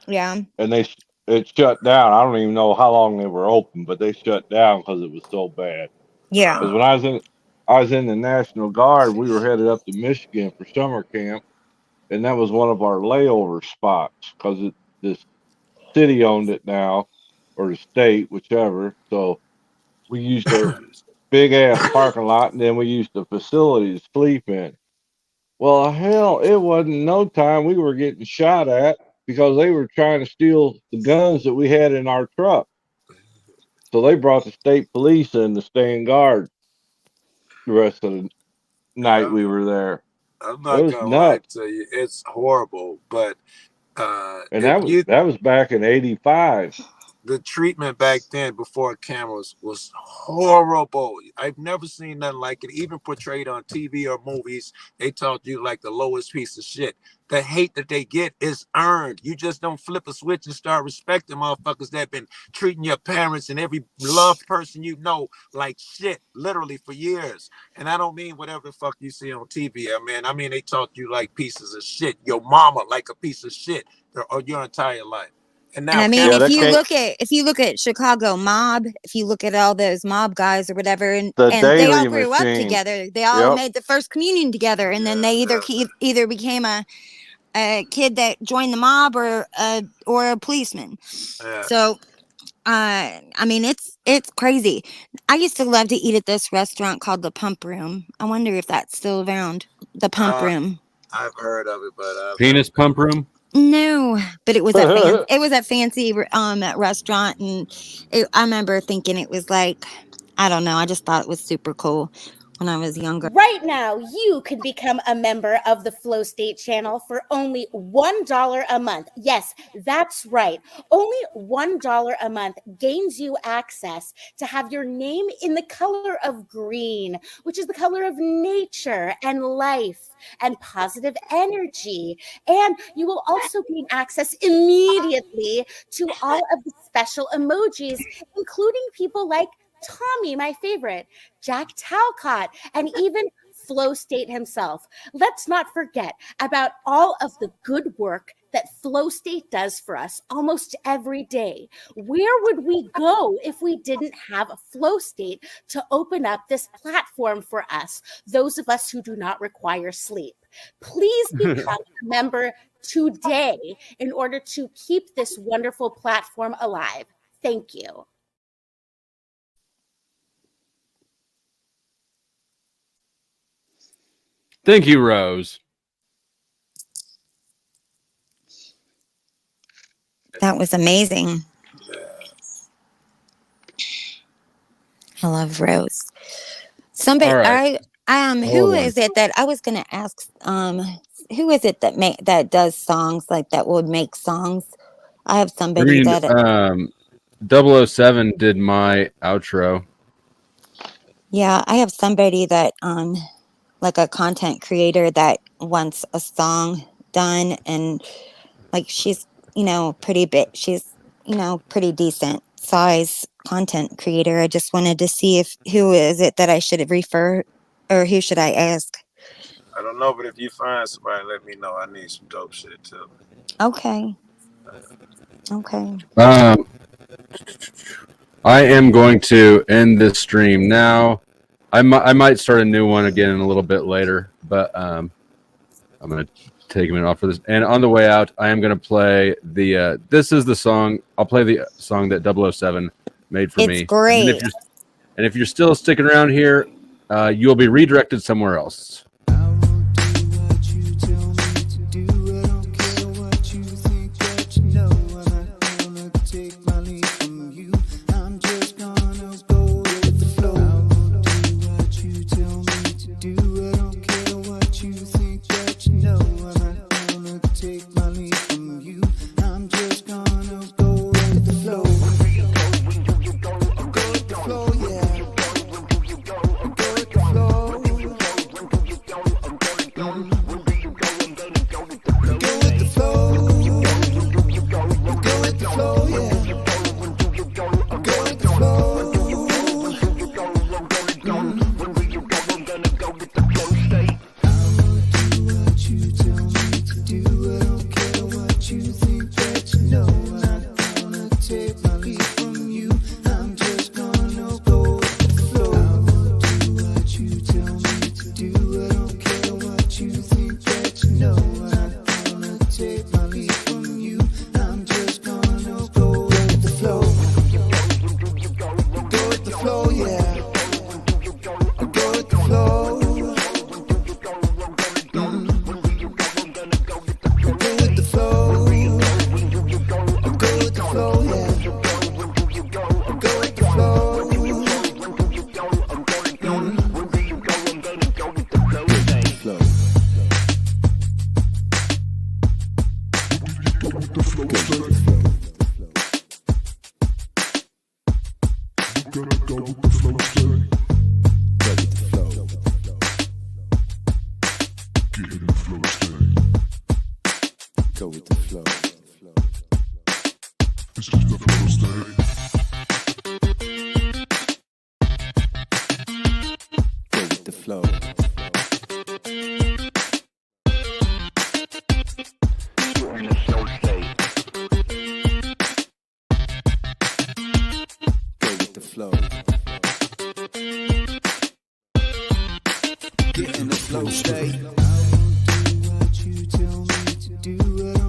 Yeah. And it shut down. I don't even know how long they were open, but they shut down because it was so bad. Yeah. Because when I was in the National Guard, we were headed up to Michigan for summer camp, and that was one of our layover spots because the city owned it now, or the state, whichever. So we used a big ass parking lot, and then we used the facility to sleep in. Well, hell, it wasn't no time we were getting shot at because they were trying to steal the guns that we had in our truck. So they brought the state police in to stand guard the rest of the night we were there. I'm not gonna lie to you, it's horrible. But and that was back in '85. The treatment back then before cameras was horrible. I've never seen nothing like it, even portrayed on TV or movies. They taught you like the lowest piece of shit. The hate that they get is earned. You just don't flip a switch and start respecting motherfuckers that been treating your parents and every loved person you know like shit, literally for years. And I don't mean whatever the fuck you see on TV. I mean they taught you like pieces of shit. Your mama like a piece of shit or your entire life. And now, I mean, if you look at Chicago mob, if you look at all those mob guys or whatever, and they all grew up together, they all made the first communion together, and then they either became a kid that joined the mob or a policeman. Yeah. So, I mean, it's crazy. I used to love to eat at this restaurant called the Pump Room. I wonder if that's still around. The Pump Room. I've heard of it, but Penis Pump Room. No, but it was a fancy restaurant, and I remember thinking it was like, I don't know, I just thought it was super cool. when I was younger. Right now, you can become a member of the Flow State channel for only $1 a month. Yes, that's right. Only $1 a month gains you access to have your name in the color of green, which is the color of nature and life and positive energy. And you will also gain access immediately to all of the special emojis, including people like Tommy, my favorite, Jack Talcott, and even Flow State himself. Let's not forget about all of the good work that Flow State does for us almost every day. Where would we go if we didn't have a Flow State to open up this platform for us, those of us who do not require sleep? Please become a member today in order to keep this wonderful platform alive. Thank you. Thank you, Rose. That was amazing. I love Rose. Somebody, All right. who is it that I was going to ask? Who is it that does songs like that? Would make songs? I have somebody that 007 did my outro. Yeah, I have somebody that like a content creator that wants a song done, and like she's pretty big. She's pretty decent size content creator. I just wanted to see who is it that I should refer, or who should I ask? I don't know, but if you find somebody, let me know. I need some dope shit too. Okay. Okay. I am going to end this stream now. I might start a new one again in a little bit later, but I'm going to take a minute off for this. And on the way out, I am going to play this is the song. I'll play the song that 007 made for me. It's great. And if you're still sticking around here, you'll be redirected somewhere else. Get in the flow state. I will do what you tell me to do.